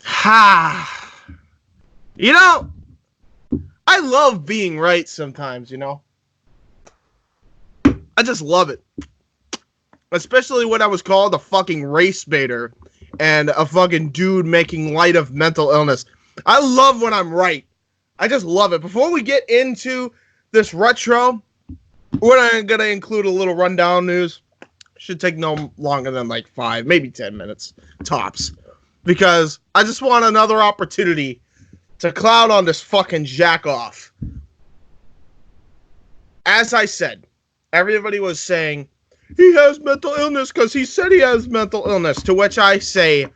Ha! You know, I love being right sometimes, you know? I just love it. Especially when I was called a fucking race baiter and a fucking dude making light of mental illness. I love when I'm right. I just love it. Before we get into this retro, we're going to include a little rundown news. Should take no longer than like 5, maybe 10 minutes tops. Because I just want another opportunity to clown on this fucking jack off. As I said, everybody was saying, he has mental illness because he said he has mental illness. To which I say,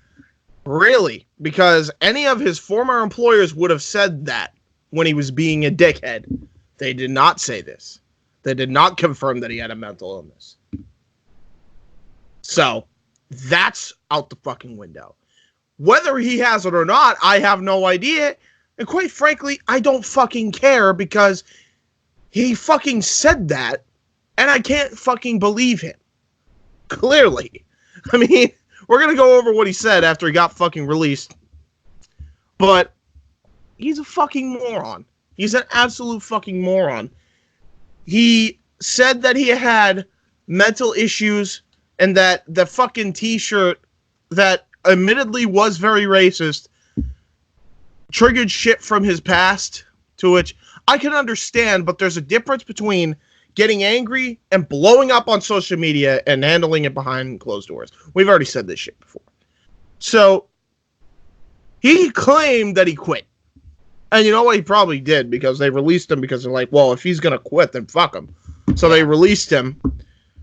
really? Because any of his former employers would have said that when he was being a dickhead. They did not say this. They did not confirm that he had a mental illness. So, that's out the fucking window. Whether he has it or not, I have no idea. And quite frankly, I don't fucking care because he fucking said that and I can't fucking believe him. Clearly. I mean, we're going to go over what he said after he got fucking released. But he's a fucking moron. He's an absolute fucking moron. He said that he had mental issues and that the fucking t-shirt that admittedly was very racist triggered shit from his past, to which I can understand, but there's a difference between getting angry and blowing up on social media and handling it behind closed doors. We've already said this shit before. So, he claimed that he quit. And you know what? He probably did, because they released him because they're like, well, if he's going to quit, then fuck him. So they released him.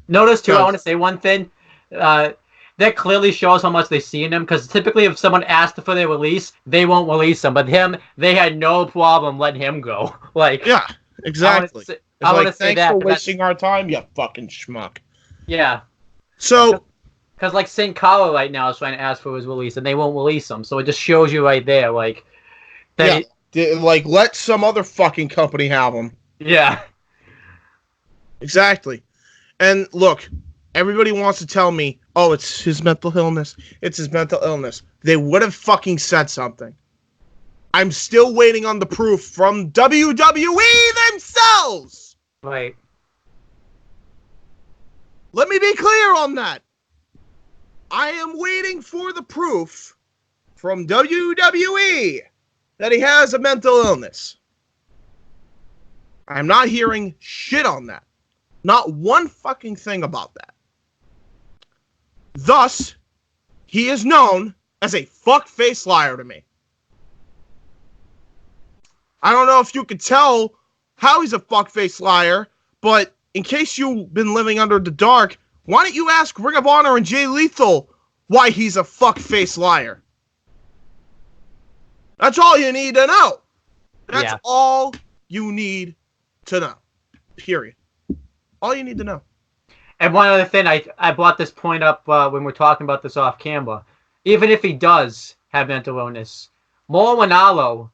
Notice, too, I want to say one thing. That clearly shows how much they see in him, because typically if someone asked for their release, they won't release him. But him, they had no problem letting him go. Like, yeah, exactly. I want to say thanks that. for wasting our time, you fucking schmuck. Yeah. So, because like St. Carlo right now is trying to ask for his release, and they won't release him. So it just shows you right there, like, that like, let some other fucking company have him. Yeah. Exactly. And look, everybody wants to tell me, oh, it's his mental illness. It's his mental illness. They would have fucking said something. I'm still waiting on the proof from WWE themselves. Right. Let me be clear on that. I am waiting for the proof from WWE that he has a mental illness. I'm not hearing shit on that. Not one fucking thing about that. Thus, he is known as a fuck-face liar to me. I don't know if you could tell how he's a fuck-face liar, but in case you've been living under the dark, why don't you ask Ring of Honor and Jay Lethal why he's a fuck-face liar? That's all you need to know. That's all you need to know. Period. All you need to know. And one other thing, I brought this point up when we're talking about this off camera. Even if he does have mental illness, Mauro Ranallo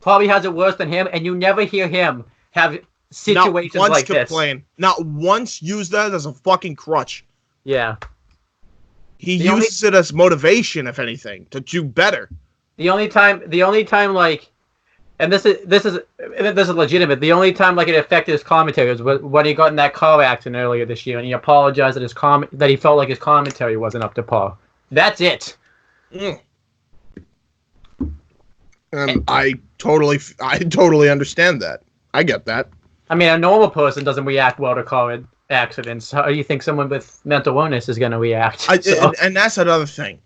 probably has it worse than him, and you never hear him have situations not once like complain. this. Not once use that as a fucking crutch. Yeah. He uses it as motivation, if anything, to do better. The only time, like, and this is legitimate. The only time like it affected his commentary was when he got in that car accident earlier this year, and he apologized that that he felt like his commentary wasn't up to par. That's it. I totally understand that. I get that. I mean, a normal person doesn't react well to car accidents. How do you think someone with mental illness is going to react? And that's another thing.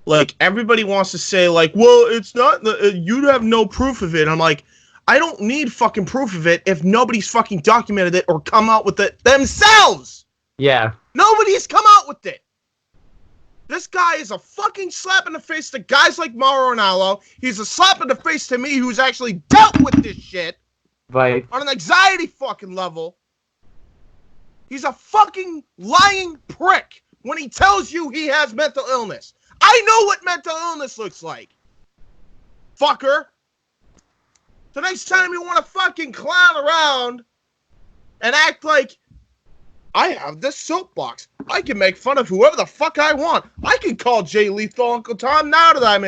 Like, everybody wants to say, like, well, it's not, you have no proof of it. I'm like, I don't need fucking proof of it if nobody's fucking documented it or come out with it themselves. Yeah. Nobody's come out with it. This guy is a fucking slap in the face to guys like Mauro Ranallo. He's a slap in the face to me who's actually dealt with this shit. Right. On an anxiety fucking level. He's a fucking lying prick when he tells you he has mental illness. I know what mental illness looks like. Fucker. The next time you want to fucking clown around and act like I have this soapbox. I can make fun of whoever the fuck I want. I can call Jay Lethal Uncle Tom now that I'm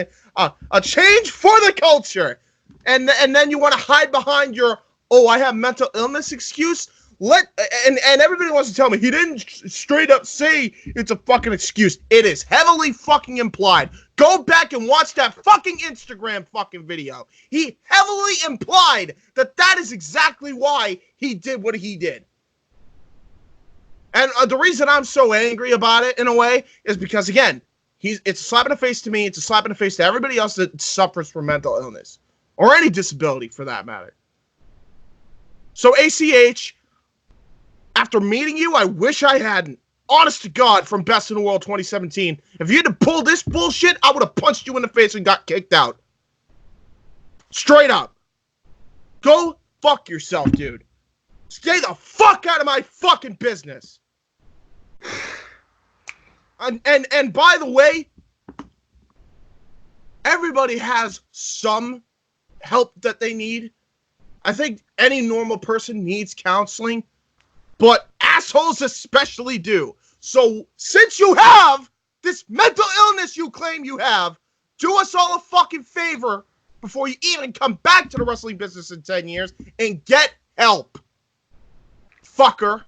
a change for the culture. And then you want to hide behind your, oh, I have mental illness excuse? And everybody wants to tell me he didn't straight up say it's a fucking excuse. It is heavily fucking implied. Go back and watch that fucking Instagram fucking video. He heavily implied that is exactly why he did what he did. And the reason I'm so angry about it in a way is because, again, it's a slap in the face to me. It's a slap in the face to everybody else that suffers from mental illness or any disability for that matter. So ACH, after meeting you, I wish I hadn't. Honest to God, from Best in the World 2017, if you had to pull this bullshit, I would have punched you in the face and got kicked out. Straight up. Go fuck yourself, dude. Stay the fuck out of my fucking business. And by the way, everybody has some help that they need. I think any normal person needs counseling, but assholes especially do. So since you have this mental illness you claim you have, do us all a fucking favor before you even come back to the wrestling business in 10 years and get help. Fucker.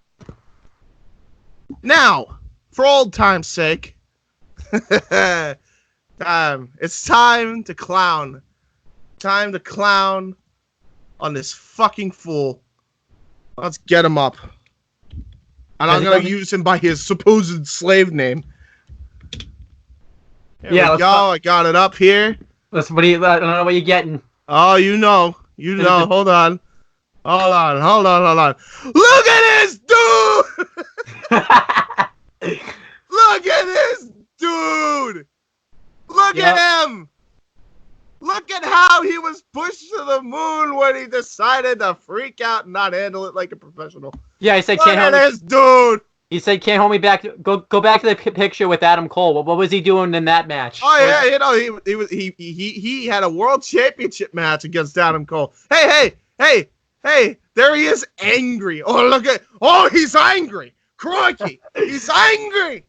Now, for old time's sake, it's time to clown. Time to clown on this fucking fool. Let's get him up. And I'm going to use him by his supposed slave name. Here we go. I got it up here. I don't know what you're getting. Oh, you know. Hold on. Hold on. Look at this dude! Look at this dude! Look at him! Look at how he was pushed to the moon when he decided to freak out and not handle it like a professional. Yeah, he said, Look at this dude! He said, "Can't hold me back." Go back to the picture with Adam Cole. What was he doing in that match? Oh yeah, he had a world championship match against Adam Cole. Hey, there he is, angry. He's angry. Crikey, he's angry.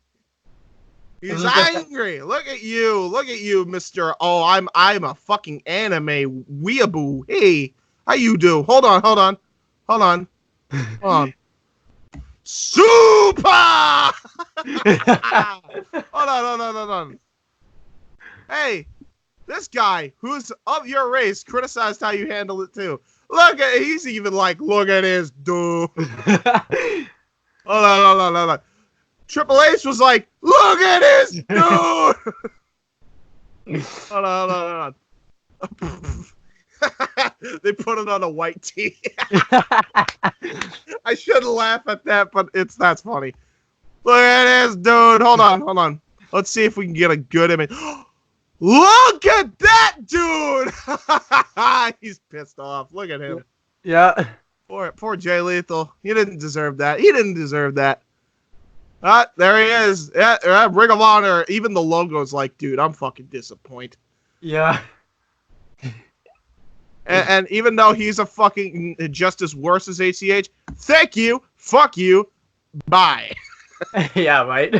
He's angry. Look at you, Mister. Oh, I'm a fucking anime weeaboo. Hey, how you do? Hold on. Super! Hold on. Hey, this guy who's of your race criticized how you handle it too. He's even like, look at this dude. Hold on. Triple H was like, look at this dude. Hold on. They put it on a white tee. I shouldn't laugh at that, but that's funny. Look at this dude. Hold on. Let's see if we can get a good image. Look at that dude. He's pissed off. Look at him. Yeah. Poor Jay Lethal. He didn't deserve that. There he is. Yeah, Ring of Honor. Even the logo's like, dude, I'm fucking disappointed. Yeah. And even though he's a fucking just as worse as ACH, thank you, fuck you, bye. Yeah, right.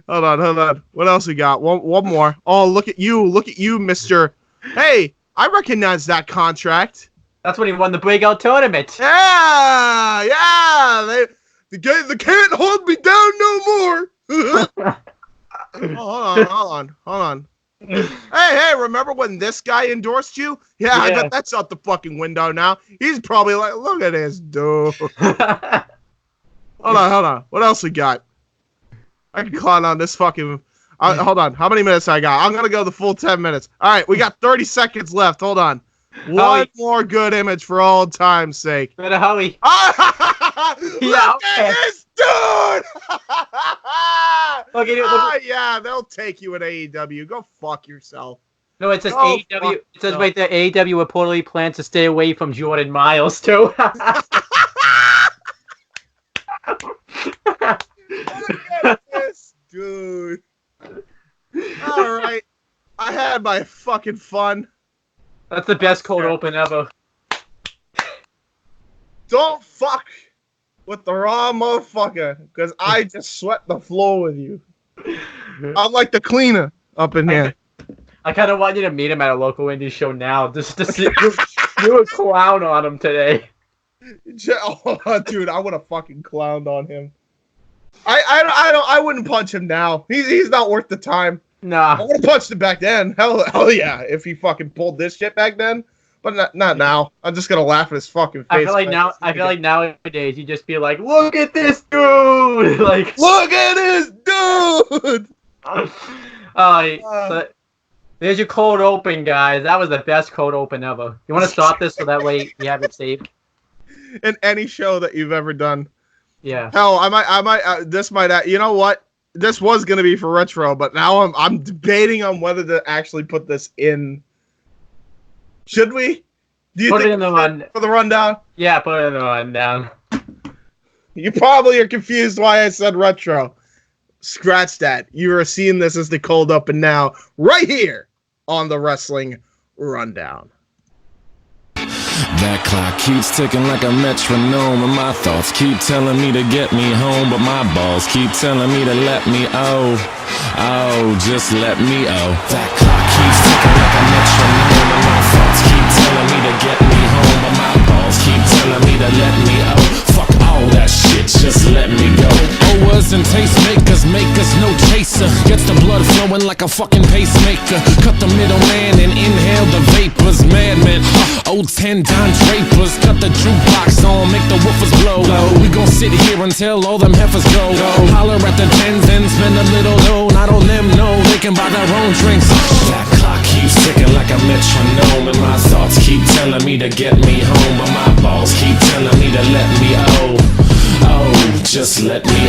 Hold on. What else we got? One more. Oh, look at you, Mr. Hey, I recognize that contract. That's when he won the breakout tournament. Yeah. They can't hold me down no more. Hold on. Hey, remember when this guy endorsed you? Yeah, I bet that's out the fucking window now. He's probably like, look at this dude. Hold on. What else we got? I can clown on this fucking... hold on. How many minutes I got? I'm going to go the full 10 minutes. All right, we got 30 seconds left. Hold on. One more good image for old time's sake. Better hurry. Look at this dude! Yeah, they'll take you at AEW. Go fuck yourself. No, it says AEW. It says right there, AEW reportedly plans to stay away from Jordan Miles too. Look at this dude. All right, I had my fucking fun. That's the best cold open ever. Don't fuck with the wrong motherfucker because I just swept the floor with you. I'm like the cleaner up in here. I kind of want you to meet him at a local indie show now, just to see you a clown on him today. Oh, dude, I would have fucking clowned on him. I wouldn't punch him now. He's not worth the time. Nah. I would have punched him back then. Hell yeah, if he fucking pulled this shit back then. But not now. I'm just gonna laugh at his fucking face. I feel like nowadays you just be like, look at this dude! Like, look at this dude! So there's your cold open, guys. That was the best cold open ever. You want to stop this so that way you have it saved? In any show that you've ever done. Yeah. Hell, this might, you know what? This was gonna be for retro, but now I'm debating on whether to actually put this in. Should we? Do you put think it in the run for the rundown? Yeah, put it in the rundown. You probably are confused why I said retro. Scratch that. You are seeing this as the cold up and now, right here on the Wrestling Rundown. That clock keeps ticking like a metronome, and my thoughts keep telling me to get me home, but my balls keep telling me to let me just let me That clock keeps ticking like a metronome, and my thoughts keep telling me to get me home, but my balls keep telling me to let me Fuck all that shit, just let me go. Owers and tastemakers make us no chaser. Gets the blood flowing like a fucking pacemaker. Cut the middleman and inhale the vapors. Madman, old 10 Don Drapers. Cut the jukebox on, make the woofers blow. We gon' sit here until all them heifers go. Holler at the tens and spend a little dough. Not on them, no, they can buy their own drinks. That clock keeps ticking like a metronome, and my thoughts keep telling me to get me home, but my balls keep telling me to let me just let me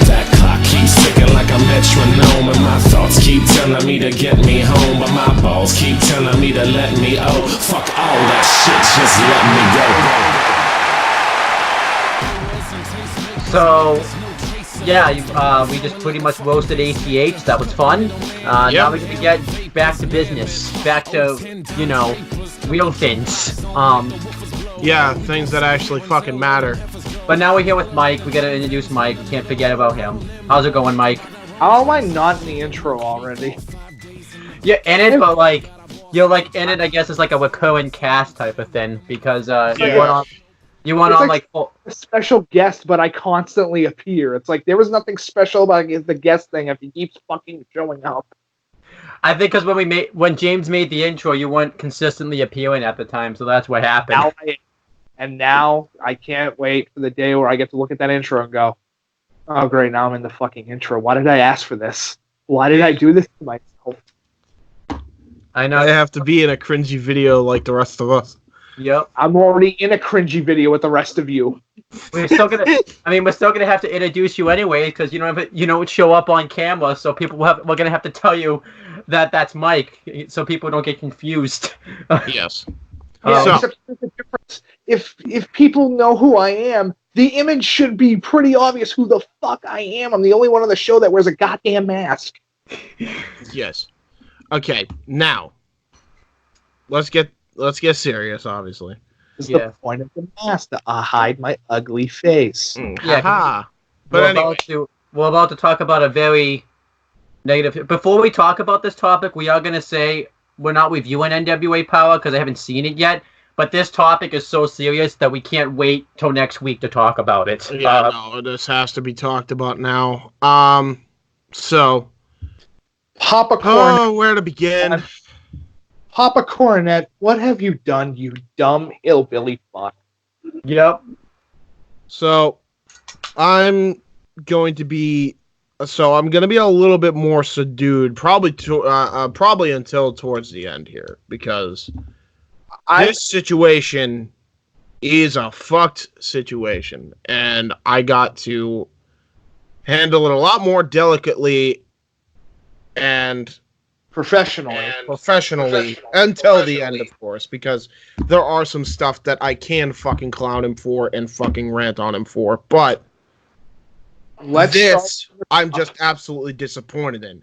That clock keeps ticking like a metronome, and my thoughts keep telling me to get me home, but my balls keep telling me to let me fuck all that shit, just let me go. So, yeah, we just pretty much roasted ACH. That was fun. Now we're gonna get back to business, back to real things. Yeah, things that actually fucking matter. But now we're here with Mike. We gotta introduce Mike. We can't forget about him. How's it going, Mike? How am I not in the intro already? You're in it, but like you're like in it. I guess it's like a recurring cast type of thing because you went on like a special guest, but I constantly appear. It's like there was nothing special about the guest thing if he keeps fucking showing up. I think because when James made the intro, you weren't consistently appearing at the time, so that's what happened. Now I can't wait for the day where I get to look at that intro and go, oh great, now I'm in the fucking intro. Why did I ask for this? Why did I do this to myself? I know. I have to be in a cringy video like the rest of us. Yep. I'm already in a cringy video with the rest of you. We're still gonna have to introduce you anyway because you don't show up on camera, so we're gonna have to tell you that that's Mike, so people don't get confused. Yes. Yeah, except there's a difference. If people know who I am, the image should be pretty obvious who the fuck I am. I'm the only one on the show that wears a goddamn mask. Yes. Okay, now let's get serious, obviously. This is the point of the mask, to hide my ugly face. Yeah. But we're about to talk about a very negative. Before we talk about this topic, we are going to say we're not reviewing NWA Power because I haven't seen it yet. But this topic is so serious that we can't wait till next week to talk about it. Yeah, no, this has to be talked about now. So, Papa Cornette. Where to begin? Papa Cornette, what have you done, you dumb hillbilly fuck? Yep. So, I'm going to be a little bit more subdued, probably until towards the end here, because this situation is a fucked situation, and I got to handle it a lot more delicately and professionally until the end, of course, because there are some stuff that I can fucking clown him for and fucking rant on him for, but I'm just absolutely disappointed in.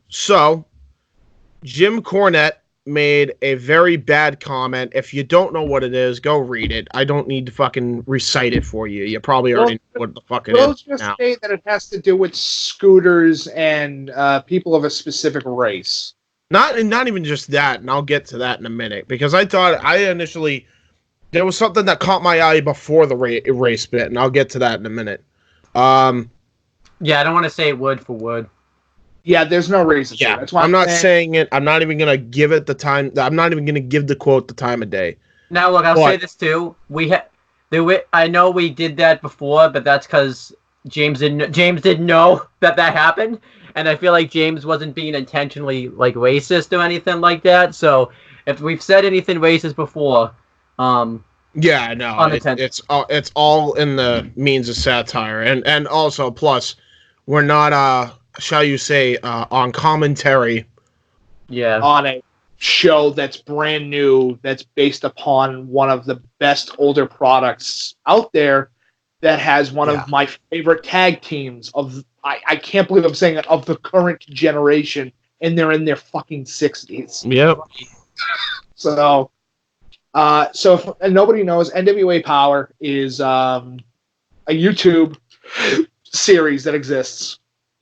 So, Jim Cornette made a very bad comment. If you don't know what it is, go read it. I don't need to fucking recite it for you. You probably already know what the fuck it We'll is just now. say that it has to do with scooters and people of a specific race. Not even just that, and I'll get to that in a minute, because there was something that caught my eye before the race bit, and I'll get to that in a minute. Yeah, I don't want to say word for word. Yeah, there's no reason to. Yeah, That's why I'm not saying it. I'm not even going to give it the time. I'm not even going to give the quote the time of day. Now, look, I'll say this too. I know we did that before, but that's because James didn't know that happened, and I feel like James wasn't being intentionally like racist or anything like that. So if we've said anything racist before, yeah, no, it's all in the means of satire, and also plus we're not shall you say on commentary. Yeah, on a show that's brand new, that's based upon one of the best older products out there, that has one of my favorite tag teams of, I can't believe I'm saying it, of the current generation, and they're in their fucking 60s. Yep. So if nobody knows, NWA Power is a YouTube series that exists.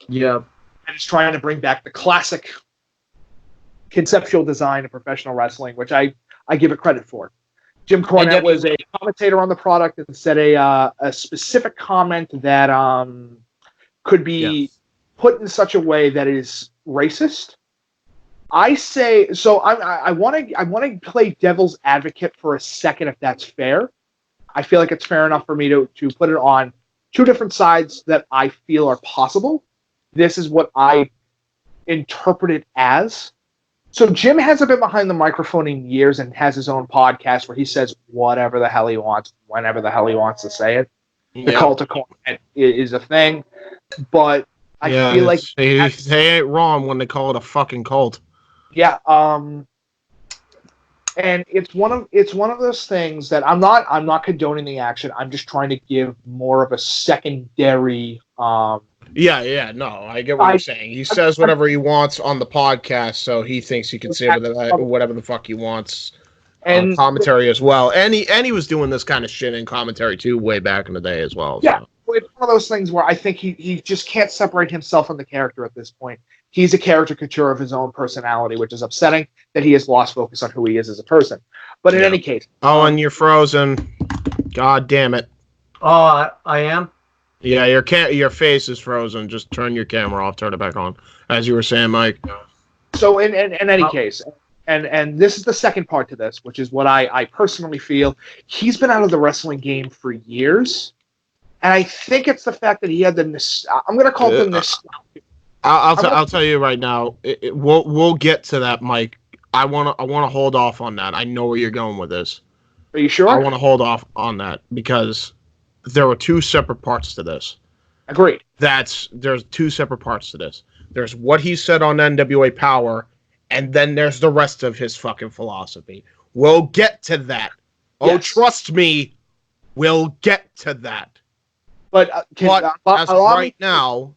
Yeah. And it's trying to bring back the classic conceptual design of professional wrestling, which I give it credit for. Jim Cornette was a commentator on the product and said a specific comment that could be put in such a way that is racist. I say so. I want to play devil's advocate for a second, if that's fair. I feel like it's fair enough for me to put it on two different sides that I feel are possible. This is what I interpret it as. So Jim hasn't been behind the microphone in years and has his own podcast where he says whatever the hell he wants, whenever the hell he wants to say it. The cult of Cornette is a thing, but I feel like they ain't wrong when they call it a fucking cult. Yeah, and it's one of those things that I'm not condoning the action. I'm just trying to give more of a secondary. No, I get what you're saying. He says whatever he wants on the podcast, so he thinks he can say whatever the fuck he wants on commentary as well. And he was doing this kind of shit in commentary too, way back in the day as well. Yeah, so. It's one of those things where I think he just can't separate himself from the character at this point. He's a caricature of his own personality, which is upsetting that he has lost focus on who he is as a person. But in any case, and you're frozen. God damn it! Oh, I am. Yeah, your face is frozen. Just turn your camera off. Turn it back on, as you were saying, Mike. So in any case, and this is the second part to this, which is what I personally feel. He's been out of the wrestling game for years, and I think it's the fact that he had I'm going to call it the nostalgia. I'll tell you right now. We'll get to that, Mike. I want to hold off on that. I know where you're going with this. Are you sure? I want to hold off on that because there were two separate parts to this. Agreed. There's two separate parts to this. There's what he said on NWA Power, and then there's the rest of his fucking philosophy. We'll get to that. Yes. Oh, trust me, we'll get to that. But as of right now,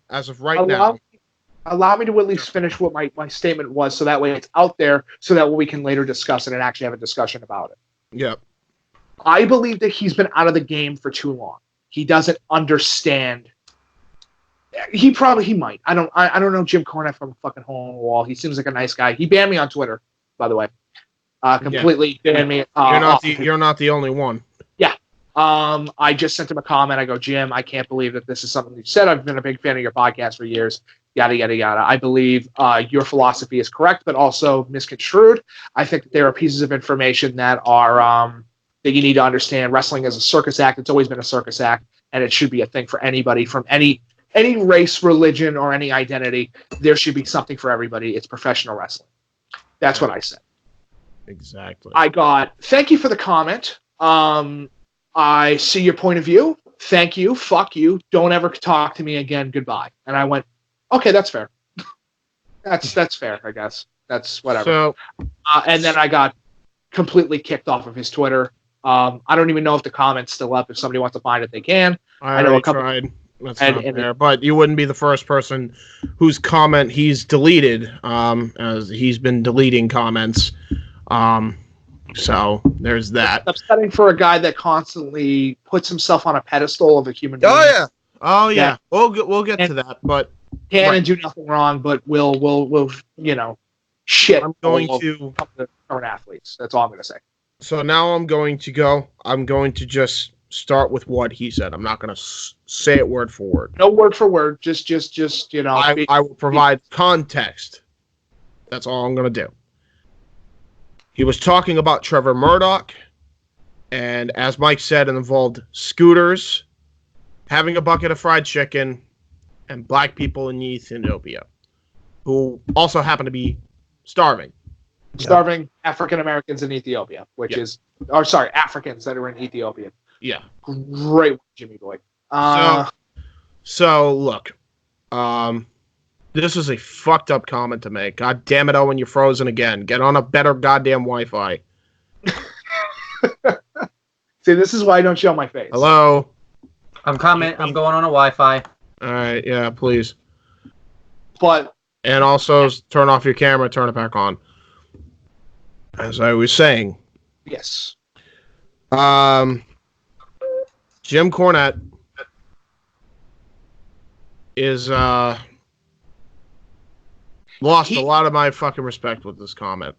allow me to at least finish what my statement was, so that way it's out there, so that we can later discuss it and actually have a discussion about it. Yep. I believe that he's been out of the game for too long. He doesn't understand. He might. I don't know Jim Cornette from fucking hole in the wall. He seems like a nice guy. He banned me on Twitter, by the way. Completely banned me. You're not the only one. Yeah. I just sent him a comment. I go, Jim, I can't believe that this is something you said. I've been a big fan of your podcast for years. Yada, yada, yada. I believe your philosophy is correct, but also misconstrued. I think that there are pieces of information that are that you need to understand. Wrestling is a circus act. It's always been a circus act, and it should be a thing for anybody from any race, religion, or any identity. There should be something for everybody. It's professional wrestling. That's what I said. Exactly. Thank you for the comment. I see your point of view. Thank you. Fuck you. Don't ever talk to me again. Goodbye. And I went, okay, that's fair. That's fair, I guess. That's whatever. So, and then I got completely kicked off of his Twitter. I don't even know if the comment's still up. If somebody wants to find it, they can. I know a couple. That's not fair. But you wouldn't be the first person whose comment he's deleted, as he's been deleting comments. So there's that. It's upsetting for a guy that constantly puts himself on a pedestal of a human being. Oh yeah. We'll get to that, but and do nothing wrong, but will shit. I'm going to current athletes. That's all I'm going to say. So now I'm going to just start with what he said. I'm not going to say it word for word. No word for word. Just I will provide context. That's all I'm going to do. He was talking about Trevor Murdoch, and as Mike said, it involved scooters, having a bucket of fried chicken, and black people in Ethiopia, who also happen to be starving. African Americans in Ethiopia, Africans that are in Ethiopia. Yeah. Great one, Jimmy Boy. So look, this is a fucked up comment to make. God damn it, Owen, you're frozen again. Get on a better goddamn Wi-Fi. See, this is why I don't show my face. Hello? I'm coming. I'm going on a Wi-Fi. All right, yeah, please. And also turn off your camera, turn it back on. As I was saying. Yes. Jim Cornette is lost a lot of my fucking respect with this comment.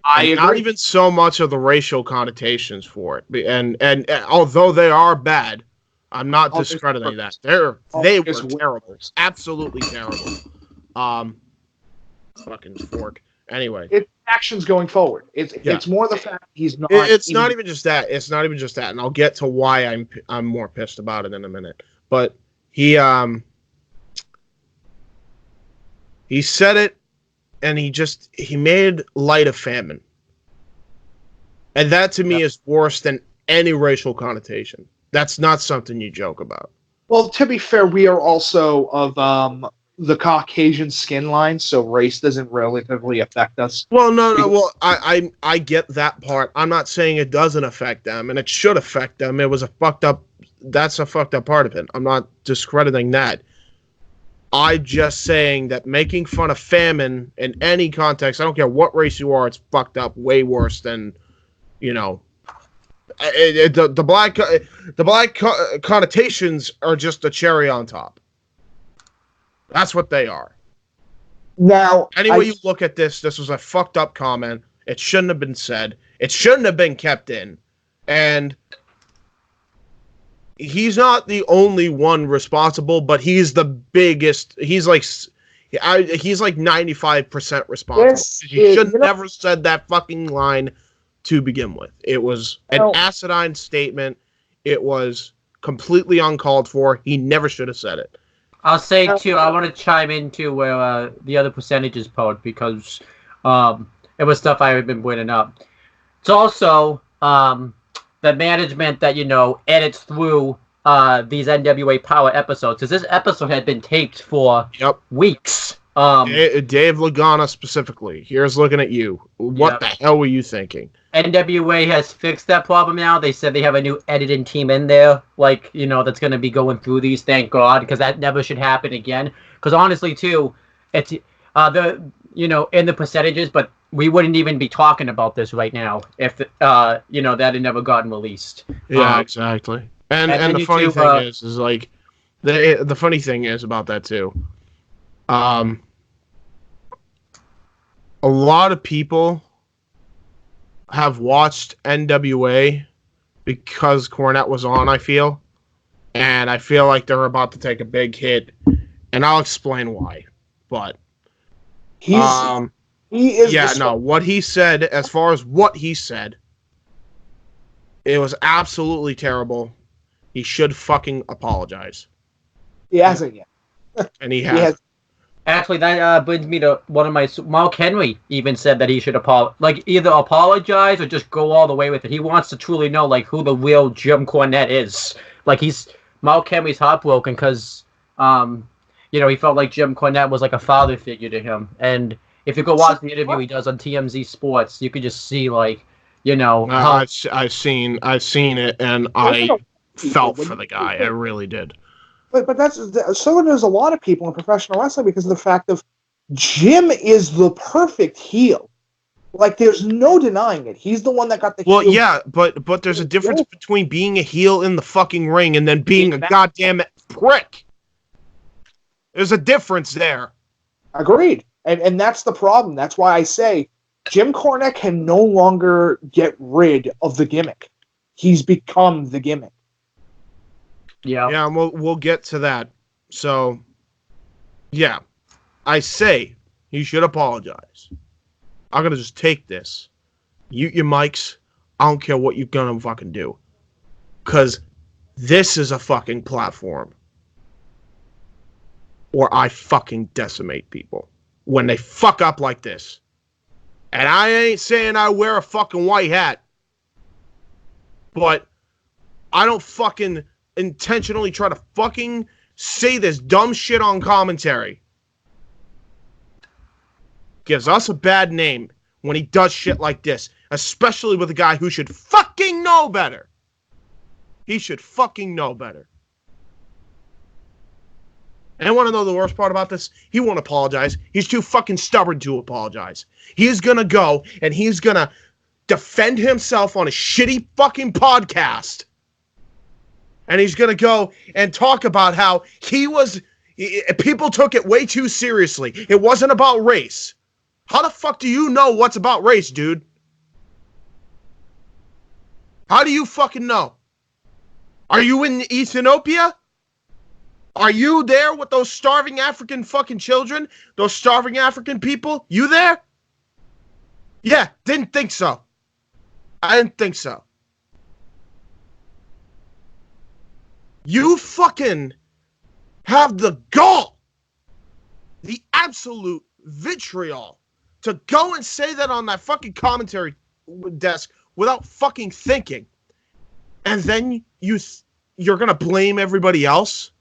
I agree. Not even so much of the racial connotations for it. And although they are bad, I'm not discrediting that. They were terrible. Absolutely terrible. Fucking fork. Anyway. It's actions going forward. It's more the fact he's not. It's not even just that. It's not even just that. And I'll get to why I'm more pissed about it in a minute. But he said it, and he made light of famine. And that to me is worse than any racial connotation. That's not something you joke about. Well, to be fair, we are also of the Caucasian skin line, so race doesn't relatively affect us. Well, no. Well, I get that part. I'm not saying it doesn't affect them, and it should affect them. That's a fucked up part of it. I'm not discrediting that. I'm just saying that making fun of famine in any context, I don't care what race you are, it's fucked up way worse than, the black connotations are just a cherry on top. That's what they are. Now, anyway you look at this was a fucked up comment. It shouldn't have been said. It shouldn't have been kept in. And he's not the only one responsible, but he's the biggest. He's like 95% responsible. He should never said that fucking line to begin with. It was an asinine statement. It was completely uncalled for. He never should have said it. I'll say too. I want to chime into where the other percentages part because it was stuff I had been bringing up. It's also the management that edits through these NWA Power episodes. Because this episode had been taped for weeks. Dave Lagana specifically. Here's looking at you. What the hell were you thinking? NWA has fixed that problem now. They said they have a new editing team in there, that's going to be going through these. Thank God, because that never should happen again. Because honestly, too, it's in the percentages, but we wouldn't even be talking about this right now if that had never gotten released. Yeah, exactly. And the funny thing is like the funny thing is about that too. A lot of people have watched NWA because Cornette was on, I feel. And I feel like they're about to take a big hit. And I'll explain why. But he is what he said, as far as what he said, it was absolutely terrible. He should fucking apologize. He hasn't yet. And he has. Actually, that brings me to one of my... Mark Henry even said that he should either apologize or just go all the way with it. He wants to truly know, who the real Jim Cornette is. Mark Henry's heartbroken because, he felt like Jim Cornette was like a father figure to him. And if you go watch the interview he does on TMZ Sports, you could just see, how... I've seen it, and I felt for the guy. I really did. But that's so does a lot of people in professional wrestling because of the fact of Jim is the perfect heel. Like, there's no denying it. He's the one that got the heel. Well, yeah, but there's a difference between being a heel in the fucking ring and then being a goddamn prick. There's a difference there. Agreed. And that's the problem. That's why I say Jim Cornette can no longer get rid of the gimmick. He's become the gimmick. Yeah. Yeah, and we'll get to that. So, yeah, I say he should apologize. I'm gonna just take this. Mute your mics. I don't care what you're gonna fucking do. Cause this is a fucking platform where I fucking decimate people when they fuck up like this. And I ain't saying I wear a fucking white hat. But I don't fucking intentionally try to fucking say this dumb shit on commentary. Gives us a bad name when he does shit like this, especially with a guy who should fucking know better. He should fucking know better. And I want to know the worst part about this? He won't apologize. He's too fucking stubborn to apologize. He's gonna go and he's gonna defend himself on a shitty fucking podcast. And he's gonna go and talk about how people took it way too seriously. It wasn't about race. How the fuck do you know what's about race, dude? How do you fucking know? Are you in Ethiopia? Are you there with those starving African fucking children? Those starving African people? You there? Yeah, didn't think so. I didn't think so. You fucking have the gall, the absolute vitriol to go and say that on that fucking commentary desk without fucking thinking. And then you're going to blame everybody else?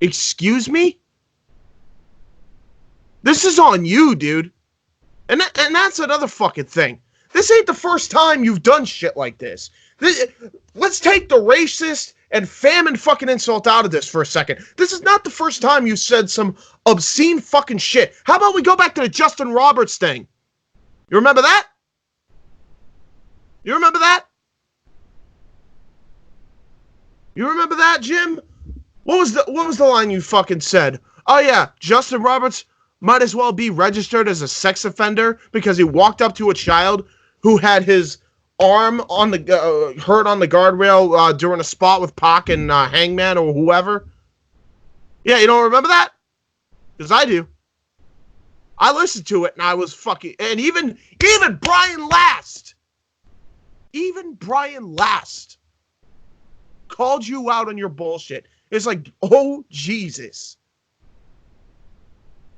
Excuse me? This is on you, dude. And that's another fucking thing. This ain't the first time you've done shit like this. Let's take the racist and famine fucking insult out of this for a second. This is not the first time you said some obscene fucking shit. How about we go back to the Justin Roberts thing? You remember that? You remember that? You remember that, Jim? What was the line you fucking said? Oh yeah, Justin Roberts might as well be registered as a sex offender because he walked up to a child who had his arm on the hurt on the guardrail during a spot with Pac and Hangman or whoever. Yeah, you don't remember that? Because I do. I listened to it and I was fucking... And even Brian Last called you out on your bullshit. It's like, oh, Jesus.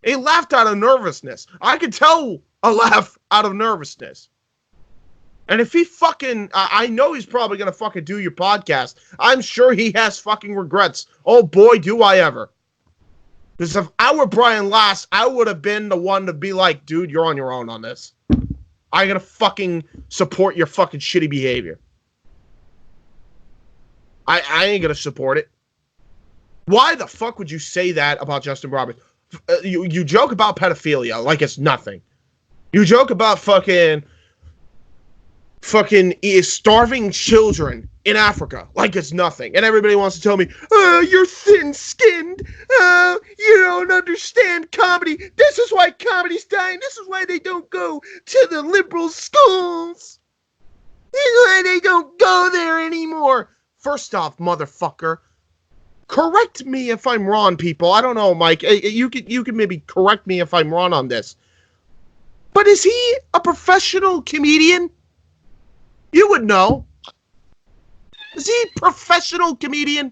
He laughed out of nervousness. I could tell a laugh out of nervousness. And if he fucking... I know he's probably going to fucking do your podcast. I'm sure he has fucking regrets. Oh, boy, do I ever. Because if I were Brian Last, I would have been the one to be like, dude, you're on your own on this. I'm going to fucking support your fucking shitty behavior. I ain't going to support it. Why the fuck would you say that about Justin Roberts? You joke about pedophilia like it's nothing. You joke about fucking starving children in Africa like it's nothing. And everybody wants to tell me, oh, you're thin-skinned. Oh, you don't understand comedy. This is why comedy's dying. This is why they don't go to the liberal schools. This is why they don't go there anymore. First off, motherfucker, correct me if I'm wrong, people. I don't know, Mike. You can maybe correct me if I'm wrong on this. But is he a professional comedian? You would know. Is he a professional comedian?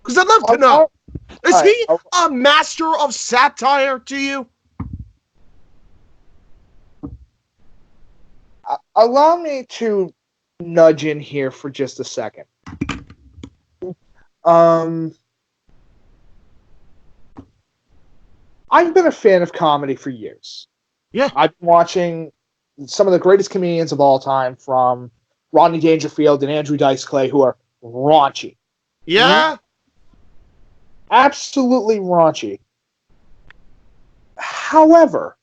Because I'd love to know. Is he a master of satire to you? Allow me to nudge in here for just a second. I've been a fan of comedy for years. Yeah. I've been watching some of the greatest comedians of all time, from Rodney Dangerfield and Andrew Dice Clay, who are raunchy. Yeah. absolutely raunchy. However,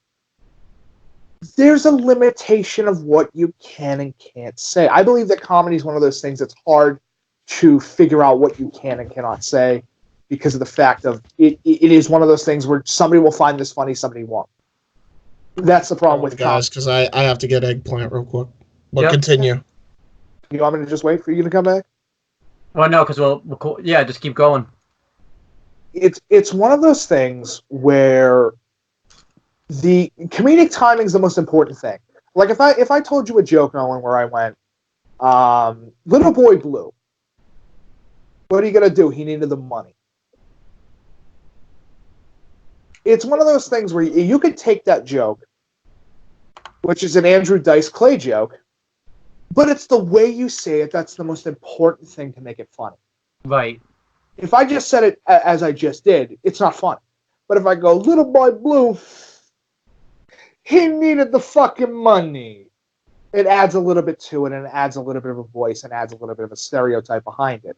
there's a limitation of what you can and can't say. I believe that comedy is one of those things that's hard to figure out what you can and cannot say because of the fact of it is one of those things where somebody will find this funny, somebody won't. That's the problem with guys, because I have to get eggplant real quick. But Yep. continue. You want me to just wait for you to come back? Well, no, because we'll just keep going. It's one of those things where the comedic timing is the most important thing. Like if I told you a joke, Owen, where I went, little boy blue. What are you gonna do? He needed the money. It's one of those things where you could take that joke, which is an Andrew Dice Clay joke, but it's the way you say it that's the most important thing to make it funny. Right. If I just said it as I just did, it's not funny. But if I go, little boy blue, he needed the fucking money, it adds a little bit to it, and it adds a little bit of a voice, and adds a little bit of a stereotype behind it.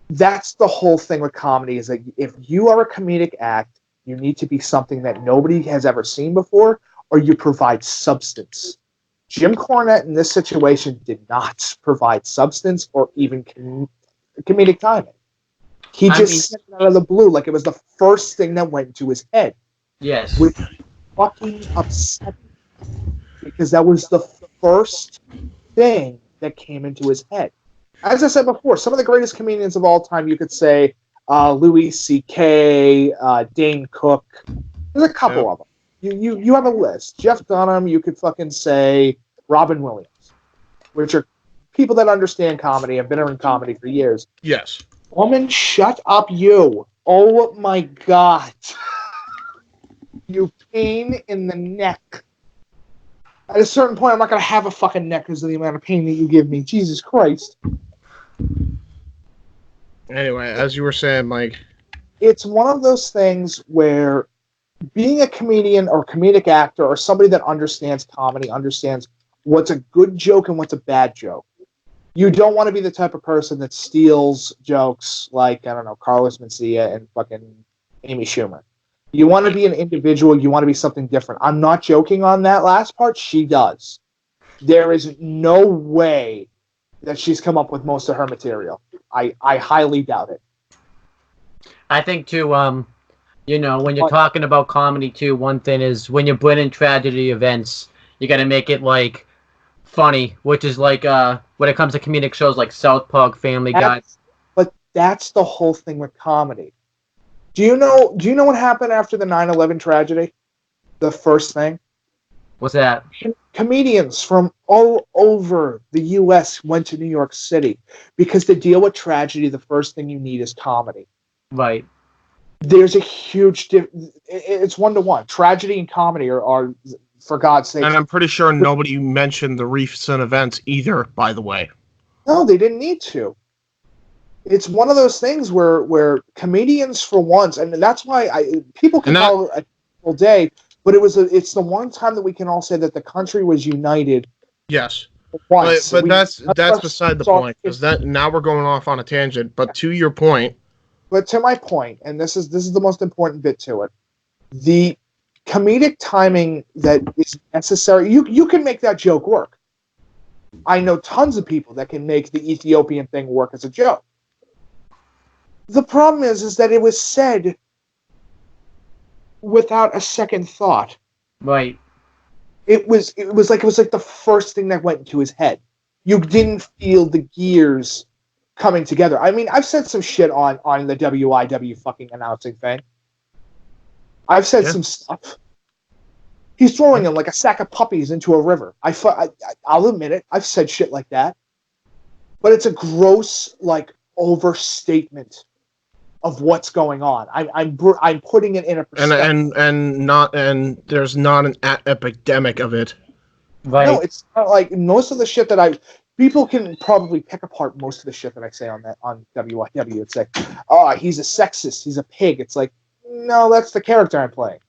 That's the whole thing with comedy, is that if you are a comedic act, you need to be something that nobody has ever seen before, or you provide substance. Jim Cornette in this situation did not provide substance or even comedic timing. He just said it out of the blue like it was the first thing that went into his head. Yes. Which fucking upset me, because that was the first thing that came into his head. As I said before, some of the greatest comedians of all time, you could say Louis C.K., Dane Cook. There's a couple of them. You have a list. Jeff Dunham, you could fucking say Robin Williams, which are people that understand comedy and been in comedy for years. Yes. Woman, shut up, you. Oh my God. You pain in the neck. At a certain point, I'm not going to have a fucking neck because of the amount of pain that you give me. Jesus Christ. Anyway, as you were saying, Mike. It's one of those things where being a comedian or comedic actor or somebody that understands comedy, understands what's a good joke and what's a bad joke. You don't want to be the type of person that steals jokes like, I don't know, Carlos Mencia and fucking Amy Schumer. You want to be an individual. You want to be something different. I'm not joking on that last part. She does. There is no way that she's come up with most of her material. I highly doubt it. I think, too, when you're talking about comedy, too, one thing is when you bring in tragedy events, you got to make it, like, funny, which is like when it comes to comedic shows like South Park, Family Guy. But that's the whole thing with comedy. Do you know what happened after the 9/11 tragedy? The first thing? What's that? Comedians from all over the U.S. went to New York City because to deal with tragedy, the first thing you need is comedy. Right. There's a huge it's 1-to-1. Tragedy and comedy are for God's sake. And I'm pretty sure nobody mentioned the recent events either, by the way. No, they didn't need to. It's one of those things where comedians, for once, and that's why people can call it a full day, but it's the one time that we can all say that the country was united. Yes. Once. But that's beside the point, because now we're going off on a tangent. But to your point. But to my point, and this is the most important bit to it, the comedic timing that is necessary. You can make that joke work. I know tons of people that can make the Ethiopian thing work as a joke. The problem is that it was said without a second thought. Right. It was like the first thing that went into his head. You didn't feel the gears coming together. I mean, I've said some shit on the WIW fucking announcing thing. I've said some stuff. He's throwing them like a sack of puppies into a river. I'll admit it. I've said shit like that. But it's a gross, like, overstatement of what's going on. I'm putting it in a perspective. And there's not an epidemic of it. Right. No, it's not like most of the shit that people can probably pick apart most of the shit that I say on WIW. It's like, oh, he's a sexist, he's a pig. It's like, no, that's the character I'm playing.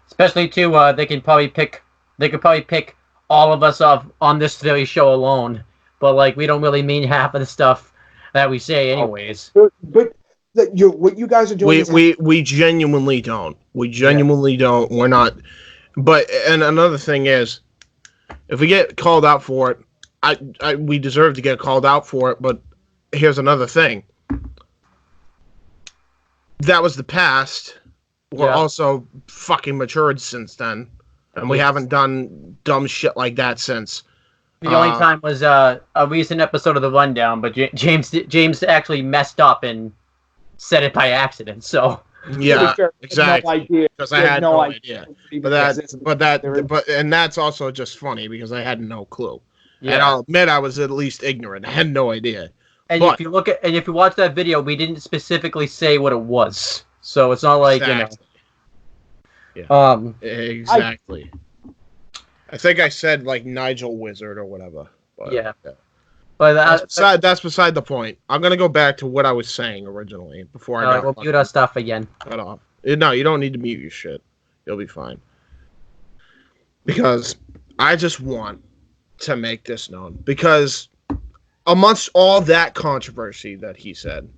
Especially too, they could probably pick all of us off on this very show alone. But like, we don't really mean half of the stuff that we say, anyways. But that what you guys are doing. We genuinely don't. We genuinely don't. We're not. But and another thing is, if we get called out for it, we deserve to get called out for it. But here's another thing. That was the past. We're also fucking matured since then, and we haven't done dumb shit like that since. The only time was a recent episode of The Rundown, but James actually messed up and said it by accident. So yeah, exactly. Because I had no idea. But that's also just funny because I had no clue. Yeah. And I'll admit I was at least ignorant. I had no idea. And if you watch that video, we didn't specifically say what it was, so it's not like exactly. I think I said like Nigel Wizard or whatever. But, but that's beside the point. I'm gonna go back to what I was saying originally before I we'll mute our stuff again. Cut off. No, you don't need to mute your shit. You'll be fine. Because I just want to make this known. Because amongst all that controversy that he said,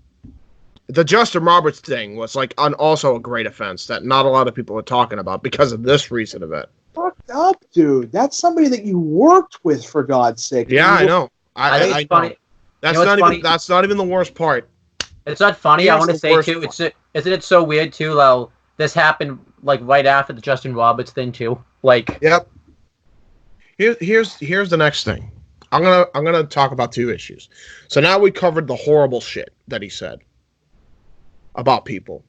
the Justin Roberts thing was like also a great offense that not a lot of people are talking about because of this recent event. Fucked up, dude. That's somebody that you worked with, for God's sake. Yeah, I know. I think it's funny. That's not even the worst part. It's not funny. I want to say too. Isn't it so weird too? How this happened like right after the Justin Roberts thing too. Like. Yep. Here's the next thing. I'm gonna talk about two issues. So now we covered the horrible shit that he said about people,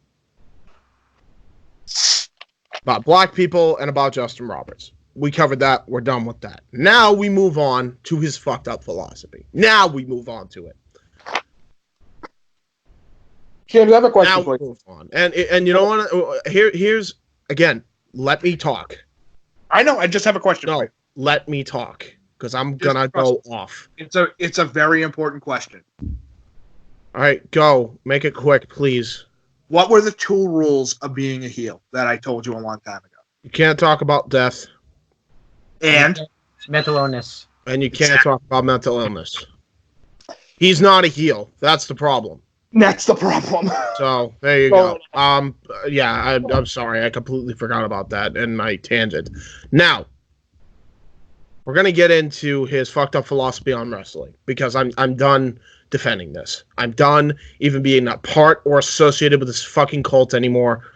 about black people, and about Justin Roberts. We covered that. We're done with that. Now we move on to his fucked up philosophy. Now we move on to it. James, I have a question for you. Move on. And you know what? Here's again. Let me talk. I know. I just have a question. No, let me talk because I'm gonna go off. It's a very important question. All right, go. Make it quick, please. What were the 2 rules of being a heel that I told you a long time ago? You can't talk about death. And? Mental illness. And you can't talk about mental illness. He's not a heel. That's the problem. That's the problem. So, there you go. Yeah, I'm sorry. I completely forgot about that in my tangent. Now, we're going to get into his fucked up philosophy on wrestling because I'm done defending this. I'm done even being a part or associated with this fucking cult anymore.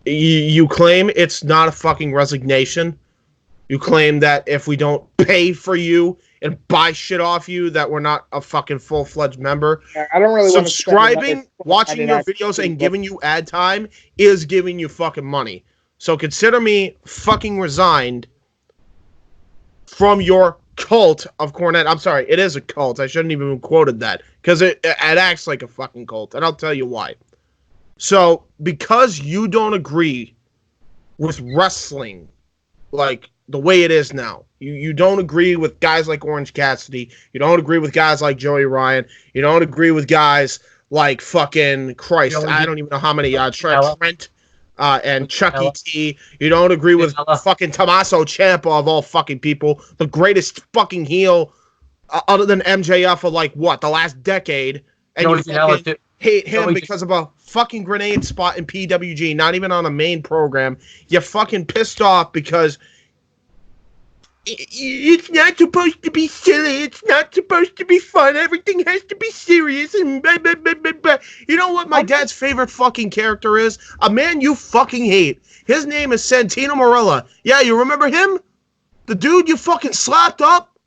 You claim it's not a fucking resignation. You claim that if we don't pay for you and buy shit off you, that we're not a fucking full-fledged member. I don't really subscribing, watching your videos, and giving you ad time is giving you fucking money. So consider me fucking resigned from your cult of Cornette. I'm sorry, it is a cult. I shouldn't even have quoted that because it acts like a fucking cult, and I'll tell you why. So, because you don't agree with wrestling like the way it is now, you don't agree with guys like Orange Cassidy, you don't agree with guys like Joey Ryan, you don't agree with guys like fucking Christ, I don't even know how many Trent and Chucky T. You don't agree with fucking Tommaso Ciampa of all fucking people, the greatest fucking heel other than MJF for like what, the last decade, and you fucking hate him because of a fucking grenade spot in PWG, not even on a main program. You're fucking pissed off because it's not supposed to be silly. It's not supposed to be fun. Everything has to be serious and blah, blah, blah, blah, blah. You know what my dad's favorite fucking character is? A man you fucking hate. His name is Santino Marella. Yeah, you remember him? The dude you fucking slapped up?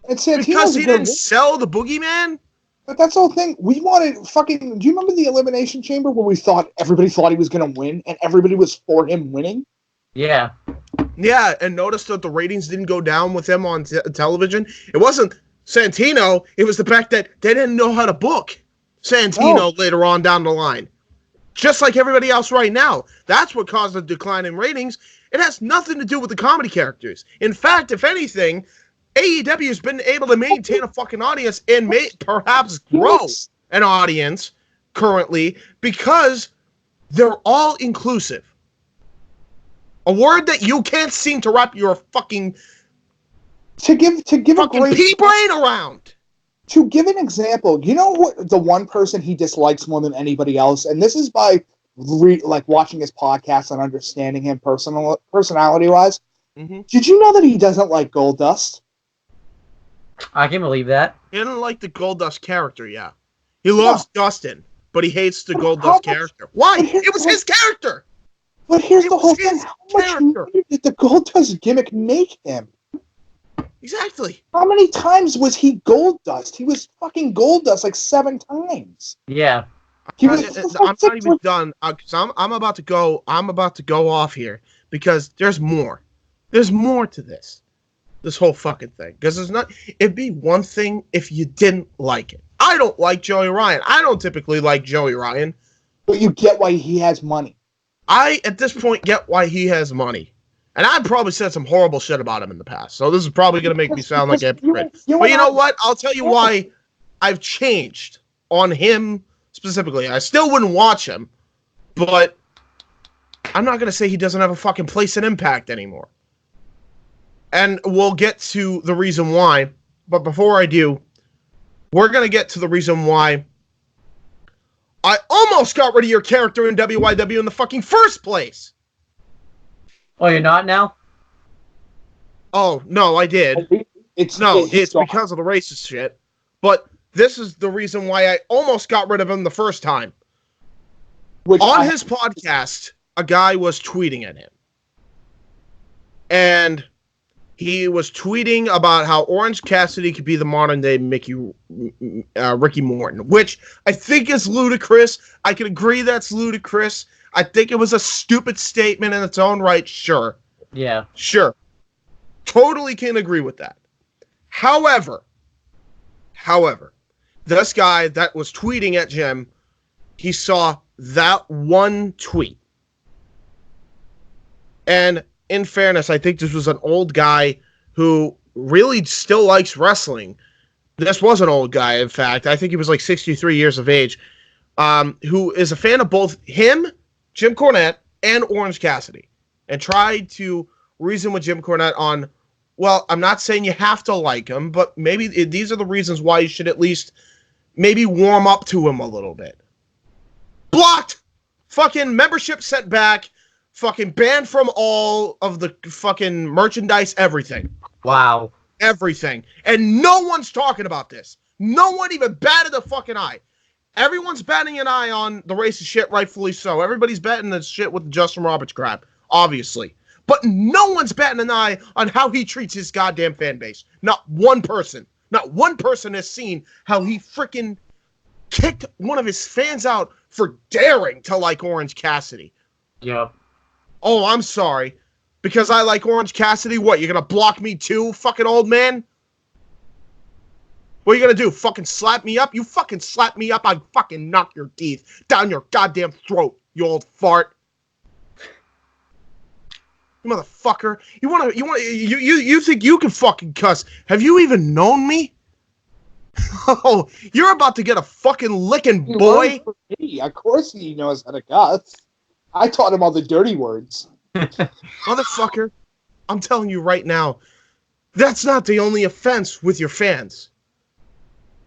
Because he didn't sell the boogeyman? But that's the whole thing. We wanted fucking... Do you remember the Elimination Chamber where everybody thought he was going to win and everybody was for him winning? Yeah. Yeah, and notice that the ratings didn't go down with him on television. It wasn't Santino. It was the fact that they didn't know how to book Santino later on down the line. Just like everybody else right now. That's what caused the decline in ratings. It has nothing to do with the comedy characters. In fact, if anything, AEW has been able to maintain a fucking audience and may perhaps grow an audience currently because they're all inclusive. A word that you can't seem to wrap your fucking to give fucking pea brain around. To give an example, you know what the one person he dislikes more than anybody else, and this is by watching his podcast and understanding him personality-wise. Mm-hmm. Did you know that he doesn't like Goldust? I can believe that. He didn't like the Goldust character, yeah. He loves Dustin, but he hates the Goldust character. Why? It was his character! But here's the whole thing. How much money did the Goldust gimmick make him? Exactly. How many times was he Goldust? He was fucking Goldust like 7 times. Yeah. I'm not even done. Cause I'm about to go. I'm about to go off here because there's more. There's more to this whole fucking thing. Because it's not. It'd be one thing if you didn't like it. I don't like Joey Ryan. I don't typically like Joey Ryan. But you get why he has money. I at this point get why he has money. And I've probably said some horrible shit about him in the past. So this is probably going to make me sound like a hypocrite. But you know what? I'll tell you why I've changed on him specifically. I still wouldn't watch him. But I'm not going to say he doesn't have a fucking place in Impact anymore. And we'll get to the reason why. But before I do, we're going to get to the reason why I almost got rid of your character in WYW in the fucking first place. Oh, you're not now? Oh, no, I did. It's because of the racist shit. But this is the reason why I almost got rid of him the first time. On his podcast, a guy was tweeting at him. And he was tweeting about how Orange Cassidy could be the modern-day Ricky Morton, which I think is ludicrous. I can agree that's ludicrous. I think it was a stupid statement in its own right, sure. Yeah. Sure. Totally can agree with that. However, this guy that was tweeting at Jim, he saw that one tweet. And in fairness, I think this was an old guy who really still likes wrestling. This was an old guy, in fact. I think he was like 63 years of age, who is a fan of both him, Jim Cornette, and Orange Cassidy, and tried to reason with Jim Cornette on, well, I'm not saying you have to like him, but maybe these are the reasons why you should at least maybe warm up to him a little bit. Blocked! Fucking membership sent back. Fucking banned from all of the fucking merchandise, everything. Wow. Everything. And no one's talking about this. No one even batted a fucking eye. Everyone's batting an eye on the racist shit, rightfully so. Everybody's batting the shit with the Justin Roberts crap, obviously. But no one's batting an eye on how he treats his goddamn fan base. Not one person. Not one person has seen how he freaking kicked one of his fans out for daring to like Orange Cassidy. Yep. Oh, I'm sorry. Because I like Orange Cassidy, what, you're gonna block me too, fucking old man? What are you gonna do, fucking slap me up? You fucking slap me up, I'd fucking knock your teeth down your goddamn throat, you old fart. You motherfucker. You think you can fucking cuss. Have you even known me? Oh, you're about to get a fucking licking, boy. Of course he knows how to cuss. I taught him all the dirty words. Motherfucker, I'm telling you right now, that's not the only offense with your fans.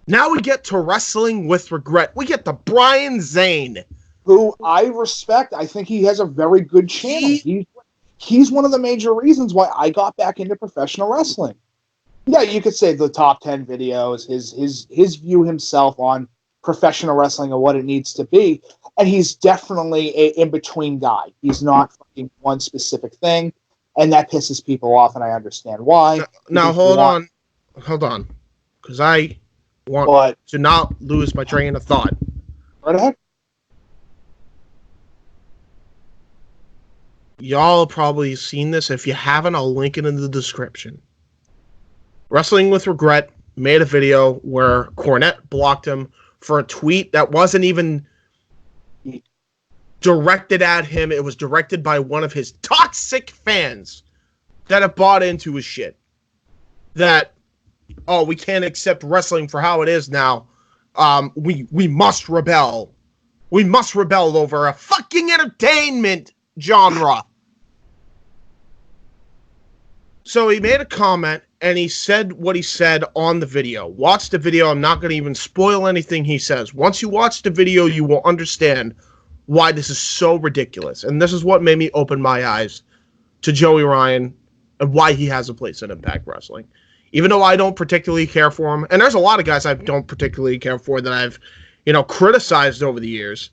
Now we get to wrestling with regret. We get to Brian Zane, who I respect. I think he has a very good channel. He's one of the major reasons why I got back into professional wrestling. Yeah, you could say the top 10 videos, his view himself on professional wrestling and what it needs to be. And he's definitely an in-between guy. He's not fucking one specific thing. And that pisses people off, and I understand why. Now, hold on. Because I want to not lose my train of thought. Right ahead. Y'all probably seen this. If you haven't, I'll link it in the description. Wrestling with Regret made a video where Cornette blocked him for a tweet that wasn't even directed at him. It was directed by one of his toxic fans that have bought into his shit. That, oh, we can't accept wrestling for how it is now. We must rebel. We must rebel over a fucking entertainment genre. So he made a comment and he said what he said on the video. Watch the video. I'm not going to even spoil anything he says. Once you watch the video, you will understand why this is so ridiculous. And this is what made me open my eyes to Joey Ryan and why he has a place in Impact Wrestling. Even though I don't particularly care for him, and there's a lot of guys I don't particularly care for that I've, criticized over the years,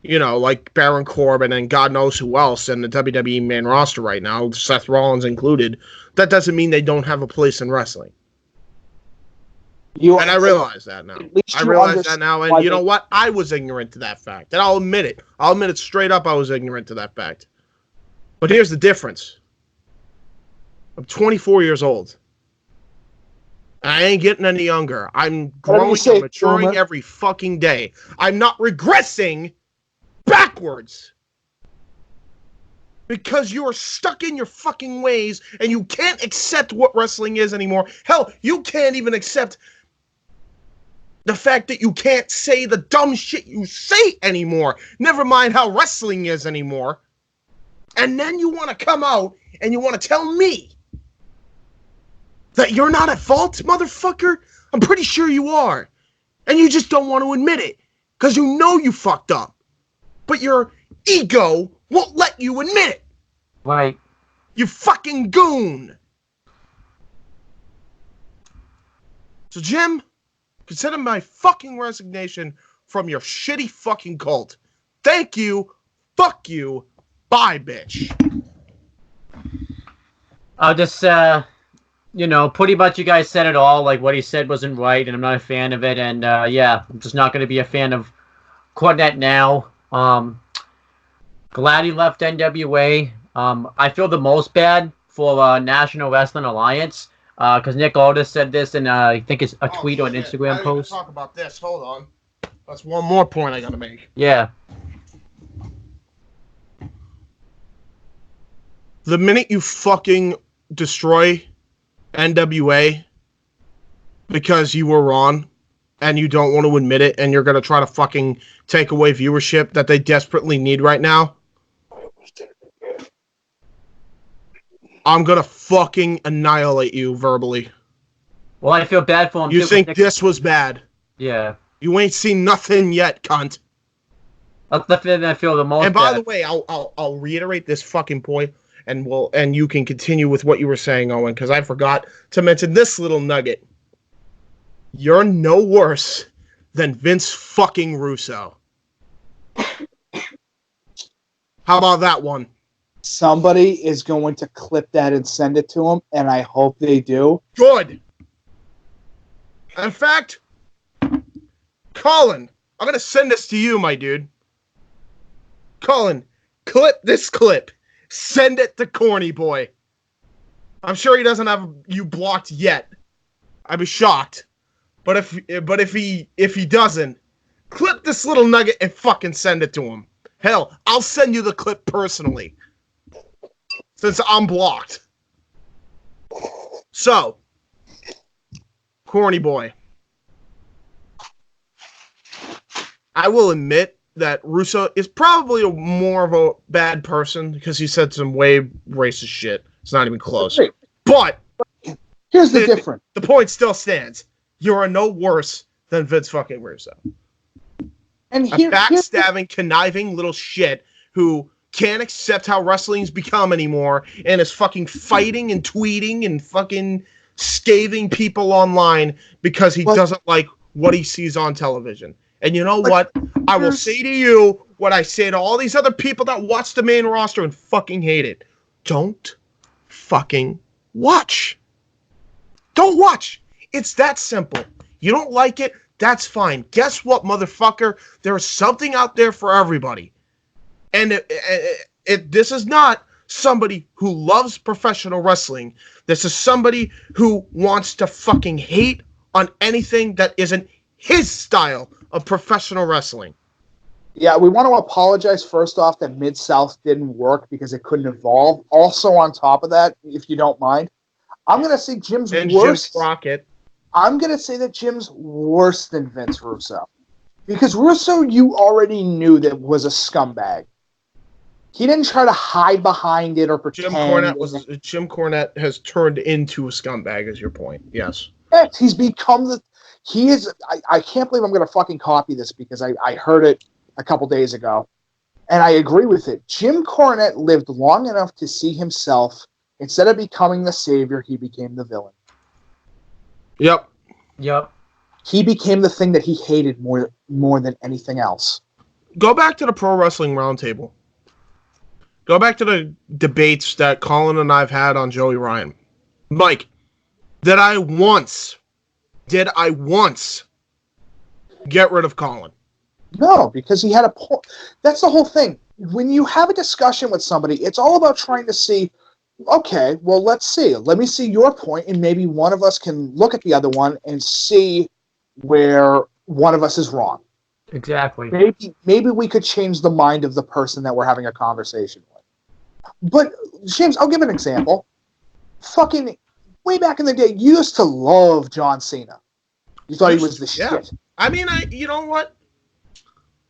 like Baron Corbin and God knows who else in the WWE main roster right now, Seth Rollins included. That doesn't mean they don't have a place in wrestling. And I realize that now. And you know what? I was ignorant to that fact. And I'll admit it. I'll admit it straight up, I was ignorant to that fact. But here's the difference. I'm 24 years old. I ain't getting any younger. I'm growing and maturing every fucking day. I'm not regressing backwards. Because you are stuck in your fucking ways and you can't accept what wrestling is anymore. Hell, you can't even accept the fact that you can't say the dumb shit you say anymore. Never mind how wrestling is anymore. And then you want to come out and you want to tell me that you're not at fault, motherfucker? I'm pretty sure you are. And you just don't want to admit it. Because you know you fucked up. But your ego won't let you admit it. Right. You fucking goon. So, Jim, consider my fucking resignation from your shitty fucking cult. Thank you. Fuck you. Bye, bitch. I'll just, pretty much you guys said it all. Like, what he said wasn't right, and I'm not a fan of it. And, I'm just not going to be a fan of Cornette now. Glad he left NWA. I feel the most bad for National Wrestling Alliance because Nick Aldis said this in, I think it's a tweet or an Instagram post. Talk about this. Hold on. That's one more point I got to make. Yeah. The minute you fucking destroy NWA because you were wrong and you don't want to admit it and you're going to try to fucking take away viewership that they desperately need right now, I'm going to fucking annihilate you verbally. Well, I feel bad for him. You think this was bad? Yeah. You ain't seen nothing yet, cunt. That's the thing I feel the most And by the way, I'll reiterate this fucking point. And you can continue with what you were saying, Owen, because I forgot to mention this little nugget. You're no worse than Vince fucking Russo. How about that one? Somebody is going to clip that and send it to him, and I hope they do. Good. In fact, Colin, I'm going to send this to you, my dude. Colin, clip this clip. Send it to Corny Boy. I'm sure he doesn't have you blocked yet. I'd be shocked. But if he doesn't, clip this little nugget and fucking send it to him. Hell, I'll send you the clip personally. Since I'm blocked. So, Corny Boy. I will admit that Russo is probably more of a bad person because he said some way racist shit. It's not even close. But here's the difference. The point still stands. You are no worse than Vince fucking Russo. And a backstabbing, conniving little shit who can't accept how wrestling's become anymore and is fucking fighting and tweeting and fucking scathing people online because he doesn't like what he sees on television. And you know what? I will say to you what I say to all these other people that watch the main roster and fucking hate it. Don't fucking watch. Don't watch. It's that simple. You don't like it? That's fine. Guess what, motherfucker? There is something out there for everybody. And this is not somebody who loves professional wrestling. This is somebody who wants to fucking hate on anything that isn't his style of professional wrestling. Yeah, we want to apologize first off that Mid-South didn't work because it couldn't evolve. Also, on top of that, if you don't mind, I'm going to say Jim's worse. Jim Crockett. I'm going to say that Jim's worse than Vince Russo. Because Russo, you already knew that was a scumbag. He didn't try to hide behind it or pretend. Jim Cornette has turned into a scumbag, is your point. Yes. Yes, he's become he is, I can't believe I'm going to fucking copy this because I heard it a couple days ago. And I agree with it. Jim Cornette lived long enough to see himself, instead of becoming the savior, he became the villain. Yep. He became the thing that he hated more than anything else. Go back to the Pro Wrestling Roundtable. Go back to the debates that Colin and I've had on Joey Ryan. Mike, did I once get rid of Colin? No, because he had a point. That's the whole thing. When you have a discussion with somebody, it's all about trying to see, okay, well, let's see. Let me see your point, and maybe one of us can look at the other one and see where one of us is wrong. Exactly. Maybe we could change the mind of the person that we're having a conversation with. But, James, I'll give an example. Fucking way back in the day, you used to love John Cena. You thought he was the shit. I mean, you know what?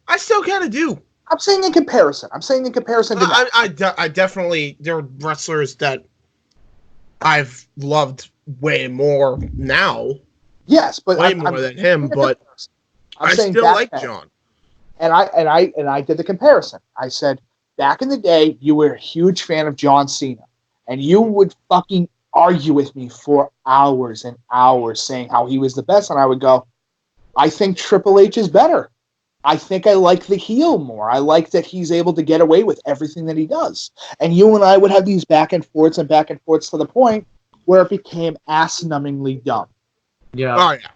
I still kind of do. I'm saying in comparison. To that. I definitely, there are wrestlers that I've loved way more now. Yes, but way more than him. But I still like John. And I did the comparison. I said, back in the day, you were a huge fan of John Cena, and you would fucking argue with me for hours and hours saying how he was the best, and I would go, I think Triple H is better. I think I like the heel more. I like that he's able to get away with everything that he does. And you and I would have these back and forths to the point where it became ass-numbingly dumb. Yeah. Oh, yeah.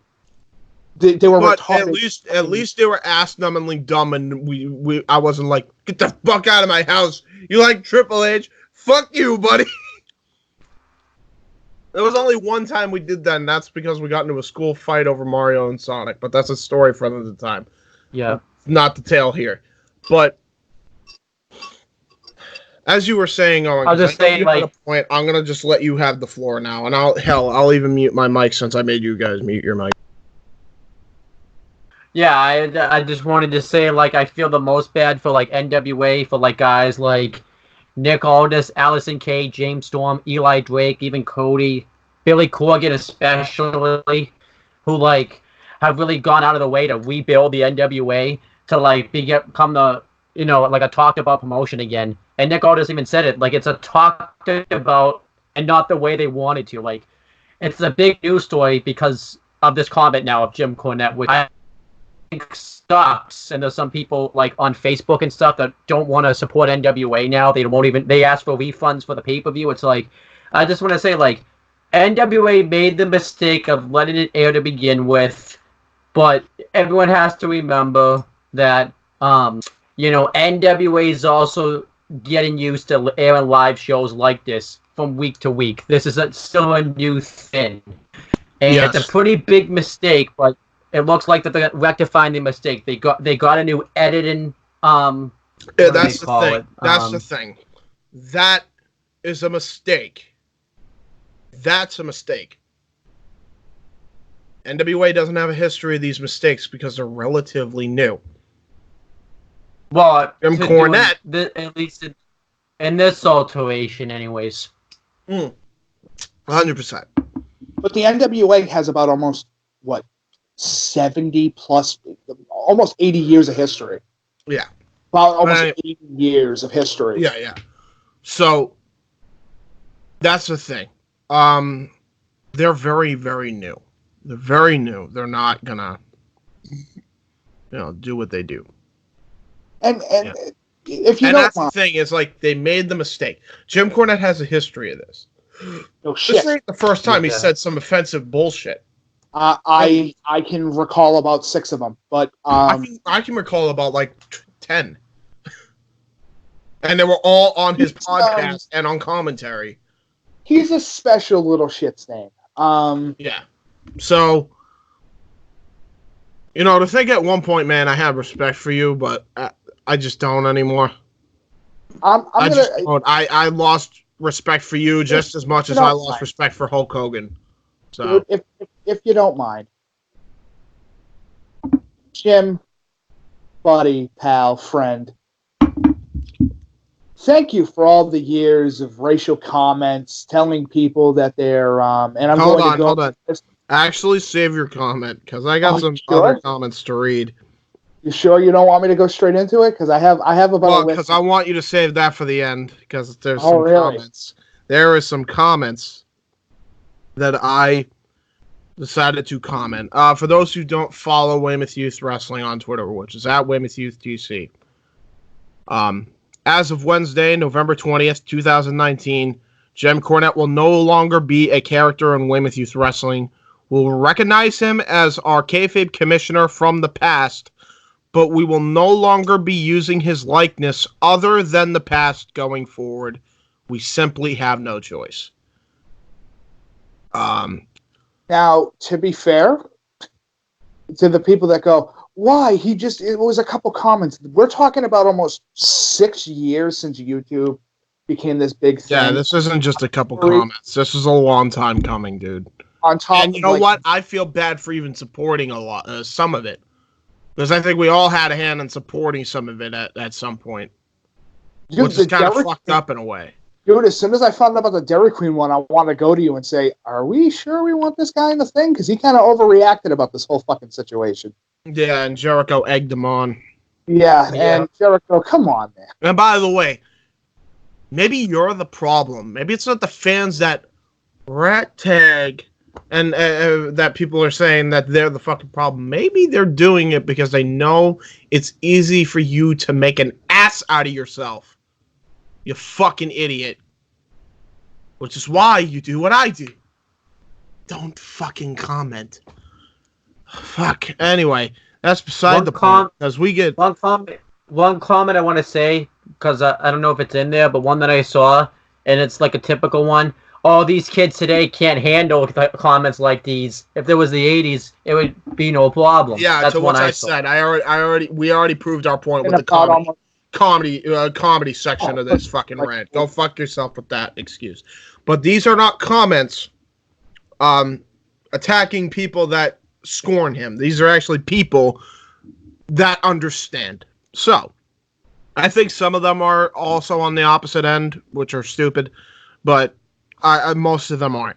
They were but retarded. at least they were ass-numbingly dumb, and I wasn't like, get the fuck out of my house. You like Triple H? Fuck you, buddy. There was only one time we did that, and that's because we got into a school fight over Mario and Sonic. But that's a story for another time. Yeah. Not the tale here. But as you were saying, Owen, I'll just say, like, point, I'm gonna just let you have the floor now, and I'll even mute my mic since I made you guys mute your mic. Yeah, I just wanted to say, like, I feel the most bad for, like, NWA, for, like, guys like Nick Aldis, Allison Kay, James Storm, Eli Drake, even Cody, Billy Corgan especially, who, like, have really gone out of the way to rebuild the NWA to, like, become the, like a talked about promotion again. And Nick Aldis even said it, like, it's a talked about and not the way they wanted to. Like, it's a big news story because of this comment now of Jim Cornette, which I think sucks. And there's some people, like, on Facebook and stuff that don't want to support NWA now. They ask for refunds for the pay-per-view. It's like, I just want to say, like, NWA made the mistake of letting it air to begin with. But everyone has to remember that, NWA is also getting used to airing live shows like this from week to week. This is still a new thing. And It's a pretty big mistake, but it looks like that they're rectifying the mistake. They got a new editing. Yeah, that's the thing. That's the thing. That is a mistake. That's a mistake. NWA doesn't have a history of these mistakes because they're relatively new. Well, Jim Cornette, at least in this alteration, anyways. 100%. But the NWA has about almost 70 plus, almost 80 years of history. Yeah, about almost 80 years of history. Yeah. So that's the thing. They're very, very new. They're very new. They're not gonna, do what they do. And if you don't that's the thing, is like they made the mistake. Jim Cornette has a history of this. No shit. This ain't the first time he said some offensive bullshit. I can recall about 6 of them, but I can recall about like 10, and they were all on his podcast and on commentary. He's a special little shit's name. Yeah. So, to think at one point, man, I had respect for you, but I just don't anymore. I lost respect for you just as much as I lost respect for Hulk Hogan. So, if you don't mind, Jim, buddy, pal, friend, thank you for all the years of racial comments, telling people that they're and I'm Hold going on, to go. hold on. Actually, save your comment because I got some sure? other comments to read. You sure you don't want me to go straight into it? Because I have about a Well, list. because I want you to save that for the end because there's Oh, some really? comments. There are some comments that I decided to comment. For those who don't follow Weymouth Youth Wrestling on Twitter, which is at Weymouth Youth TC. As of Wednesday, November 20th, 2019, Jim Cornette will no longer be a character in Weymouth Youth Wrestling. We'll recognize him as our kayfabe commissioner from the past, but we will no longer be using his likeness other than the past going forward. We simply have no choice. Now, to be fair to the people that go, why? It was a couple comments. We're talking about almost 6 years since YouTube became this big thing. Yeah, this isn't just a couple comments. This is a long time coming, dude. On top and you know what? I feel bad for even supporting some of it. Because I think we all had a hand in supporting some of it at some point. Dude, which is kind of fucked up in a way. Dude, as soon as I found out about the Dairy Queen one, I want to go to you and say, are we sure we want this guy in the thing? Because he kind of overreacted about this whole fucking situation. Yeah, and Jericho egged him on. Yeah, and Jericho, come on, man. And by the way, maybe you're the problem. Maybe it's not the fans that rat tag and that people are saying that they're the fucking problem. Maybe they're doing it because they know it's easy for you to make an ass out of yourself. You fucking idiot. Which is why you do what I do. Don't fucking comment. Fuck. Anyway, that's beside the point. Because we get... One comment I want to say, because I don't know if it's in there, but one that I saw, and it's like a typical one. Oh, these kids today can't handle comments like these. If there was the 80s, it would be no problem. Yeah, that's what I said. We already proved our point with the comedy section of this fucking rant. Go fuck yourself with that excuse. But these are not comments attacking people that scorn him. These are actually people that understand. So, I think some of them are also on the opposite end, which are stupid, but most of them aren't.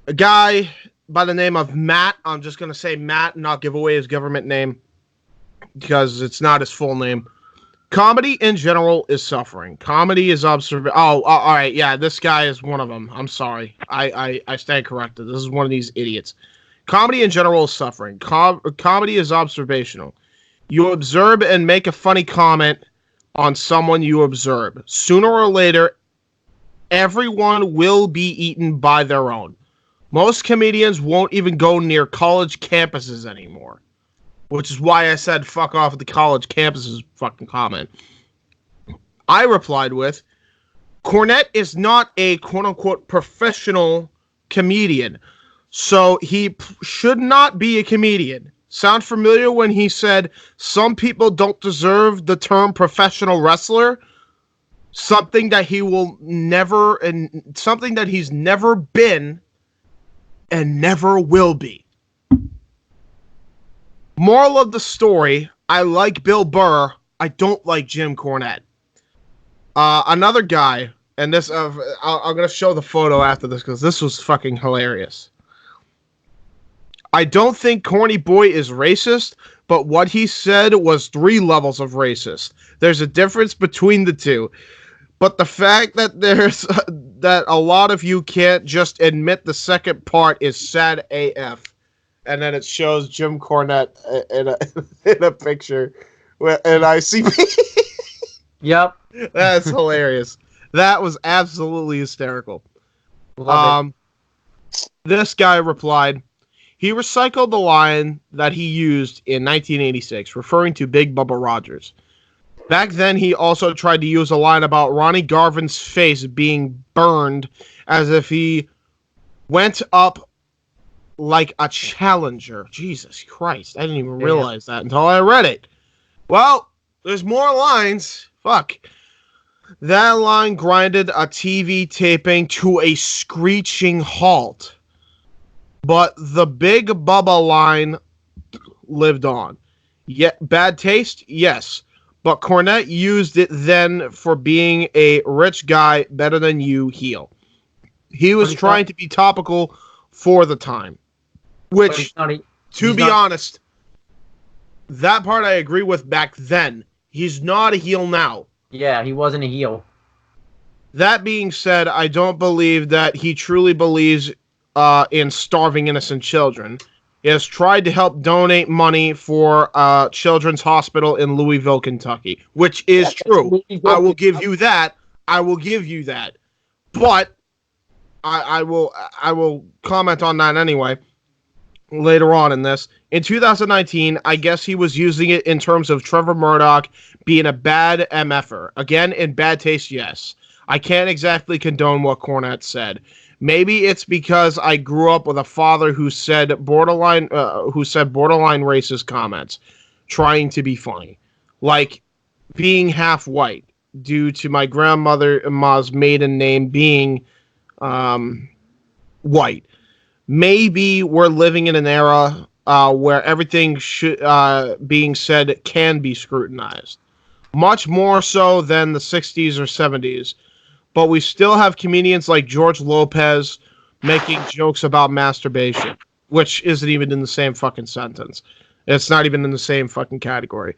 A guy by the name of Matt, I'm just going to say Matt and not give away his government name because it's not his full name. Comedy in general is suffering. Comedy is observation. Oh, all right. Yeah, this guy is one of them. I'm sorry. I stand corrected. This is one of these idiots. Comedy in general is suffering. Comedy is observational. You observe and make a funny comment on someone you observe. Sooner or later, everyone will be eaten by their own. Most comedians won't even go near college campuses anymore. Which is why I said fuck off at the college campuses fucking comment. I replied with, Cornette is not a quote-unquote professional comedian, so he should not be a comedian. Sound familiar when he said some people don't deserve the term professional wrestler? Something that he will never, and something that he's never been and never will be. Moral of the story, I like Bill Burr. I don't like Jim Cornette. Another guy, and this, I'm going to show the photo after this because this was fucking hilarious. I don't think Corny Boy is racist, but what he said was 3 levels of racist. There's a difference between the two. But the fact that that a lot of you can't just admit the second part is sad AF. And then it shows Jim Cornette in a picture, and I see. Yep, that's hilarious. That was absolutely hysterical. This guy replied, he recycled the line that he used in 1986, referring to Big Bubba Rogers. Back then, he also tried to use a line about Ronnie Garvin's face being burned as if he went up like a challenger. Jesus Christ. I didn't even realize that until I read it. Well, there's more lines. Fuck. That line grinded a TV taping to a screeching halt. But the Big Bubba line lived on. Bad taste? Yes. but Cornette used it then for being a rich guy, better than you heel. He was trying to be topical for the time, which, to be honest, that part I agree with back then. He's not a heel now. Yeah, he wasn't a heel. That being said, I don't believe that he truly believes in starving innocent children. He has tried to help donate money for Children's Hospital in Louisville, Kentucky, which is true. I will give you that. But I will comment on that anyway later on in this. In 2019, I guess he was using it in terms of Trevor Murdoch being a bad MFer. Again, in bad taste, yes. I can't exactly condone what Cornette said. Maybe it's because I grew up with a father who said borderline racist comments, trying to be funny, like being half white due to my grandmother's maiden name being white. Maybe we're living in an era where everything being said can be scrutinized, much more so than the 60s or 70s. But we still have comedians like George Lopez making jokes about masturbation, which isn't even in the same fucking sentence. It's not even in the same fucking category.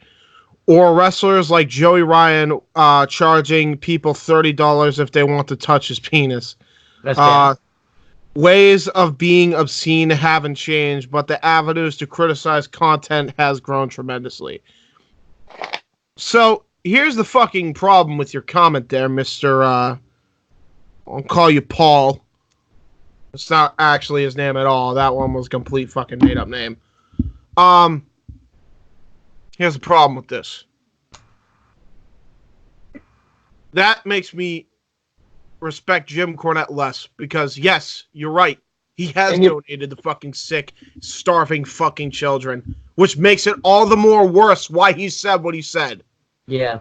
Or wrestlers like Joey Ryan charging people $30 if they want to touch his penis. Ways of being obscene haven't changed, but the avenues to criticize content has grown tremendously. So, here's the fucking problem with your comment there, Mr. I'll call you Paul. It's not actually his name at all. That one was a complete fucking made-up name. Here's the problem with this. That makes me respect Jim Cornette less because, yes, you're right. He has donated to fucking sick, starving fucking children, which makes it all the more worse why he said what he said. Yeah.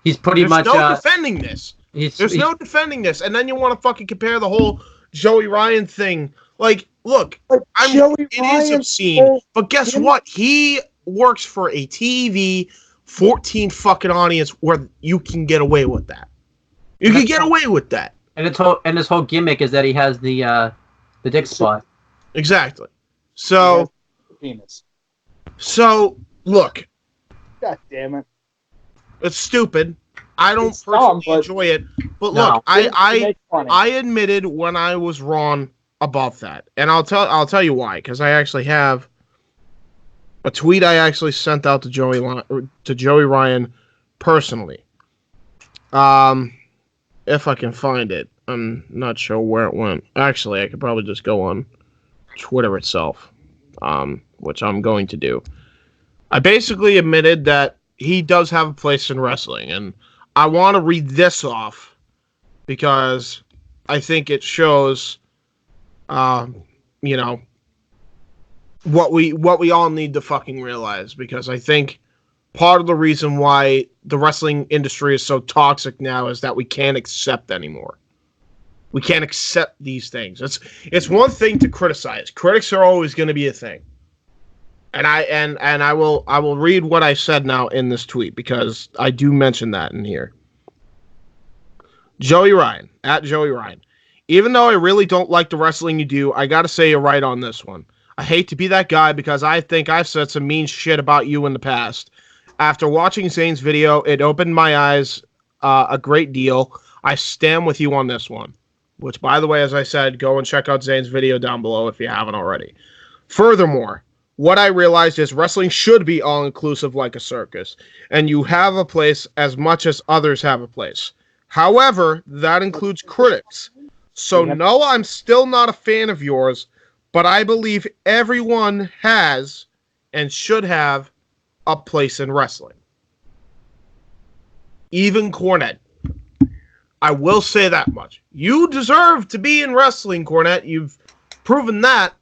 He's pretty much... There's no defending this. There's no defending this. And then you want to fucking compare the whole Joey Ryan thing. Like, look, it is obscene. But guess what? He works for a TV 14 fucking audience where you can get away with that. You can get away with that. And his whole gimmick is that he has the dick spot. Exactly. So, look. God damn it. It's stupid. I don't personally enjoy it. But look, I admitted when I was wrong about that. And I'll tell you why, because I actually have a tweet I actually sent out to Joey Ryan personally. If I can find it. I'm not sure where it went. Actually, I could probably just go on Twitter itself, which I'm going to do. I basically admitted that he does have a place in wrestling, and I want to read this off because I think it shows, what we all need to fucking realize. Because I think part of the reason why the wrestling industry is so toxic now is that we can't accept anymore. We can't accept these things. It's one thing to criticize. Critics are always going to be a thing. And I will read what I said now in this tweet because I do mention that in here. Joey Ryan, at Joey Ryan. Even though I really don't like the wrestling you do, I gotta say you're right on this one. I hate to be that guy because I think I've said some mean shit about you in the past. After watching Zane's video, it opened my eyes a great deal. I stand with you on this one. Which, by the way, as I said, go and check out Zane's video down below if you haven't already. Furthermore, what I realized is wrestling should be all-inclusive like a circus, and you have a place as much as others have a place. However, that includes critics. So no, I'm still not a fan of yours, but I believe everyone has and should have a place in wrestling. Even Cornette. I will say that much. You deserve to be in wrestling, Cornette. You've proven that.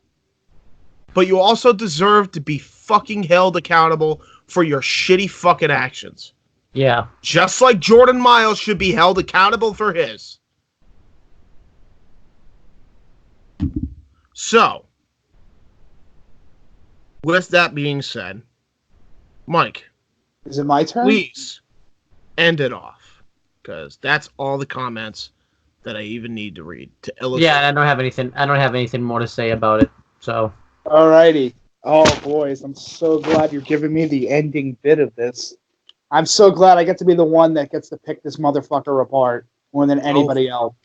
But you also deserve to be fucking held accountable for your shitty fucking actions. Yeah. Just like Jordan Miles should be held accountable for his. So, with that being said, Mike, Is it my turn? please end it off, because that's all the comments that I even need to read to illustrate. Yeah, I don't have anything more to say about it. So. Alrighty. Oh, boys, I'm so glad you're giving me the ending bit of this. I'm so glad I get to be the one that gets to pick this motherfucker apart more than anybody else.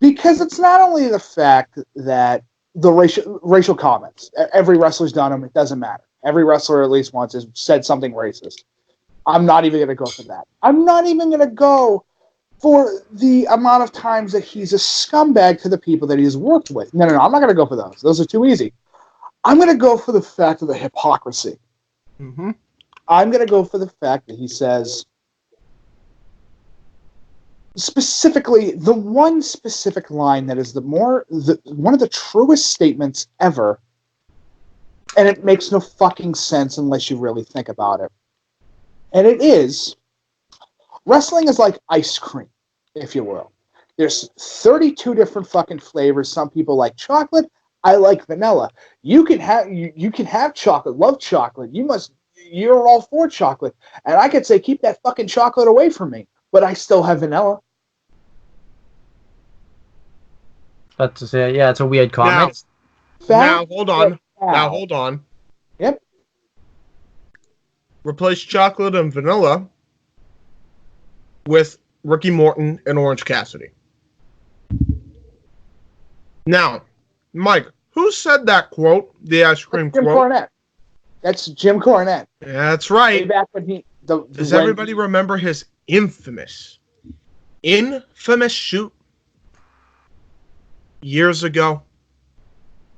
Because it's not only the fact that the racial comments, every wrestler's done them, it doesn't matter. Every wrestler at least once has said something racist. I'm not even going to go for that. I'm not even going to go for the amount of times that he's a scumbag to the people that he's worked with. No, I'm not going to go for those. Those are too easy. I'm going to go for the fact of the hypocrisy. Mm-hmm. I'm going to go for the fact that he says, specifically, the one specific line that is one of the truest statements ever, and it makes no fucking sense unless you really think about it. And it is, wrestling is like ice cream, if you will. There's 32 different fucking flavors. Some people like chocolate. I like vanilla. You can have chocolate, love chocolate. You're all for chocolate. And I could say, keep that fucking chocolate away from me. But I still have vanilla. That's it's a weird comment. Now hold on. Yep. Replace chocolate and vanilla with Ricky Morton and Orange Cassidy. Now, Mike, who said that quote? The ice cream Jim quote? Cornette. That's Jim Cornette. That's right. Way back when Does everybody remember his infamous shoot years ago?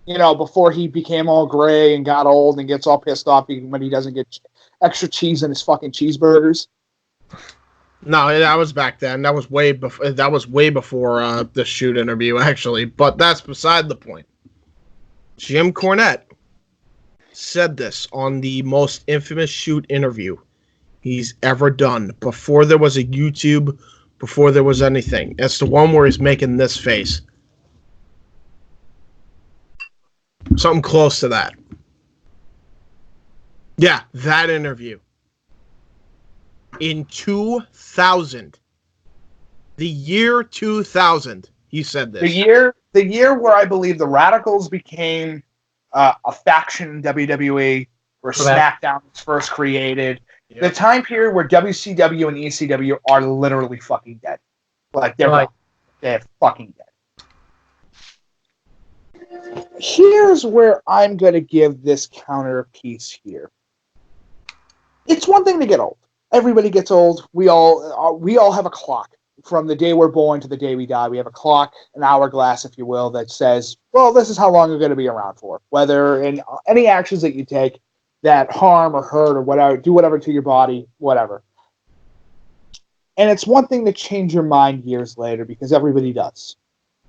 You know, before he became all gray and got old and gets all pissed off when he doesn't get extra cheese in his fucking cheeseburgers. No, that was back then. That was way before. The shoot interview, actually. But that's beside the point. Jim Cornette said this on the most infamous shoot interview he's ever done. Before there was a YouTube, before there was anything. It's the one where he's making this face. Something close to that. Yeah, that interview. In 2000. The year 2000, he said this. The year where I believe the Radicals became a faction in WWE, where SmackDown was first created. Yep. The time period where WCW and ECW are literally fucking dead. Like, they're fucking dead. Here's where I'm going to give this counter piece here. It's one thing to get old. Everybody gets old. We all have a clock. From the day we're born to the day we die, we have a clock, an hourglass, if you will, that says, well, this is how long you're going to be around for. Whether in any actions that you take that harm or hurt or whatever, do whatever to your body, whatever. And it's one thing to change your mind years later, because everybody does.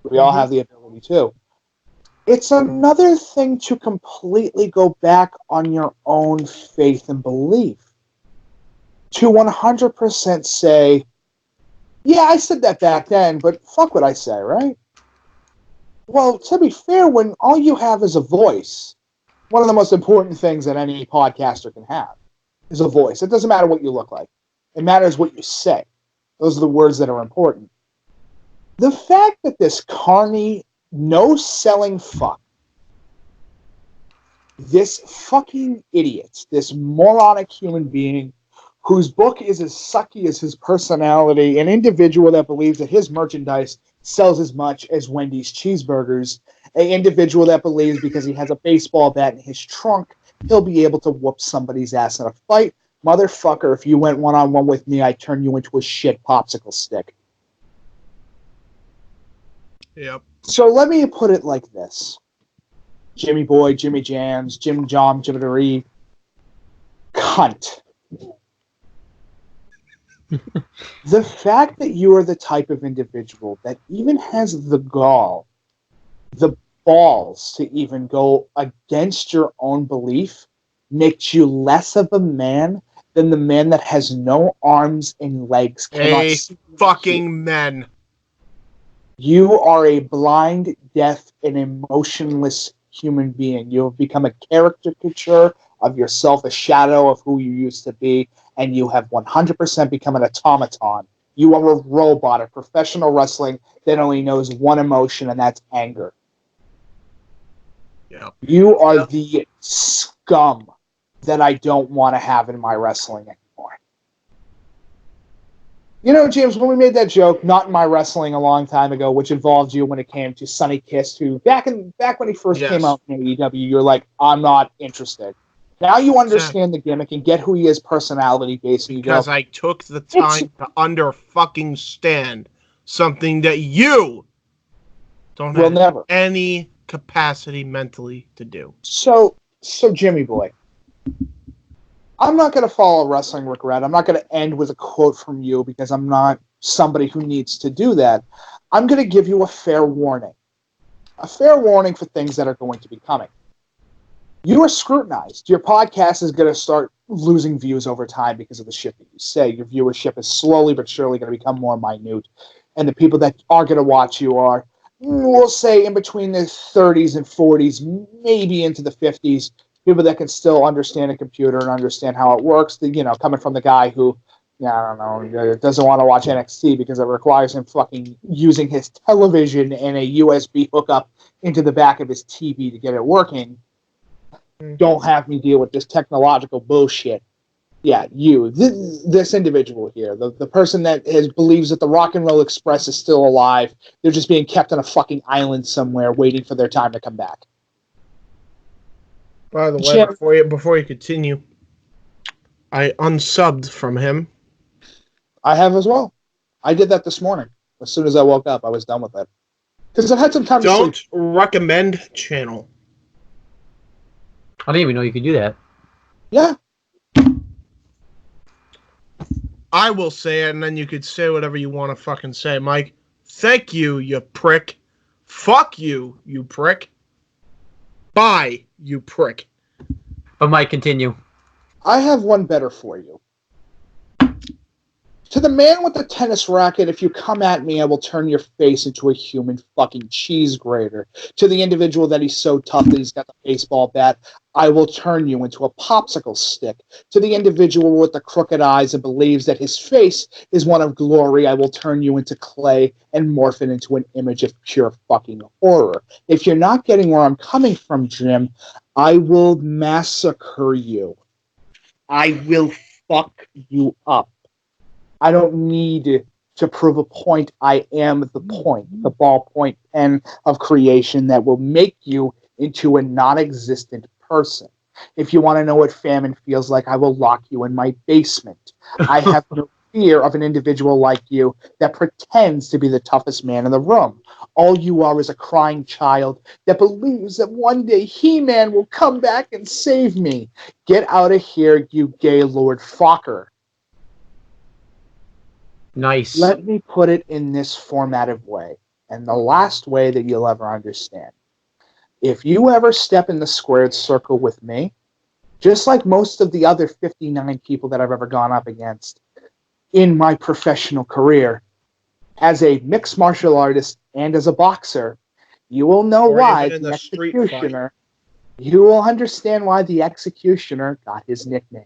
We all have the ability to. It's another thing to completely go back on your own faith and belief. To 100% say, yeah, I said that back then, but fuck what I say, right? Well, to be fair, when all you have is a voice, one of the most important things that any podcaster can have is a voice. It doesn't matter what you look like. It matters what you say. Those are the words that are important. The fact that this carny, no-selling fuck, this fucking idiot, this moronic human being, whose book is as sucky as his personality, an individual that believes that his merchandise sells as much as Wendy's cheeseburgers, an individual that believes because he has a baseball bat in his trunk, he'll be able to whoop somebody's ass in a fight. Motherfucker, if you went one-on-one with me, I'd turn you into a shit popsicle stick. Yep. So let me put it like this. Jimmy Boy, Jimmy Jams, Jim Jom, Jimmy Duree, cunt. The fact that you are the type of individual that even has the gall, the balls to even go against your own belief makes you less of a man than the man that has no arms and legs. Fucking men. You are a blind, deaf, and emotionless human being. You have become a caricature of yourself, a shadow of who you used to be, and you have 100% become an automaton. You are a robot of professional wrestling that only knows one emotion, and that's anger. Yeah. You are the scum that I don't want to have in my wrestling anymore. You know, James, when we made that joke, not in my wrestling a long time ago, which involved you when it came to Sonny Kiss, who back when he first came out in AEW, you're like, I'm not interested. Now you understand the gimmick and get who he is personality-based. Because I took the time to understand something that you don't have any capacity mentally to do. So Jimmy boy, I'm not going to follow wrestling regret. I'm not going to end with a quote from you because I'm not somebody who needs to do that. I'm going to give you a fair warning. A fair warning for things that are going to be coming. You are scrutinized. Your podcast is going to start losing views over time because of the shit that you say. Your viewership is slowly but surely going to become more minute. And the people that are going to watch you are, we'll say, in between the 30s and 40s, maybe into the 50s, people that can still understand a computer and understand how it works. Coming from the guy who, I don't know, doesn't want to watch NXT because it requires him fucking using his television and a USB hookup into the back of his TV to get it working. Don't have me deal with this technological bullshit. Yeah, this individual here, the person that believes that the Rock and Roll Express is still alive. They're just being kept on a fucking island somewhere waiting for their time to come back. By the way, before you continue, I unsubbed from him. I have as well. I did that this morning. As soon as I woke up, I was done with it. Because I had some time to sleep. Don't recommend channel. I didn't even know you could do that. Yeah. I will say it, and then you could say whatever you want to fucking say, Mike. Thank you, you prick. Fuck you, you prick. Bye, you prick. But Mike, continue. I have one better for you. To the man with the tennis racket, if you come at me, I will turn your face into a human fucking cheese grater. To the individual that he's so tough that he's got the baseball bat, I will turn you into a popsicle stick. To the individual with the crooked eyes and believes that his face is one of glory, I will turn you into clay and morph it into an image of pure fucking horror. If you're not getting where I'm coming from, Jim, I will massacre you. I will fuck you up. I don't need to prove a point. I am the point, the ballpoint pen of creation that will make you into a non-existent person. If you want to know what famine feels like, I will lock you in my basement. I have no fear of an individual like you that pretends to be the toughest man in the room. All you are is a crying child that believes that one day He-Man will come back and save me. Get out of here, you gay Lord Fokker. Nice. Let me put it in this formative way, and the last way that you'll ever understand. If you ever step in the squared circle with me, just like most of the other 59 people that I've ever gone up against in my professional career, as a mixed martial artist and as a boxer, you will know why the executioner, you will understand why the executioner got his nickname.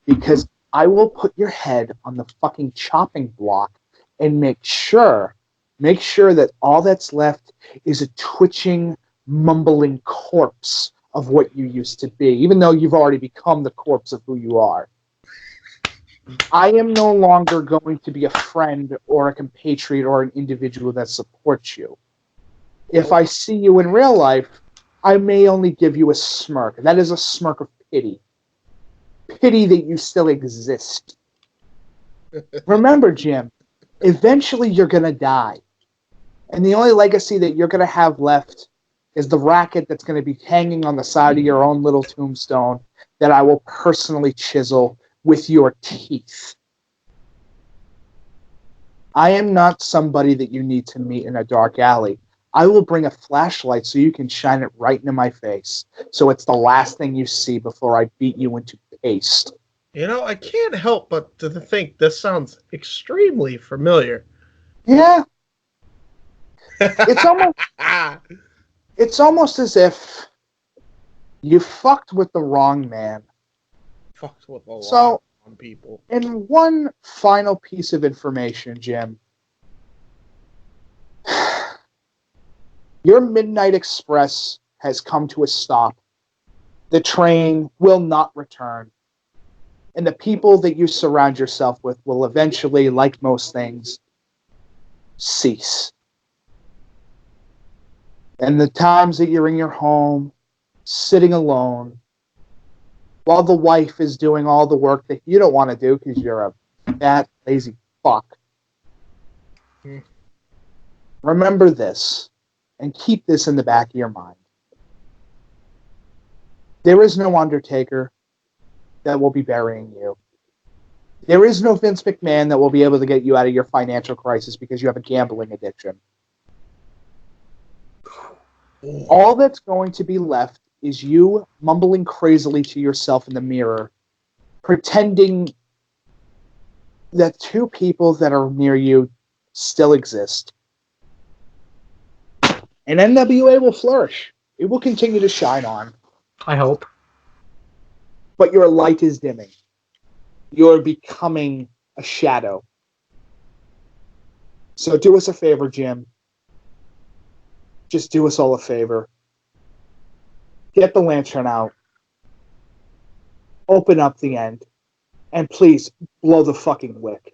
Because I will put your head on the fucking chopping block and make sure that all that's left is a twitching, mumbling corpse of what you used to be, even though you've already become the corpse of who you are. I am no longer going to be a friend or a compatriot or an individual that supports you. If I see you in real life, I may only give you a smirk, and that is a smirk of pity. Pity that you still exist. Remember, Jim, eventually you're going to die. And the only legacy that you're going to have left is the racket that's going to be hanging on the side of your own little tombstone that I will personally chisel with your teeth. I am not somebody that you need to meet in a dark alley. I will bring a flashlight so you can shine it right into my face. So it's the last thing you see before I beat you into paste. You know, I can't help but to think this sounds extremely familiar. Yeah. It's almost as if You fucked with the wrong man. Fucked with a lot of people. In one final piece of information, Jim, your Midnight Express has come to a stop. The train will not return. And the people that you surround yourself with will eventually, like most things, cease. And the times that you're in your home, sitting alone, while the wife is doing all the work that you don't want to do because you're a fat, lazy fuck. Remember this, and keep this in the back of your mind. There is no Undertaker that will be burying you. There is no Vince McMahon that will be able to get you out of your financial crisis because you have a gambling addiction. All that's going to be left is you mumbling crazily to yourself in the mirror, pretending that two people that are near you still exist. And NWA will flourish. It will continue to shine on. I hope. But your light is dimming. You're becoming a shadow. So do us a favor, Jim. Just do us all a favor. Get the lantern out. Open up the end. And please, blow the fucking wick.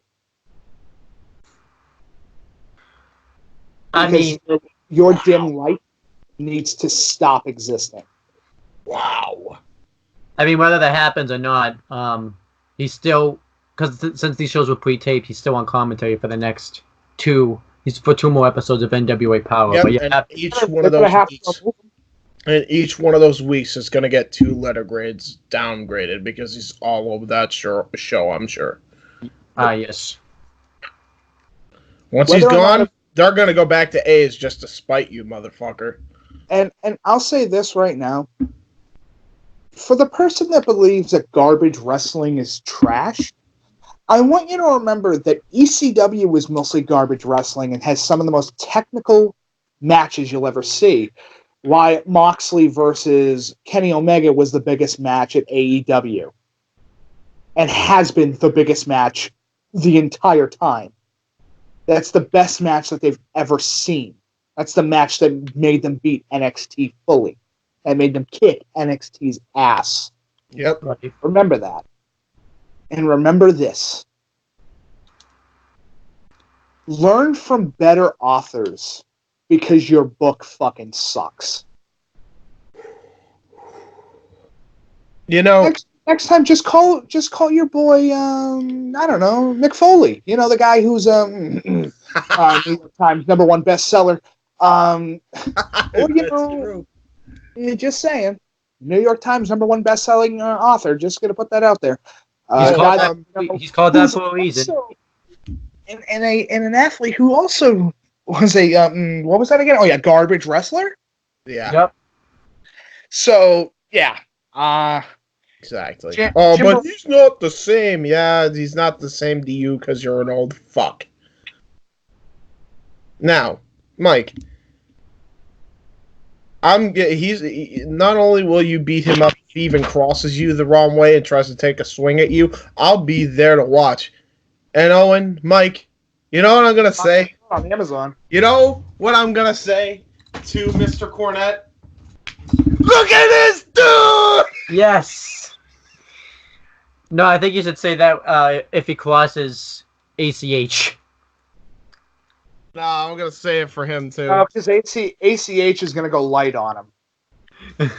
Because your dim light needs to stop existing. Wow. I mean, whether that happens or not, he's still, because since these shows were pre-taped, he's still on commentary for the next two more episodes of NWA Power. Yep, But yeah, and each one of those weeks is going to get 2 letter grades downgraded because he's all over that show, I'm sure. Yes. Once he's gone, they're going to go back to A's just to spite you, motherfucker. And I'll say this right now. For the person that believes that garbage wrestling is trash, I want you to remember that ECW was mostly garbage wrestling and has some of the most technical matches you'll ever see. Why Moxley versus Kenny Omega was the biggest match at AEW. And has been the biggest match the entire time. That's the best match that they've ever seen. That's the match that made them beat NXT fully. That made them kick NXT's ass. Yep. Remember that. And remember this. Learn from better authors because your book fucking sucks. You know, next time just call your boy I don't know, Mick Foley. You know, the guy who's New York Times #1 bestseller. Or you know, just saying, New York Times #1 best-selling author. Just gonna put that out there. He's called that for a reason. And an athlete who also was a what was that again? Oh yeah, garbage wrestler. Yeah. Yep. So yeah. Exactly. Jim but he's not the same. Yeah, he's not the same to you because you're an old fuck. Now, Mike. He's not only will you beat him up if he even crosses you the wrong way and tries to take a swing at you, I'll be there to watch. And Owen, Mike, you know what I'm gonna say? On Amazon. You know what I'm gonna say to Mr. Cornette? Look at this dude! Yes. No, I think you should say that if he crosses ACH. No, I'm gonna say it for him too. Because ACH is gonna go light on him.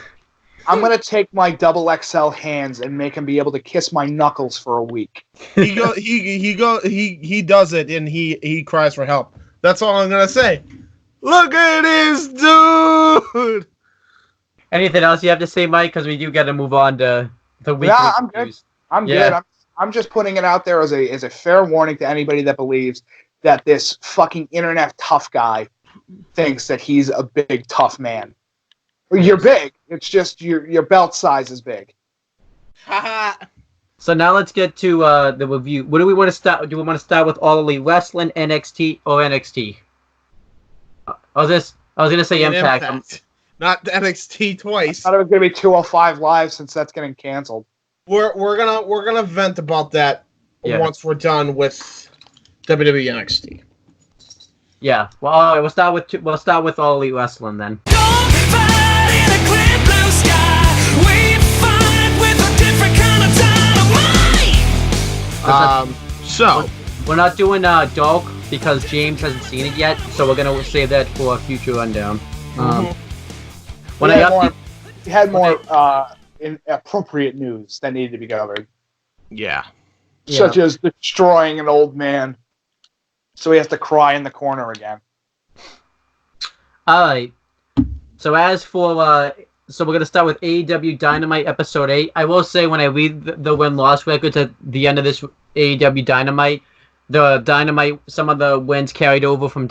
I'm gonna take my XXL hands and make him be able to kiss my knuckles for a week. He does it and he cries for help. That's all I'm gonna say. Look at this dude. Anything else you have to say, Mike? Because we do got to move on to the weekly. Yeah, I'm good. I'm good. I'm just putting it out there as a fair warning to anybody that believes that this fucking internet tough guy thinks that he's a big tough man. You're big. It's just your belt size is big. So now let's get to the review. What do we want to start? Do we want to start with All Elite Wrestling, NXT, or NXT? I was gonna say Impact. not NXT twice. I thought it was going to be 205 Live since that's getting canceled. We're gonna vent about that once we're done with WWE NXT. Yeah. Well, all right, we'll start with All Elite Wrestling then. So we're not doing Dolk because James hasn't seen it yet, so we're gonna save that for a future rundown. We had more inappropriate news that needed to be covered. Yeah. Such as destroying an old man, so he has to cry in the corner again. All right. So as for so we're gonna start with AEW Dynamite episode 8. I will say when I read the win-loss records at the end of this AEW Dynamite, some of the wins carried over from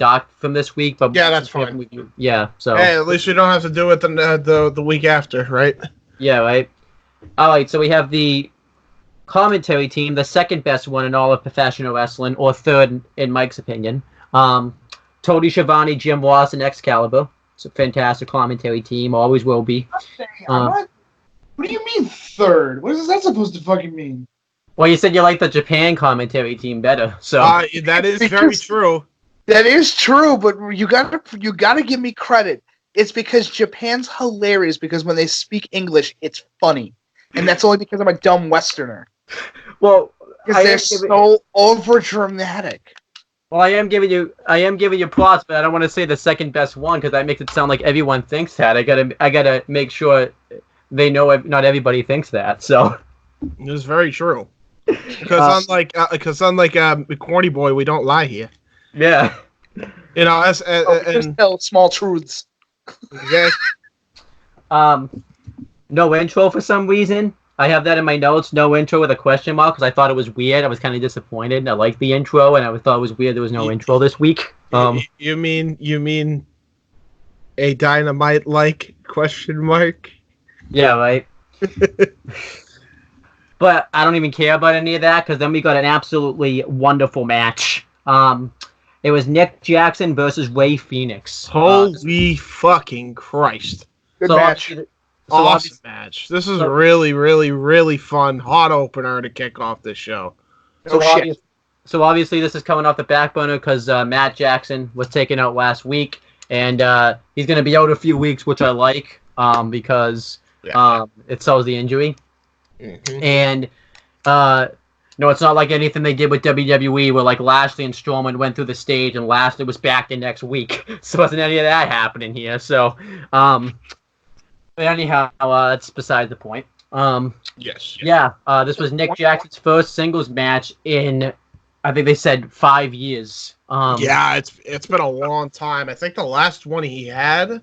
this week. But yeah, that's fine. Yeah. So hey, at least we don't have to do it the week after, right? Yeah. Right. All right. So we have the commentary team, the second best one in all of professional wrestling, or third in Mike's opinion. Tony Schiavone, Jim Ross, and Excalibur. It's a fantastic commentary team. Always will be. What do you mean third? What is that supposed to fucking mean? Well, you said you like the Japan commentary team better, so that is very true. That is true, but you gotta give me credit. It's because Japan's hilarious because when they speak English, it's funny, and that's only because I'm a dumb Westerner. Well, because they're so over dramatic. Well, I am giving you props, but I don't want to say the second best one because that makes it sound like everyone thinks that. I gotta make sure they know not everybody thinks that. So it's very true. Because unlike Corny Boy, we don't lie here. Yeah. You know, just tell small truths. Yeah. No intro for some reason. I have that in my notes. No intro with a question mark because I thought it was weird. I was kind of disappointed. I liked the intro, and I thought it was weird there was no intro this week. You mean a Dynamite like question mark? Yeah, right. But I don't even care about any of that because then we got an absolutely wonderful match. It was Nick Jackson versus Ray Phoenix. Holy fucking Christ! Good match. Awesome match. This is really, really, really fun hot opener to kick off this show. So obviously this is coming off the back burner because Matt Jackson was taken out last week, and he's going to be out a few weeks, which I like because it sells the injury. Mm-hmm. And no, it's not like anything they did with WWE where like Lashley and Strowman went through the stage and Lashley was back the next week. So wasn't any of that happening here. So but anyhow, that's beside the point. Yes. Yeah, this was Nick Jackson's first singles match in, I think they said 5 years. Yeah, it's been a long time. I think the last one he had,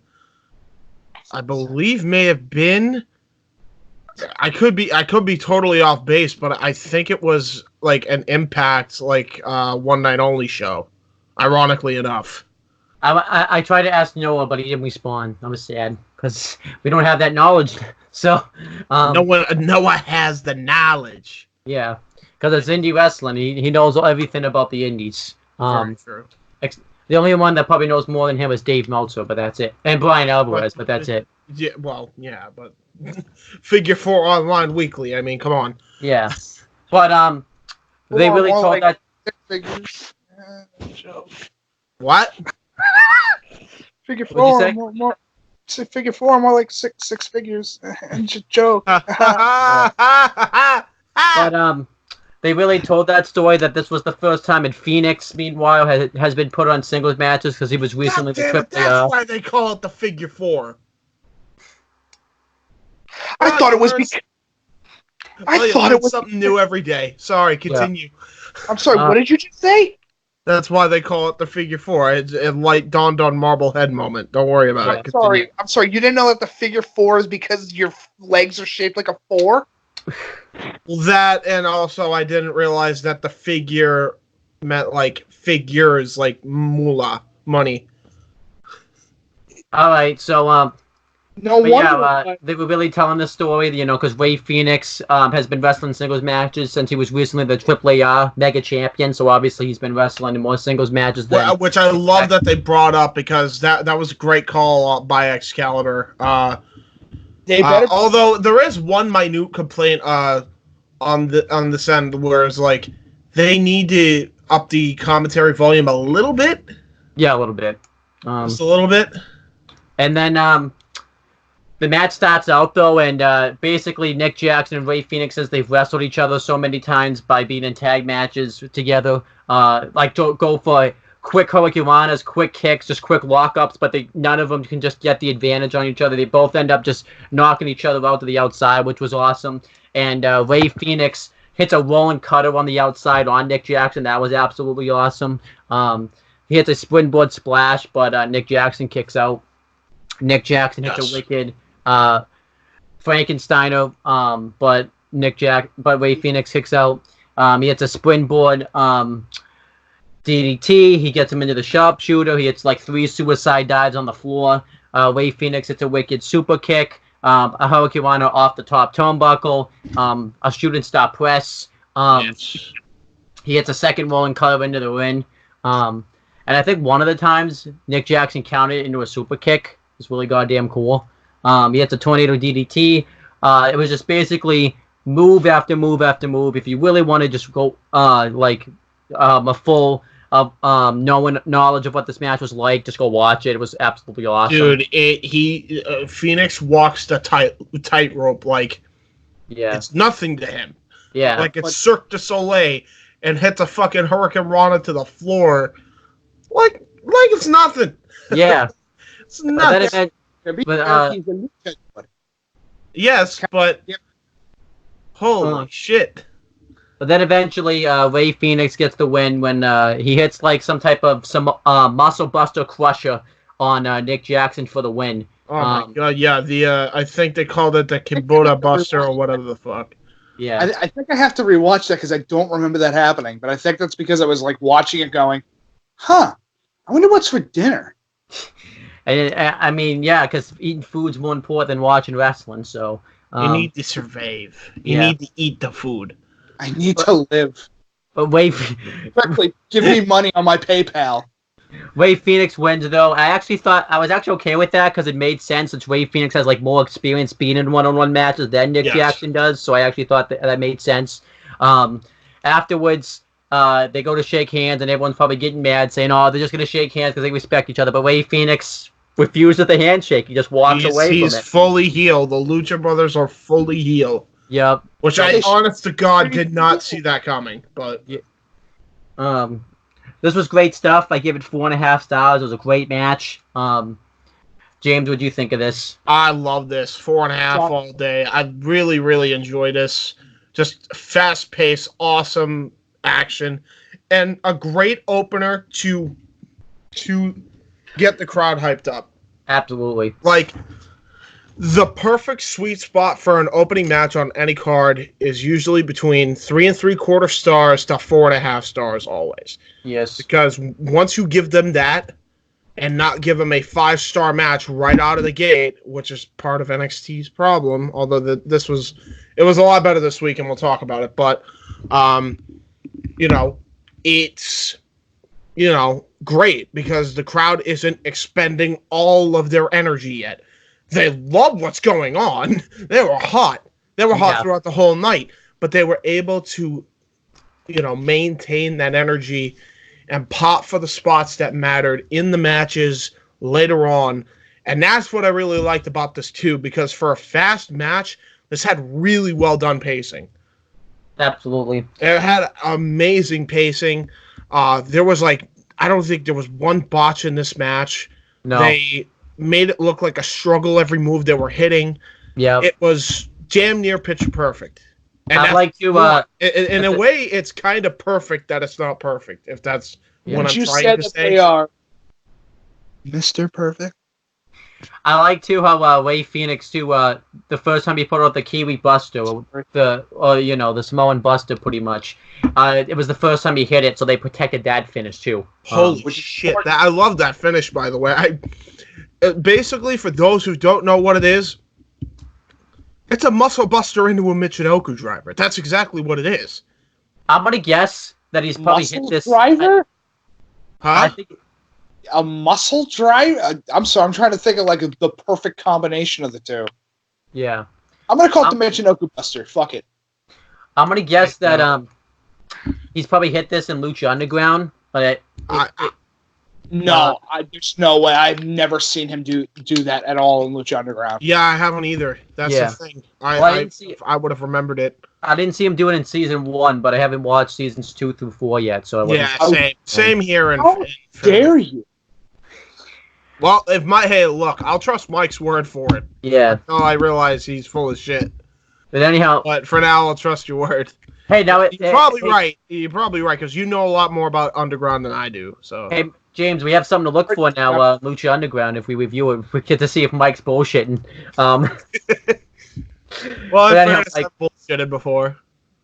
I believe, may have been. I could be totally off base, but I think it was like an Impact, like one night only show. Ironically enough. I tried to ask Noah, but he didn't respond. I was sad because we don't have that knowledge. So Noah has the knowledge. Yeah, because it's indie wrestling. He knows everything about the indies. Very true. The only one that probably knows more than him is Dave Meltzer, but that's it. And Brian Alvarez, but that's it. Yeah, well, yeah, but Figure 4 Online Weekly. I mean, come on. Yeah, but they really told that. Figures. Joke. What? Figure 4 more. Figure 4 more like six figures. Joke. But they really told that story that this was the first time in Phoenix. Meanwhile, has been put on singles matches because he was recently the triple. That's why they call it the Figure 4. I thought it was because. I thought it was something new every day. Sorry, continue. Yeah. I'm sorry. What did you just say? That's why they call it the Figure 4. It's a light dawned on Marblehead moment. Don't worry about it. I'm sorry. You didn't know that the Figure 4 is because your legs are shaped like a 4? Well, that, and also I didn't realize that the figure meant like figures, like moolah, money. All right, so No But wonder. yeah, they were really telling the story, because Ray Phoenix has been wrestling singles matches since he was recently the AAA Mega Champion. So obviously he's been wrestling in more singles matches than. Which I love that they brought up because that was a great call by Excalibur. Although there is one minute complaint on this end, where it's like they need to up the commentary volume a little bit. Yeah, a little bit. Just a little bit. And then the match starts out, though, and basically Nick Jackson and Ray Phoenix says they've wrestled each other so many times by being in tag matches together. Go for quick hurricanranas, quick kicks, just quick lockups, but none of them can just get the advantage on each other. They both end up just knocking each other out to the outside, which was awesome. And Ray Phoenix hits a rolling cutter on the outside on Nick Jackson. That was absolutely awesome. He hits a springboard splash, but Nick Jackson kicks out. Nick Jackson hits a wicked Frankensteiner, but Ray Phoenix kicks out. He hits a springboard DDT. He gets him into the sharpshooter. He hits like 3 suicide dives on the floor. Ray Phoenix hits a wicked super kick, a hurricanrana off the top turnbuckle, a shooting star press. He hits a second rolling cutter into the ring. And I think one of the times Nick Jackson counted into a super kick. It's really goddamn cool. He hits a tornado DDT. It was just basically move after move after move. If you really want to just go a full knowledge of what this match was like, just go watch it. It was absolutely awesome. Dude, Phoenix walks the tightrope like it's nothing to him. Yeah, like it's Cirque du Soleil, and hits a fucking hurricanrana to the floor, like it's nothing. Yeah. It's nuts. Yes, but holy shit. But then eventually Ray Phoenix gets the win when he hits like some muscle buster crusher on Nick Jackson for the win. Oh my god, yeah, I think they called it the Kimboda Buster or whatever the fuck. Yeah. I think I have to rewatch that because I don't remember that happening, but I think that's because I was like watching it going, I wonder what's for dinner. I mean, yeah, because eating food's more important than watching wrestling. So you need to survive. You need to eat the food. I need to live. But wait, quickly, give me money on my PayPal. Ray Phoenix wins, though. I was actually okay with that because it made sense since Ray Phoenix has like more experience being in one-on-one matches than Nick Jackson does. So I actually thought that made sense. Afterwards, they go to shake hands, and everyone's probably getting mad, saying, "Oh, they're just gonna shake hands because they respect each other." But Ray Phoenix refuses the handshake. He just walks away from it. He's fully healed. The Lucha Brothers are fully healed. Yep. Which I, honest to God, did not see that coming. But this was great stuff. I give it 4.5 stars. It was a great match. James, what do you think of this? I love this. 4.5 all day. I really, really enjoy this. Just fast-paced, awesome action, and a great opener to get the crowd hyped up. Absolutely. Like, the perfect sweet spot for an opening match on any card is usually between 3 3/4 stars to 4.5 stars always. Yes. Because once you give them that and not give them a 5-star match right out of the gate, which is part of NXT's problem, although it was a lot better this week and we'll talk about it, but it's great because the crowd isn't expending all of their energy yet. They love what's going on. They were hot. They were hot throughout the whole night, but they were able to, maintain that energy and pop for the spots that mattered in the matches later on. And that's what I really liked about this too, because for a fast match, this had really well done pacing. Absolutely. It had amazing pacing. There was I don't think there was one botch in this match. No. They made it look like a struggle every move they were hitting. Yeah. It was damn near picture perfect. And I'd like to... in a way, it's kind of perfect that it's not perfect, if that's what I'm trying to say. You said that they are Mr. Perfect? I like, too, how Ray Phoenix, too, the first time he put out the Kiwi Buster, the Samoan Buster, pretty much, it was the first time he hit it, so they protected that finish, too. Holy shit. I love that finish, by the way. Basically, for those who don't know what it is, it's a muscle buster into a Michinoku driver. That's exactly what it is. I'm gonna guess that he's probably Muscle hit this driver? I Huh? think A muscle drive? I'm sorry, I'm trying to think of like the perfect combination of the two. yeah. I'm gonna call it the Michinoku Buster. Fuck it. I'm gonna guess that he's probably hit this in Lucha Underground, but No, there's no way. I've never seen him do that at all in Lucha Underground. Yeah, I haven't either. That's Yeah. the thing. I I would have remembered it. didn't see him do it in season 1, but I haven't watched seasons 2 through 4 yet, so I wasn't. Yeah, same here. How dare you? Well, look, I'll trust Mike's word for it. Yeah. Oh, I realize he's full of shit. But anyhow, But for now, I'll trust your word. hey, now You're probably right. You're probably right, because you know a lot more about Underground than I do. So. Hey, James, we have something to look for now, Lucha Underground. If we review it, we get to see if Mike's bullshitting. Well, But anyhow, I've bullshitted before.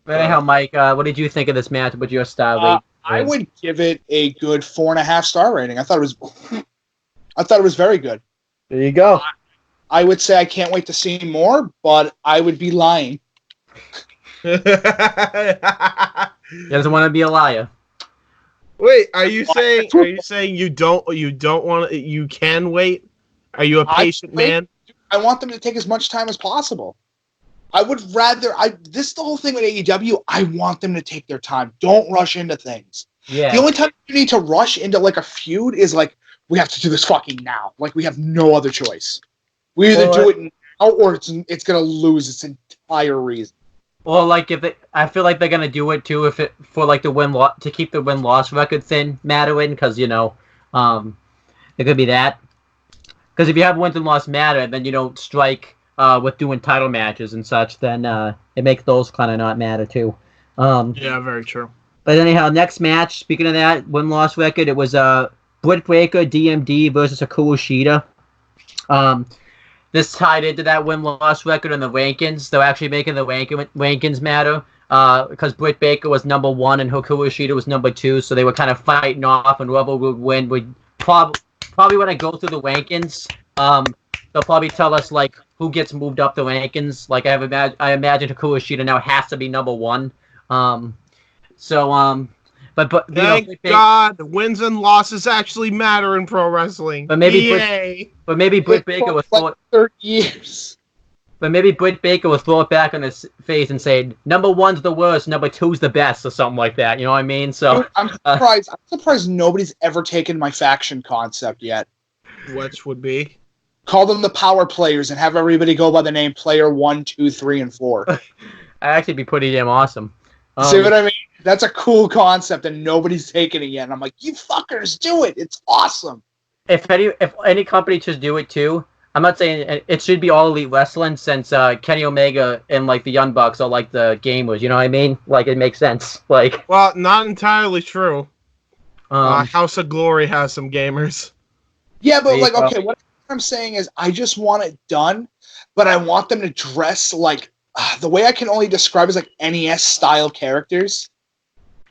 But anyhow, Mike, what did you think of this match? What's your star rate? I would give it a good 4.5 star rating. I thought it was very good. There you go. I would say I can't wait to see more, but I would be lying. He doesn't want to be a liar. Wait, are you saying you don't want you can wait? Are you a patient man? I want them to take as much time as possible. I would rather the whole thing with AEW, I want them to take their time. Don't rush into things. Yeah. The only time you need to rush into like a feud is like, we have to do this fucking now. Like, we have no other choice. We either do it now or it's gonna lose its entire reason. Well, like I feel like they're gonna do it too for like to keep the win-loss record thin, mattering, because it could be that. Because if you have wins and loss matter, and then you don't strike with doing title matches and such, then it makes those kind of not matter too. Yeah, very true. But anyhow, next match. Speaking of that win-loss record, it was Britt Baker, DMD versus Hikaru Shida. This tied into that win-loss record in the rankings. They're actually making the rankings matter because Britt Baker was number 1 and Hikaru Shida was number 2, so they were kind of fighting off, and whoever would win would probably when I go through the rankings, they'll probably tell us like who gets moved up the rankings. Like I imagine Hikaru Shida now has to be number 1. But Thank God, the wins and losses actually matter in pro wrestling. But maybe Britt Baker was like 30 years. But maybe Britt Baker will throw it back on his face and say, number 1's the worst, number 2's the best, or something like that. You know what I mean? So Dude, I'm surprised nobody's ever taken my faction concept yet. Which would be? Call them the power players and have everybody go by the name player 1, 2, 3, and 4. I'd actually be pretty damn awesome. See what I mean? That's a cool concept, and nobody's taken it yet. And I'm like, you fuckers, do it! It's awesome. If any company should do it too, I'm not saying it should be All Elite Wrestling, since Kenny Omega and like the Young Bucks are like the gamers. You know what I mean? Like it makes sense. Like, well, not entirely true. House of Glory has some gamers. Yeah, but like, okay, what I'm saying is, I just want it done, but I want them to dress like the way I can only describe is like NES style characters.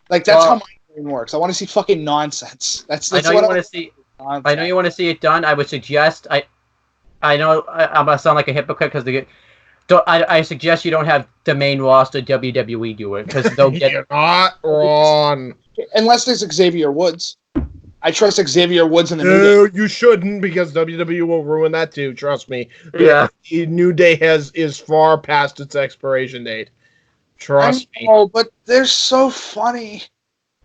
Like that's how my brain works. I want to see fucking nonsense. That's I know what you want to see. Nonsense. I know you want to see it done. I would suggest. I know I'm gonna sound like a hypocrite because I suggest you don't have the main roster WWE do it because they'll get. You're not wrong. Unless there's Xavier Woods. I trust Xavier Woods in the New No, Day. you shouldn't, because WWE will ruin that too. Trust me. Yeah. The New Day is far past its expiration date. Trust me. Oh, but they're so funny.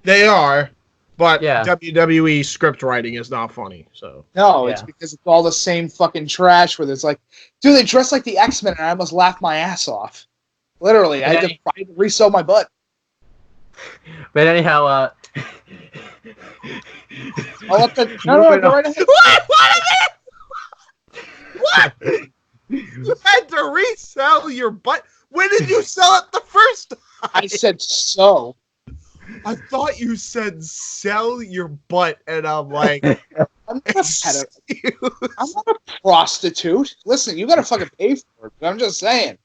They are, but Yeah. WWE script writing is not funny. So No, Yeah. it's because it's all the same fucking trash where it's like, dude, they dress like the X-Men and I almost laughed my ass off. Literally, I had to re-sew my butt. But anyhow, I'll let the, no, go right ahead. What? You had to resell your butt? When did you sell it the first time? I said so. I thought you said sell your butt, and I'm like, I'm not a prostitute. Listen, you gotta fucking pay for it. I'm just saying.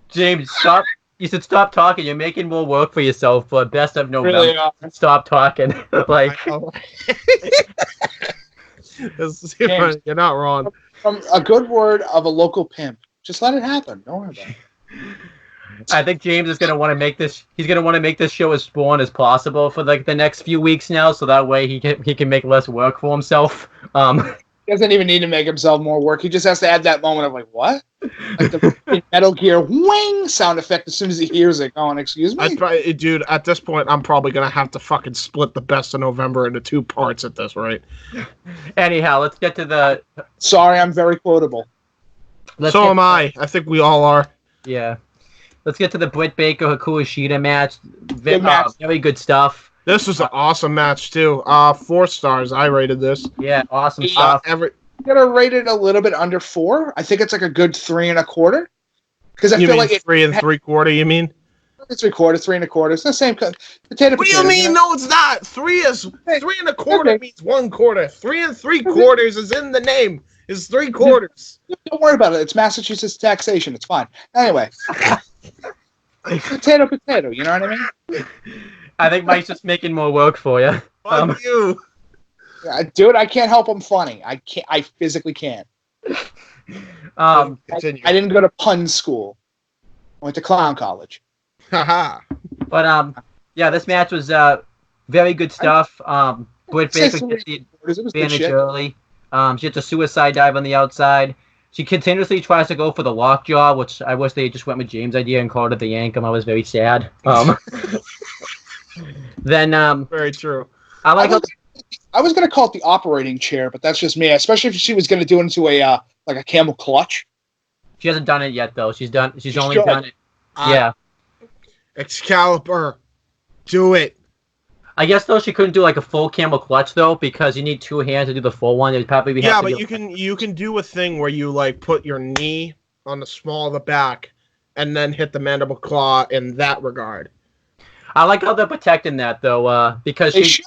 James, stop. You should stop talking. You're making more work for yourself. For best of November. Really are. Stop talking. Like, You're not wrong. From a good word of a local pimp, just let it happen. Don't worry about it. I think James is gonna want to make this. He's gonna want to make this show as spawn as possible for like the next few weeks now, so that way he can make less work for himself. He doesn't even need to make himself more work. He just has to add that moment of like, what? Like the Metal Gear wing sound effect as soon as he hears it. Going, excuse me, dude. At this point, I'm probably gonna have to fucking split the Best of November into 2 parts at this rate. Anyhow, let's get to the. Sorry, I'm very quotable. So am I. I think we all are. Yeah. Let's get to the Britt Baker Hikaru Shida match. Good match. Very good stuff. This was an awesome match too. 4 stars. I rated this. Yeah, awesome stuff. I'm gonna rate it a little bit under 4. I think it's like a good 3 1/4. Because I feel like it's 3 3/4. You mean? It's 3/4, 3 1/4. It's the same potato. What do you mean? No, it's not. 3 1/4 means 1/4. 3 3/4 is in the name. It's 3/4. Don't worry about it. It's Massachusetts taxation. It's fine. Anyway. Potato. You know what I mean? I think Mike's just making more work for you. Fuck you. Dude, I can't help him funny. I physically can't. I didn't go to pun school. I went to clown college. Haha. But yeah, this match was very good stuff. Britt Baker gets the advantage early. She hits a suicide dive on the outside. She continuously tries to go for the lockjaw, which I wish they just went with James' idea and called it the Yankum. I was very sad. Then very true. I was going to call it the operating chair, but that's just me. Especially if she was going to do it into a like a camel clutch. She hasn't done it yet, though. She's only done it. Yeah. Excalibur, do it. I guess though she couldn't do like a full camel clutch though because you need 2 hands to do the full one. It'd probably be but you can do a thing where you like put your knee on the small of the back and then hit the mandible claw in that regard. I like how they're protecting that though, because she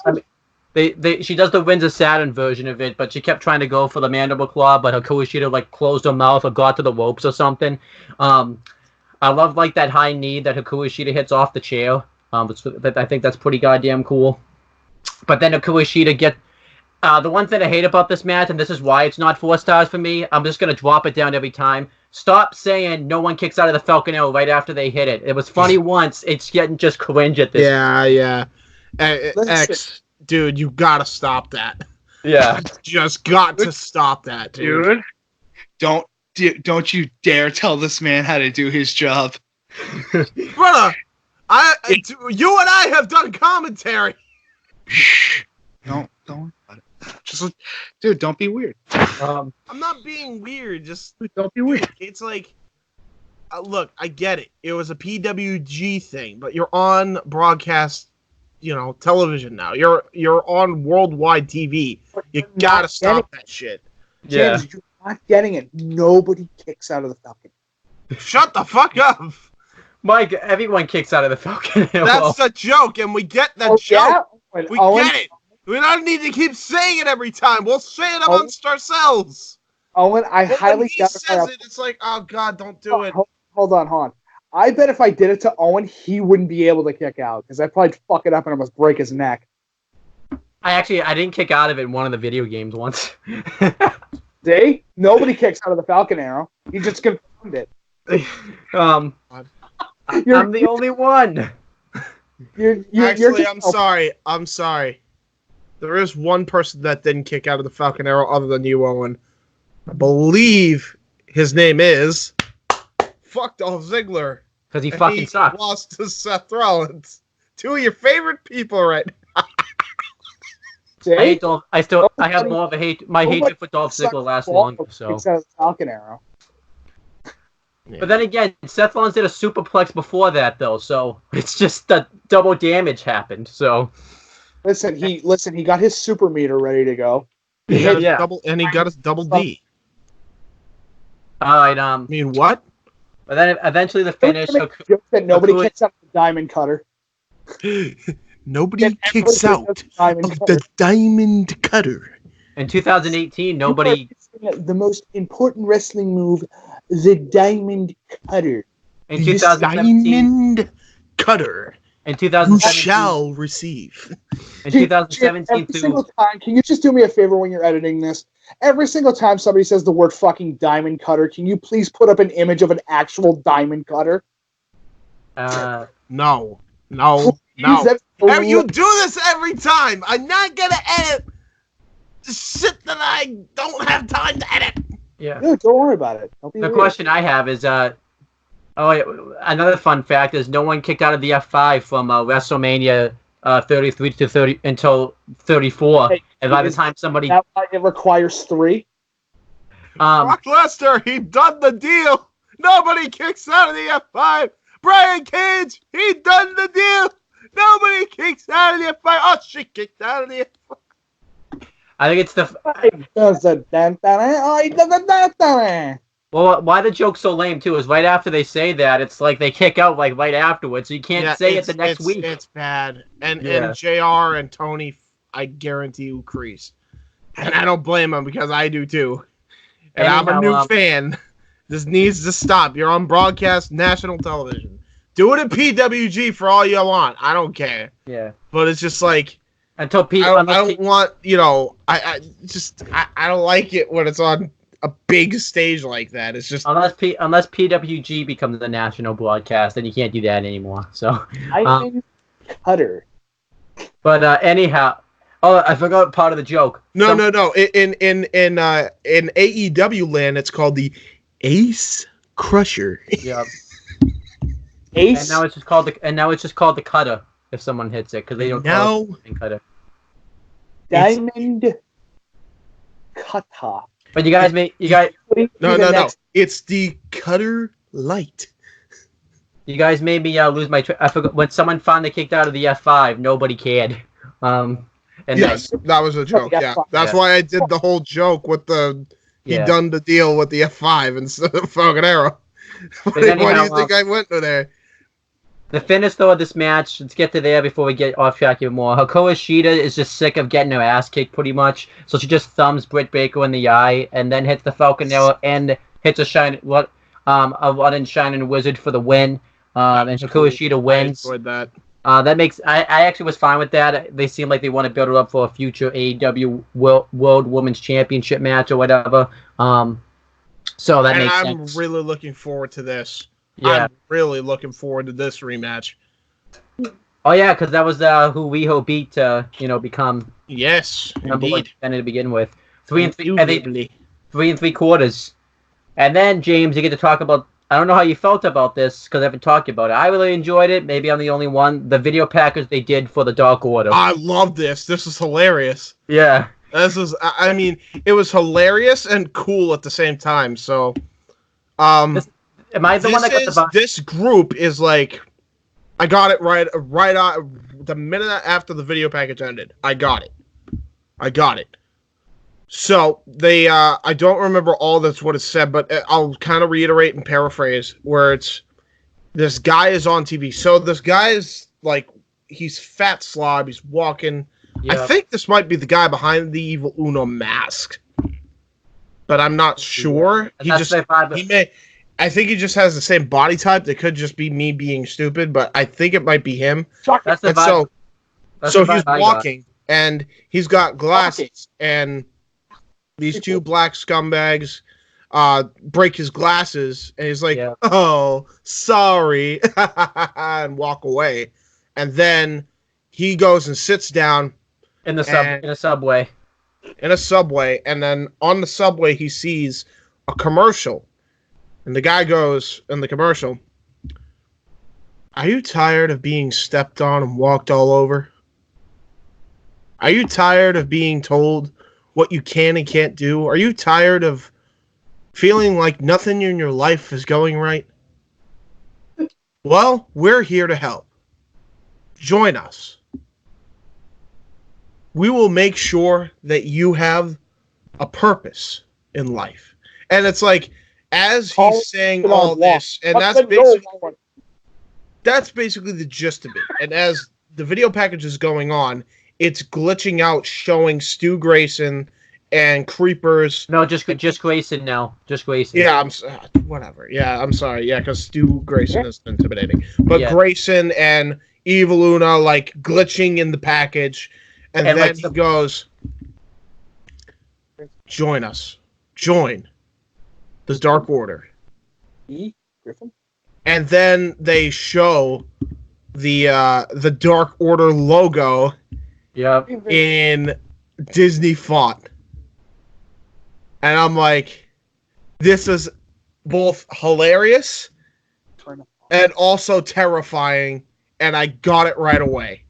does the Windsor Saturn version of it, but she kept trying to go for the mandible claw, but Hikaru Shida like closed her mouth or got to the ropes or something. I love like that high knee that Hikaru Shida hits off the chair. I think that's pretty goddamn cool. But then Hikaru Shida the one thing I hate about this match, and this is why it's not 4 stars for me, I'm just going to drop it down every time. Stop saying no one kicks out of the Falcon Arrow right after they hit it. It was funny once. It's getting just cringe at this point. Yeah. X, dude, you got to stop that. Yeah. Just got to stop that, dude. Don't you dare tell this man how to do his job. Brother, you and I have done commentary. Don't worry about it. Just, dude, don't be weird. I'm not being weird. Just don't be weird. It's like, look, I get it. It was a PWG thing, but you're on broadcast, television now. You're on worldwide TV. You gotta stop that shit. Yeah. James, you're not getting it. Nobody kicks out of the Falcon. Shut the fuck up. Mike, everyone kicks out of the Falcon Arrow. That's a joke, and we get the joke. Yeah? We get it. We don't need to keep saying it every time. We'll say it amongst ourselves. Owen, I highly when he says it, it's like, oh God, don't do it. Hold on. I bet if I did it to Owen, he wouldn't be able to kick out because I'd probably fuck it up and almost break his neck. I didn't kick out of it in one of the video games once. See? Nobody kicks out of the Falcon Arrow. You just confirmed it. I'm the only one. Actually, I'm sorry. There is one person that didn't kick out of the Falcon Arrow other than you, Owen. I believe his name is Fuck Dolph Ziggler. Because he fucking sucks. Lost to Seth Rollins. 2 of your favorite people right now. I hate Dolph. I have more of a hate. My hatred for Dolph Ziggler lasts longer. So. Kicks out of the Falcon Arrow. But then again, Seth Rollins did a superplex before that, though, so it's just that double damage happened. So, listen, he got his super meter ready to go. He got his double D. All right. I mean, what? But then eventually the finish. That nobody kicks out of the diamond cutter. Nobody kicks out of the diamond cutter. In 2018, nobody. The most important wrestling move, the diamond cutter. In 2017, diamond cutter. In You 2017, shall receive. in Jim, 2017 every through single time, can you just do me a favor when you're editing this? Every single time somebody says the word fucking diamond cutter, can you please put up an image of an actual diamond cutter? No. Please, that's You do this every time. I'm not gonna edit the shit that I don't have time to edit. yeah. Dude, don't worry about it. Don't be The weird. question I have is, another fun fact is no one kicked out of the F5 from WrestleMania 33 to 30 until 34. Hey, and by the time somebody, That why it requires 3. Brock Lesnar, he done the deal. Nobody kicks out of the F5. Brian Cage, he done the deal. Nobody kicks out of the F5. Oh, she kicked out of the F5. I think it's the well, why the joke's so lame too is right after they say that it's like they kick out like right afterwards, so you can't say it the next week. It's bad. And Yeah. JR and Tony, I guarantee you crease. And I don't blame them because I do too. And I'm a new fan. This needs to stop. You're on broadcast national television. Do it at PWG for all you want. I don't care. Yeah. But it's just like Until I don't want, I don't like it when it's on a big stage like that. It's just unless PWG becomes the national broadcast, then you can't do that anymore. So Diamond cutter. but anyhow, I forgot part of the joke. no. In AEW land, it's called the Ace Crusher. Yeah. Ace. And now it's just called the cutter if someone hits it because they don't call it cutter. Diamond cutter. But you guys No. It's the Cutter Light. You guys made me lose my. I forgot when someone finally kicked out of the F5. Nobody cared. And Yes, that was a joke. Yeah, that's why I did the whole joke with he done the deal with the F5 instead of Falcon Arrow. Why do you think I went to there? The finish, though, of this match, let's get to there before we get off track even more. Hikaru Shida is just sick of getting her ass kicked, pretty much. So she just thumbs Britt Baker in the eye and then hits the Falcon Arrow and hits a running Shining Wizard for the win. And Hikaru Shida wins. I enjoyed that. I actually was fine with that. They seem like they want to build it up for a future AEW World Women's Championship match or whatever. So that makes sense. I'm really looking forward to this. Yeah. I'm really looking forward to this rematch. Oh yeah, because that was who Riho beat to become number one contender to begin with. 3 3/3. And then James, you get to talk about. I don't know how you felt about this because I haven't talked about it. I really enjoyed it. Maybe I'm the only one. The video package they did for the Dark Order. I love this. This is hilarious. Yeah. This is. I mean, it was hilarious and cool at the same time. So, Am I the one that got this group is like, I got it right on the minute after the video package ended. I got it. So they, I don't remember all that's what it said, but I'll kind of reiterate and paraphrase where it's, this guy is on TV. So this guy is like, he's fat slob. He's walking. Yeah. I think this might be the guy behind the Evil Uno mask, but I'm not sure. I think he just has the same body type. That could just be me being stupid, but I think it might be him. That's the vibe. So he's walking, and he's got glasses, and these two black scumbags break his glasses, and he's like, "Oh, sorry," and walk away. And then he goes and sits down in a subway. In a subway, and then on the subway he sees a commercial. And the guy goes in the commercial, "Are you tired of being stepped on and walked all over? Are you tired of being told what you can and can't do? Are you tired of feeling like nothing in your life is going right? Well, we're here to help. Join us. We will make sure that you have a purpose in life." And it's like, as he's saying all this, and that's basically the gist of it. And as the video package is going on, it's glitching out, showing Stu Grayson and Creepers. No, just Grayson now. Just Grayson. Yeah, whatever. Yeah, I'm sorry. Yeah, because Stu Grayson is intimidating. But Grayson and Evil Uno like glitching in the package, and then like he goes, "Join us, join the Dark Order." Griffin? And then they show the Dark Order logo in Disney font. And I'm like, this is both hilarious and also terrifying, and I got it right away.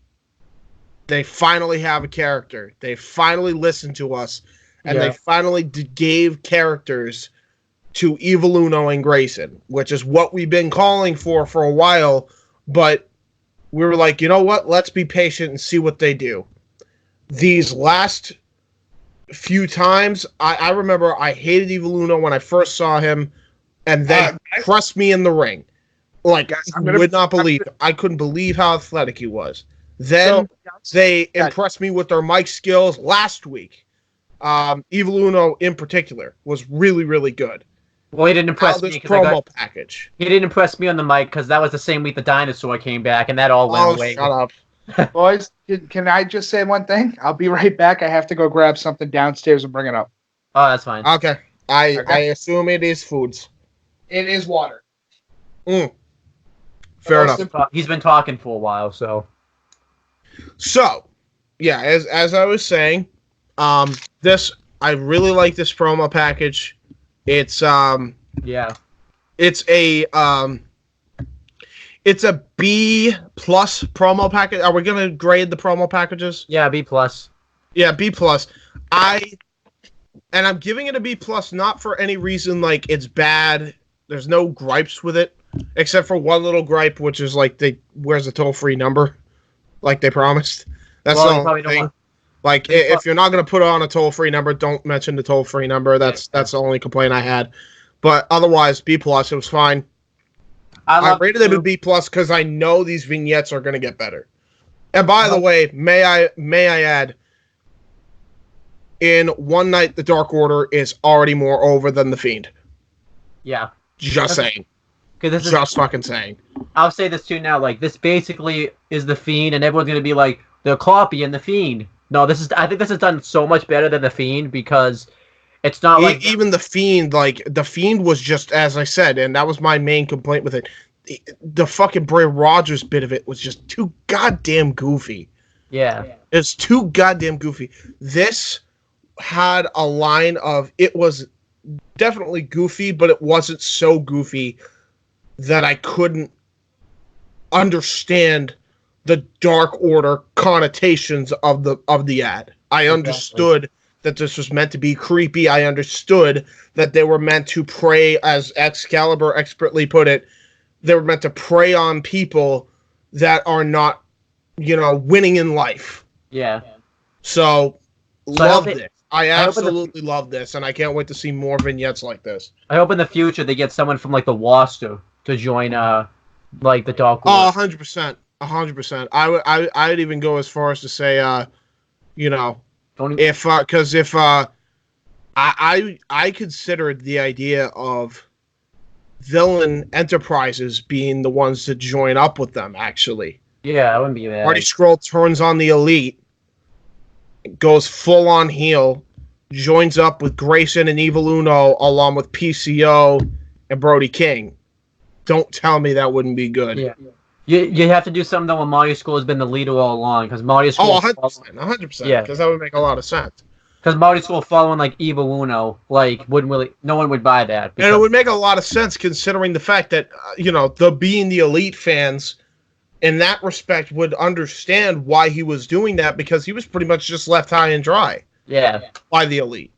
They finally have a character. They finally listened to us, and they finally gave characters to Evil Uno and Grayson, which is what we've been calling for a while, but we were like, you know what? Let's be patient and see what they do. These last few times, I remember I hated Evil Uno when I first saw him, and then pressed me in the ring. Like, I couldn't believe how athletic he was. Then they impressed me with their mic skills last week. Evil Uno in particular was really, really good. Well, he didn't impress me because package. He didn't impress me on the mic because that was the same week the dinosaur came back, and that all went away. Shut up. Boys, can I just say one thing? I'll be right back. I have to go grab something downstairs and bring it up. Oh, that's fine. Okay. I assume it is foods. It is water. Fair enough. He's been talking for a while, so. So, yeah, as I was saying, I really like this promo package. It's it's a B plus promo package. Are we gonna grade the promo packages? Yeah, B plus. Yeah, B plus. I'm giving it a B plus, not for any reason like it's bad. There's no gripes with it, except for one little gripe, which is like where's the toll-free number, like they promised. That's the only thing. Like, if you're not going to put on a toll-free number, don't mention the toll-free number. That's the only complaint I had. But otherwise, B+, it was fine. I rated it a B+ because I know these vignettes are going to get better. And by the way, may I add, in one night, the Dark Order is already more over than the Fiend. Yeah. Just saying. Just fucking saying. I'll say this too now. Like, this basically is the Fiend, and everyone's going to be like, they're copying the Fiend. No, I think this is done so much better than the Fiend because it's not like even the Fiend. Like the Fiend was just, as I said, and that was my main complaint with it. The fucking Bray Rogers bit of it was just too goddamn goofy. Yeah, it's too goddamn goofy. This had a line of it was definitely goofy, but it wasn't so goofy that I couldn't understand the Dark Order connotations of the ad. I understood that this was meant to be creepy. I understood that they were meant to prey, as Excalibur expertly put it, they were meant to prey on people that are not, winning in life. Yeah. So love this. I absolutely love this, and I can't wait to see more vignettes like this. I hope in the future they get someone from like the Waster to join like the Dark Order. Oh, 100%. 100%. I would even go as far as to say, I considered the idea of Villain Enterprises being the ones to join up with them. Actually, yeah, I wouldn't be bad. Marty Scurll turns on the Elite, goes full on heel, joins up with Grayson and Evil Uno along with PCO and Brody King. Don't tell me that wouldn't be good. Yeah. You have to do something though when Marty Scurll has been the leader all along, because Marty Scurll. 100%. Yeah, because that would make a lot of sense. Because Marty Scurll following like Evil Uno, like no one would buy that. And it would make a lot of sense considering the fact that being the Elite fans, in that respect, would understand why he was doing that because he was pretty much just left high and dry. Yeah. By the Elite.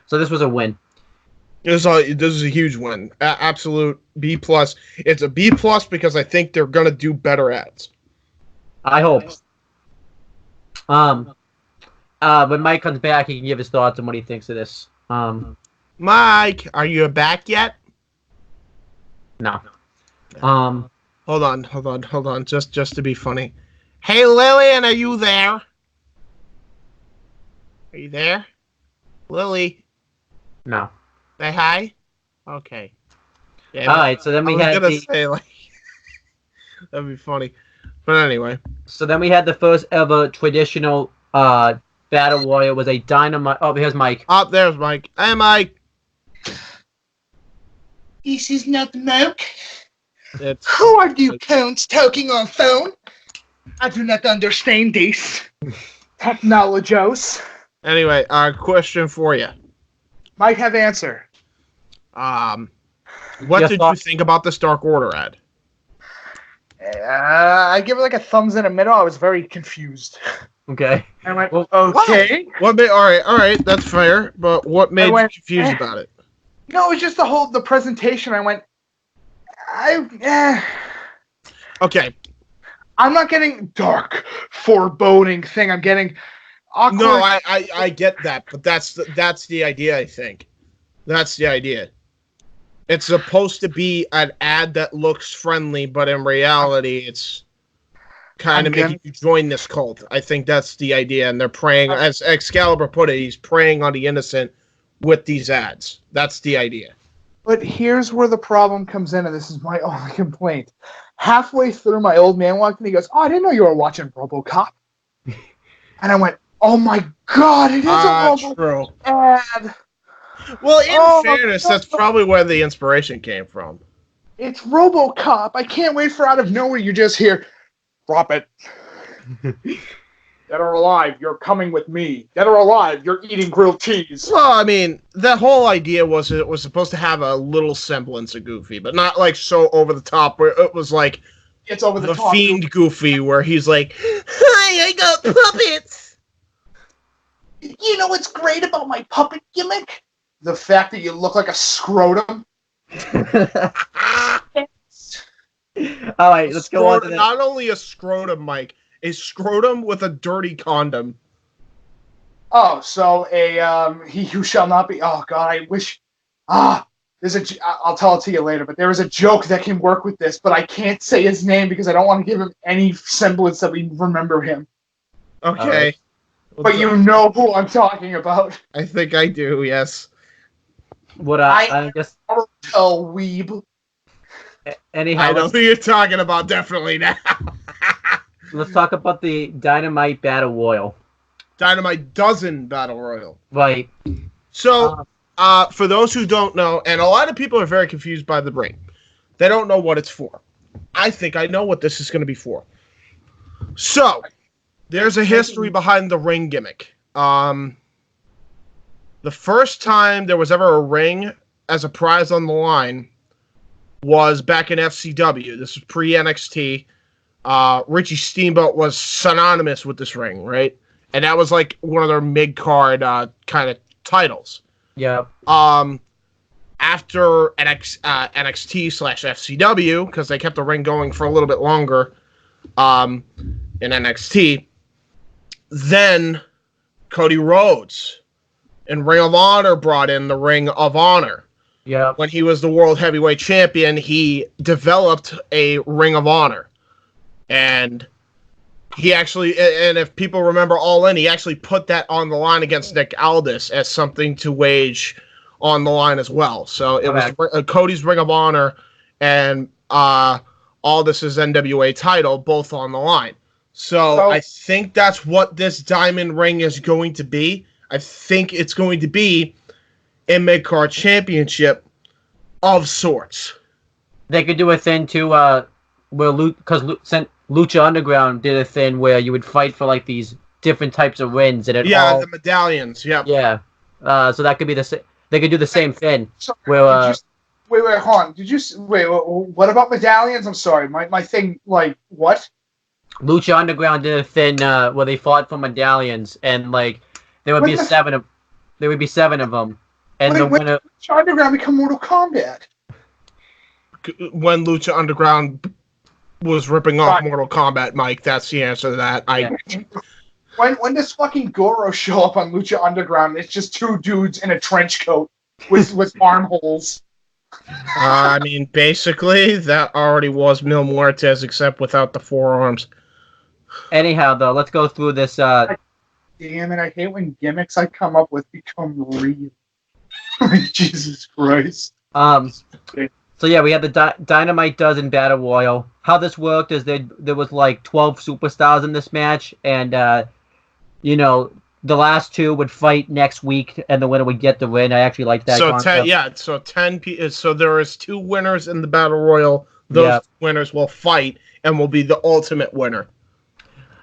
So this was a win. This is a huge win. Absolute B+. It's a B+ because I think they're going to do better ads. I hope. When Mike comes back, he can give his thoughts on what he thinks of this. Mike, are you back yet? No. Hold on. Just to be funny. Hey, Lillian, are you there? Are you there? Lily? No. Say hi? Okay. Yeah, all right, so then we had say, like, that'd be funny. But anyway. So then we had the first ever traditional battle royal. Was a Dynamite. Oh, here's Mike. Oh, there's Mike. Hey, Mike. This is not Mark. It's Who are you cunts talking on phone? I do not understand this. Technologos. Anyway, question for you. Might have answer. What Yes, did Bob? you think about this Dark Order ad? I give it like a thumbs in the middle. I was very confused. Okay. I went, Well, okay. What made? All right, that's fair. But what made you went, confused eh. about it? No, it was just the presentation. I went, Okay, I'm not getting dark, foreboding thing. I'm getting awkward. no, I get that, but that's the idea. I think that's the idea. It's supposed to be an ad that looks friendly, but in reality, it's kind of making you join this cult. I think that's the idea, and they're preying, as Excalibur put it, he's preying on the innocent with these ads. That's the idea. But here's where the problem comes in, and this is my only complaint. Halfway through, my old man walked in. He goes, "Oh, I didn't know you were watching RoboCop." And I went, "Oh my god, it is a RoboCop True. ad. Well, in fairness, that's probably where the inspiration came from. It's RoboCop. I can't wait for out of nowhere you just hear, drop it. Dead or alive, you're coming with me. Dead or alive, you're eating grilled cheese." Well, I mean, the whole idea was it was supposed to have a little semblance of Goofy, but not like so over the top where it was like It's over the the top. Fiend Goofy where he's like, "Hi, I got puppets." You know what's great about my puppet gimmick? The fact that you look like a scrotum. All right, let's go on to the. Not only a scrotum, Mike, a scrotum with a dirty condom. Oh, so he who shall not be. Oh God, I wish. There's I'll tell it to you later, but there is a joke that can work with this, but I can't say his name because I don't want to give him any semblance that we remember him. Okay. But you know who I'm talking about. I think I do, yes. What I guess. Tell weeb. Anyhow, I know who you're talking about definitely now. let's talk about the Dynamite Battle Royal. Dynamite Dozen Battle Royal. Right. So, for those who don't know, and a lot of people are very confused by the ring. They don't know what it's for. I think I know what this is going to be for. So, there's a history behind the ring gimmick. The first time there was ever a ring as a prize on the line was back in FCW. This was pre-NXT. Richie Steamboat was synonymous with this ring, right? And that was like one of their mid-card kind of titles. Yeah. After NXT/FCW, because they kept the ring going for a little bit longer in NXT, then Cody Rhodes and Ring of Honor brought in the Ring of Honor. Yeah. When he was the World Heavyweight Champion, he developed a Ring of Honor. And he actually, and if people remember All In, he actually put that on the line against Nick Aldis as something to wage on the line as well. So it was Cody's Ring of Honor and Aldis's NWA title both on the line. So I think that's what this diamond ring is going to be. I think it's going to be a mid-card championship of sorts. They could do a thing too, where Lucha Underground did a thing where you would fight for like these different types of wins, and the medallions. Yep. Yeah. So that could be they could do the same thing. So, Where wait, hold on. What about medallions? I'm sorry, my thing. Like what? Lucha Underground did a thing where they fought for medallions, and like there would be seven of them, and the winner. Lucha Underground become Mortal Kombat. When Lucha Underground was ripping off Mortal Kombat, Mike, that's the answer to that. When does fucking Goro show up on Lucha Underground? It's just two dudes in a trench coat with armholes. I mean, basically, that already was Mil Muertes, except without the forearms. Anyhow, though, let's go through this. Damn it! I hate when gimmicks I come up with become real. Like, Jesus Christ. So So yeah, we had the Dynamite Dozen Battle Royal. How this worked is there was like 12 superstars in this match, and you know, the last two would fight next week, and the winner would get the win. I actually like that concept. So 10 so there is 2 winners in the Battle Royal. Those winners will fight and will be the ultimate winner.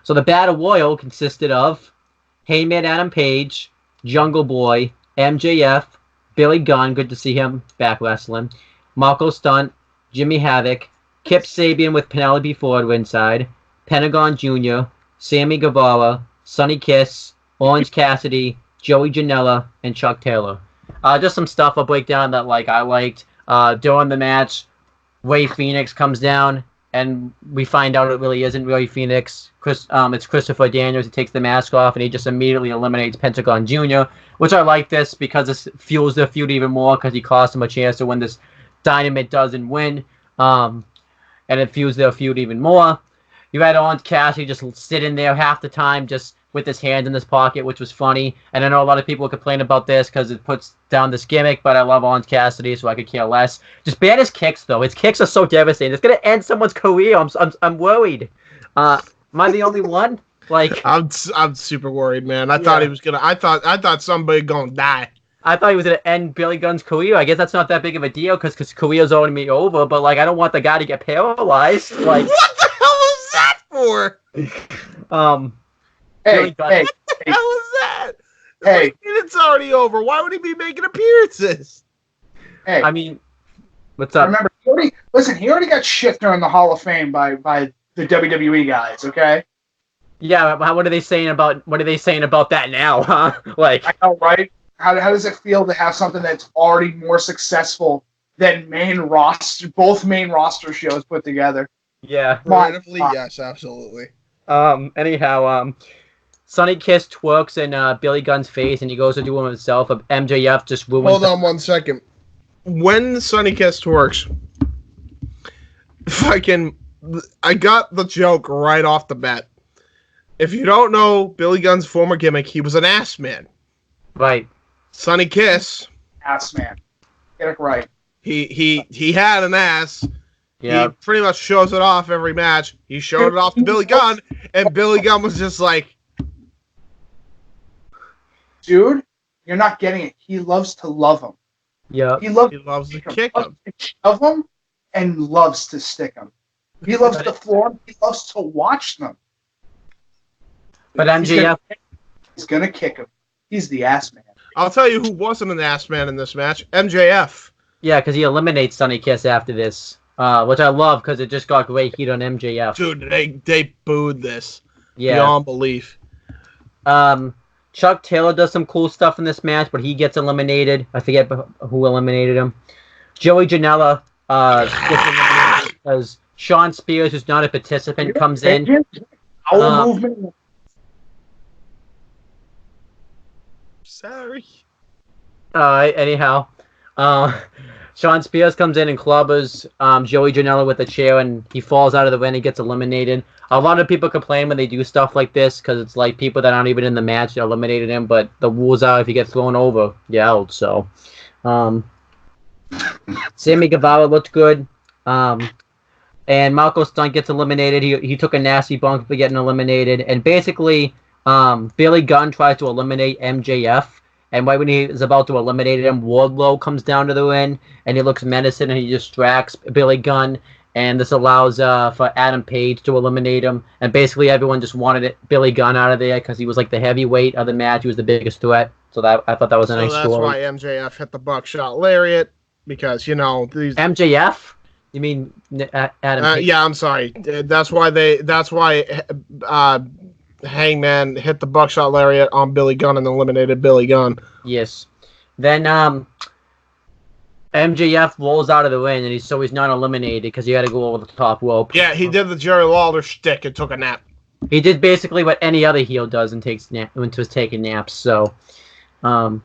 So the Battle Royal consisted of Heyman Adam Page, Jungle Boy, MJF, Billy Gunn, good to see him back wrestling, Marco Stunt, Jimmy Havoc, Kip Sabian with Penelope Ford ringside, Pentagon Jr., Sammy Guevara, Sonny Kiss, Orange Cassidy, Joey Janela, and Chuck Taylor. Just some stuff I'll break down that I liked. During the match, Ray Phoenix comes down, and we find out it really isn't Ray Phoenix. It's Christopher Daniels. He takes the mask off, and he just immediately eliminates Pentagon Jr., which I like this because this fuels the feud even more because he cost him a chance to win this Dynamite Doesn't win, and it fuels their feud even more. You had Orange Cassidy just sitting there half the time just with his hands in his pocket, which was funny. And I know a lot of people complain about this because it puts down this gimmick, but I love Orange Cassidy, so I could care less. Just ban his kicks, though. His kicks are so devastating. It's going to end someone's career. I'm worried. Am I the only one? I'm super worried, man. I thought he was gonna. I thought somebody gonna die. I thought he was going to end Billy Gunn's career. I guess that's not that big of a deal because his career's already over. But I don't want the guy to get paralyzed. What the hell was that for? Hey, what the hell was that? Hey, it's already over. Why would he be making appearances? Hey, I mean, what's up? Remember, he already got shit during the Hall of Fame by the WWE guys. Okay. Yeah, what are they saying about that now, huh? I know, right? How does it feel to have something that's already more successful than both main roster shows put together? Yeah. Relatively, yes, absolutely. Anyhow, Sonny Kiss twerks in Billy Gunn's face, and he goes to do him himself. MJF just ruins. Hold on 1 second. When Sonny Kiss twerks, I got the joke right off the bat. If you don't know Billy Gunn's former gimmick, he was an ass man. Right. Sonny Kiss. Ass man. Get it right. He had an ass. Yeah. He pretty much shows it off every match. He showed it off to Billy Gunn, and Billy Gunn was just like, dude, you're not getting it. He loves to love him. Yeah. He loves to kick him. Shove him and loves to stick him. He loves the floor. He loves to watch them. But MJF, he's gonna kick him. He's the ass man. I'll tell you who wasn't an ass man in this match. MJF. Yeah, because he eliminates Sonny Kiss after this, which I love because it just got great heat on MJF. Dude, they booed this. Yeah. Beyond belief. Chuck Taylor does some cool stuff in this match, but he gets eliminated. I forget who eliminated him. Joey Janela gets eliminated because Sean Spears, who's not a participant, comes in. Our movement. Sorry. Anyhow, Sean Spears comes in and clubbers Joey Janela with a chair, and he falls out of the ring and gets eliminated. A lot of people complain when they do stuff like this because it's like people that aren't even in the match eliminated him, but the rules are if you get thrown over, you're out. So, Sammy Guevara looked good, and Marco Stunt gets eliminated. He took a nasty bump for getting eliminated, and basically, Billy Gunn tries to eliminate MJF. And right when he is about to eliminate him, Wardlow comes down to the ring, and he looks menacing, and he distracts Billy Gunn. And this allows for Adam Page to eliminate him. And basically everyone just wanted Billy Gunn out of there because he was like the heavyweight of the match. He was the biggest threat. So I thought that was a nice story. So that's why MJF hit the buckshot lariat, because, these... MJF? You mean Adam Page? Yeah, I'm sorry. That's why Hangman hit the buckshot lariat on Billy Gunn and eliminated Billy Gunn. Yes. Then MJF rolls out of the ring, and he's not eliminated because he had to go over the top rope. Yeah, he did the Jerry Lawler shtick and took a nap. He did basically what any other heel does and takes when was taking naps. So, then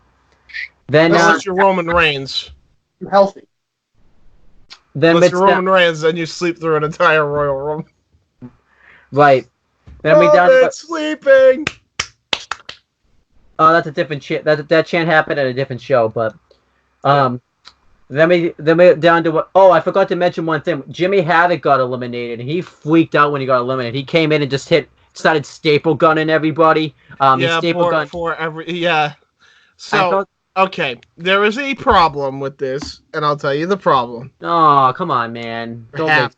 unless you're Roman Reigns, you're healthy. Then unless you're Roman Reigns, then you sleep through an entire Royal Rumble. Right. Then we down sleeping. Oh, that's a different chant. That chant happened at a different show, but then Then we down to what? Oh, I forgot to mention one thing. Jimmy Havoc got eliminated, and he freaked out when he got eliminated. He came in and just started staple gunning everybody. He staple gunned. So okay, there is a problem with this, and I'll tell you the problem. Oh, come on, man! Don't make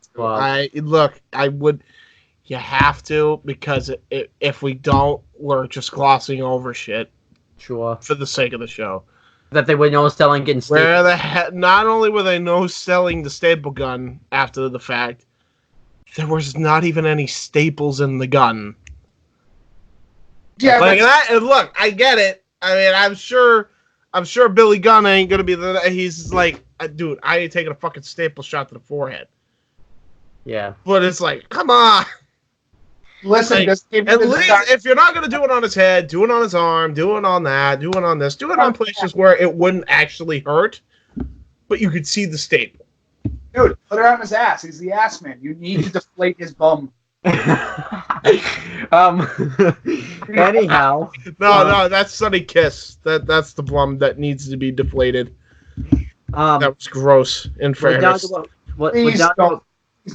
You have to, because if we don't, we're just glossing over shit. Sure. For the sake of the show. That they were no selling getting staple. Where the heck? Not only were they no selling the staple gun after the fact, there was not even any staples in the gun. Yeah, like that. And look, I get it. I mean, I'm sure Billy Gunn ain't gonna be he's like, dude, I ain't taking a fucking staple shot to the forehead. Yeah. But it's like, come on. Listen, like, at least if you're not gonna do it on his head, do it on his arm, do it on that, do it on this, do it on places where it wouldn't actually hurt, but you could see the staple. Dude, put it on his ass. He's the ass man. You need to deflate his bum. Anyhow. No, that's Sunny Kiss. That's the plum that needs to be deflated. That was gross, in fairness. Please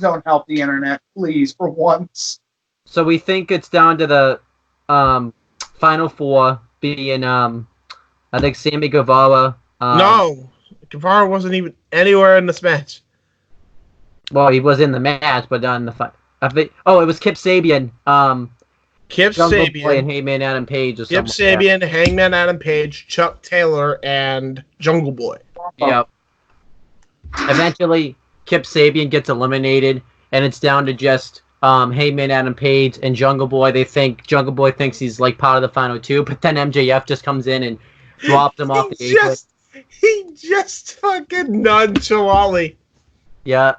don't help the internet. Please, for once. So we think it's down to the final four being, I think, Sammy Guevara. No, Guevara wasn't even anywhere in this match. Well, he was in the match, but not in the it was Kip Sabian. Kip Sabian. Boy and Hangman Adam Page or something. Kip Sabian, like Hangman Adam Page, Chuck Taylor, and Jungle Boy. Yep. Eventually, Kip Sabian gets eliminated, and it's down to just Hangman Adam Page and Jungle Boy. Jungle Boy thinks he's like part of the final two, but then MJF just comes in and drops him off the apron. He just fucking nonchalantly. Yeah.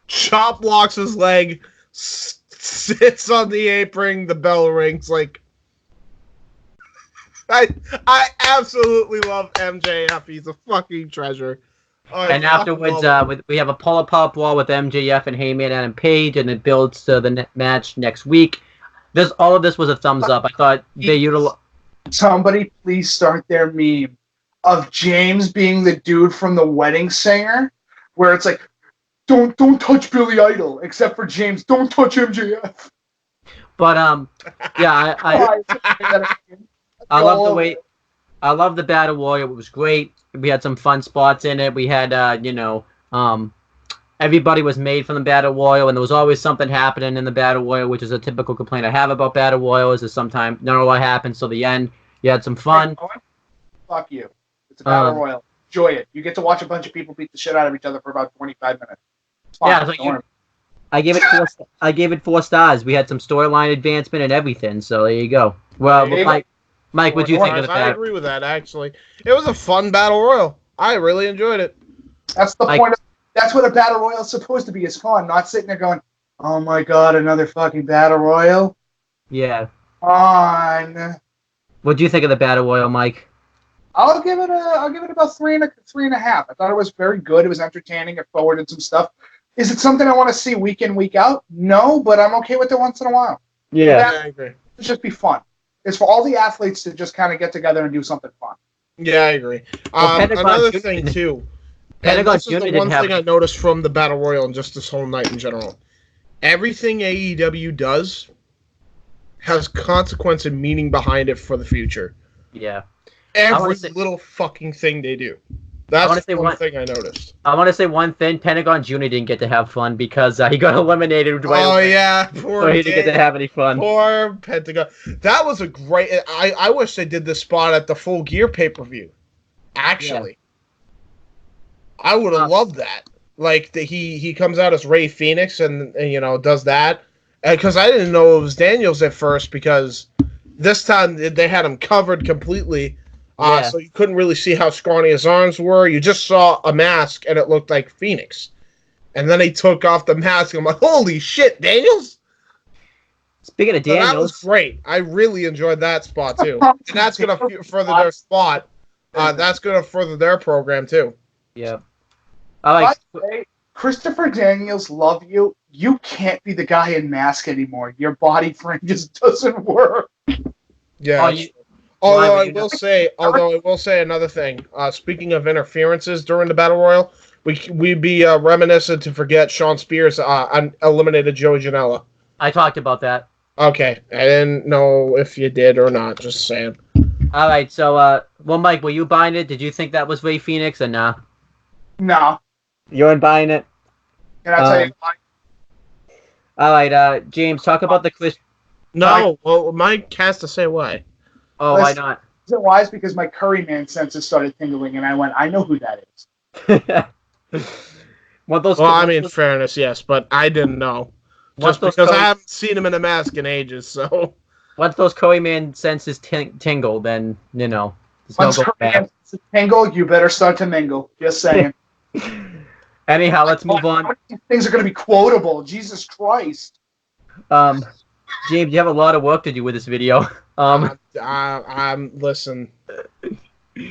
Chop blocks his leg, sits on the apron, the bell rings. Like, I absolutely love MJF. He's a fucking treasure. And afterwards, we have a pull-up wall with MJF and Heyman Adam Page, and it builds to the match next week. All of this was a thumbs up. I thought they utilized. Somebody please start their meme of James being the dude from The Wedding Singer, where it's like, don't touch Billy Idol, except for James. Don't touch MJF. But yeah, I love the way. I love the Battle Royal. It was great. We had some fun spots in it. We had, everybody was made from the Battle Royal, and there was always something happening in the Battle Royal, which is a typical complaint I have about Battle Royal, is that sometimes not a lot happens till the end. You had some fun. Fuck you. It's a Battle Royal. Enjoy it. You get to watch a bunch of people beat the shit out of each other for about 25 minutes. Yeah, I gave it 4 stars. We had some storyline advancement and everything, so there you go. Well, Mike, what do you think of the I agree with that, actually. It was a fun Battle Royal. I really enjoyed it. That's the point. That's what a Battle Royal is supposed to be, is fun. Not sitting there going, oh my god, another fucking Battle Royal. Yeah. On. What do you think of the Battle Royal, Mike? I'll give it about 3.5. I thought it was very good. It was entertaining. It forwarded some stuff. Is it something I want to see week in, week out? No, but I'm okay with it once in a while. Yeah, I agree. It's just be fun. It's for all the athletes to just kind of get together and do something fun. Yeah, I agree. Another thing, too. And this is the one thing I noticed from the Battle Royal and just this whole night in general. Everything AEW does has consequence and meaning behind it for the future. Yeah. Every little fucking thing they do. That's one thing I noticed. I want to say one thing. Pentagon Jr. didn't get to have fun because he got eliminated. Yeah. So he didn't get to have any fun. Poor Pentagon. That was a great... I wish they did this spot at the Full Gear pay-per-view. Actually. Yeah. I would have loved that. Like, he comes out as Rey Fenix and does that. Because I didn't know it was Daniels at first, because this time they had him covered completely. So you couldn't really see how scrawny his arms were. You just saw a mask, and it looked like Phoenix. And then he took off the mask, and I'm like, holy shit, Daniels? Speaking of Daniels... that was great. I really enjoyed that spot, too. And that's going to further their spot. That's going to further their program, too. Yeah. Christopher Daniels, love you. You can't be the guy in mask anymore. Your body frame just doesn't work. Yeah. Although Why I would will say another thing. Speaking of interferences during the Battle Royal, we'd be reminiscent to forget Sean Spears eliminated Joey Janela. I talked about that. Okay, I didn't know if you did or not. Just saying. All right, so well, Mike, were you buying it? Did you think that was Ray Phoenix or nah? No. You weren't buying it. Can I tell you why? All right, James, talk about the quiz. No, well, Mike has to say why. Oh, why not? Is it wise? Because my Curryman senses started tingling, and I went, I know who that is. What those? Well, I mean, fairness, yes, but I didn't know. Just because I haven't seen him in a mask in ages, so. Once those Curryman senses tingle, then, you know. Once Curryman senses tingle, you better start to mingle. Just saying. Anyhow, let's move on. How many things are going to be quotable? Jesus Christ. James, you have a lot of work to do with this video. Listen. My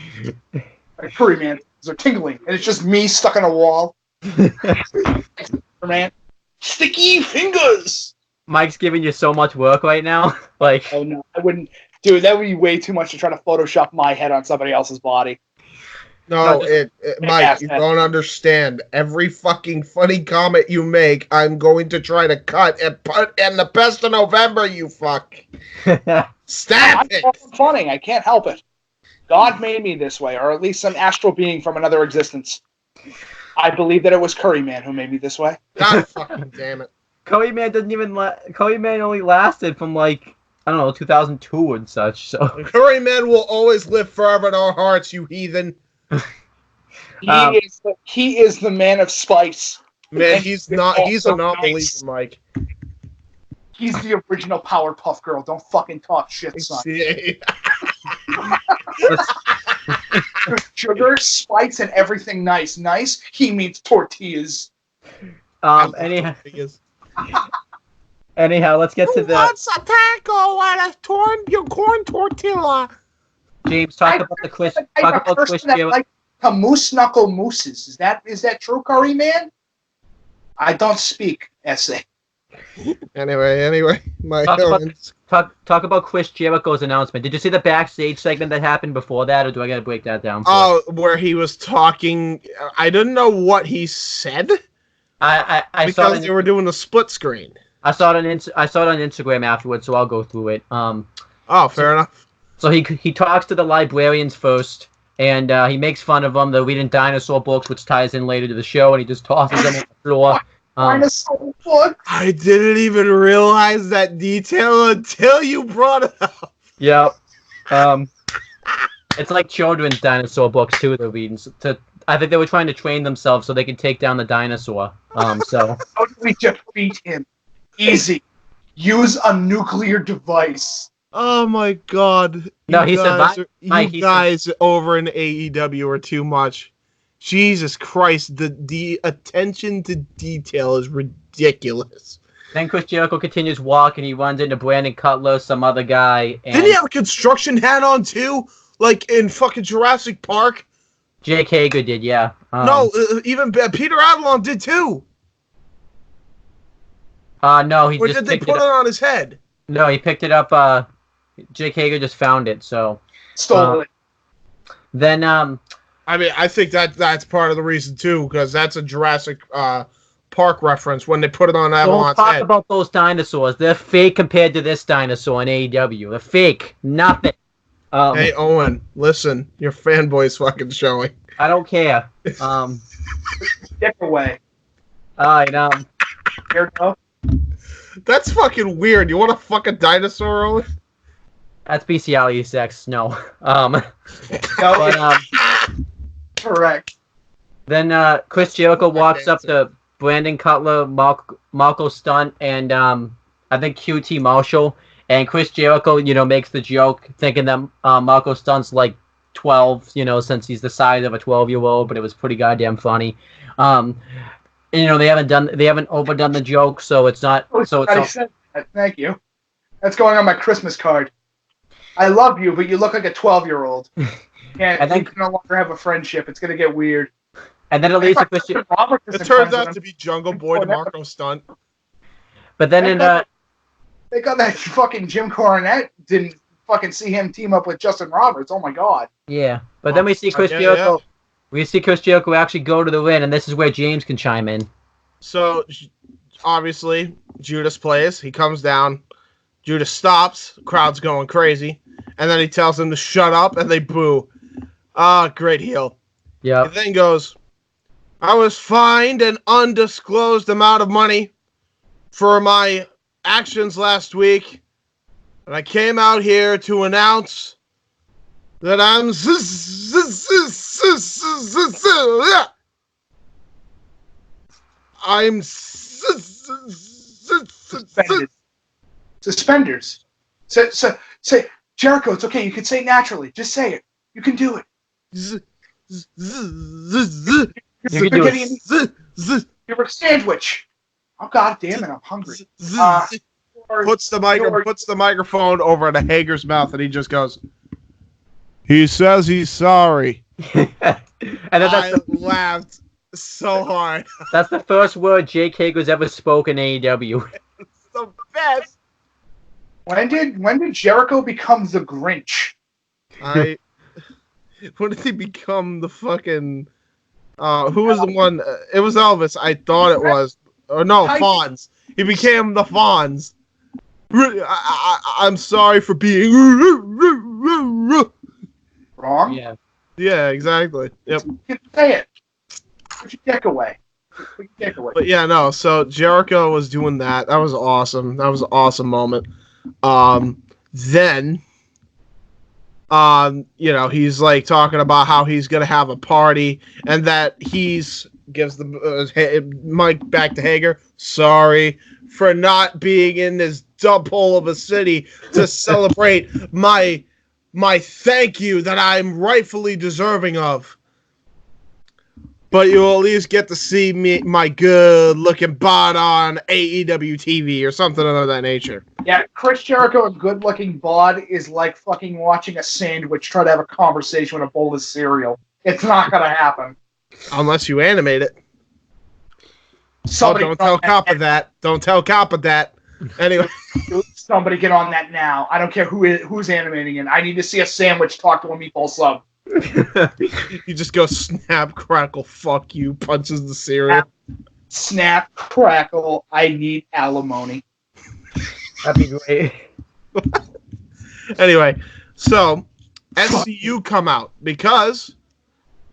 Curryman are tingling, and it's just me stuck on a wall. Man. Sticky fingers! Mike's giving you so much work right now. Like, oh no, I wouldn't. Dude, that would be way too much to try to Photoshop my head on somebody else's body. No, Mike, you don't understand. Every fucking funny comment you make, I'm going to try to cut and put in the best of November, you fuck. Stop it! I'm funny, I can't help it. God made me this way, or at least some astral being from another existence. I believe that it was Curryman who made me this way. God fucking damn it. Curryman doesn't even Curryman only lasted from like, I don't know, 2002 and such. So Curryman will always live forever in our hearts, you heathen. He is the man of spice. Man, he's a non-believer, Mike. He's the original Powerpuff Girl. Don't fucking talk shit, son. Sugar, spice, and everything nice. Nice, he means tortillas. Anyhow, let's get to the... What's a taco and a corn tortilla? James, talk about the quiz. Talk about quiz. Like a moose knuckle mooses. Is that true, Curryman? I don't speak essay. Anyway, talk about Chris Jericho's announcement. Did you see the backstage segment that happened before that, or do I gotta break that down? Where he was talking. I didn't know what he said. I because they were doing the split screen. I saw it on Instagram afterwards, so I'll go through it. Fair enough. So he talks to the librarians first, and he makes fun of them. They're reading dinosaur books, which ties in later to the show, and he just tosses them on the floor. Dinosaur book? I didn't even realize that detail until you brought it up. Yep. It's like children's dinosaur books too. They're reading. I think they were trying to train themselves so they could take down the dinosaur. So how do we defeat him? Easy. Use a nuclear device. Oh my God! No, he survived. You guys over in AEW are too much. Jesus Christ! The attention to detail is ridiculous. Then Chris Jericho continues walking. He runs into Brandon Cutler, some other guy. And did he have a construction hat on too, like in fucking Jurassic Park? Jake Hager did, yeah. No, even Peter Avalon did too. No, he or just did they put it on his head? No, he picked it up. Jake Hager just found it, so stole it. Then I mean, I think that's part of the reason too, because that's a Jurassic Park reference when they put it on Avalon's head. Don't talk head. about those dinosaurs. They're fake compared to this dinosaur in AEW. They're fake. Nothing. Hey, Owen, listen. Your fanboy's fucking showing. I don't care. Get away. Alright, here go. That's fucking weird. You want to fuck a dinosaur, Owen? That's bestiality sex. No. Correct. Then Chris Jericho walks up to Brandon Cutler, Marco Stunt, and I think QT Marshall. And Chris Jericho, makes the joke, thinking that Marco Stunt's like 12, since he's the size of a 12-year-old. But it was pretty goddamn funny. They haven't overdone the joke, so it's not. Thank you. That's going on my Christmas card. I love you, but you look like a 12-year-old. And we can no longer have a friendship. It's gonna get weird. And then it leads to Chris. It turns out to be Jungle Boy to Marco Stunt. But then they got that fucking Jim Cornette didn't fucking see him team up with Justin Roberts. Oh my god. Yeah, but then we see Chris Jericho. Yeah. We see Chris Jericho actually go to the ring, and this is where James can chime in. So, obviously, Judas plays. He comes down. Judas stops. The crowd's going crazy. And then he tells them to shut up, and they boo. Ah, great heel. Yeah. He then goes, I was fined an undisclosed amount of money for my actions last week. And I came out here to announce that I'm Suspenders. Say Jericho, it's okay. You can say it naturally. Just say it. You can do it. You're a sandwich. Oh god damn it, I'm hungry. Puts the microphone over to Hager's mouth and he just goes, he says he's sorry. And then I laughed so hard. That's the first word Jake Hager's ever spoken in AEW. It's the best. When did Jericho become the Grinch? When did he become the fucking who was the one? It was Elvis. I thought it was. Or no, Fonz. He became the Fonz. I'm sorry for being wrong. Yeah, exactly. Yep. You can say it. Put your dick away. But yeah, no. So Jericho was doing that. That was awesome. That was an awesome moment. Then, you know, he's like talking about how he's gonna have a party and that gives the mic back to Hager. Sorry for not being in this dump hole of a city to celebrate my thank you that I'm rightfully deserving of. But you'll at least get to see my good-looking bod on AEW TV or something of that nature. Yeah, Chris Jericho, a good-looking bod, is like fucking watching a sandwich try to have a conversation with a bowl of cereal. It's not going to happen. Unless you animate it. Don't tell Coppa that. Don't tell Coppa that. Anyway. Somebody get on that now. I don't care who's animating it. I need to see a sandwich talk to a meatball sub. You just go snap, crackle, fuck you, punches the cereal. Snap, crackle, I need alimony. That'd be great. Anyway, so SCU come out because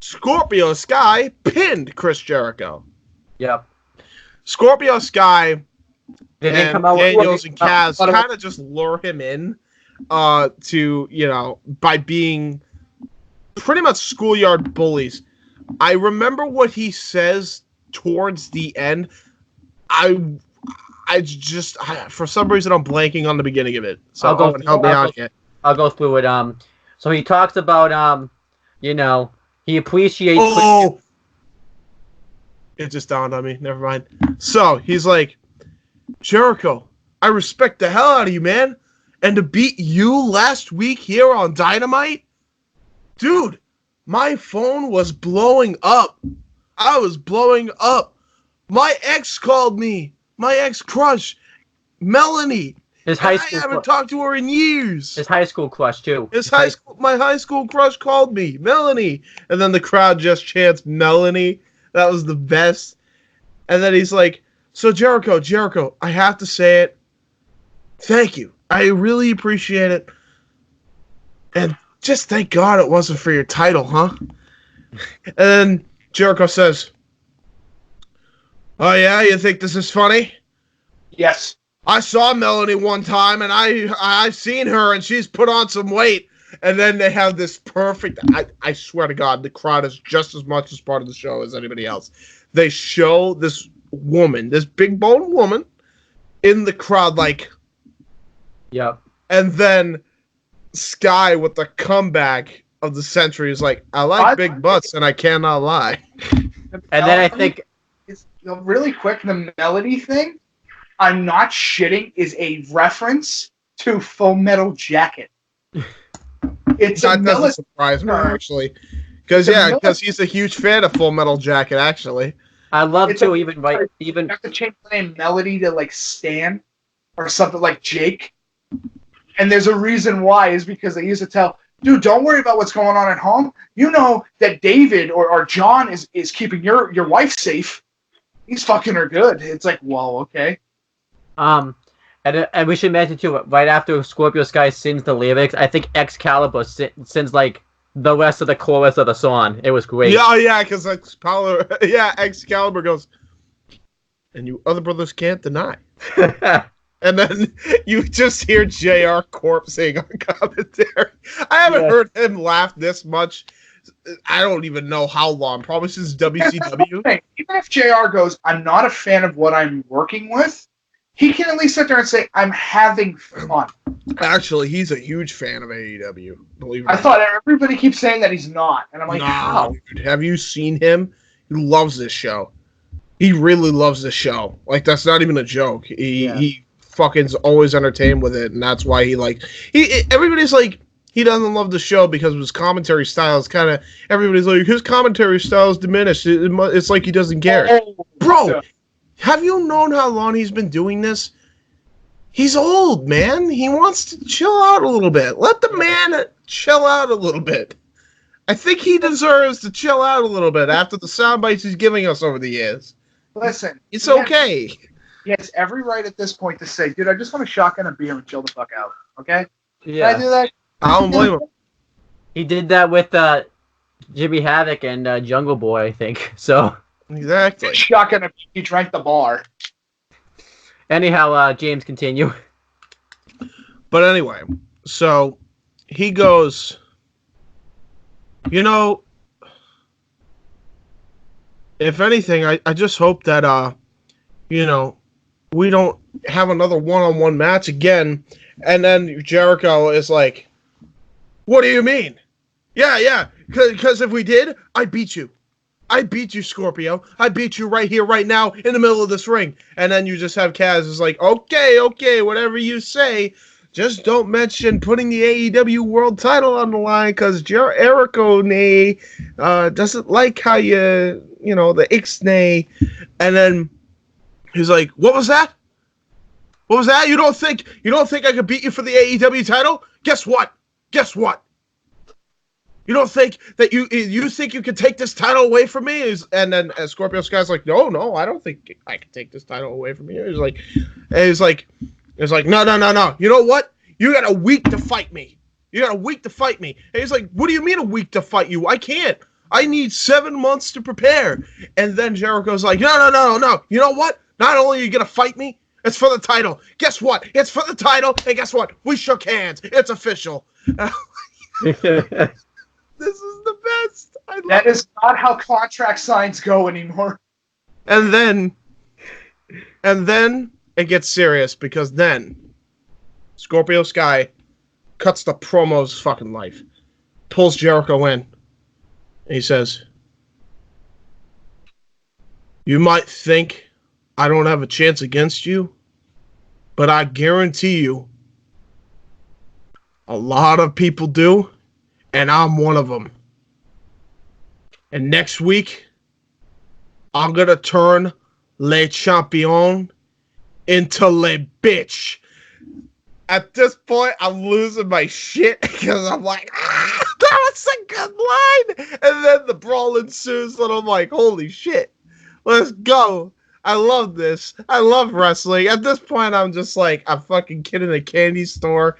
Scorpio Sky pinned Chris Jericho. Yep. Scorpio Sky and come out Daniels and Kaz kind of just lure him in to, you know, by being pretty much schoolyard bullies. I remember what he says towards the end. I for some reason I'm blanking on the beginning of it. So help me out here. I'll go through it. So he talks about you know, he appreciates. Oh, it just dawned on me. Never mind. So he's like, Jericho, I respect the hell out of you, man. And to beat you last week here on Dynamite, dude, my phone was blowing up. I was blowing up. My ex called me. My ex-crush, Melanie. His high school. I haven't talked to her in years. His high school crush too. My high school crush called me, Melanie. And then the crowd just chants Melanie. That was the best. And then he's like, so Jericho, I have to say it. Thank you. I really appreciate it. And just thank God it wasn't for your title, huh? And then Jericho says, oh yeah, you think this is funny? Yes. I saw Melanie one time, and I've seen her, and she's put on some weight. And then they have this perfect... I swear to God, the crowd is just as much as part of the show as anybody else. They show this woman, this big-boned woman, in the crowd, like... Yep. And then Sky, with the comeback of the century, is like, I like big butts, and I cannot lie. And then I think... Really quick, the Melody thing, I'm not shitting, is a reference to Full Metal Jacket. That doesn't surprise me, actually. Because he's a huge fan of Full Metal Jacket, actually. I love to even... You have to change the name Melody to, like, Stan, or something like Jake. And there's a reason why, is because they used to tell, dude, don't worry about what's going on at home. You know that David or John is keeping your wife safe. He's fucking her good. It's like, well, okay. And we should mention too, right after Scorpio Sky sings the lyrics, I think Excalibur sings like the rest of the chorus of the song. It was great. Yeah, because Excalibur goes, and you other brothers can't deny. And then you just hear JR corpsing on commentary. I haven't heard him laugh this much. I don't even know how long. Probably since WCW. Even if JR goes, I'm not a fan of what I'm working with, he can at least sit there and say, I'm having fun. Actually, he's a huge fan of AEW. Believe it or not. I thought everybody keeps saying that he's not. And I'm like, Nah, how? dude. Have you seen him? He loves this show. He really loves this show. Like, that's not even a joke. He fucking's always entertained with it, and that's why everybody's like, he doesn't love the show because of his commentary style. It's kind of, everybody's like, his commentary style is diminished. It's like he doesn't care. Bro, have you known how long he's been doing this? He's old, man. He wants to chill out a little bit. Let the man chill out a little bit. I think he deserves to chill out a little bit after the sound bites he's giving us over the years. Listen. It's okay. He has every right at this point to say, dude, I just want to shotgun a beer and chill the fuck out. Okay? Yeah. Can I do that? I don't blame him. He did that with Jimmy Havoc and Jungle Boy, I think. So Exactly. Shotgun a beer, he drank the bar. anyhow, James, continue. But anyway, so he goes, you know, if anything, I just hope that, you know, we don't have another one-on-one match again. And then Jericho is like, what do you mean? Yeah, because if we did, I beat you. I beat you, Scorpio. I beat you right here, right now, in the middle of this ring. And then you just have Kaz is like, okay, whatever you say. Just don't mention putting the AEW World Title on the line because Jericho doesn't like how the Ixnay. And then he's like, what was that? What was that? You don't think I could beat you for the AEW title? Guess what? You don't think that you think you can take this title away from me? And then Scorpio Sky's like, no, I don't think I can take this title away from you. He's like, no. You know what? You got a week to fight me. And he's like, what do you mean a week to fight you? I can't. I need 7 months to prepare. And then Jericho's like, no. You know what? Not only are you going to fight me, it's for the title. Guess what? It's for the title. And guess what? We shook hands. It's official. This is the best. That is not how contract signs go anymore. And then it gets serious because then Scorpio Sky cuts the promo's fucking life, pulls Jericho in, and he says, you might think I don't have a chance against you, but I guarantee you a lot of people do, and I'm one of them. And next week, I'm going to turn Le Champion into Le Bitch. At this point, I'm losing my shit because I'm like, that was a good line. And then the brawl ensues, and I'm like, holy shit, let's go. I love this. I love wrestling. At this point, I'm just like a fucking kid in a candy store.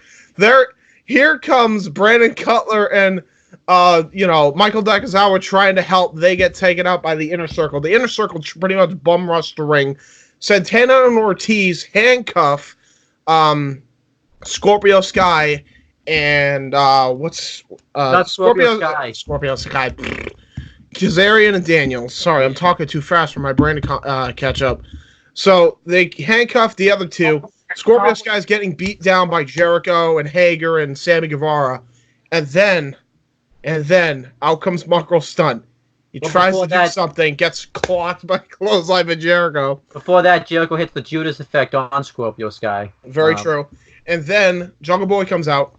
Here comes Brandon Cutler and Michael Nakazawa trying to help. They get taken out by the Inner Circle. The Inner Circle pretty much bum rushed the ring. Santana and Ortiz handcuff Scorpio Sky and Scorpio Sky. Scorpio Sky. Kazarian and Daniels. Sorry, I'm talking too fast for my brain to catch up. So they handcuff the other two. Scorpio Sky's getting beat down by Jericho and Hager and Sammy Guevara. And then out comes Mongrel Stunt. He tries to do something, gets clocked by clothesline by Jericho. Before that, Jericho hits the Judas effect on Scorpio Sky. Very true. And then Jungle Boy comes out.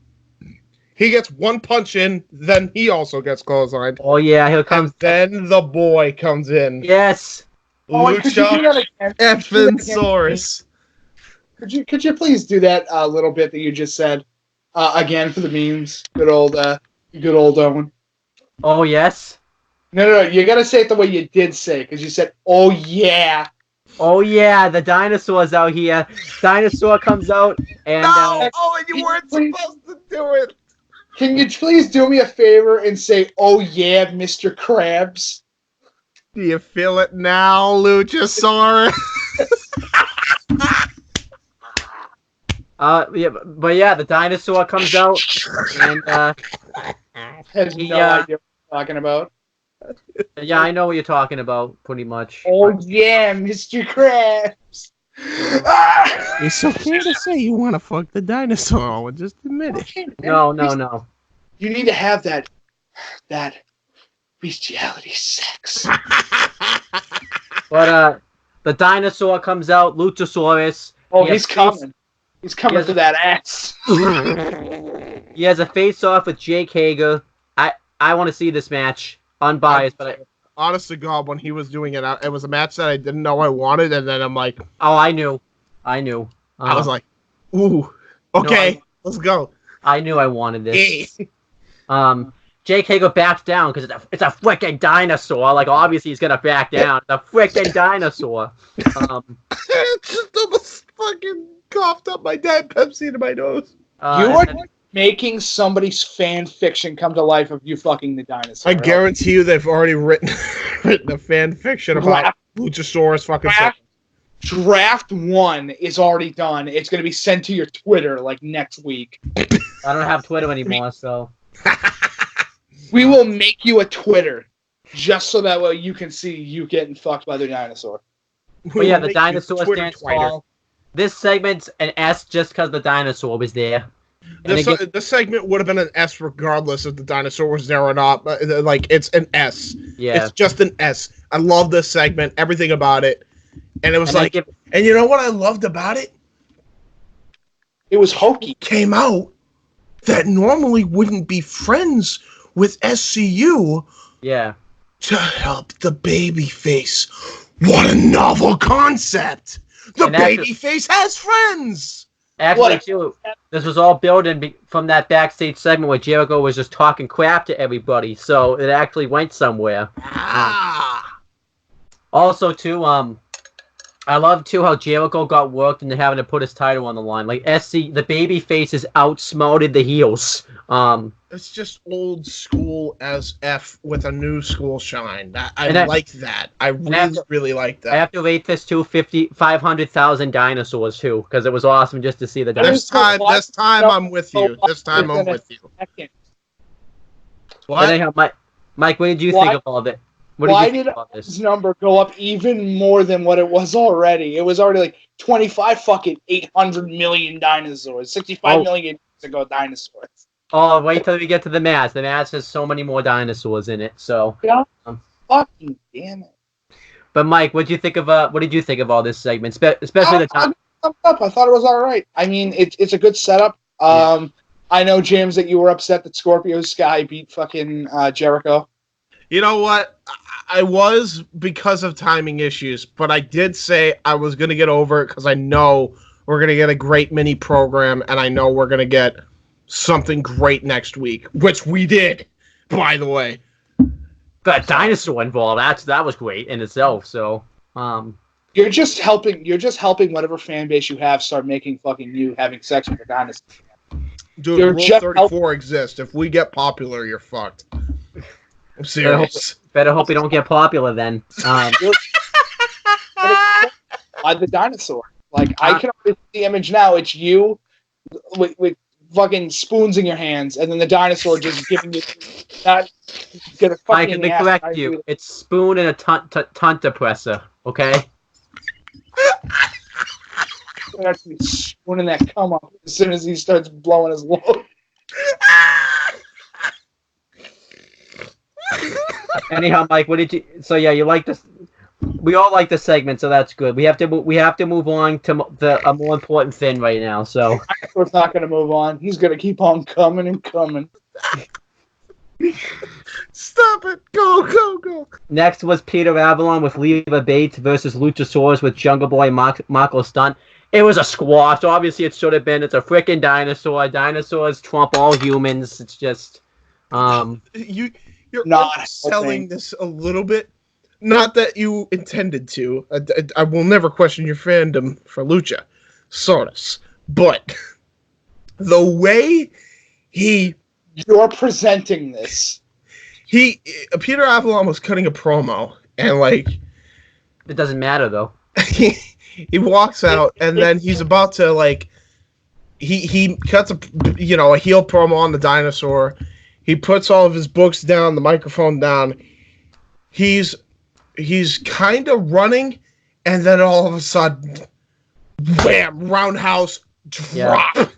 He gets one punch in, then he also gets clotheslined. Oh yeah, here comes. And then the boy comes in. Yes. Lucha Effensaurus. Could you please do that little bit that you just said? again for the memes. Good old Owen. Oh yes. No. You gotta say it the way you did say it, because you said, "Oh yeah." Oh yeah, the dinosaur's out here. Dinosaur comes out and No! Oh, and you weren't supposed to do it! Can you please do me a favor and say, "Oh yeah, Mr. Krabs"? Do you feel it now, Luchasaurus? the dinosaur comes out and Has no idea what you're talking about. yeah, I know what you're talking about, pretty much. Oh yeah, Mr. Krabs. It's okay to say you want to fuck the dinosaur. Just admit it. No. You need to have that bestiality sex. But the dinosaur comes out, Luchasaurus. Oh, he's coming. He's coming for that ass. He has a face-off with Jake Hager. I want to see this match. Unbiased, but honest to God, when he was doing it, it was a match that I didn't know I wanted, and then I'm like, oh, I knew. I was like, ooh, okay, let's go. I knew I wanted this. Jake Hager backs down because it's a freaking dinosaur. Like, obviously he's gonna back down. It's a freaking dinosaur. Just almost fucking coughed up my damn Pepsi into my nose. You are making somebody's fan fiction come to life of you fucking the dinosaur. I guarantee you they've already written a fan fiction about Luchasaurus fucking. Draft 1 is already done. It's going to be sent to your Twitter like next week. I don't have Twitter anymore, so. We will make you a Twitter just so that way you can see you getting fucked by the dinosaur. But yeah, the dinosaur stands tall. This segment's an S just because the dinosaur was there. This segment would have been an S regardless if the dinosaur was there or not. Like, it's an S. Yeah. It's just an S. I love this segment, everything about it. And it was and you know what I loved about it? It was hokey. Came out that normally wouldn't be friends with SCU. Yeah. To help the babyface. What a novel concept! The babyface has friends! Actually, too, this was all building from that backstage segment where Jericho was just talking crap to everybody, so it actually went somewhere. Also, too, I love, too, how Jericho got worked into having to put his title on the line. Like, the baby faces outsmarted the heels. It's just old school as F with a new school shine. I like that. I really like that. I have to rate this to 500,000 dinosaurs, too, because it was awesome just to see the dinosaurs. This time I'm with you. This time I'm with you. What? Anyhow, Mike, what did you think of all of it? Why did this number go up even more than what it was already? It was already like 800 million dinosaurs, 65 million years ago dinosaurs. Oh, wait till we get to the match. The match has so many more dinosaurs in it. So, fucking damn it. But Mike, what did you think of all this segment, especially the time? I thought it was all right. I mean, it's a good setup. I know, James, that you were upset that Scorpio Sky beat fucking Jericho. You know what? I was because of timing issues, but I did say I was going to get over it because I know we're going to get a great mini program, and I know we're going to get something great next week, which we did, by the way. Got dinosaur involved. That was great in itself. So, you're just helping whatever fan base you have start making fucking you having sex with a dinosaur. Dude, Rule 34 exists. If we get popular, you're fucked. I'm serious. Better hope we don't get popular then. By the dinosaur. Like, I can already see the image now. It's you with fucking spoons in your hands, and then the dinosaur just giving you that. I can correct you. It's spoon and a tunt depressor. Okay. Actually spooning that cum up as soon as he starts blowing his load. Anyhow, Mike, what did you? So yeah, you like this. We all like the segment, so that's good. We have to move on to a more important thing right now. So we're not going to move on. He's going to keep on coming and coming. Stop it! Go! Next was Peter Avalon with Leva Bates versus Luchasaurus with Jungle Boy Marco Stunt. It was a squash. Obviously, it should have been. It's a freaking dinosaur. Dinosaurs trump all humans. It's just, You're Not selling this a little bit. Not that you intended to. I will never question your fandom for Lucha, Sortis. But the way you're presenting this. Peter Avalon was cutting a promo, and like it doesn't matter though. he walks out, and then he's about to like he cuts a heel promo on the dinosaur. He puts all of his books down, the microphone down. He's kind of running, and then all of a sudden, wham! Roundhouse drop. Yeah.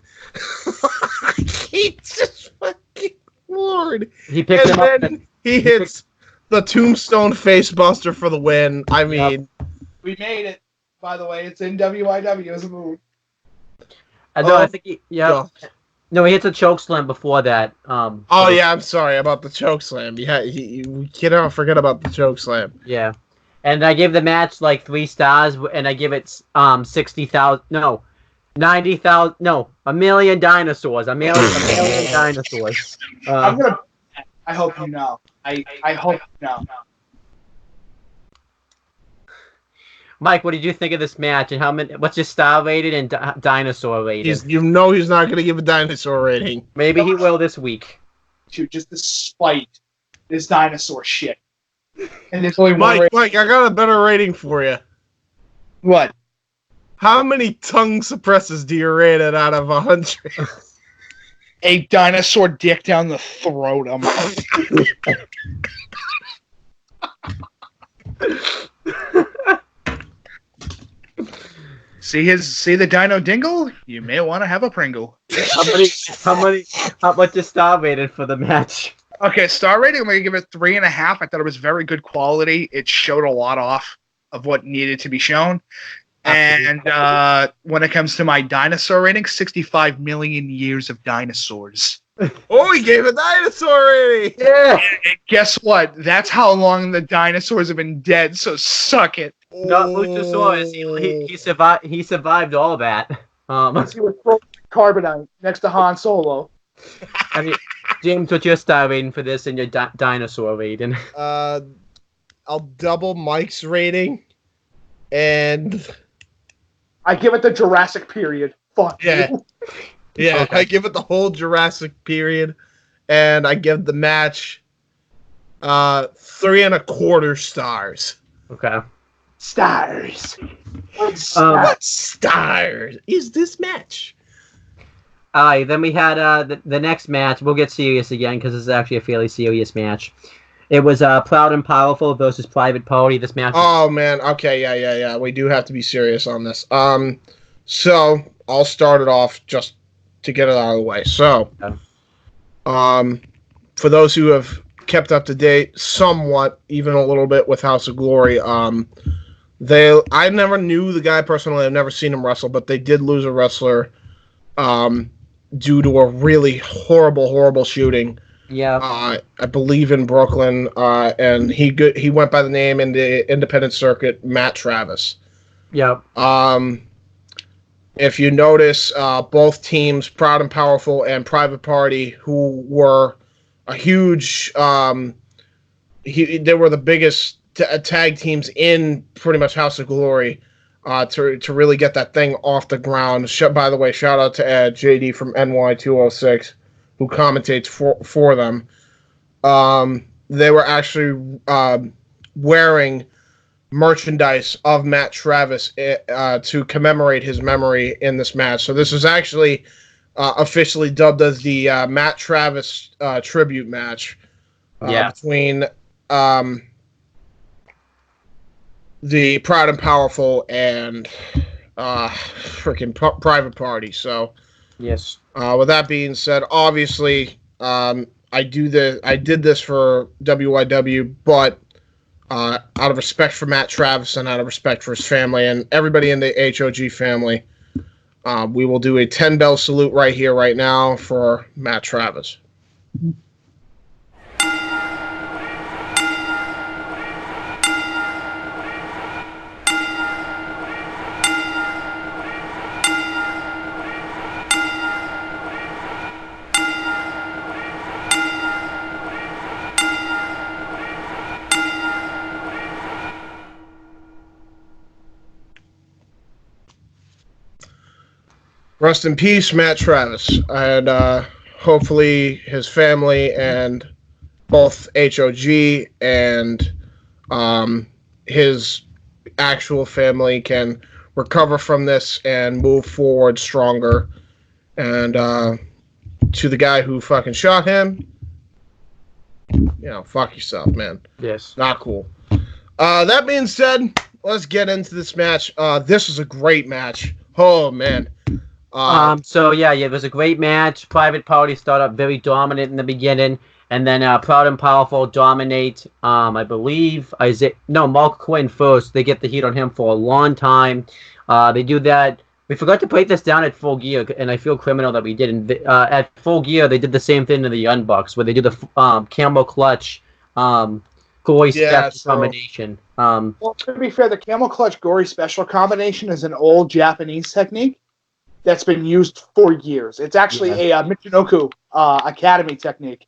He just fucking Lord. He picks him up, and he hits the Tombstone Facebuster for the win. I mean, we made it. By the way, it's in WIW as a move. I think he No, he hits a choke slam before that. Yeah, I'm sorry about the choke slam. Yeah, we cannot forget about the choke slam. Yeah, and I gave the match like 3 stars, and I give it 60,000. No, 90,000. No, 1,000,000 dinosaurs. A million dinosaurs. I hope you know. I hope you know. Mike, what did you think of this match, and how many? What's your star rated and dinosaur rated? He's not going to give a dinosaur rating. Maybe he will this week. Just despite this dinosaur shit. And there's only one Mike, I got a better rating for you. What? How many tongue suppressors do you rate it out of 100? A dinosaur dick down the throat. See the dino dingle? You may want to have a Pringle. How much is star rated for the match? Okay, star rating, I'm going to give it 3.5. I thought it was very good quality. It showed a lot off of what needed to be shown. Absolutely. And when it comes to my dinosaur rating, 65 million years of dinosaurs. Oh, he gave a dinosaur rating! Yeah. And guess what? That's how long the dinosaurs have been dead, so suck it. Not Luchasaurus. He survived all that. He was frozen carbonite next to Han Solo. I mean, James, what's your star rating for this and your dinosaur rating? I'll double Mike's rating, and I give it the Jurassic period. Fuck you. Yeah, okay. I give it the whole Jurassic period, and I give the match 3.25 stars. Okay. Stars. Stars is this match. Then we had the next match. We'll get serious again because this is actually a fairly serious match. It was Proud and Powerful versus Private Party. This match. Oh man. Okay. Yeah. We do have to be serious on this. So I'll start it off just to get it out of the way. So, for those who have kept up to date somewhat, even a little bit with House of Glory, I never knew the guy personally. I've never seen him wrestle, but they did lose a wrestler due to a really horrible shooting. Yeah. I believe in Brooklyn, and he went by the name in the independent circuit, Matt Travis. Yeah. If you notice, both teams, Proud and Powerful and Private Party, who were a huge, they were the biggest tag teams in pretty much House of Glory, to really get that thing off the ground. By the way, shout out to JD from NY206, who commentates for them. They were actually wearing merchandise of Matt Travis to commemorate his memory in this match. So this is actually officially dubbed as the Matt Travis tribute match between the Proud and Powerful and freaking Private Party. So yes. With that being said, obviously I did this for WIW, but out of respect for Matt Travis and out of respect for his family and everybody in the HOG family, we will do a 10-bell salute right here, right now for Matt Travis. Rest in peace, Matt Travis. And hopefully his family and both HOG and his actual family can recover from this and move forward stronger. And to the guy who fucking shot him, fuck yourself, man. Yes. Not cool. That being said, let's get into this match. This is a great match. Oh, man. So it was a great match. Private Party started up very dominant in the beginning, and then Proud and Powerful dominate. I believe Mark Quinn first. They get the heat on him for a long time. They do that. We forgot to break this down at Full Gear, and I feel criminal that we didn't. At Full Gear, they did the same thing to the Young Bucks, where they do the camel clutch, gory special combination. Well, to be fair, the camel clutch gory special combination is an old Japanese technique that's been used for years. It's actually a Michinoku Academy technique.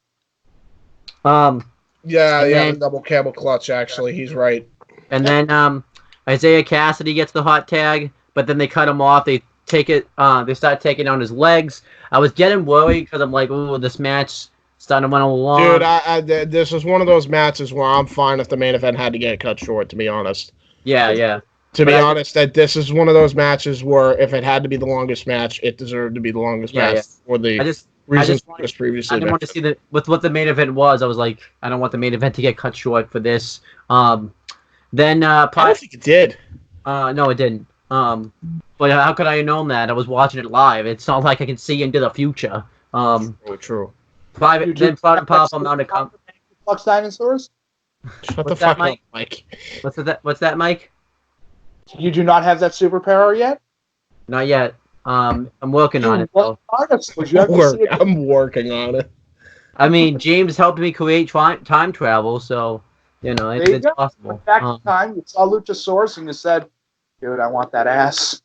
The double camel clutch, actually. He's right. And then Isaiah Cassidy gets the hot tag, but then they cut him off. They take it. They start taking down his legs. I was getting worried because I'm like, ooh, this match starting to run along. Dude, this is one of those matches where I'm fine if the main event had to get cut short, to be honest. Yeah. To be honest, that this is one of those matches where if it had to be the longest match, it deserved to be the longest match for the reasons previously. I didn't want to see with what the main event was. I was like, I don't want the main event to get cut short for this. Then I don't think it did. No, it didn't. But how could I have known that? I was watching it live. It's not like I can see into the future. True. Private then Proud and Powerful mounted come. Flux Dinosaurs? Shut the fuck up, Mike. What's that, Mike? You do not have that superpower yet? Not yet. I'm working on it. I'm working on it. I mean, James helped me create time travel, so it's possible. Back in time, you saw Luchasaurus and you said, "Dude, I want that ass."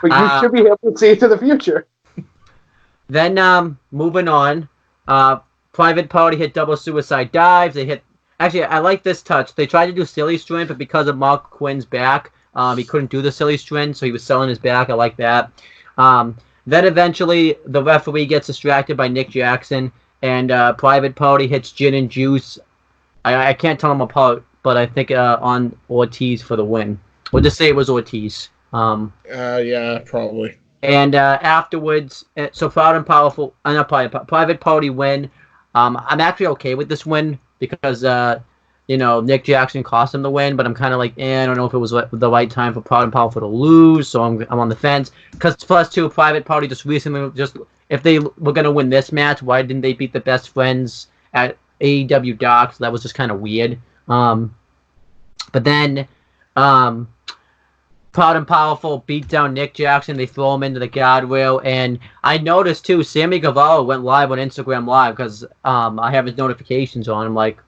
But you should be able to see into the future. Then moving on, Private Party hit double suicide dives. They hit. Actually, I like this touch. They tried to do silly string, but because of Mark Quinn's back, he couldn't do the silly string, so he was selling his back. I like that. Then eventually, the referee gets distracted by Nick Jackson, and Private Party hits Gin and Juice. I can't tell them apart, but I think on Ortiz for the win. We'll just say it was Ortiz. Yeah, probably. And afterwards, so Proud and Powerful, Private Party win. I'm actually okay with this win because, Nick Jackson cost him the win, but I'm kind of like, I don't know if it was the right time for Proud and Powerful to lose, so I'm on the fence. Because +2, Private Party just recently, if they were going to win this match, why didn't they beat the Best Friends at AEW Dark? So that was just kind of weird. But then, Proud and Powerful beat down Nick Jackson. They throw him into the guardrail. And I noticed, too, Sammy Guevara went live on Instagram Live because I have his notifications on. I'm like,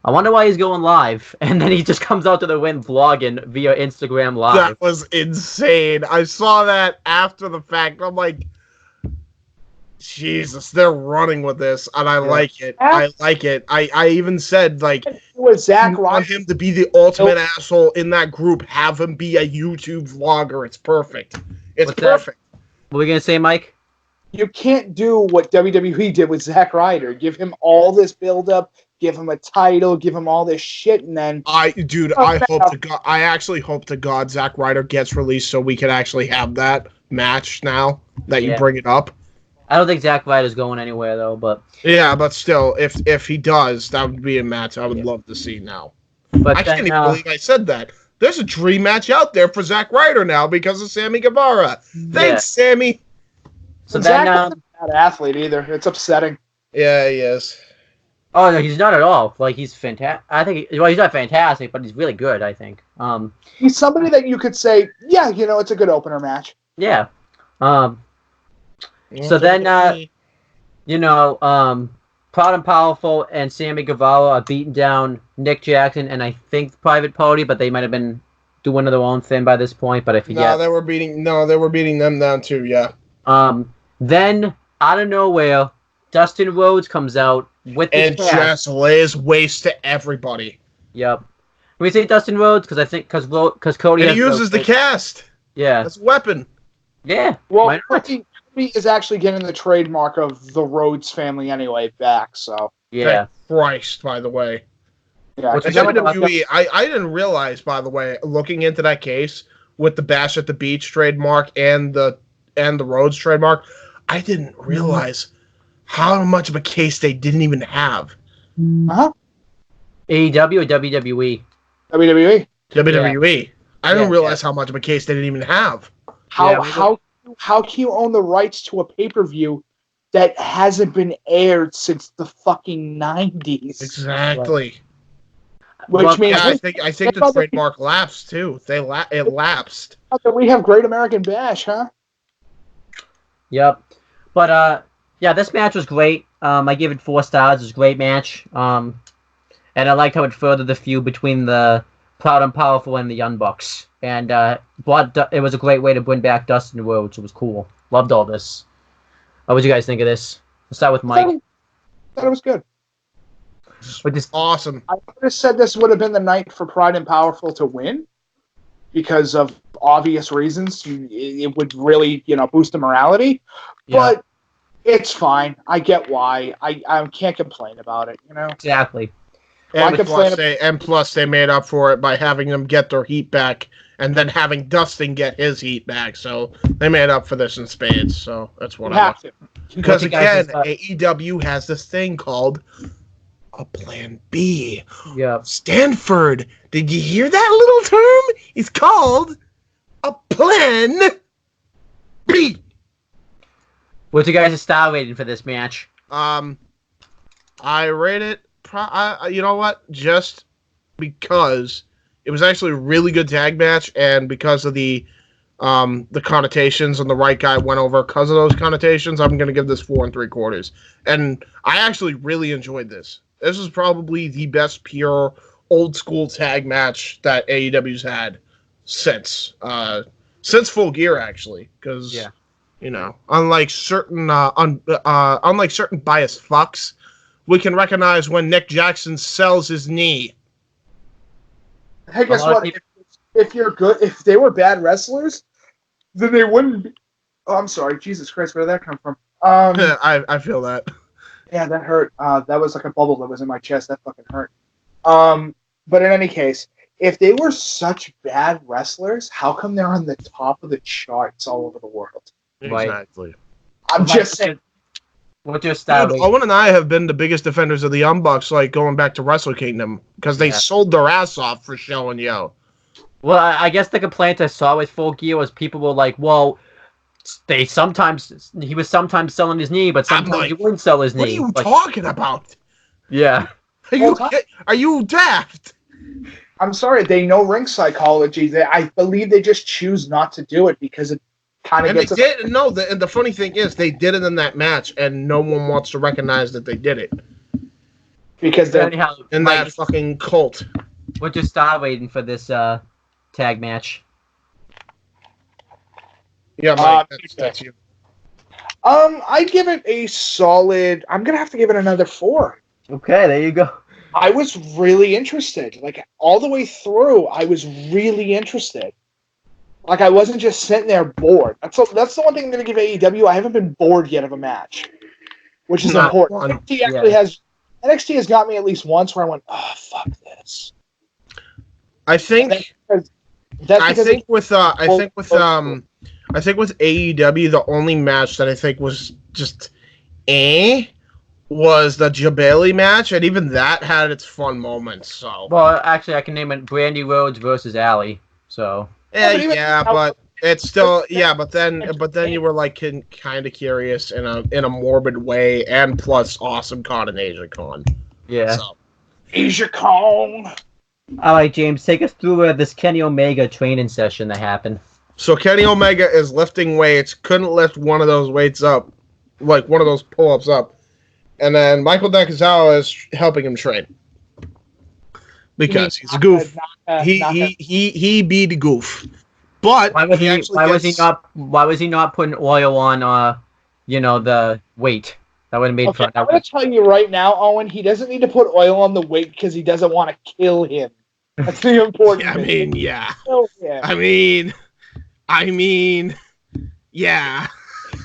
I wonder why he's going live. And then he just comes out to the ring vlogging via Instagram Live. That was insane. I saw that after the fact. I'm like, Jesus, they're running with this, and I like it. I like it. I even said, like, with Zack you want him to be the ultimate asshole in that group. Have him be a YouTube vlogger. It's perfect. It's perfect. What were we going to say, Mike? You can't do what WWE did with Zack Ryder. Give him all this build-up, give him a title, give him all this shit, and then... I actually hope to God Zack Ryder gets released so we can actually have that match now that you bring it up. I don't think Zack Ryder's going anywhere, though, but... Yeah, but still, if he does, that would be a match I would love to see now. But I can't even believe I said that. There's a dream match out there for Zack Ryder now because of Sammy Guevara. Thanks, Sammy! So Zack isn't a bad athlete either. It's upsetting. Yeah, he is. Oh, no, he's not at all. Like, he's fantastic. I think... Well, he's not fantastic, but he's really good, I think. He's somebody that you could say, yeah, it's a good opener match. Yeah. So then, Proud and Powerful and Sammy Guevara are beating down Nick Jackson and I think Private Party, but they might have been doing their own thing by this point. But I forget. No, they were beating them down too. Yeah. Then out of nowhere, Dustin Rhodes comes out with and just lays waste to everybody. Yep. Can we say Dustin Rhodes? Because I think because Cody and he uses the cast. Yeah. That's a weapon. Yeah. Well, why not? Kofi is actually getting the trademark of the Rhodes family anyway back, so Yeah. Thank Christ, by the way. yeah. What's And that one? WWE, I didn't realize, by the way, looking into that case with the Bash at the Beach trademark and the Rhodes trademark, I didn't realize how much of a case they didn't even have. Uh-huh. AEW or WWE? WWE. WWE. I didn't Yeah, realize how much of a case they didn't even have. How can you own the rights to a pay-per-view that hasn't been aired since the fucking 90s? Exactly. Which Well, means Yeah, I think the trademark lapsed too. It lapsed. we have Great American Bash, huh? Yep. But yeah, this match was great. I give it 4 stars. It was a great match. And I liked how it furthered the feud between the Proud and Powerful and the Young Bucks. And it was a great way to bring back Dustin Rhodes. It was cool. Loved all this. What did you guys think of this? Let's start with Mike. Thought it was good. With this, Awesome. I would have said this would have been the night for Pride and Powerful to win because of obvious reasons. It would really, boost the morality. yeah, But it's fine. I get why. I can't complain about it, exactly. And plus, they made up for it by having them get their heat back and then having Dustin get his heat back. So they made up for this in spades. So that's what You I have want. to. Because What you guys again, AEW has this thing called a Plan B. Yeah. Stanford, did you hear that little term? It's called a Plan B. What's you guys' star rating for this match? I rate it. You know what? Just because it was actually a really good tag match, and because of the connotations and the right guy went over because of those connotations, I'm gonna give this 4 3/4. And I actually really enjoyed this. This is probably the best pure old school tag match that AEW's had since Full Gear, actually, because unlike certain biased fucks, we can recognize when Nick Jackson sells his knee. Hey, guess A lot of what? If you're good, if they were bad wrestlers, then they wouldn't be. Oh, I'm sorry. Jesus Christ, where did that come from? I feel that. Yeah, that hurt. That was like a bubble that was in my chest. That fucking hurt. But in any case, if they were such bad wrestlers, how come they're on the top of the charts all over the world? Right. Exactly. I'm just saying. What's your star Dude, rating? Owen and I have been the biggest defenders of the Young Bucks, like going back to Wrestle Kingdom, because they sold their ass off for Show and Yo. Well, I guess the complaint I saw with Full Gear was people were like, well, he was sometimes selling his knee, but sometimes he wouldn't sell his knee. What are you Like, talking about? Yeah. Are you daft? I'm sorry. They know ring psychology. I believe they just choose not to do it because it kind of And they gets. did. No, and the funny thing is, they did it in that match, and no one wants to recognize that they did it Because they're Anyhow, in Mike, that fucking cult. what's your star rating for this tag match? Yeah, Mike, that's you. I give it a solid. I'm gonna have to give it another 4. Okay, there you go. I was really interested. Like all the way through, I was really interested. Like I wasn't just sitting there bored. That's the one thing I'm gonna give AEW. I haven't been bored yet of a match, which is Not important. one. NXT has got me at least once where I went, oh fuck this. I think with AEW, the only match that I think was just was the Jabali match, and even that had its fun moments. So Well, actually, I can name it Brandy Rhodes versus Allie. So but it's still but then you were like kind of curious in a morbid way, and plus awesome con and Asia Con. yeah. So. Asia Kong. All right, James, take us through this Kenny Omega training session that happened. So Kenny Omega is lifting weights, couldn't lift one of those weights up, like one of those pull-ups up. And then Michael Nakazawa is helping him train. Because he's a goof. He be the goof. But Why was he not putting oil on the weight? That would have made Okay, fun. I'm going to tell you right now, Owen, he doesn't need to put oil on the weight because he doesn't want to kill him. That's the important thing. yeah. Kill him. I mean, Yeah.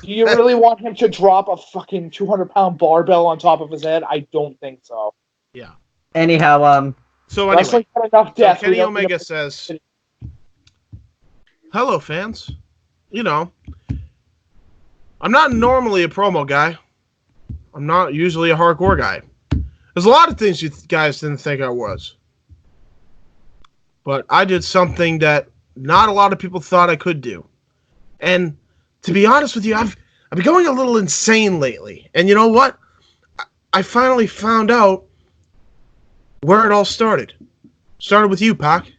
Do you really want him to drop a fucking 200-pound barbell on top of his head? I don't think so. Yeah. Anyhow, So anyway, Wrestling had enough so death. Kenny Omega says, "Hello, fans. You know, I'm not normally a promo guy. I'm not usually a hardcore guy. There's a lot of things you guys didn't think I was. But I did something that not a lot of people thought I could do. And to be honest with you, I've been going a little insane lately. And you know what? I finally found out where it all started. Started with you, Pac. It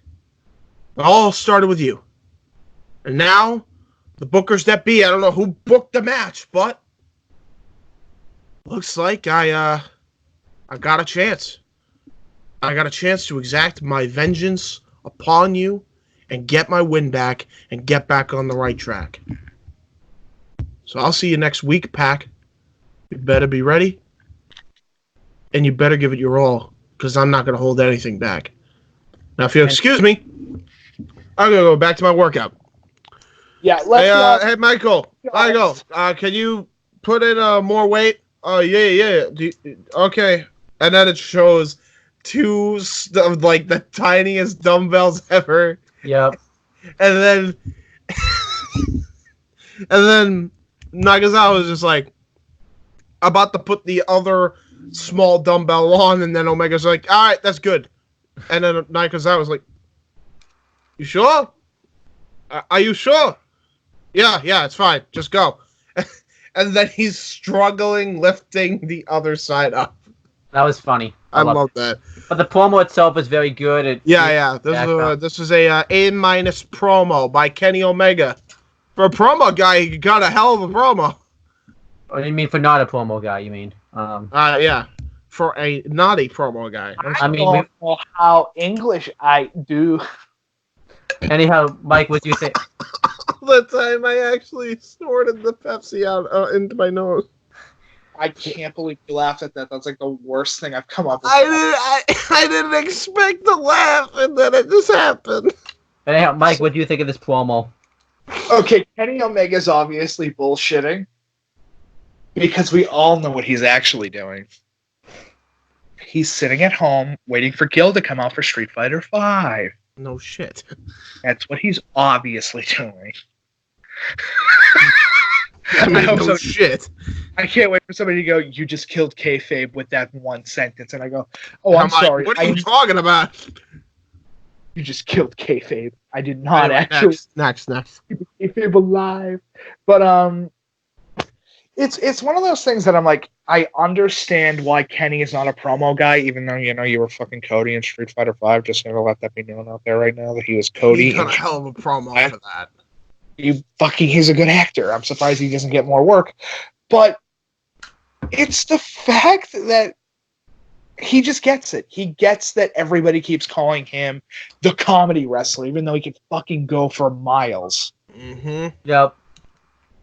all started with you. And now, the bookers that be, I don't know who booked the match, but looks like I got a chance. I got a chance to exact my vengeance upon you and get my win back and get back on the right track. So I'll see you next week, Pac. You better be ready. And you better give it your all, because I'm not going to hold anything back. Now, if you'll excuse me, I'm going to go back to my workout. Yeah, let's Hey, Michael. Can you put in more weight? Oh, yeah. Okay. And then it shows two of like the tiniest dumbbells ever. yep. And then Nagasawa was just like about to put the other small dumbbell on, and then Omega's like, all right, that's good. And then Nagasawa was like, you sure? Are you sure? Yeah, it's fine. Just go. And then he's struggling lifting the other side up. That was funny. I love that. But the promo itself is very good. Yeah. This is a A- promo by Kenny Omega. For a promo guy, he got a hell of a promo. What do you mean for not a promo guy? You mean? Yeah. For a not a promo guy. I mean, don't know how English I do. anyhow, Mike, what do you think? The time I actually snorted the Pepsi out into my nose. I can't believe you laughed at that. That's like the worst thing I've come up with. I didn't expect to laugh, and then it just happened. Anyhow, Mike, what do you think of this promo? Okay, Kenny Omega's obviously bullshitting because we all know what he's actually doing. He's sitting at home waiting for Gil to come out for Street Fighter V. No shit. That's what he's obviously doing. I mean, hope no so. shit. I can't wait for somebody to go, you just killed kayfabe with that one sentence. And I go, oh, I'm sorry. Like, what are you talking about? You just killed kayfabe. I did not Anyway, actually Next. keep kayfabe alive. But it's one of those things that I'm like, I understand why Kenny is not a promo guy, even though, you were fucking Cody in Street Fighter V. Just going to let that be known out there right now that he was Cody. He got a hell of a promo for that. He's a good actor. I'm surprised he doesn't get more work. But it's the fact that he just gets it. He gets that everybody keeps calling him the comedy wrestler, even though he could fucking go for miles. Mm-hmm. Yep.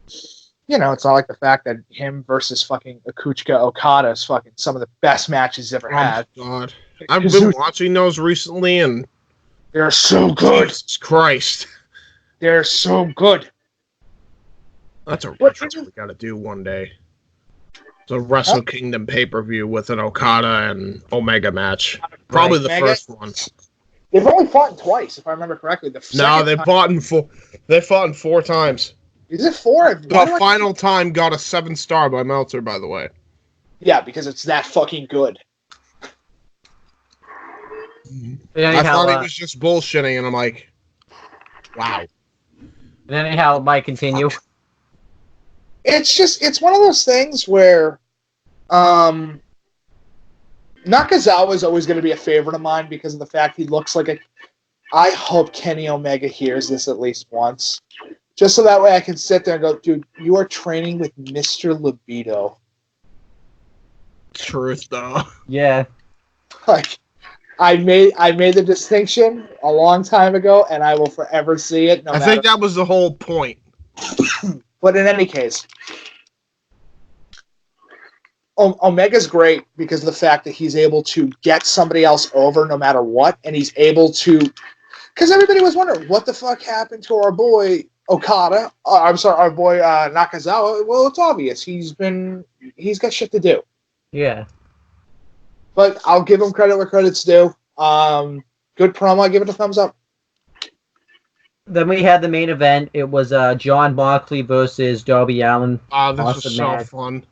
It's not like the fact that him versus fucking Akuchika Okada is fucking some of the best matches he's ever had. Oh, God. I've been watching those recently, and They're so good. Jesus Christ. They're so good. That's a retro we got to do one day. It's a Wrestle Kingdom pay-per-view with an Okada and Omega match. Probably the first one. They've only fought twice, if I remember correctly. They fought in 4 times. Is it 4? The final time got a 7-star by Meltzer, by the way. Yeah, because it's that fucking good. I thought he was just bullshitting, and I'm like, wow. And anyhow, Mike, continue. It's one of those things where Nakazawa is always going to be a favorite of mine because of the fact he looks like I hope Kenny Omega hears this at least once. Just so that way I can sit there and go, dude, you are training with Mr. Libido. Truth, though. Yeah. Like, I made the distinction a long time ago, and I will forever see it. I think that was the whole point. But in any case, Omega's great because of the fact that he's able to get somebody else over no matter what, and he's able to... Because everybody was wondering, what the fuck happened to our boy Okada, our boy Nakazawa, well, it's obvious. He's got shit to do. Yeah. But I'll give him credit where credit's due. Good promo. I give it a thumbs up. Then we had the main event. It was John Moxley versus Darby Allin. Oh, this Awesome was so match. fun.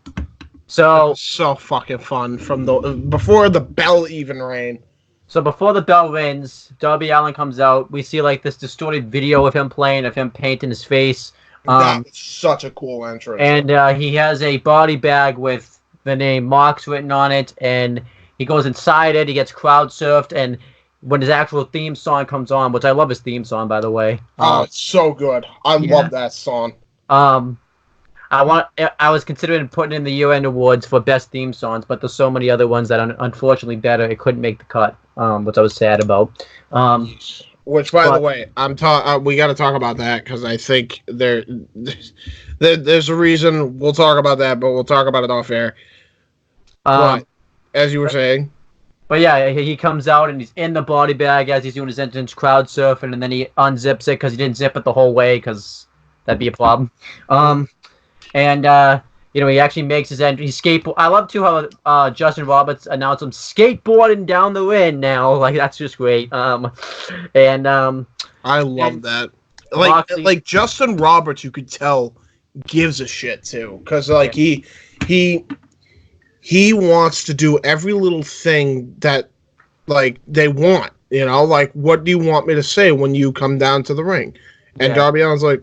So Fucking fun from before the bell even rang. So before the bell rings, Darby Allin comes out. We see like this distorted video of him playing, of him painting his face. That was such a cool entrance. And he has a body bag with the name Mox written on it, and he goes inside it. He gets crowd surfed, and when his actual theme song comes on, which I love his theme song, by the way. It's so good. I love that song. I was considering putting in the year-end awards for best theme songs, but there's so many other ones that are unfortunately better. It couldn't make the cut, which I was sad about. Which, by the way, we got to talk about that because I think there's a reason. We'll talk about that, but we'll talk about it off air. But, as you were saying. But yeah, he comes out and he's in the body bag as he's doing his entrance, crowd surfing, and then he unzips it because he didn't zip it the whole way because that'd be a problem. And he actually makes his entry. I love too how Justin Roberts announced him skateboarding down the ring now. Like that's just great. I love that. Moxley, like Justin Roberts, you could tell gives a shit too, because he wants to do every little thing that like they want. Like what do you want me to say when you come down to the ring? And Darby Allin's like,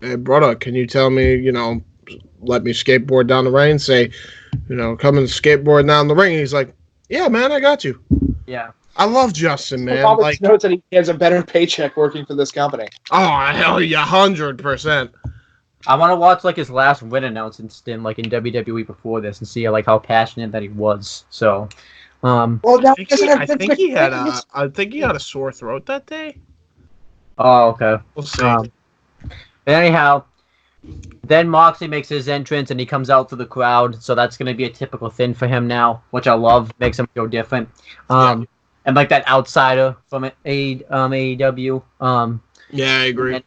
hey, brother, can you tell me, let me skateboard down the ring? Say, come and skateboard down the ring. And he's like, yeah, man, I got you. Yeah. I love Justin, man. Roberts knows that he has a better paycheck working for this company. Oh, hell yeah, 100%. I want to watch like his last win announcement stint, like in WWE before this, and see like how passionate that he was. So, I think he had a sore throat that day. Oh, okay. We'll see. Anyhow, then Moxley makes his entrance and he comes out to the crowd, so that's going to be a typical thing for him now, which I love. Makes him feel different. And like that outsider from AEW. Yeah, I agree.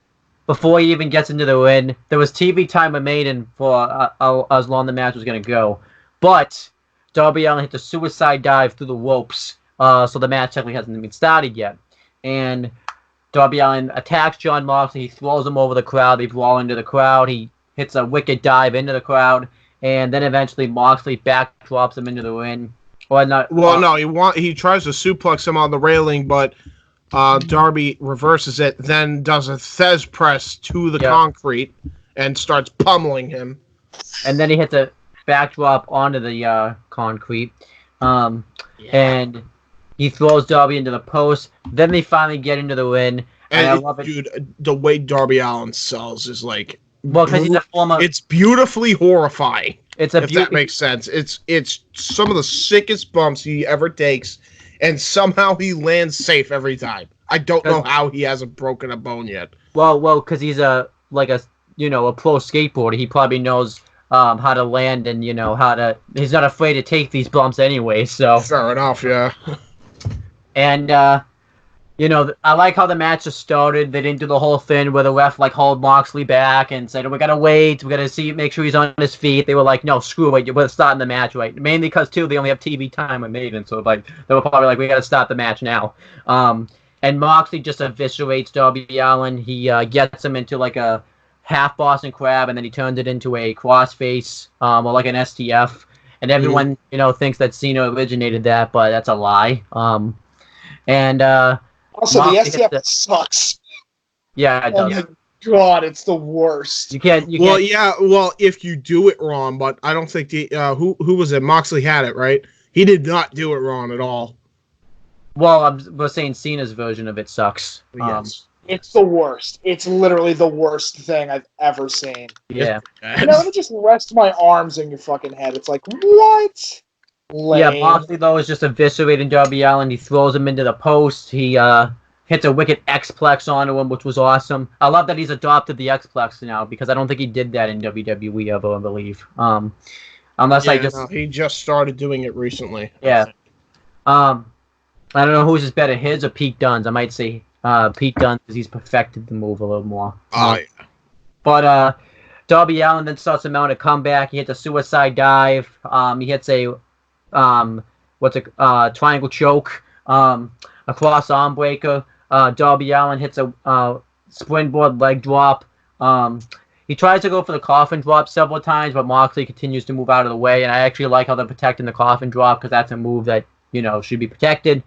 Before he even gets into the ring, there was TV time remaining for as long the match was going to go. But Darby Allin hit the suicide dive through the ropes, so the match technically hasn't even started yet. And Darby Allin attacks John Moxley. He throws him over the crowd. They brawl into the crowd. He hits a wicked dive into the crowd. And then eventually Moxley backdrops him into the ring. He tries to suplex him on the railing, but Darby reverses it, then does a Thez press to the concrete and starts pummeling him. And then he hits a backdrop onto the concrete. And he throws Darby into the post. Then they finally get into the ring. And I love it. Dude, the way Darby Allin sells is like... Well, because he's a former... It's beautifully horrifying. If that makes sense. It's some of the sickest bumps he ever takes, and somehow he lands safe every time. I don't know how he hasn't broken a bone yet. Well, because he's a pro skateboarder. He probably knows how to land and he's not afraid to take these bumps anyway. So fair enough, yeah. And I like how the match just started. They didn't do the whole thing where the ref hauled Moxley back and said, "We gotta wait. We gotta make sure he's on his feet." They were like, "No, screw it. We're starting the match right." Mainly because too they only have TV time made, and so they were probably like, "We gotta start the match now." And Moxley just eviscerates Darby Allin. He gets him into like a half Boston Crab, and then he turns it into a crossface or like an STF. And everyone thinks that Cena originated that, but that's a lie. Also, the STF sucks. Yeah, it does. Oh my god, it's the worst. You can't. Well, if you do it wrong, but I don't think who was it? Moxley had it right. He did not do it wrong at all. Well, we're saying Cena's version of it sucks. Yes. It's the worst. It's literally the worst thing I've ever seen. Yeah. Let me just rest my arms in your fucking head. It's like, what? Lame. Yeah, Moxley, though, is just eviscerating Darby Allin. He throws him into the post. He hits a wicked X-Plex onto him, which was awesome. I love that he's adopted the X-Plex now, because I don't think he did that in WWE ever, I believe. He just started doing it recently. Yeah. I don't know who's better, his or Pete Dunne's. I might say Pete Dunne, because he's perfected the move a little more. But Darby Allin then starts to mount a comeback. He hits a suicide dive. He hits a triangle choke. A cross arm breaker. Darby Allin hits a springboard leg drop. He tries to go for the coffin drop several times, but Moxley continues to move out of the way. And I actually like how they're protecting the coffin drop because that's a move that should be protected.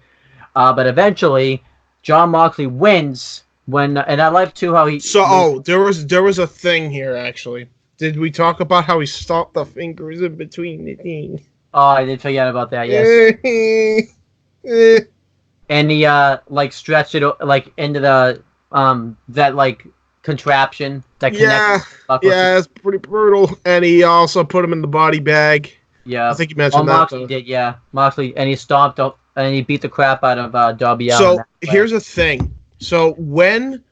But eventually, Jon Moxley wins. And I like too how he. So there was a thing here actually. Did we talk about how he stopped the fingers in between the thing? Oh, I did forget about that. Yes. And he stretched it into the that contraption that connects. Yeah, it's pretty brutal. And he also put him in the body bag. Yeah, I think you mentioned that. Moxley did. Yeah, Moxley, and he stomped up and he beat the crap out of Darby Allin. So here's the thing. So when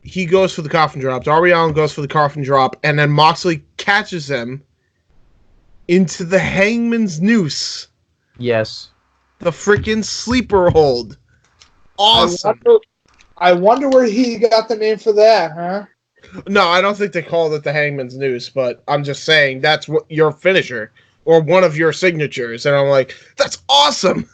he goes for the coffin drop, Darby Allin goes for the coffin drop, and then Moxley catches him into the hangman's noose. Yes. The freaking sleeper hold. Awesome. I wonder where he got the name for that, huh? No, I don't think they called it the hangman's noose, but I'm just saying that's what your finisher or one of your signatures. And I'm like, that's awesome.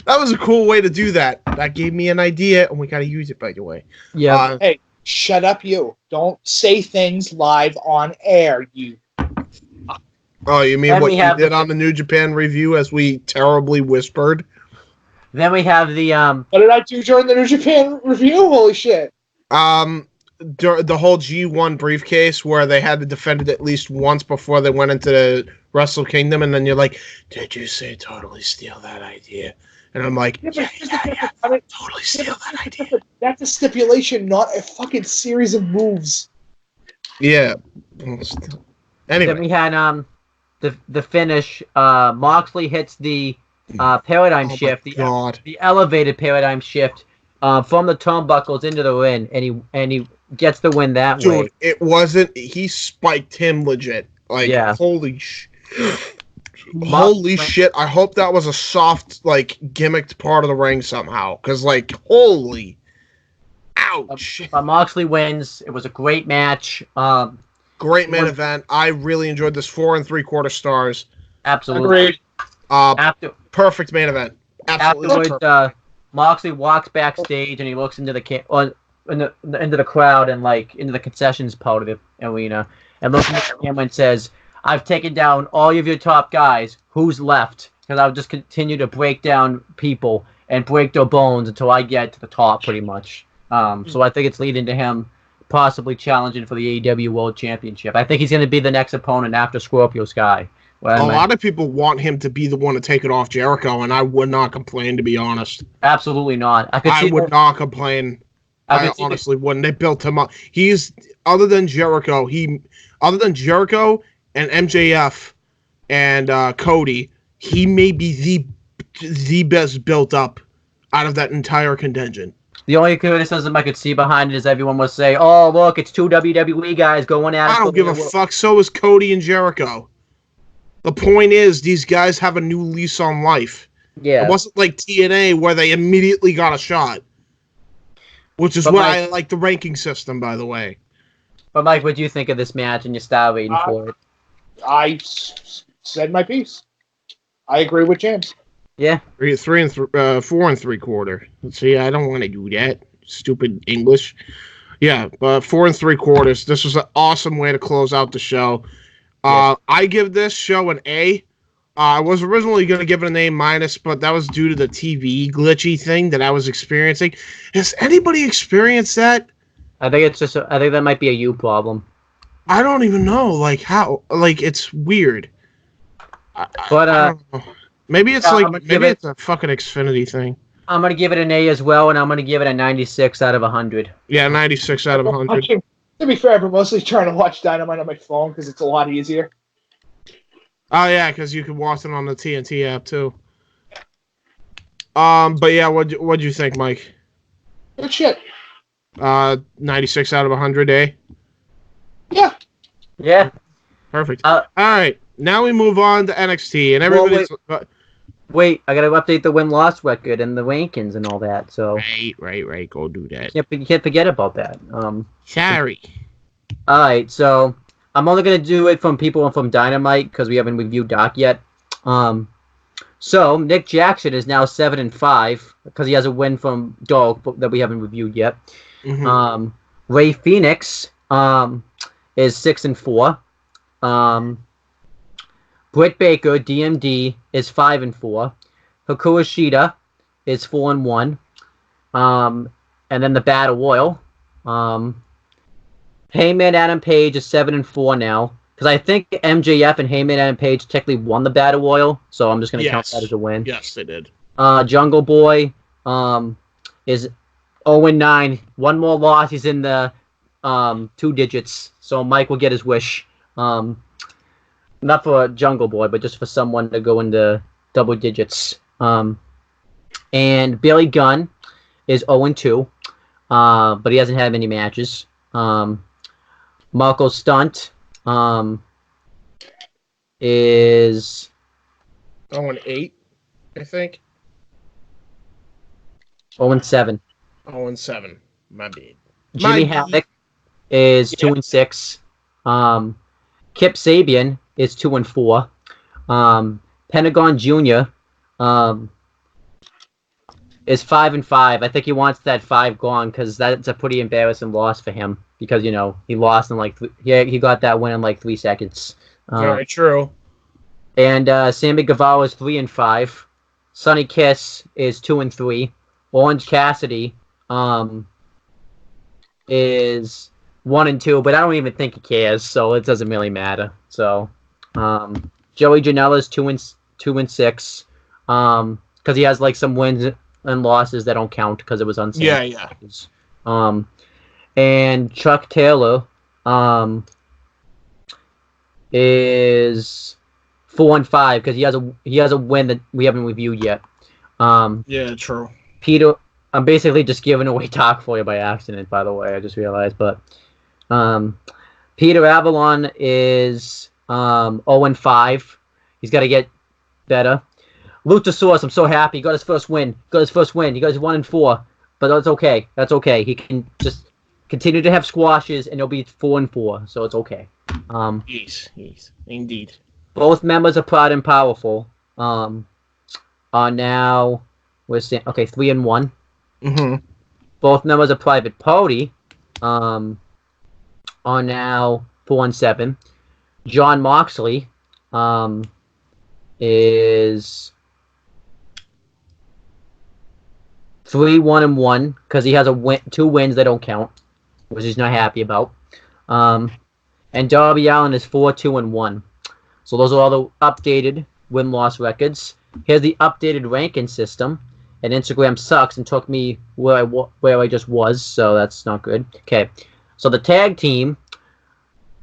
That was a cool way to do that. That gave me an idea, and we got to use it, by the way. Yeah. Hey, shut up, you. Don't say things live on air, you. Oh, you mean what you did on the New Japan review as we terribly whispered? Then we have the What did I do during the New Japan review? Holy shit. The whole G1 briefcase where they had to defend it at least once before they went into the Wrestle Kingdom, and then you're like, did you say totally steal that idea? And I'm like, yeah, totally steal that idea. That's a stipulation, not a fucking series of moves. Yeah. Anyway. Then we had the finish. Moxley hits the paradigm shift, the elevated paradigm shift from the turnbuckles into the ring, and he gets the win that way. Dude, it wasn't. He spiked him legit. Like, yeah. Holy shit! I hope that was a soft, gimmicked part of the ring somehow. Because, holy, ouch! But Moxley wins. It was a great match. Great main event. I really enjoyed this. 4 3/4 stars. Absolutely. Agreed. Perfect main event. Absolutely. Afterwards, Moxley walks backstage and he looks into into the crowd and into the concessions part of the arena and looks at the camera and says, "I've taken down all of your top guys. Who's left? Because I'll just continue to break down people and break their bones until I get to the top, pretty much." So I think it's leading to him possibly challenging for the AEW World Championship. I think he's going to be the next opponent after Scorpio Sky. A lot of people want him to be the one to take it off Jericho, and I would not complain, to be honest. Absolutely not. I would not complain. I honestly wouldn't. They built him up. He's other than Jericho and MJF and Cody, he may be the best built up out of that entire contingent. The only criticism I could see behind it is everyone will say, "Oh, look, it's two WWE guys going at it." I don't give a fuck. So is Cody and Jericho. The point is, these guys have a new lease on life. Yeah. It wasn't like TNA where they immediately got a shot. Which is why I like the ranking system, by the way. But Mike, what do you think of this match and your star rating for it? I said my piece. I agree with James. Yeah. 4 3/4. See, I don't want to do that. Stupid English. Yeah, but 4 3/4. This was an awesome way to close out the show. I give this show an A. I was originally going to give it an A-, but that was due to the TV glitchy thing that I was experiencing. Has anybody experienced that? I think that might be a you problem. I don't even know, how. It's weird. But I don't know. Maybe it's it's a fucking Xfinity thing. I'm gonna give it an A as well, and I'm gonna give it a 96 out of 100. Yeah, 96 out of 100. To be fair, I'm mostly trying to watch Dynamite on my phone because it's a lot easier. Oh yeah, because you can watch it on the TNT app too. But yeah, what'd you think, Mike? Good shit. 96 out of 100, eh? Yeah. Yeah. Perfect. All right, now we move on to NXT, and everybody's. Wait, I gotta update the win-loss record and the rankings and all that. So right. Go do that. You can't forget about that. Sorry. All right, so I'm only gonna do it from people from Dynamite because we haven't reviewed Doc yet. So Nick Jackson is now 7-5 because he has a win from Dolph that we haven't reviewed yet. Mm-hmm. Ray Phoenix is 6-4. Britt Baker DMD is 5-4. Hikaru Shida is 4-1. And then the Battle Royal. Heyman Adam Page is 7-4 now. Because I think MJF and Heyman Adam Page technically won the Battle Royal, so I'm just going to count that as a win. Yes, they did. Jungle Boy is 0-9. One more loss. He's in the 2 digits, so Mike will get his wish. Not for Jungle Boy, but just for someone to go into double digits. And Billy Gunn is 0-2, but he hasn't had many matches. Marco Stunt is 0-8, I think. 0-7. 0-7. My bad. Jimmy Havoc is 2-6. Kip Sabian is 2-4. Pentagon Jr. Is 5-5. I think he wants that 5 gone because that's a pretty embarrassing loss for him because he lost in like he got that win in like 3 seconds. Very true. And Sammy Guevara is 3-5. Sonny Kiss is 2-3. Orange Cassidy is 1-2, but I don't even think he cares, so it doesn't really matter. So Joey Janela is 2-6 because he has like some wins and losses that don't count because it was unsafe. Yeah. And Chuck Taylor is 4-5 because he has a win that we haven't reviewed yet. Yeah, true. Peter, I'm basically just giving away talk for you by accident, by the way. I just realized, but Peter Avalon is 0-5. He's got to get better. Luchasaurus, I'm so happy. He got his first win. He got 1-4, but that's okay. That's okay. He can just continue to have squashes, and he'll be 4-4, so it's okay. Yes, indeed. Both members of Proud and Powerful are now 3-1. Mm-hmm. Both members of Private Party are now 4-7. John Moxley is 3-1-1 because he has 2 wins that don't count, which he's not happy about. And Darby Allin is 4-2-1. So those are all the updated win-loss records. Here's the updated ranking system. And Instagram sucks and took me where I just was, so that's not good. Okay, so the tag team,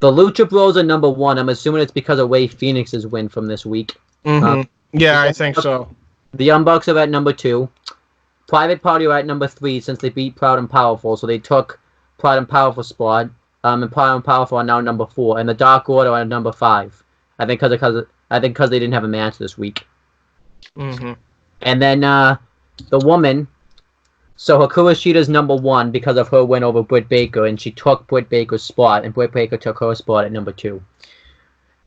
the Lucha Bros are number 1. I'm assuming it's because of Ray Phoenix's win from this week. Mm-hmm. Yeah, I think so. The Young Bucks are at number 2. Private Party are at number 3 since they beat Proud and Powerful, so they took Proud and Powerful spot. And Proud and Powerful are now number 4, and the Dark Order are at number 5. I think because they didn't have a match this week. Mm-hmm. And then the woman, so Hikaru Shida's number 1 because of her win over Britt Baker, and she took Britt Baker's spot, and Britt Baker took her spot at number 2.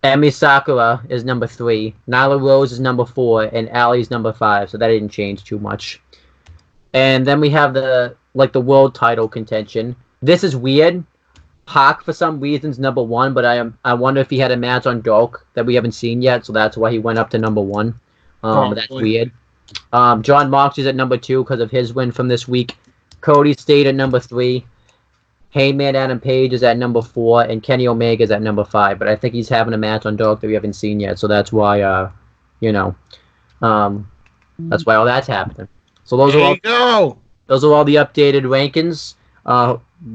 Emi Sakura is number 3. Nyla Rose is number 4, and Allie's number 5, so that didn't change too much. And then we have the world title contention. This is weird. Pac, for some reason, is number 1, but I wonder if he had a match on Dark that we haven't seen yet, so that's why he went up to number 1. That's weird. John Moxley's at number 2 because of his win from this week. Cody stayed at number 3. Heyman Adam Page is at number 4, and Kenny Omega is at number 5. But I think he's having a match on Dark that we haven't seen yet, so that's why, that's why all that's happening. So those are all the updated rankings.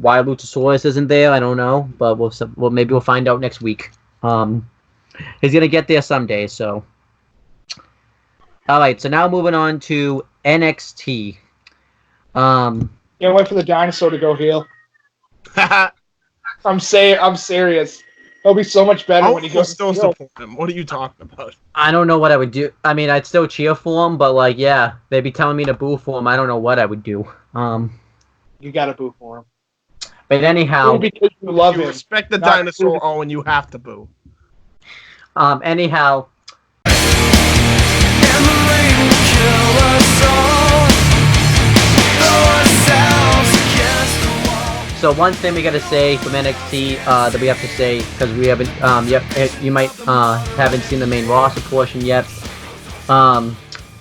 Why Luchasaurus isn't there, I don't know, but maybe we'll find out next week. He's gonna get there someday. So, all right. So now moving on to NXT. Can't wait for the dinosaur to go heel. I'm serious. He'll be so much better when he goes still heel. support him. What are you talking about? I don't know what I would do. I mean, I'd still cheer for him, but yeah, they'd be telling me to boo for him. I don't know what I would do. You gotta boo for him. But anyhow, because you love You him. respect the Not dinosaur, boo. Owen. You have to boo. anyhow. So one thing we gotta say from NXT that we have to say, because we haven't you might haven't seen the main roster portion yet,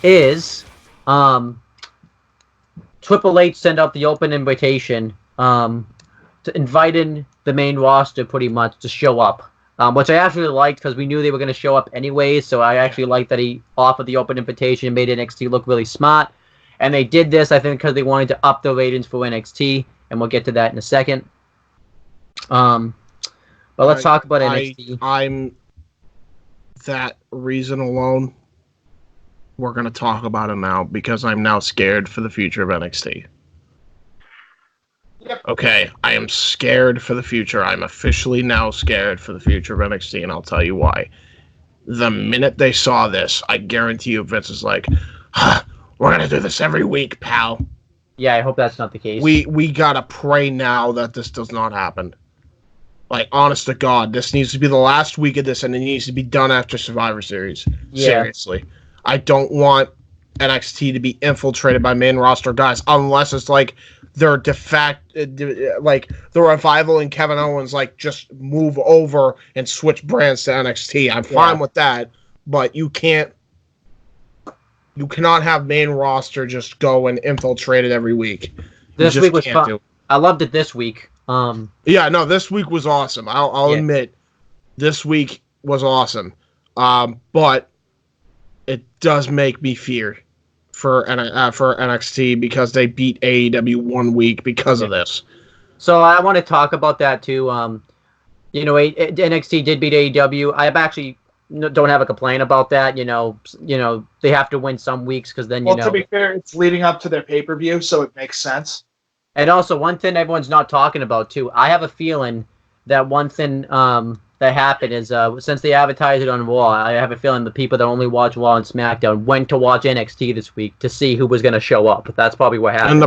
is Triple H sent out the open invitation to invite in the main roster pretty much to show up, which I actually liked because we knew they were going to show up anyways. So I actually liked that he offered the open invitation and made NXT look really smart. And they did this, I think, because they wanted to up the ratings for NXT, and we'll get to that in a second. But let's talk about NXT. I'm that reason alone. We're going to talk about it now because I'm now scared for the future of NXT. Yep. Okay, I am scared for the future. I'm officially now scared for the future of NXT, and I'll tell you why. The minute they saw this, I guarantee you Vince is like, we're going to do this every week, pal. Yeah, I hope that's not the case. We got to pray now that this does not happen. Like, honest to God, this needs to be the last week of this, and it needs to be done after Survivor Series. Yeah. Seriously. I don't want NXT to be infiltrated by main roster guys unless it's like their like the Revival and Kevin Owens like just move over and switch brands to NXT. I'm fine with that, but you cannot have main roster just go and infiltrate it every week. This week was fun. I loved it this week. Yeah, no, this week was awesome. I'll admit, this week was awesome. But it does make me fear for NXT because they beat AEW 1 week because of this. So I want to talk about that too. NXT did beat AEW. I actually don't have a complaint about that. They have to win some weeks because then to be fair, it's leading up to their pay-per-view, so it makes sense. And also, one thing everyone's not talking about too. I have a feeling that one thing that happened is since they advertised it on Raw, I have a feeling the people that only watch Raw and SmackDown went to watch NXT this week to see who was going to show up. That's probably what happened.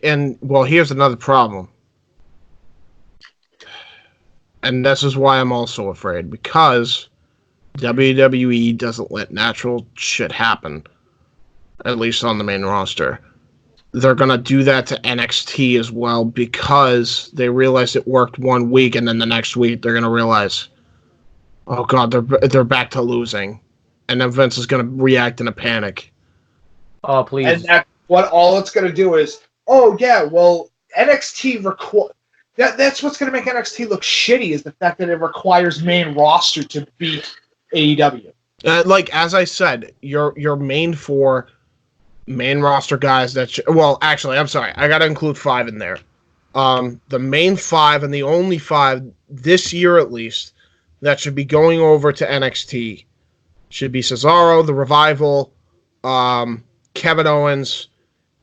And here's another problem. And this is why I'm also afraid, because WWE doesn't let natural shit happen, at least on the main roster. They're going to do that to NXT as well because they realize it worked 1 week, and then the next week they're going to realize, oh God, they're back to losing. And then Vince is going to react in a panic. Oh, please. And what all it's going to do is, NXT that's what's going to make NXT look shitty is the fact that it requires main roster to beat AEW. As I said, your main four main roster guys actually, I'm sorry. I got to include 5 in there. The main 5 and the only 5 this year at least that should be going over to NXT should be Cesaro, the Revival, Kevin Owens,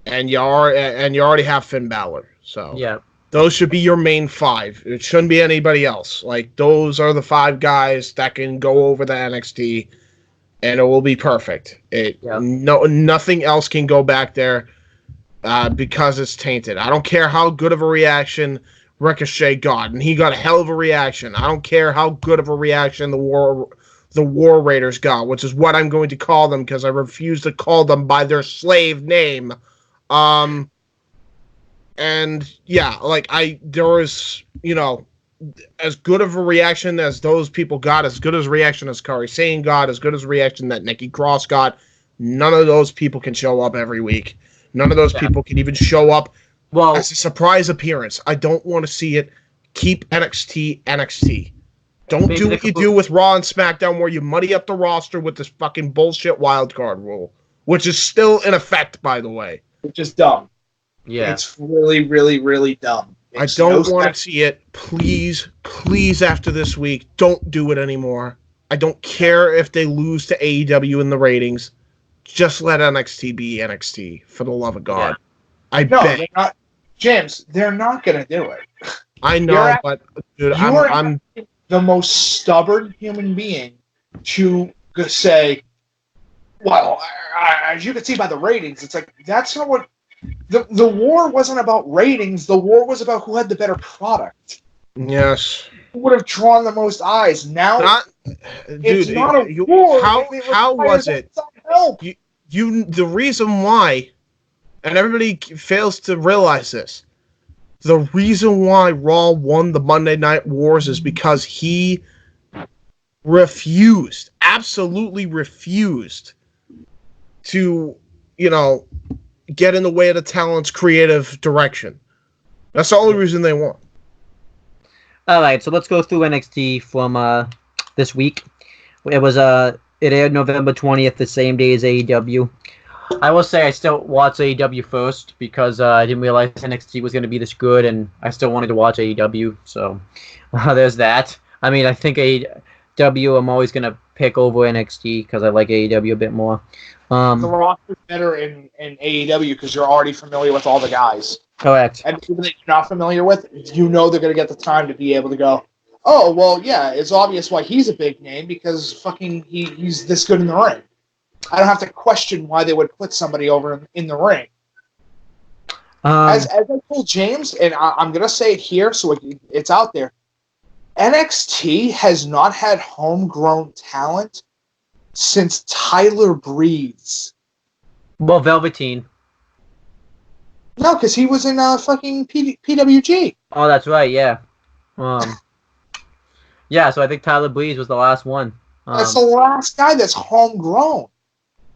and you already have Finn Balor. So yeah, those should be your main 5. It shouldn't be anybody else. Like, those are the 5 guys that can go over to NXT. And it will be perfect. Nothing else can go back there because it's tainted. I don't care how good of a reaction Ricochet got, and he got a hell of a reaction. I don't care how good of a reaction the War Raiders got, which is what I'm going to call them because I refuse to call them by their slave name. There was, as good of a reaction as those people got, as good as reaction as Kairi Sane got, as good as reaction that Nikki Cross got, none of those people can show up every week. None of those people can even show up as a surprise appearance. I don't want to see it. Keep NXT. Don't do what you do with Raw and SmackDown where you muddy up the roster with this fucking bullshit wildcard rule, which is still in effect, by the way. Which is dumb. Yeah. It's really, really, really dumb. I don't want to see it. Please, after this week, don't do it anymore. I don't care if they lose to AEW in the ratings. Just let NXT be NXT, for the love of God. Yeah. They're not. James, they're not going to do it. I know, but dude, I'm the most stubborn human being to say, well, as you can see by the ratings, it's like, that's not what The war wasn't about ratings. The war was about who had the better product. Yes. Who would have drawn the most eyes. Now, it's Dude, not a war. How was it? Help. The reason why, and everybody fails to realize this, the reason why Raw won the Monday Night Wars is because he absolutely refused to, get in the way of the talent's creative direction. That's the only reason they won. All right, so let's go through NXT from this week. It aired November 20th, the same day as AEW. I will say I still watched AEW first because I didn't realize NXT was going to be this good, and I still wanted to watch AEW. So there's that. I mean, I think AEW I'm always going to pick over NXT because I like AEW a bit more. The roster's better in AEW because you're already familiar with all the guys. Correct. And people that you're not familiar with, they're going to get the time to be able to go, oh, well, yeah, it's obvious why he's a big name because fucking he's this good in the ring. I don't have to question why they would put somebody over in the ring. As I told James, and I'm going to say it here so it's out there, NXT has not had homegrown talent since Tyler Breeze. Well, Velveteen. No, because he was in fucking PWG. Oh, that's right, yeah. Yeah, so I think Tyler Breeze was the last one. That's the last guy that's homegrown.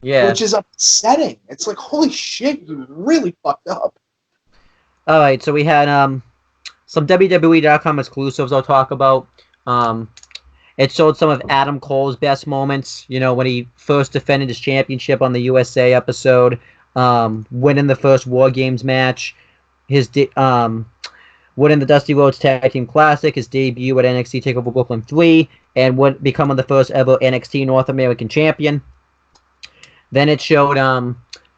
Yeah. Which is upsetting. It's like, holy shit, you really fucked up. All right, so we had some WWE.com exclusives I'll talk about. It showed some of Adam Cole's best moments, when he first defended his championship on the USA episode, winning the first War Games match, winning the Dusty Rhodes Tag Team Classic, his debut at NXT TakeOver Brooklyn 3, and becoming the first ever NXT North American champion. Then it showed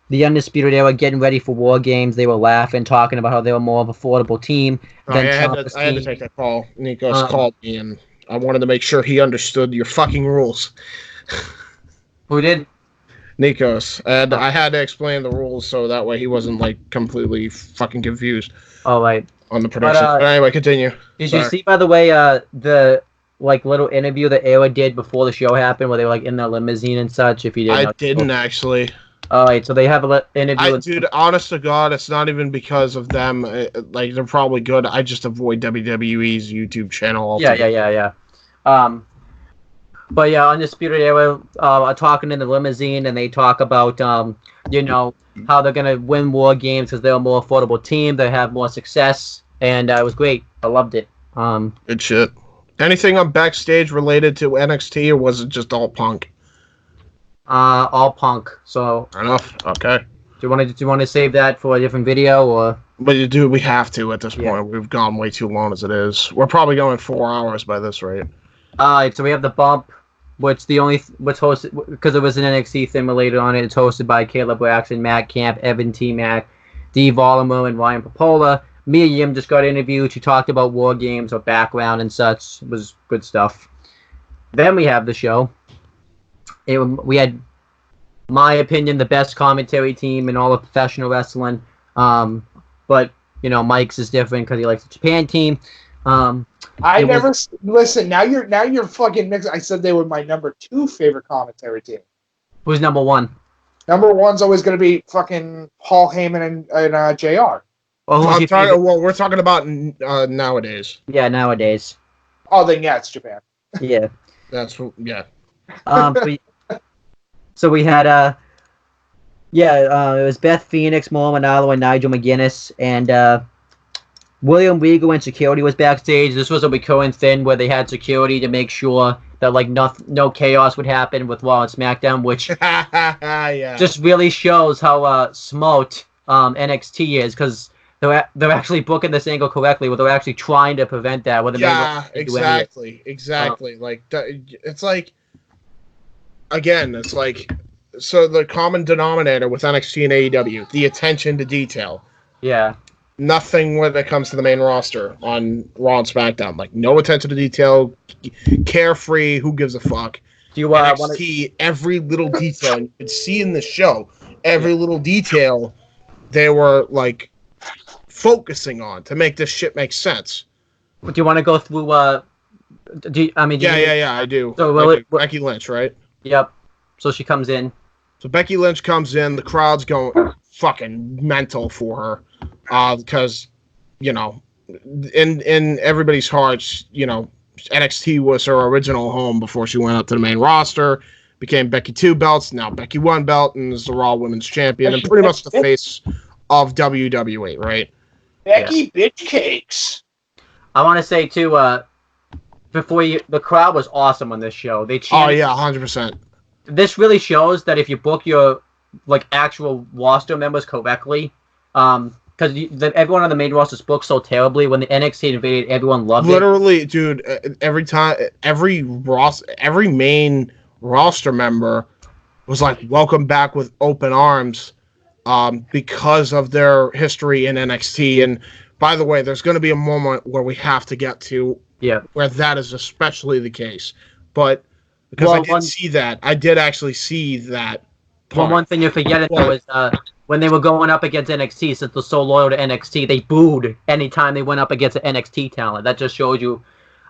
the Undisputed Era getting ready for War Games. They were laughing, talking about how they were more of an affordable team. I had to take that call. Nikos called me, and I wanted to make sure he understood your fucking rules. Who did? Nikos. And I had to explain the rules so that way he wasn't, completely fucking confused. All right. On the production. But anyway, continue. Did you see, by the way, the little interview that Era did before the show happened, where they were in their limousine and such? If you didn't, I didn't actually. All right, so they have an interview. Dude, honest to God, it's not even because of them. They're probably good. I just avoid WWE's YouTube channel. Altogether. Yeah. But yeah, Undisputed Era are talking in the limousine, and they talk about how they're gonna win War Games because they're a more affordable team. They have more success, and it was great. I loved it. Good shit. Anything on backstage related to NXT, or was it just all Punk? All Punk. So enough. Okay. Do you want to save that for a different video, or? But we have to at this point. We've gone way too long as it is. We're probably going 4 hours by this rate. Alright, so we have the bump, what's hosted because it was an NXT thing related on it. It's hosted by Caleb Braxton, Matt Camp, Evan T. Mack, Dee Volumer, and Ryan Popola. Mia Yim just got interviewed. She talked about War Games, her background and such. It was good stuff. Then we have the show. We had, my opinion, the best commentary team in all of professional wrestling. But Mike's is different because he likes the Japan team. Listen. Now you're fucking mixed. I said they were my number 2 favorite commentary team. Who's number 1? Number 1's always going to be fucking Paul Heyman and JR. Well, we're talking about nowadays. Yeah, nowadays. Oh, then yeah, it's Japan. Yeah. Yeah. So we had it was Beth Phoenix, Momo Ronaldo, and Nigel McGuinness, and William Regal and security was backstage. This was a recurring thing where they had security to make sure that no chaos would happen with Raw and SmackDown, which just really shows how smart NXT is, because they're actually booking this angle correctly, where they're actually trying to prevent that. Exactly. It's like, again, it's like, so the common denominator with NXT and AEW, the attention to detail. Yeah. Nothing when it comes to the main roster on Raw and SmackDown. No attention to detail, carefree, who gives a fuck. Do you NXT, every little detail, and you can see in the show, every little detail they were like focusing on to make this shit make sense. Do you want to go through? I do. So Becky Lynch, right? Yep. So she comes in. So Becky Lynch comes in. The crowd's going fucking mental for her, because in everybody's hearts, NXT was her original home before she went up to the main roster. Became Becky 2 belts, now Becky 1 belt, and is the Raw Women's Champion, and pretty much the face of WWE, right? Becky bitch cakes. I want to say too, the crowd was awesome on this show. They cheered. Oh yeah, 100%. This really shows that if you book your actual roster members correctly, because everyone on the main roster is booked so terribly. When the NXT invaded, everyone loved it. Literally, dude. Every time, every main roster member was like, welcome back with open arms, because of their history in NXT. And by the way, there's going to be a moment where we have to get to where that is especially the case. But because I did actually see that part. Well, one thing you're forgetting though is when they were going up against NXT, since they're so loyal to NXT, they booed anytime they went up against an NXT talent. That just shows you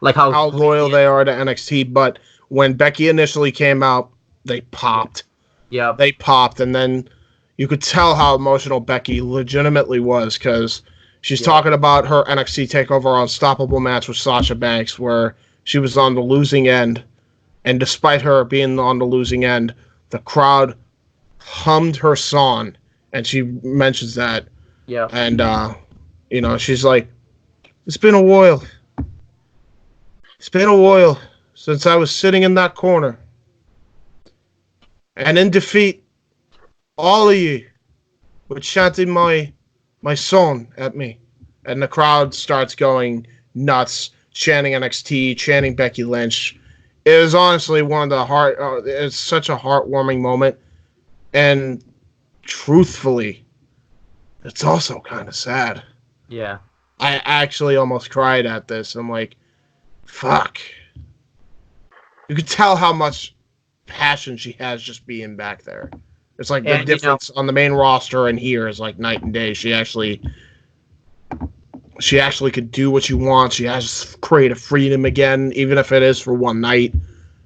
how loyal they are to NXT. But when Becky initially came out, they popped. Yeah. They popped, and then you could tell how emotional Becky legitimately was, because she's talking about her NXT TakeOver Unstoppable match with Sasha Banks, where she was on the losing end, and despite her being on the losing end, the crowd hummed her song, and she mentions that. Yeah. And, she's like, it's been a while. It's been a while since I was sitting in that corner. And in defeat, all of you would chanting my song at me. And the crowd starts going nuts, chanting NXT, chanting Becky Lynch. It was honestly one of the it's such a heartwarming moment. And truthfully, it's also kind of sad. Yeah. I actually almost cried at this. I'm like, fuck. You could tell how much passion she has just being back there. It's like the difference on the main roster and here is like night and day. She actually could do what she wants. She has creative freedom again, even if it is for one night.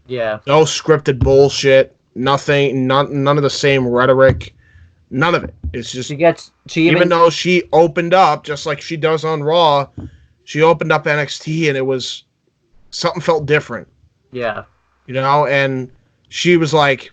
Yeah. No scripted bullshit. Nothing. None of the same rhetoric. None of it. It's just even though she opened up just like she does on Raw, she opened up NXT and it was something felt different. Yeah. And she was like,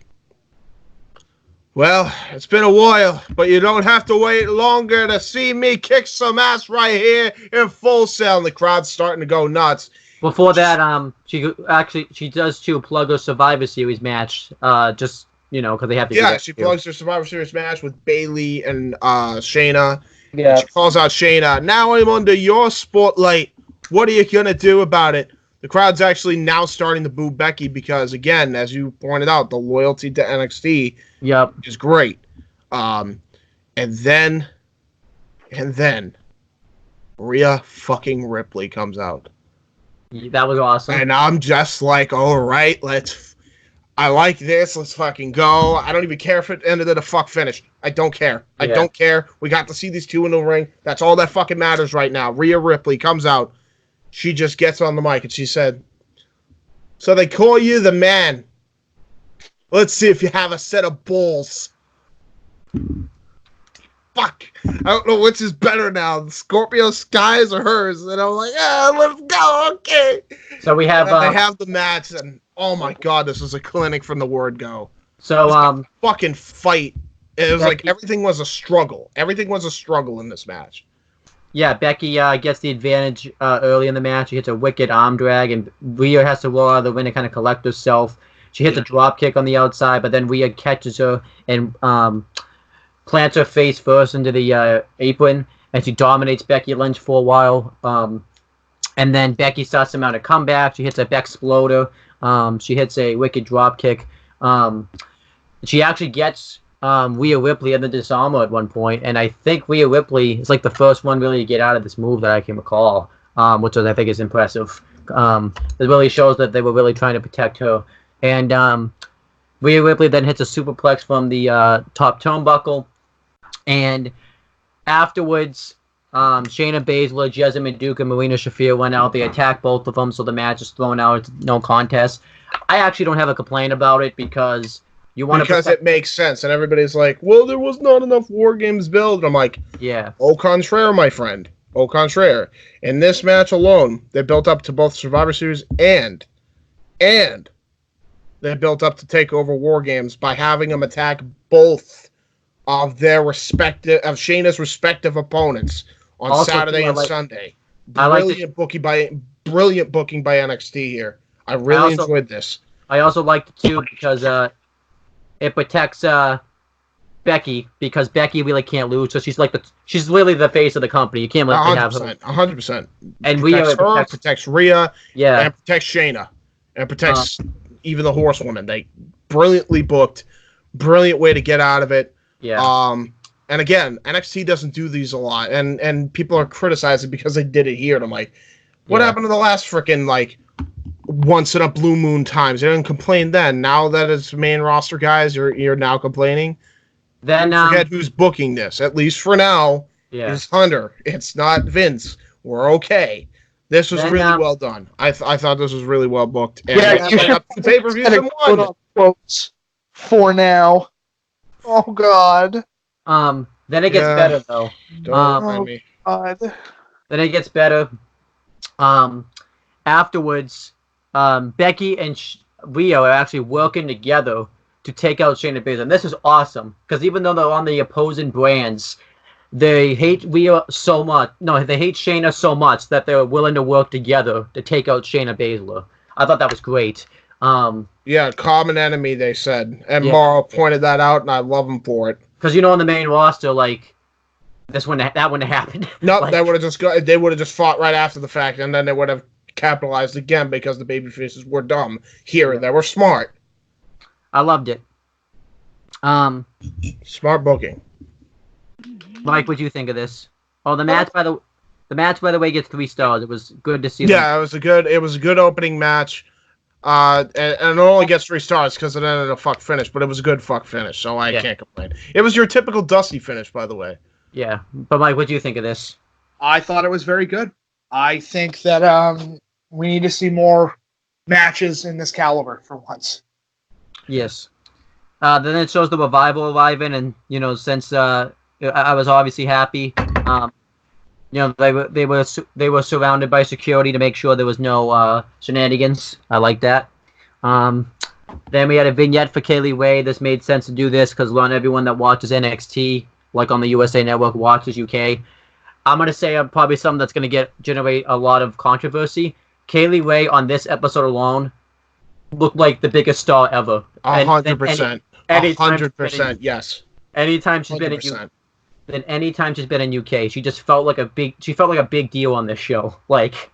well, it's been a while, but you don't have to wait longer to see me kick some ass right here in Full Sail. And the crowd's starting to go nuts. Before that, she does too plug her Survivor Series match, because they have to. Yeah, she plugs her Survivor Series match with Bayley and Shayna. Yeah. She calls out Shayna. Now I'm under your spotlight. What are you gonna do about it? The crowd's actually now starting to boo Becky because, again, as you pointed out, the loyalty to NXT is great. And then Rhea fucking Ripley comes out. That was awesome. And I'm just like, all right, I like this. Let's fucking go. I don't even care if it ended in a fuck finish. I don't care. I don't care. We got to see these two in the ring. That's all that fucking matters right now. Rhea Ripley comes out. She just gets on the mic and she said, so they call you the man. Let's see if you have a set of balls. Fuck. I don't know which is better now, the Scorpio Skies or hers. And I'm like, let's go. Okay. So we have... they have the match, and oh my God, this is a clinic from the word go. So, fucking fight. It was like everything was a struggle. Everything was a struggle in this match. Yeah, Becky gets the advantage early in the match. She hits a wicked arm drag, and Rhea has to roll out of the ring to kind of collect herself. She hits a drop kick on the outside, but then Rhea catches her and plants her face first into the apron, and she dominates Becky Lynch for a while. And then Becky starts to mount a comeback. She hits a Bexploder. She hits a wicked drop kick. She actually gets Rhea Ripley in the disarmer at one point, and I think Rhea Ripley is like the first one really to get out of this move that I can recall, which I think is impressive. It really shows that they were really trying to protect her. And Rhea Ripley then hits a superplex from the top turnbuckle, and Afterwards, Shayna Baszler, Jessamine Duke, and Marina Shafir went out. They attacked both of them, so the match is thrown out. It's no contest. I actually don't have a complaint about it because it makes sense, and everybody's like, "Well, there was not enough War Games build." I'm like, yeah. Au contraire, my friend. Au contraire. In this match alone, they built up to both Survivor Series and they built up to TakeOver War Games by having them attack both of Shayna's respective opponents on Also, Saturday and Sunday. Brilliant booking by NXT here. I really enjoyed this. I also liked it too because it protects Becky, because Becky really can't lose, so she's literally the face of the company. You can't let her have her. 100%. And protects Rhea, yeah, and protects Shayna, and protects even the Horsewoman. They brilliantly booked, brilliant way to get out of it. Yeah. And again, NXT doesn't do these a lot, and people are criticizing because they did it here. And I'm like, what happened to the last freaking once in a blue moon times? They didn't complain then. Now that it's main roster guys, you're now complaining. Then forget who's booking this. At least for now, it's Hunter. It's not Vince. We're okay. This was really well done. I thought this was really well booked. And you should pay-per-views and put on quotes for now. Oh God. Then it gets better though. Don't remind me. God. Then it gets better. Afterwards, Becky and Rio are actually working together to take out Shayna Baszler. And this is awesome because even though they're on the opposing brands, they hate Rio so much. No, they hate Shayna so much that they're willing to work together to take out Shayna Baszler. I thought that was great. Yeah, common enemy, they said. And Morrow pointed that out, and I love him for it. Because on the main roster, that wouldn't have happened. No, they would have just fought right after the fact, and then they would have capitalized again because the babyfaces were dumb. Here, they were smart. I loved it. Smart booking. Mike, what do you think of this? Oh, the match by the way gets 3 stars. It was good to see. Yeah, it was a good opening match. And it only gets 3 stars because it ended a fuck finish, but it was a good fuck finish, so I can't complain. It was your typical Dusty finish, by the way. Yeah, but Mike, what do you think of this? I thought it was very good. I think that we need to see more matches in this caliber for once. Yes. Then it shows the Revival arriving, and since I was obviously happy. They were surrounded by security to make sure there was no shenanigans. I like that. Then we had a vignette for Kaylee Ray. This made sense to do this because not everyone that watches NXT, like on the USA Network, watches UK. I'm gonna say probably something that's gonna generate a lot of controversy. Kaylee Ray on this episode alone looked like the biggest star ever. 100%. 100%. Yes. Anytime she's been in anytime she's been in UK, she just felt like a big deal on this show. Like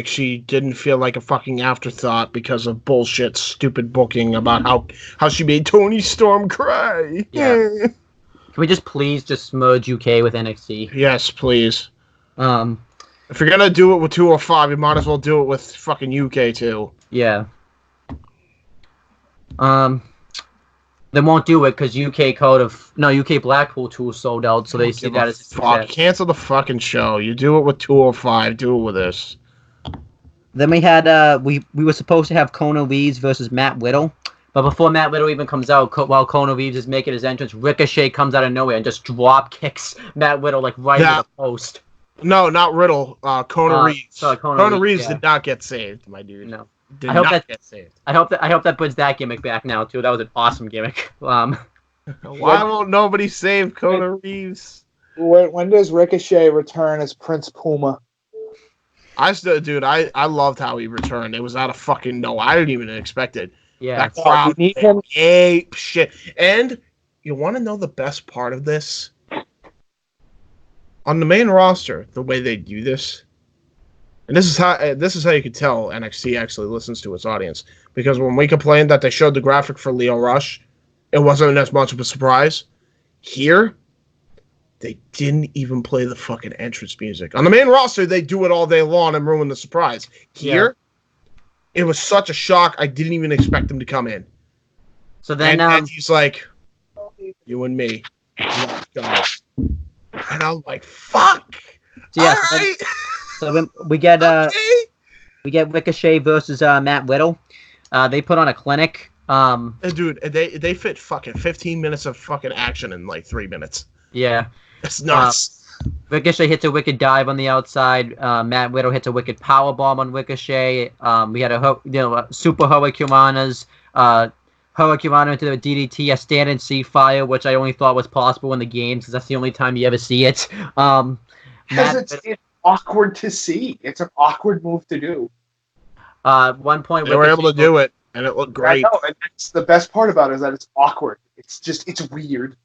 she didn't feel like a fucking afterthought because of bullshit, stupid booking about how she made Tony Storm cry. Yeah. Can we just please merge UK with NXT? Yes, please. If you're gonna do it with 205, you might as well do it with fucking UK too. Yeah. They won't do it because UK Blackpool 2 sold out, so they see that as a success. Cancel the fucking show. You do it with 205. Do it with this. Then we had we were supposed to have Kona Reeves versus Matt Riddle, but before Matt Riddle even comes out, while Kona Reeves is making his entrance, Ricochet comes out of nowhere and just drop kicks Matt Riddle right into the post. No, not Riddle. Kona Reeves. Sorry, Kona Reeves did not get saved, my dude. No. Did not get saved. I hope that puts that gimmick back now too. That was an awesome gimmick. Why won't nobody save Kona Reeves? When does Ricochet return as Prince Puma? I loved how he returned. It was out of fucking no. I didn't even expect it. Yeah. That crowd ape shit. And you want to know the best part of this? On the main roster, the way they do this. And this is how you could tell NXT actually listens to its audience. Because when we complained that they showed the graphic for Lio Rush, it wasn't as much of a surprise. Here, they didn't even play the fucking entrance music. On the main roster, they do it all day long and ruin the surprise. Here, it was such a shock, I didn't even expect them to come in. So then and he's like, you and me. Let's go. And I'm like, fuck. So, yeah, All right. so we get Okay. Ricochet versus Matt Riddle. They put on a clinic. And dude, they fit fucking 15 minutes of fucking action in like 3 minutes. Yeah. It's nuts. Ricochet hits a wicked dive on the outside. Matt Riddle hits a wicked power bomb on Ricochet. We had a super Hurricanranas. Hurricanrana into the DDT, a standing sea fire, which I only thought was possible in the games because that's the only time you ever see it. Because it's awkward to see. It's an awkward move to do. One point They were able to do it, and it looked great. I know, and that's the best part about it is that it's awkward. It's weird.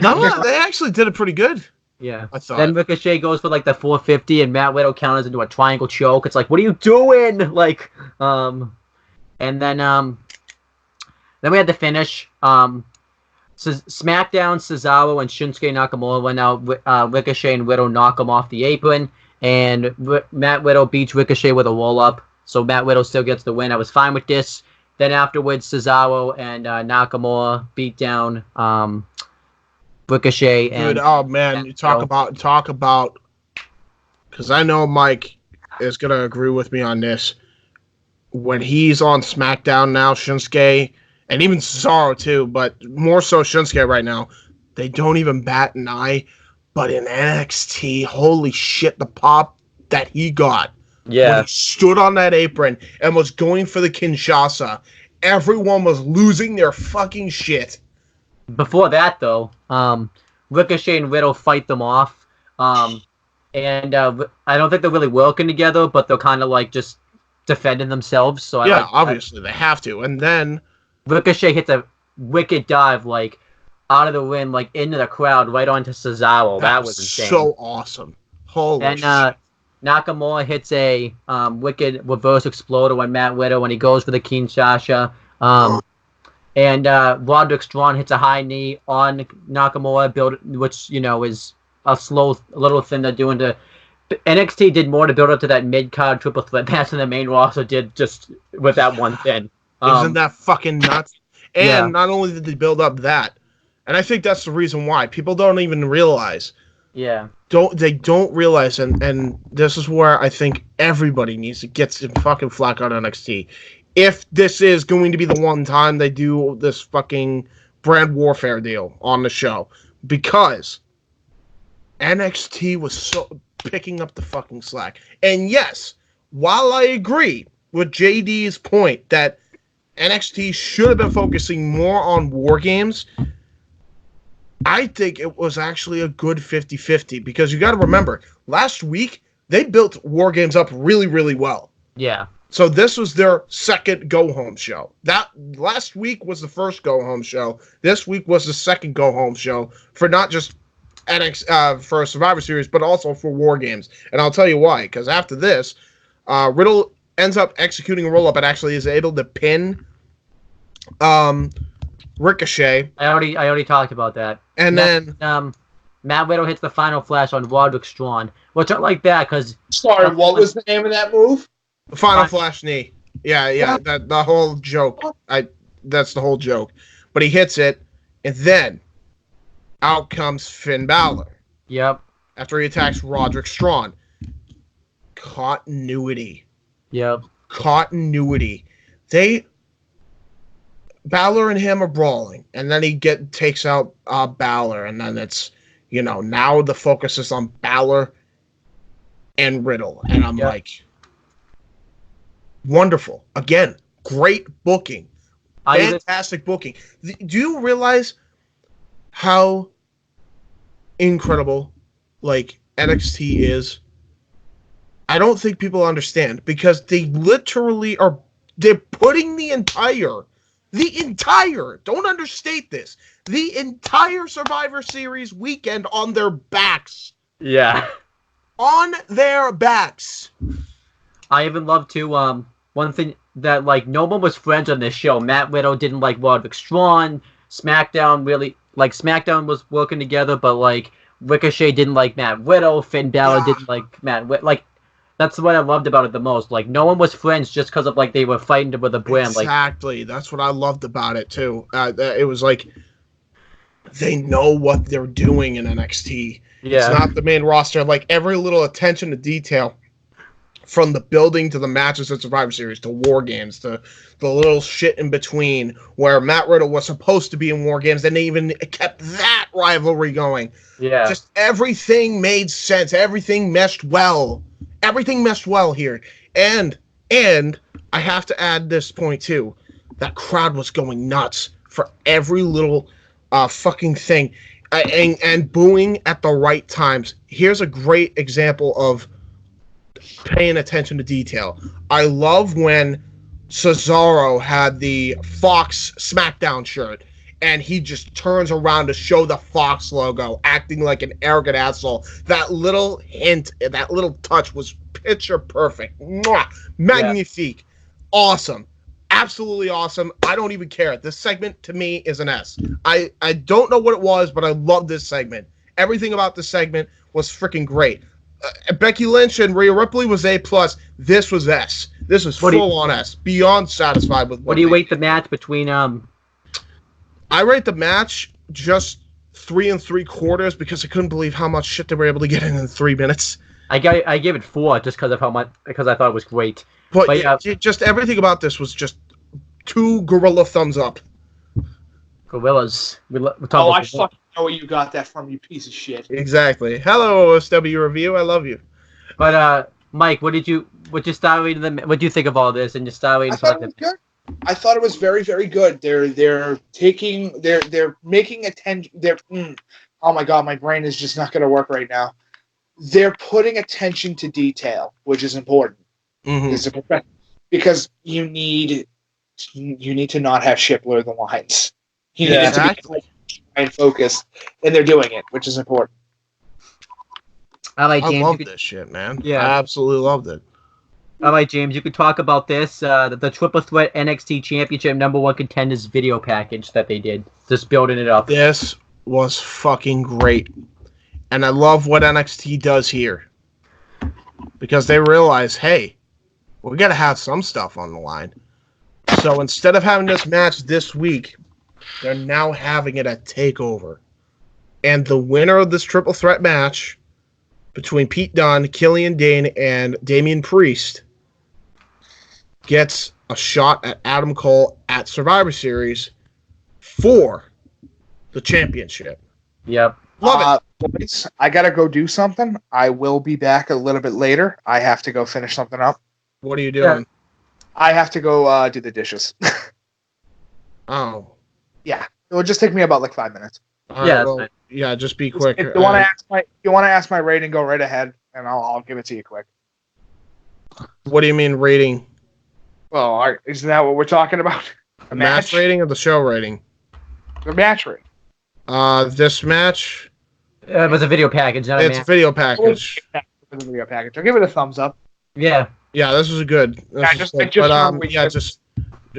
No, they actually did it pretty good. Yeah. I thought. Then Ricochet goes for like the 450, and Matt Riddle counters into a triangle choke. It's like, what are you doing? Like, and then we had the finish. SmackDown, Cesaro and Shinsuke Nakamura went out. Ricochet and Riddle knock him off the apron, and Matt Riddle beats Ricochet with a roll-up. So Matt Riddle still gets the win. I was fine with this. Then afterwards, Cesaro and Nakamura beat down Ricochet. And dude, oh man, you talk about, because I know Mike is gonna agree with me on this. When he's on SmackDown now, Shinsuke, and even Cesaro too, but more so Shinsuke right now, they don't even bat an eye. But in NXT, holy shit, the pop that he got. yeah, When he stood on that apron and was going for the Kinshasa, everyone was losing their fucking shit. before that though, Ricochet and Riddle fight them off. And I don't think they're really working together, but they're kind of like just defending themselves. So Obviously they have to. And then Ricochet hits a wicked dive like out of the ring, like into the crowd, right onto Cesaro. That was insane. So awesome. Holy And shit. Nakamura hits a wicked reverse exploder on Matt Riddle when he goes for the Kinshasa. And Roderick Strong hits a high knee on Nakamura, which is a slow little thing they're doing to. NXT did more to build up to that mid-card triple threat match than the main roster did just with that one thing. Isn't that fucking nuts? And yeah. not only did they build up that, and I think that's the reason why people don't even realize. Yeah. They don't realize, and this is where I think everybody needs to get some fucking flack on NXT. If this is going to be the one time they do this fucking brand warfare deal on the show, because NXT was so picking up the fucking slack. And yes, while I agree with JD's point that NXT should have been focusing more on war games, I think it was actually a good 50-50, because you got to remember, last week they built war games up really, really well. Yeah. So this was their second go-home show. That last week was the first go-home show. This week was the second go-home show for not just for Survivor Series, but also for War Games. And I'll tell you why. Because after this, Riddle ends up executing a roll-up and actually is able to pin Ricochet. I already talked about that. And then Matt Riddle hits the final flash on Roderick Strong, which I like that because. Sorry, what was the name of that move? The final flash knee. Yeah. The whole joke. That's the whole joke. But he hits it, and then out comes Finn Balor. Yep. After he attacks Roderick Strong. Continuity. Yep. Continuity. Balor and him are brawling, and then he takes out Balor, and then it's, now the focus is on Balor and Riddle, and I'm like, wonderful. Again, great booking. Fantastic booking. Do you realize how incredible, NXT is? I don't think people understand, because they literally they're putting the entire, don't understate this, the entire Survivor Series weekend on their backs. Yeah. On their backs. I even love to, one thing that, no one was friends on this show. Matt Riddle didn't like Roderick Strong. SmackDown was working together, but, Ricochet didn't like Matt Riddle. Finn Balor didn't like Matt Riddle. That's what I loved about it the most. No one was friends just because of, they were fighting with a brand. Exactly. That's what I loved about it, too. It was they know what they're doing in NXT. Yeah. It's not the main roster. Like, every little attention to detail, from the building to the matches at Survivor Series to War Games to the little shit in between, where Matt Riddle was supposed to be in War Games, and they even kept that rivalry going. Yeah. Just everything made sense. Everything meshed well. Everything meshed well here. And I have to add this point too. That crowd was going nuts for every little fucking thing. And booing at the right times. Here's a great example of paying attention to detail. I love when Cesaro had the Fox SmackDown shirt, and he just turns around to show the Fox logo, acting like an arrogant asshole. That little hint, that little touch was picture perfect. Mwah! Magnifique. Yeah. Awesome. Absolutely awesome. I don't even care. This segment, to me, is an S. I don't know what it was, but I love this segment. Everything about this segment was freaking great. Becky Lynch and Rhea Ripley was A+. This was S. This was full on S. Beyond satisfied with what do you rate the match between I rate the match just 3 3/4 because I couldn't believe how much shit they were able to get in 3 minutes. I gave it 4 just because I thought it was great. But yeah, just everything about this was just 2 gorilla thumbs up. Gorillas. I fucking know where you got that from, you piece of shit. Exactly. Hello, OSW Review. I love you. But Mike, what did you star rating what do you think of all this and your star rating? I thought it was good. I thought it was very, very good. They're making attention. Oh my god, my brain is just not going to work right now. They're putting attention to detail, which is important. Mm-hmm. Because you need to not have shit blur the lines. You need it to be and focused, and they're doing it, which is important. All right, James, I love this shit, man. Yeah, I absolutely loved it. All right, James, you could talk about this, the Triple Threat NXT Championship #1 Contenders video package that they did, just building it up. This was fucking great. And I love what NXT does here. Because they realize, hey, we got to have some stuff on the line. So instead of having this match this week, they're now having it at TakeOver. And the winner of this triple threat match between Pete Dunne, Killian Dane, and Damian Priest gets a shot at Adam Cole at Survivor Series for the championship. Yep. Love it. Boys, I got to go do something. I will be back a little bit later. I have to go finish something up. What are you doing? I have to go do the dishes. Oh. Yeah. It will just take me about like 5 minutes. Yeah, just be quick. If you want to ask my rating, go right ahead, and I'll give it to you quick. What do you mean rating? Well, isn't that what we're talking about? The match rating or the show rating? The match rating. This match. It was a video package. Not it's a video package. It's a video package. I'll give it a thumbs up. Yeah. Yeah, this was good. Just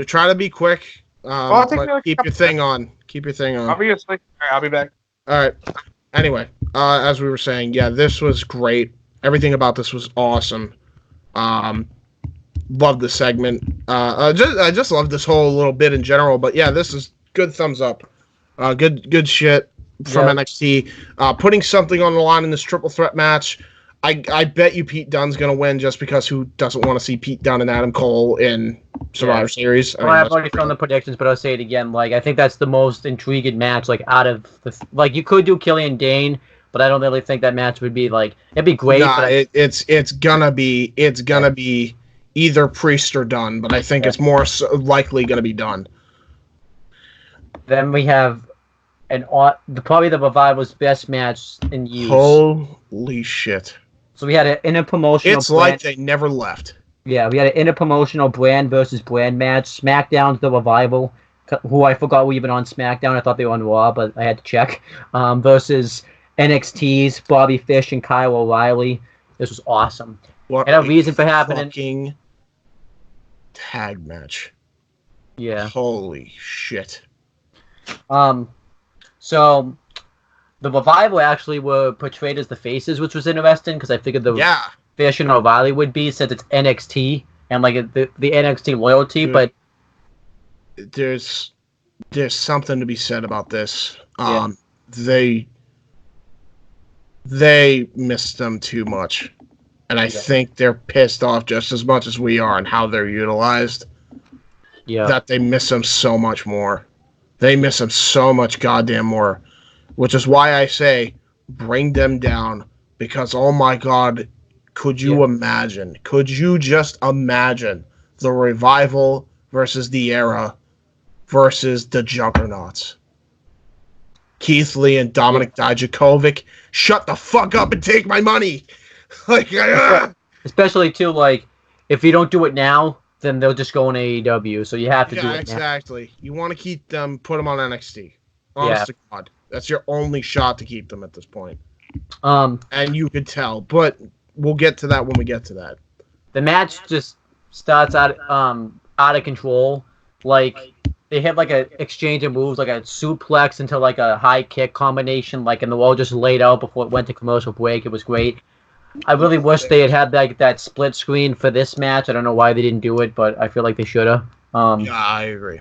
try to be quick. But keep your thing on. Keep your thing on. Obviously. All right, I'll be back. All right. Anyway, as we were saying, yeah, this was great. Everything about this was awesome. Loved the segment. I just loved this whole little bit in general. But yeah, this is good thumbs up. Good shit from NXT. Putting something on the line in this triple threat match. I bet you Pete Dunne's going to win just because who doesn't want to see Pete Dunne and Adam Cole in Survivor Series? I've already thrown the predictions, but I'll say it again. Like, I think that's the most intriguing match. Like, out of the you could do Killian Dane, but I don't really think that match would be like it'd be great. Nah, but it's gonna be either Priest or Dunne, but I think it's more likely gonna be Dunne. Then we have probably the Revival's best match in years. Holy shit! So we had an interpromotional. It's like they never left. Yeah, we had an interpromotional brand versus brand match. SmackDown's the Revival, who I forgot were even on SmackDown. I thought they were on Raw, but I had to check. Versus NXT's Bobby Fish and Kyle O'Reilly. This was awesome. What and a reason for happening. Fucking tag match. Yeah. Holy shit. So the Revival actually were portrayed as the faces, which was interesting because I figured Fish and O'Reilly would be since it's NXT and like the NXT loyalty, but there's there's something to be said about this. Yeah. They missed them too much. And I think they're pissed off just as much as we are on how they're utilized. Yeah. That they miss them so much more. They miss them so much goddamn more. Which is why I say bring them down. Because, oh my God, could you imagine? Could you just imagine the Revival versus the Era versus the Juggernauts? Keith Lee and Dominic Dijakovic, shut the fuck up and take my money. Like, especially too, like, if you don't do it now, then they'll just go on AEW. So you have to do it exactly. Now. You want to keep them, put them on NXT. Honest to God, that's your only shot to keep them at this point. And you could tell, but we'll get to that when we get to that. The match just starts out of control. Like, they hit like a exchange of moves, like a suplex into like a high kick combination, like, and the wall just laid out before it went to commercial break. It was great. I really wish they had like that split screen for this match. I don't know why they didn't do it, but I feel like they should have. Yeah, I agree.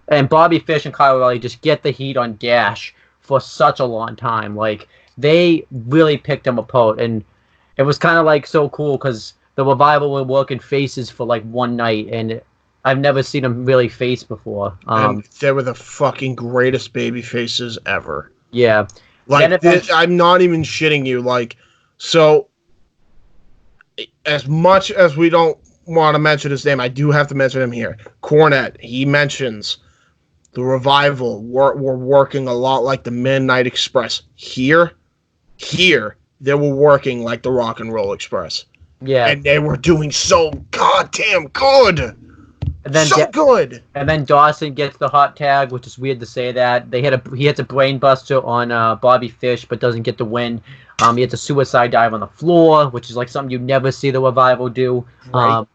And Bobby Fish and Kyle O'Reilly just get the heat on Dash for such a long time. Like, they really picked them apart, and it was kind of like so cool because the Revival were working faces for like one night, and I've never seen them really face before. And they were the fucking greatest baby faces ever. Yeah. Like, I'm not even shitting you. Like, so, as much as we don't want to mention his name, I do have to mention him here. Cornette, he mentions the Revival were working a lot like the Midnight Express. Here, they were working like the Rock and Roll Express. Yeah. And they were doing so goddamn good. And then good. And then Dawson gets the hot tag, which is weird to say that. He hits a brain buster on Bobby Fish, but doesn't get the win. He hits a suicide dive on the floor, which is like something you never see the Revival do. Right.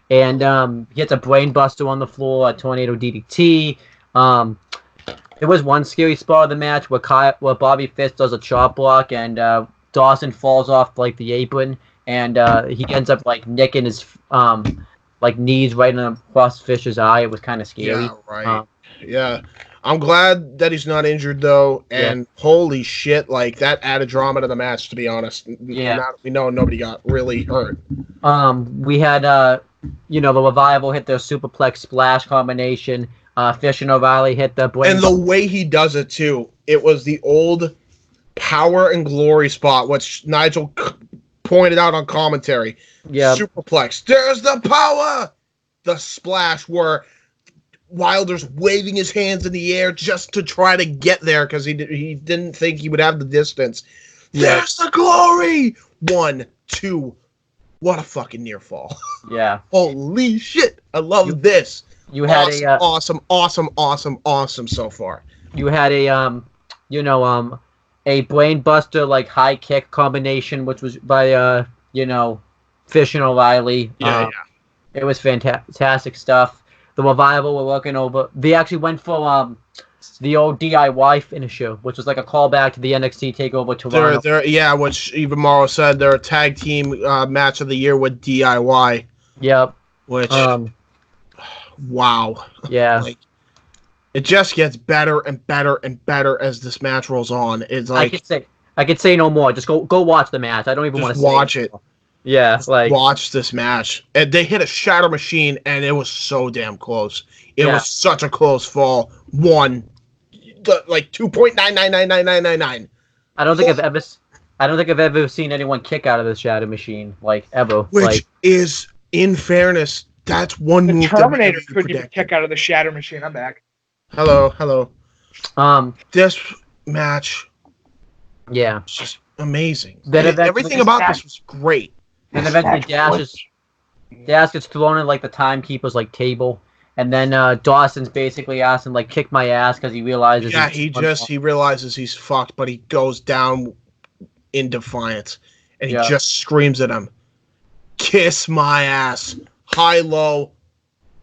And he hits a brain buster on the floor, a tornado DDT. There was one scary spot of the match where Bobby Fish does a chop block and Dawson falls off like the apron, and he ends up like nicking his like knees right across Fish's eye. It was kind of scary. Yeah, right. Yeah. I'm glad that he's not injured, though, and holy shit, like, that added drama to the match, to be honest. Yeah. We know nobody got really hurt. We had, the Revival hit their superplex splash combination. Fish and O'Reilly hit the brain. And the way he does it, too, it was the old Power and Glory spot, which Nigel pointed out on commentary. Yeah. Superplex. There's the power! The splash where Wilder's waving his hands in the air just to try to get there because he didn't think he would have the distance. Yeah. There's the glory! 1, 2. What a fucking near fall. Yeah. Holy shit. I love this. You had awesome so far. You had a brain buster like high kick combination, which was by Fish and O'Reilly. Yeah. It was fantastic stuff. The Revival were working over. They actually went for the old DIY finisher, which was like a callback to the NXT Takeover Toronto. Which even Morrow said they're a tag team match of the year with DIY. Yep. Which, wow. Yeah. Like, it just gets better and better and better as this match rolls on. It's like I could say no more. Just go watch the match. I don't even want to watch it. Yeah, it's like watch this match. And they hit a shatter machine, and it was so damn close. It was such a close fall. 2.999999. I don't think I've ever seen anyone kick out of the shatter machine, like, ever. Which is, in fairness, that's one the move. The Terminator couldn't even kick out of the shatter machine. I'm back. Hello. This match, yeah, it's just amazing. Everything about this was great. And eventually Dash gets thrown in like the timekeeper's like table, and then Dawson's basically asking like kick my ass because he realizes. Yeah, he realizes he's fucked, but he goes down in defiance, and he just screams at him, "Kiss my ass!" High low,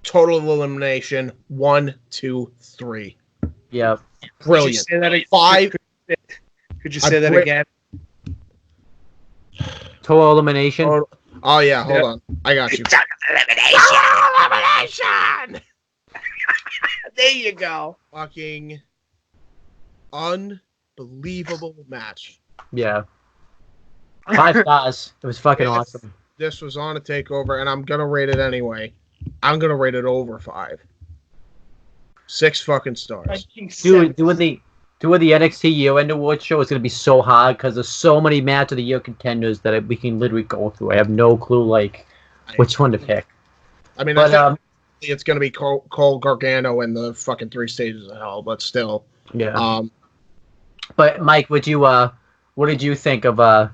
total elimination. 1, 2, 3. Yeah, brilliant. Could you say that again? Total elimination. Oh yeah, hold on. I got you. Elimination. There you go. Fucking unbelievable match. Yeah. 5 stars. It was fucking Yes. awesome. This was on a takeover, and I'm gonna rate it anyway. I'm gonna rate it over 5. 6 fucking stars. Dude, doing the NXT year-end award show is gonna be so hard because there's so many match of the year contenders that we can literally go through. I have no clue which one to pick. I mean, But I think it's gonna be Cole Gargano and the fucking 3 stages of hell, but still. yeah. But Mike, what did you think of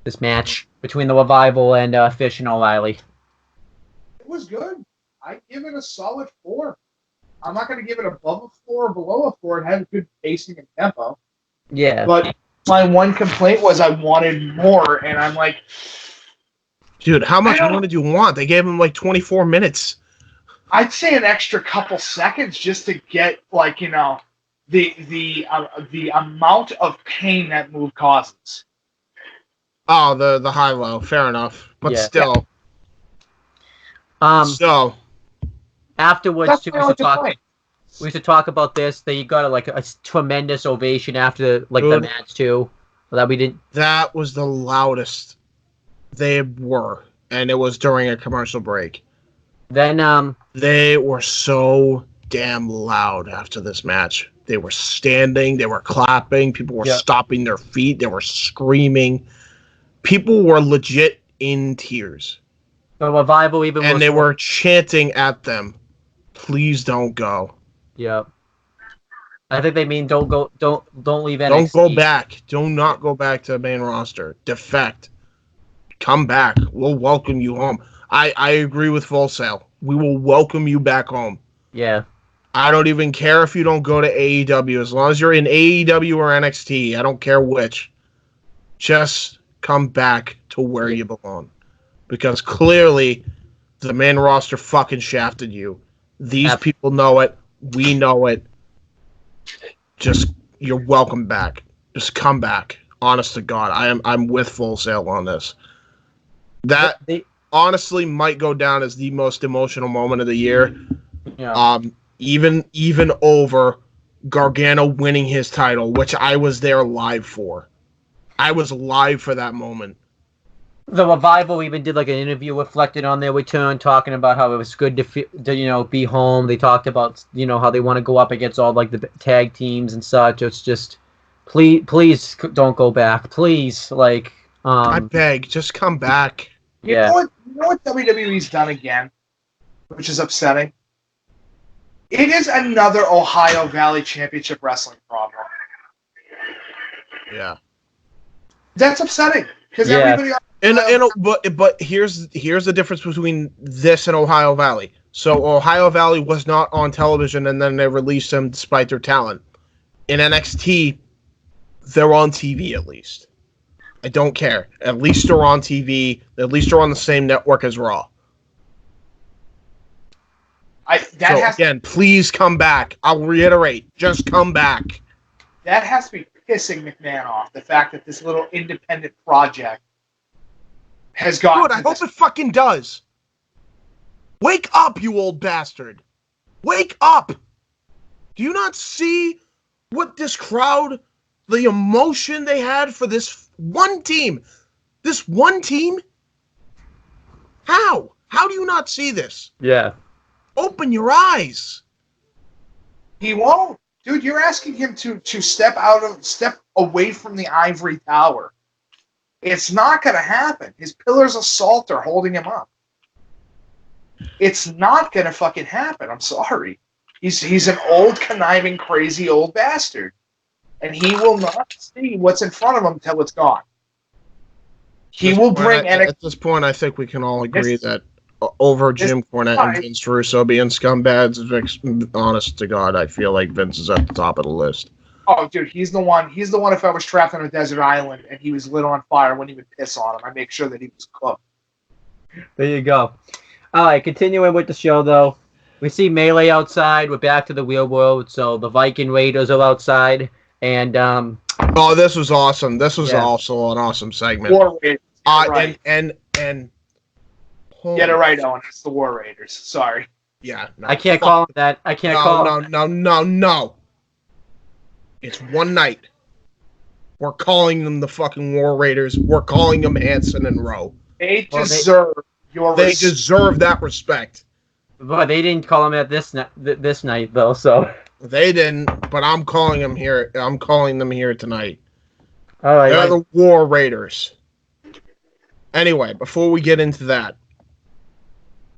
this match between the Revival and Fish and O'Reilly? It was good. I give it a solid 4. I'm not going to give it above a 4 or below a 4. It had good pacing and tempo. Yeah. But my one complaint was I wanted more, and I'm like, dude, how much more did you want? They gave him like 24 minutes. I'd say an extra couple seconds just to get the amount of pain that move causes. Oh, the high-low. Fair enough. But Yeah. still. So afterwards, That's too, my only complaint. we should talk about this. They got a tremendous ovation after the Dude. match too. That we didn't. That was the loudest they were, and it was during a commercial break. Then They were so damn loud after this match. They were standing, they were clapping, people were stomping their feet, they were screaming. People were legit in tears. the Revival even And they were chanting at them, "Please don't go. Yeah. I think they mean don't leave NXT. Don't go back. Do not go back to the main roster. Defect. Come back. We'll welcome you home." I agree with Full Sail. We will welcome you back home. Yeah. I don't even care if you don't go to AEW. As long as you're in AEW or NXT, I don't care which. Just come back to where you belong. Because clearly, the main roster fucking shafted you. These people know it. We know it. Just, you're welcome back. Just come back. Honest to God, I'm with Full Sail on this. That honestly might go down as the most emotional moment of the year. Yeah. Even over Gargano winning his title, which I was there live for. I was live for that moment. The Revival even did an interview reflected on their return, talking about how it was good to be home. They talked about how they want to go up against all the tag teams and such. It's just please don't go back. Please, I beg, just come back. You know what WWE's done again, which is upsetting? It is another Ohio Valley Championship Wrestling problem. Yeah. That's upsetting because everybody. But here's the difference between this and Ohio Valley. So Ohio Valley was not on television, and then they released them despite their talent. In NXT, they're on TV at least. I don't care. At least they're on TV. At least they're on the same network as Raw. Please come back. I'll reiterate. Just come back. That has to be pissing McMahon off. The fact that this little independent project has got. Good. I hope it fucking does. Wake up, you old bastard. Wake up. Do you not see what this crowd, the emotion they had for this one team? This one team? How? How do you not see this? Yeah. Open your eyes. He won't. Dude, you're asking him to step away from the ivory tower. It's not going to happen. His pillars of salt are holding him up. It's not going to fucking happen. I'm sorry. He's an old, conniving, crazy old bastard. And he will not see what's in front of him until it's gone. He will bring... At this point, I think we can all agree that over Jim Cornette and Vince Russo being scumbags, honest to God, I feel like Vince is at the top of the list. Oh, dude, he's the one. He's the one. If I was trapped on a desert island and he was lit on fire, when he would piss on him, I make sure that he was cooked. There you go. All right, continuing with the show, though. We see Melee outside. We're back to the real world. So the Viking Raiders are outside. And oh, this was awesome. This was also an awesome segment. War Raiders. Right. And get it right, Owen. It's the War Raiders. Sorry. Yeah. No, I can't fuck call him that. I can't call him. No. It's one night. We're calling them the fucking War Raiders. We're calling them Hanson and Rowe. They deserve your They deserve that respect. But they didn't call him at this night though. So They didn't, but I'm calling them here. I'm calling them here tonight. all right. They're the War Raiders. Anyway, before we get into that,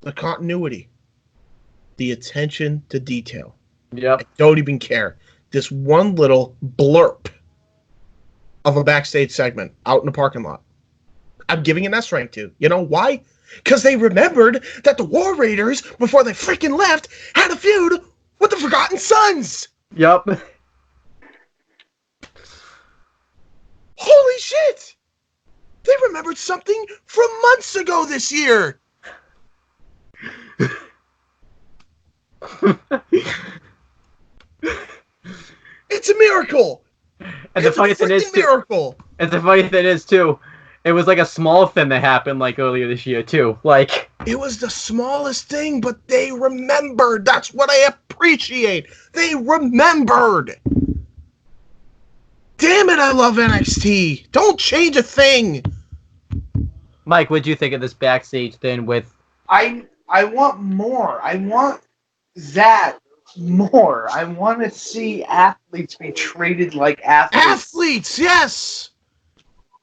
the continuity, the attention to detail. Yep. I don't even care. This one little blurb of a backstage segment out in the parking lot, I'm giving an S rank to. You know why? Because they remembered that the War Raiders, before they freaking left, had a feud with the Forgotten Sons. Yep. Holy shit! They remembered something from months ago this year. It's a miracle. And the funny thing is, miracle. And the funny thing is too, it was like a small thing that happened like earlier this year too. Like It was the smallest thing, but they remembered. That's what I appreciate. They remembered. Damn it, I love NXT. Don't change a thing. Mike, what'd you think of this backstage thing with? I want more. I want that more. I want to see athletes be treated like Athletes, yes.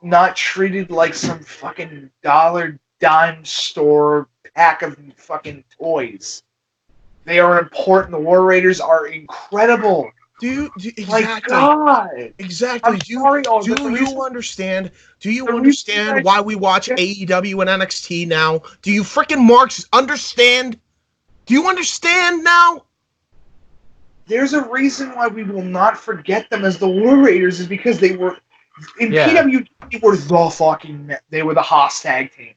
not treated like some fucking dollar dime store pack of fucking toys. They are important. The War Raiders are incredible. Exactly. My God. Exactly. I'm sorry, Do you understand? Do you understand why we watch AEW and NXT now? Do you freaking marks understand? Do you understand now? There's a reason why we will not forget them as the War Raiders is because they were in PW. They were the Haas tag team,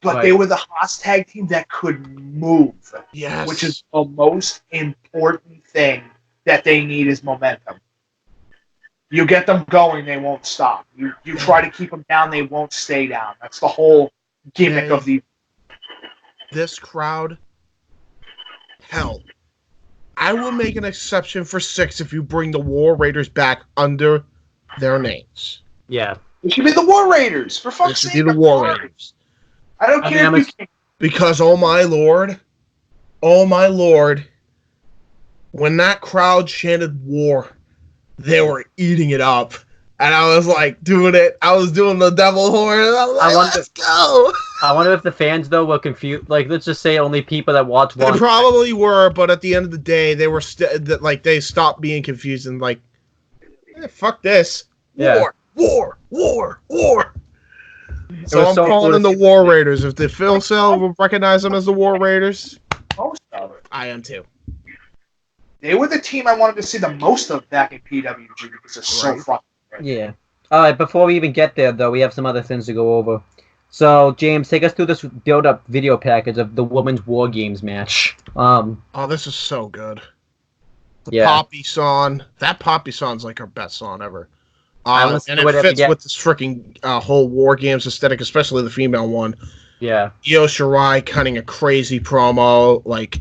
but they were the Haas tag team that could move. Yes. Which is the most important thing that they need is momentum. You get them going, they won't stop. You try to keep them down, they won't stay down. That's the whole gimmick of this crowd. Hell, I will make an exception for 6 if you bring the War Raiders back under their names. Yeah. It should be the War Raiders, for fuck's sake. It should be the War Raiders. I don't care if you can. Because, oh my lord, when that crowd chanted war, they were eating it up. And I was like doing it. I was doing the devil horn. And I was like, let's go. I wonder if the fans, though, were confused. Like, let's just say only people that watch one. They probably were, but at the end of the day, they were they stopped being confused and like, fuck this. Yeah. War. So I'm so calling cool them the War Raiders. If the Phil Cell will recognize them as the War Raiders, Most of it. I am too. They were the team I wanted to see the most of back in PWG because they're so fucking good. Yeah. All right. Before we even get there, though, we have some other things to go over. So, James, take us through this build-up video package of the Women's War Games match. Oh, this is so good. Poppy song. That Poppy song's like her best song ever. And it fits with this freaking whole War Games aesthetic, especially the female one. Yeah. Io Shirai cutting a crazy promo, like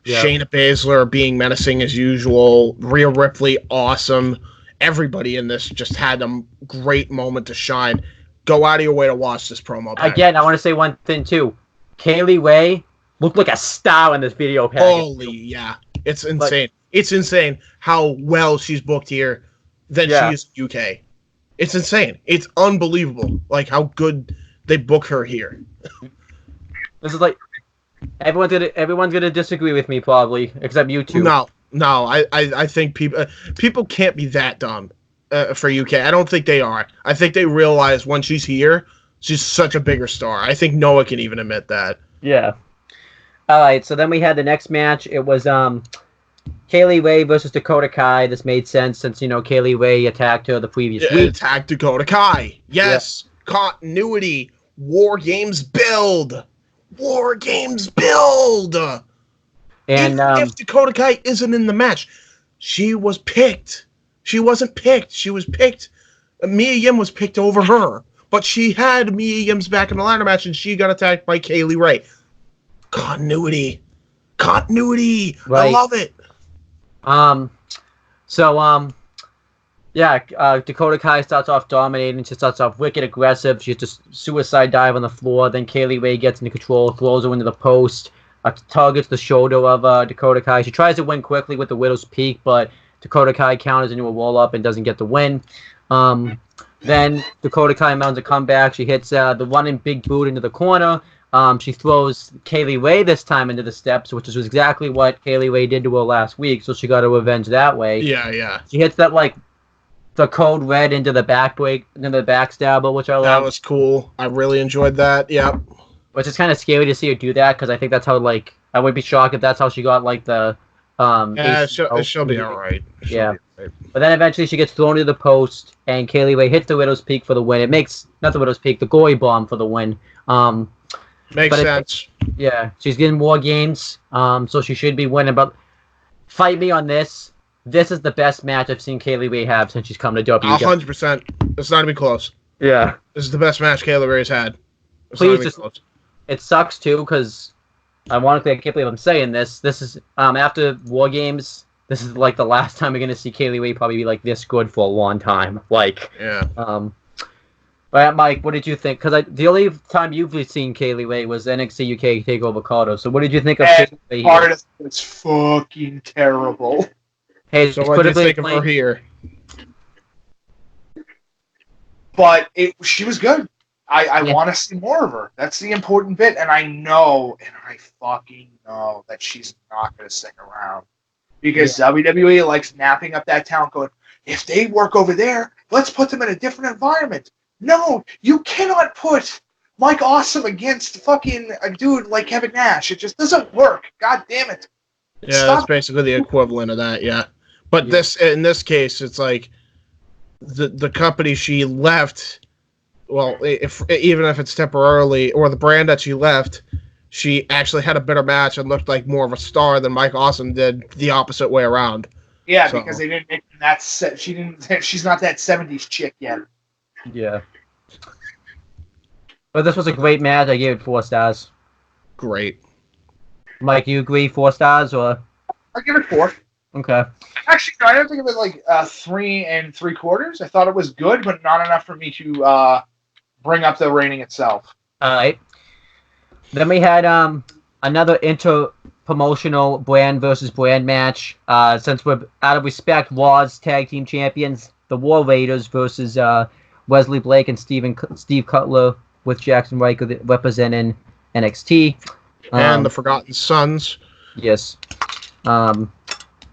Shayna Baszler being menacing as usual. Rhea Ripley, awesome. Everybody in this just had a great moment to shine. Go out of your way to watch this promo package. Again, I want to say one thing, too. Kaylee Ray looked like a star in this video package. Holy, yeah. It's insane. It's insane how well she's booked here than she is in UK. It's insane. It's unbelievable, like how good they book her here. This is like everyone's gonna disagree with me probably, except you two. No. I think people can't be that dumb for UK. I don't think they are. I think they realize when she's here, she's such a bigger star. I think Noah can even admit that. Yeah. All right. So then we had the next match. It was Kaylee Ray versus Dakota Kai. This made sense since Kaylee Ray attacked her the previous week. Attacked Dakota Kai. Yes. Yeah. Continuity. War Games build. And if Dakota Kai isn't in the match, she was picked. She wasn't picked. She was picked. Mia Yim was picked over her. But she had Mia Yim's back in the ladder match, and she got attacked by Kaylee Ray. Continuity. Continuity. Right. I love it. Dakota Kai starts off dominating. She starts off wicked aggressive. She just suicide dive on the floor. Then Kaylee Ray gets into control, throws her into the post, targets the shoulder of Dakota Kai. She tries to win quickly with the Widow's Peak, but Dakota Kai counters into a roll up and doesn't get the win. Then Dakota Kai mounts a comeback. She hits the running big boot into the corner. She throws Kaylee Ray this time into the steps, which is exactly what Kaylee Ray did to her last week. So she got her revenge that way. Yeah. She hits that the code red into the into the backstabber, which I love. That was cool. I really enjoyed that. Yep. Which is kind of scary to see her do that because I think that's how I would be shocked if that's how she got the. Yeah, she'll be all right. Yeah. But then eventually she gets thrown to the post, and Kaylee Ray hits the Widow's Peak for the win. It makes not the Widow's Peak, the Gory Bomb for the win. Makes sense. She's getting more games, so she should be winning. But fight me on this. This is the best match I've seen Kaylee Ray have since she's come to WWE. 100%. It's not even close. Yeah. This is the best match Kaylee Ray's had. Close. It sucks too because I can't believe I'm saying this. This is after War Games. This is the last time we're gonna see Kaylee Ray probably be this good for a long time. Yeah. But Mike, what did you think? Because the only time you've seen Kaylee Ray was NXT UK Takeover Carter. So what did you think of Kaylee Ray? Carter was fucking terrible. Hey, so what do you think of her here? But she was good. I want to see more of her. That's the important bit. And I fucking know that she's not going to stick around. Because WWE likes napping up that talent going, if they work over there, let's put them in a different environment. No, you cannot put Mike Awesome against fucking a dude like Kevin Nash. It just doesn't work. God damn it. Yeah, that's basically the equivalent of that, yeah. But in this case, it's the company she left, well, even if it's temporarily, or the brand that she left, she actually had a better match and looked like more of a star than Mike Awesome did the opposite way around. Yeah, so. Because they didn't make that set. She's not that 70s chick yet. Yeah. But this was a great match. I gave it 4 stars. Great. Mike, you agree 4 stars or? I'll give it 4. Okay. Actually, no, I don't think of it 3 3/4. I thought it was good, but not enough for me to bring up the rating itself. All right. Then we had another inter-promotional brand versus brand match. Since we're out of respect, Raw's tag team champions, the War Raiders versus Wesley Blake and Steve Cutler with Jackson Riker representing NXT. And the Forgotten Sons. Yes.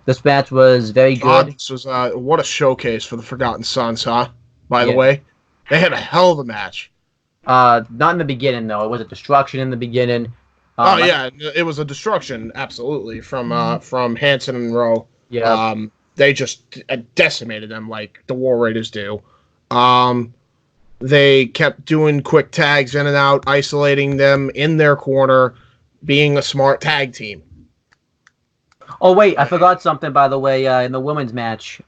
This match was very good. This was what a showcase for the Forgotten Sons, huh? By the way, they had a hell of a match. Not in the beginning though. It was a destruction in the beginning. It was a destruction, absolutely, from Hanson and Rowe. Yeah. They just decimated them like the War Raiders do. They kept doing quick tags in and out, isolating them in their corner, being a smart tag team. Oh wait, I forgot something by the way. In the women's match,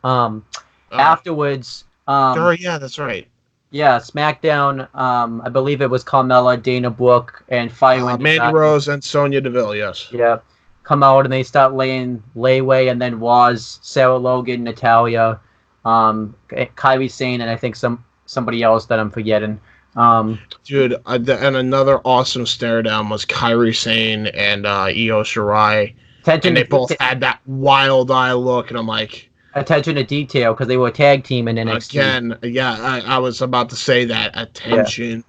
afterwards. Yeah, that's right. Yeah, SmackDown. I believe it was Carmella, Dana Brooke, and Firewind. Mandy Rose and Sonya Deville. Yes. Yeah, come out and they start laying layway, and then Roz, Sarah Logan, Natalia, Kairi Sane, and I think somebody else that I'm forgetting. Dude, and another awesome stare down was Kairi Sane and Io Shirai. And they both had that wild eye look, and I'm like... Attention to detail, because they were a tag team in NXT. Again, yeah, I was about to say that. Attention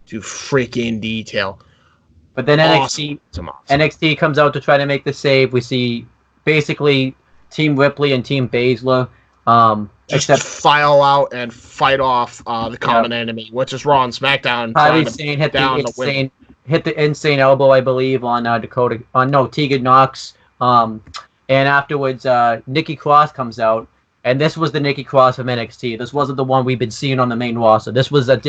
to freaking detail. But then NXT comes out to try to make the save. We see basically Team Ripley and Team Baszler. Just file out and fight off the common enemy, which is Raw and SmackDown. Hit the insane elbow, I believe, on Tegan Knox. And afterwards, Nikki Cross comes out, and this was the Nikki Cross from NXT. This wasn't the one we've been seeing on the main roster.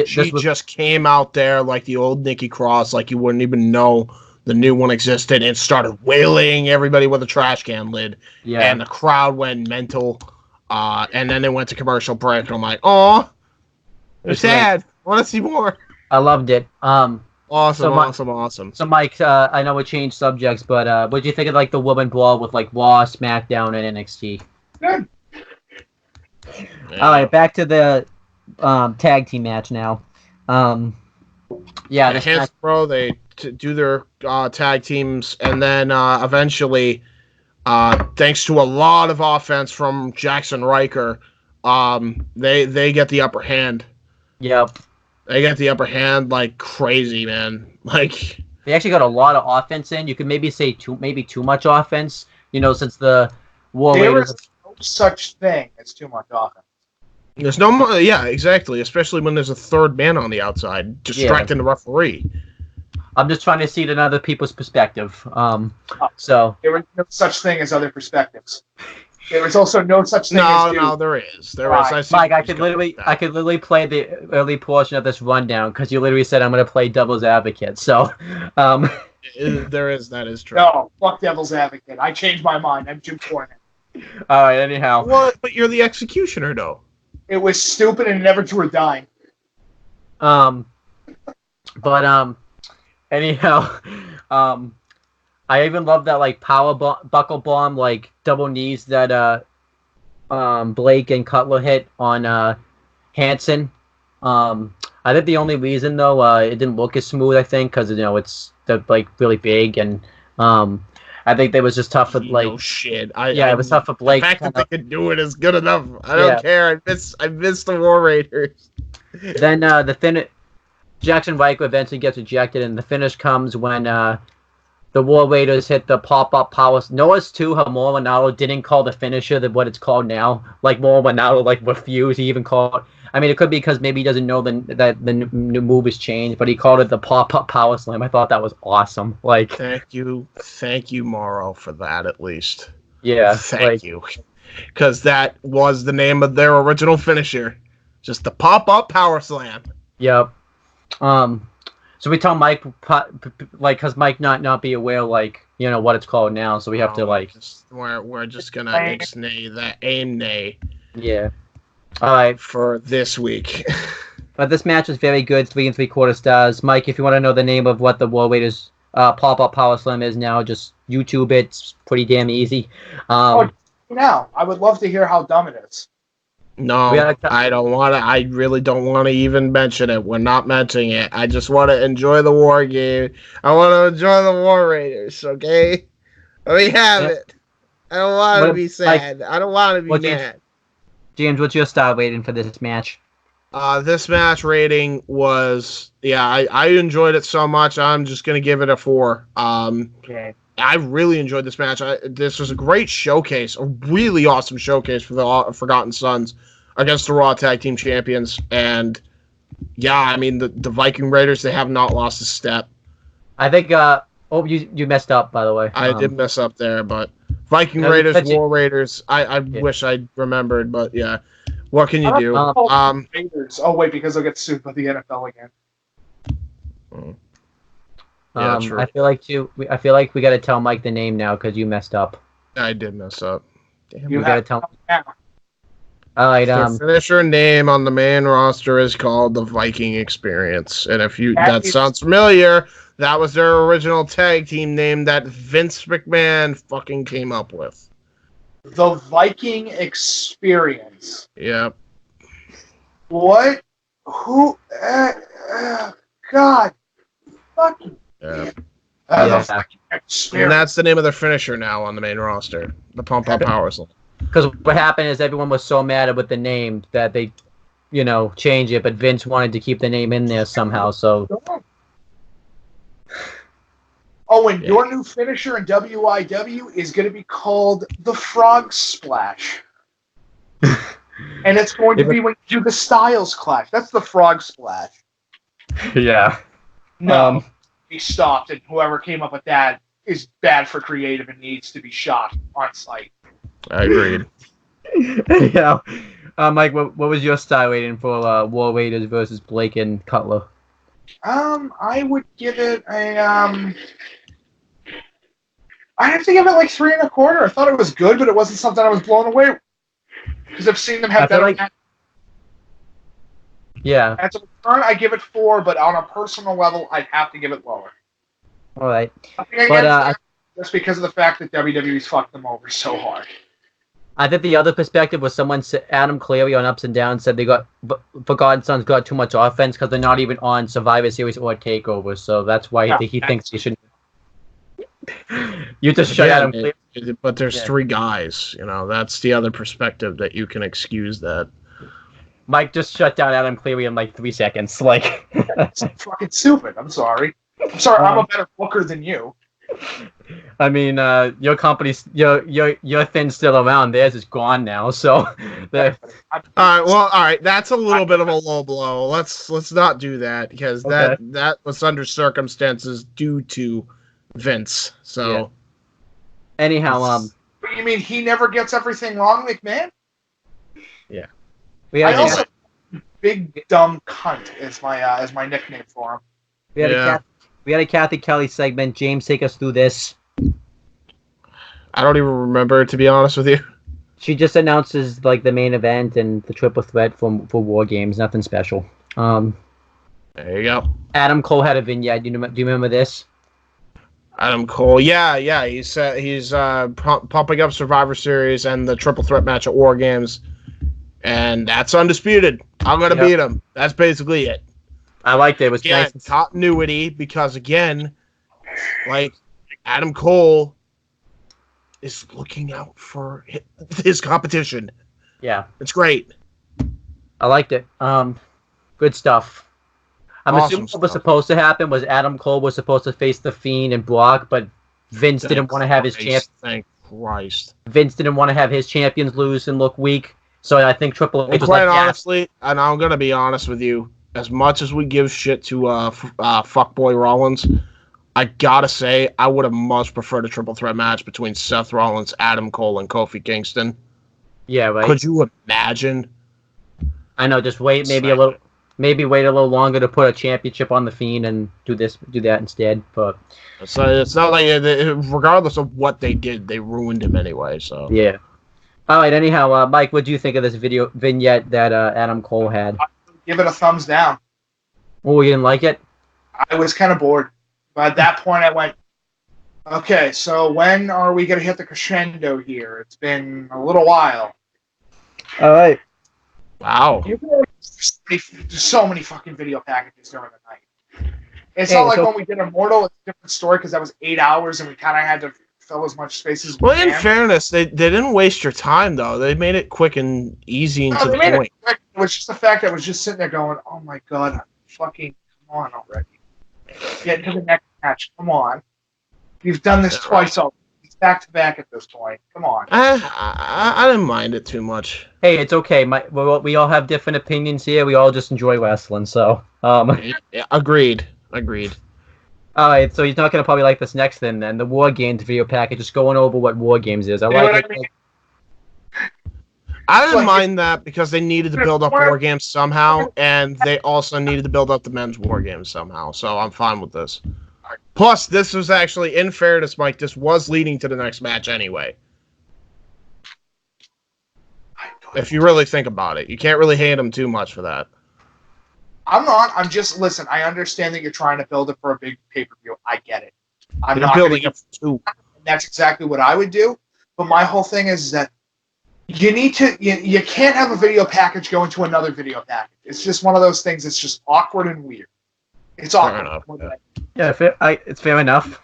She just came out there like the old Nikki Cross, like you wouldn't even know the new one existed, and started wailing everybody with a trash can lid. Yeah. And the crowd went mental. And then they went to commercial break, and I'm like, oh, they're sad. I want to see more. I loved it. Awesome. So, Mike, I know we changed subjects, but what do you think of like the woman brawl with like Raw, SmackDown, and NXT? Good. Yeah. All right, back to the tag team match now. Yeah, this match, Hasbro, they do their tag teams, and then eventually, thanks to a lot of offense from Jackson Riker, they get the upper hand. Yep. They get the upper hand like crazy, man. Like They actually got a lot of offense in. You could maybe say too much offense. Since the War There Raiders. is no such thing as too much offense. there's no, yeah, exactly. Especially when there's a third man on the outside distracting the referee. I'm just trying to see it in other people's perspective. So There is no such thing as other perspectives. There is also no such thing as No, there is. Right. I see Mike, where he's going with that. I could literally play the early portion of this rundown because you literally said I'm going to play devil's advocate. So, That is true. No, fuck Devil's Advocate. I changed my mind. I'm Jim Cornette. all right. Anyhow, What? But you're the executioner, though. It was stupid and never drew a dime. anyhow, I even love that like buckle bomb, like double knees that Blake and Cutler hit on Hanson. I think the only reason though it didn't look as smooth, I think, because it's like really big, and I think they was just tough with like No shit. it was tough for Blake. The fact that they could do it is good enough. I don't care. I miss the War Raiders. Then Jackson Riker eventually gets ejected, and the finish comes when the War Raiders hit the pop-up power. Notice too how Mauro Ranallo didn't call the finisher what it's called now. Like Mauro Ranallo like refused. He even called. I mean, it could be because maybe he doesn't know that the new move has changed, but he called it the pop-up power slam. I thought that was awesome. Like, Thank you, Morrow, for that at least. yeah, Thank you, because that was the name of their original finisher, just the pop-up power slam. Yep. So we tell Mike, like, because Mike not be aware, like, what it's called now, so we have to, like... We're just gonna ixnay that nay. Yeah. All right. For this week. But this match was very good, 3 3/4 stars. Mike, if you want to know the name of what the War Raiders pop-up power slam is now, just YouTube it. It's pretty damn easy. Now, I would love to hear how dumb it is. No, I don't want to. I really don't want to even mention it. We're not mentioning it. I just want to enjoy the war game. I want to enjoy the War Raiders, okay? Let me have it. I don't want to be sad. I don't want to be mad. James, what's your star rating for this match? This match rating was, I enjoyed it so much. I'm just going to give it a 4. Okay. I really enjoyed this match. This was a great showcase, a really awesome showcase for the Forgotten Sons against the Raw Tag Team Champions. And, I mean, the Viking Raiders, they have not lost a step. I think, you messed up, by the way. I did mess up there, but Viking Raiders, War Raiders, I wish I remembered, but yeah. What can you do? Raiders. Oh, wait, because they'll get sued by the NFL again. Yeah, true. I feel like we got to tell Mike the name now because you messed up. I did mess up. Damn, we got to tell him. All right. The finisher name on the main roster is called the Viking Experience, and if that sounds familiar, that was their original tag team name that Vince McMahon fucking came up with. The Viking Experience. Yep. What? Who? God. Fucking. Yeah. The Viking Experience. And that's the name of their finisher now on the main roster. The Pump Power Slam. Because what happened is everyone was so mad with the name that they, changed it, but Vince wanted to keep the name in there somehow, so... Oh, and your new finisher in WIW is going to be called the Frog Splash. And it's going to be when you do the Styles Clash. That's the Frog Splash. Yeah. No, he stopped, and whoever came up with that is bad for creative and needs to be shot on site. I agreed. Mike, what was your star rating for War Raiders versus Blake and Cutler? I would give it a I have to give it like 3 1/4. I thought it was good, but it wasn't something I was blown away because I've seen them have better. Yeah. As a return, I give it 4, but on a personal level, I'd have to give it lower. All right. Nothing against that, just because of the fact that WWE's fucked them over so hard. I think the other perspective was Adam Cleary on Ups and Downs said they got Forgotten Sons got too much offense because they're not even on Survivor Series or Takeover, so that's why he thinks they shouldn't. You just shut Adam Cleary. But there's 3 guys. You know, that's the other perspective that you can excuse that. Mike just shut down Adam Cleary in like 3 seconds. Like, it's fucking stupid. I'm sorry. I'm a better booker than you. I mean, your company's your thing's still around. Theirs is gone now. So, all right. That's a little bit of a low blow. Let's not do that because that was under circumstances due to Vince. So, anyhow, you mean he never gets everything wrong, McMahon? Yeah. I also big dumb cunt is my nickname for him. We had a Kathy Kelly segment. James, take us through this. I don't even remember, to be honest with you. She just announces like the main event and the triple threat for War Games. Nothing special. There you go. Adam Cole had a vignette. Do you remember this? Adam Cole, yeah. He's pumping up Survivor Series and the triple threat match at War Games, and that's undisputed. I'm gonna beat him. That's basically it. I liked it. It was nice. Continuity, because again, like Adam Cole is looking out for his competition. Yeah, it's great. I liked it. Good stuff. I'm assuming what was supposed to happen was Adam Cole was supposed to face The Fiend and Brock, but Vince didn't want to have his champions. Thank Christ. Vince didn't want to have his champions lose and look weak, so I think Triple H was quite honestly, and I'm gonna be honest with you, as much as we give shit to fuckboy Rollins, I gotta say I would have much preferred a triple threat match between Seth Rollins, Adam Cole, and Kofi Kingston. Yeah, right. Could you imagine? I know. Just wait, maybe wait a little longer to put a championship on The Fiend and do that instead. But it's not like, regardless of what they did, they ruined him anyway. So yeah. All right. Anyhow, Mike, what do you think of this vignette that Adam Cole had? Give it a thumbs down. Oh, you didn't like it? I was kind of bored. But at that point, I went, okay, so when are we going to hit the crescendo here? It's been a little while. All right. Wow. There's so many fucking video packages during the night. It's not like when we did Immortal, it's a different story because that was 8 hours and we kind of had to fill as much space as we can. Well, in fairness, they didn't waste your time, though. They made it quick and easy and to the point. It was just the fact that I was just sitting there going, oh my God, fucking come on already. Get into the next match. Come on. You've done this twice already. It's back to back at this point. Come on. I didn't mind it too much. Hey, it's okay. We all have different opinions here. We all just enjoy wrestling. So, yeah, agreed. All right, so he's not going to probably like this next thing then. The War Games video package, just going over what War Games is. I didn't mind that because they needed to build up War Games somehow, and they also needed to build up the men's War Games somehow, so I'm fine with this. Plus, this was actually, in fairness, Mike, this was leading to the next match anyway. If you really think about it. You can't really hate them too much for that. I'm not. I'm just, listen, I understand that you're trying to build it for a big pay-per-view. I get it. I'm not building it for 2. That's exactly what I would do, but my whole thing is that you need to. You can't have a video package go into another video package. It's just one of those things. It's just awkward and weird. It's awkward. Yeah, it's fair enough.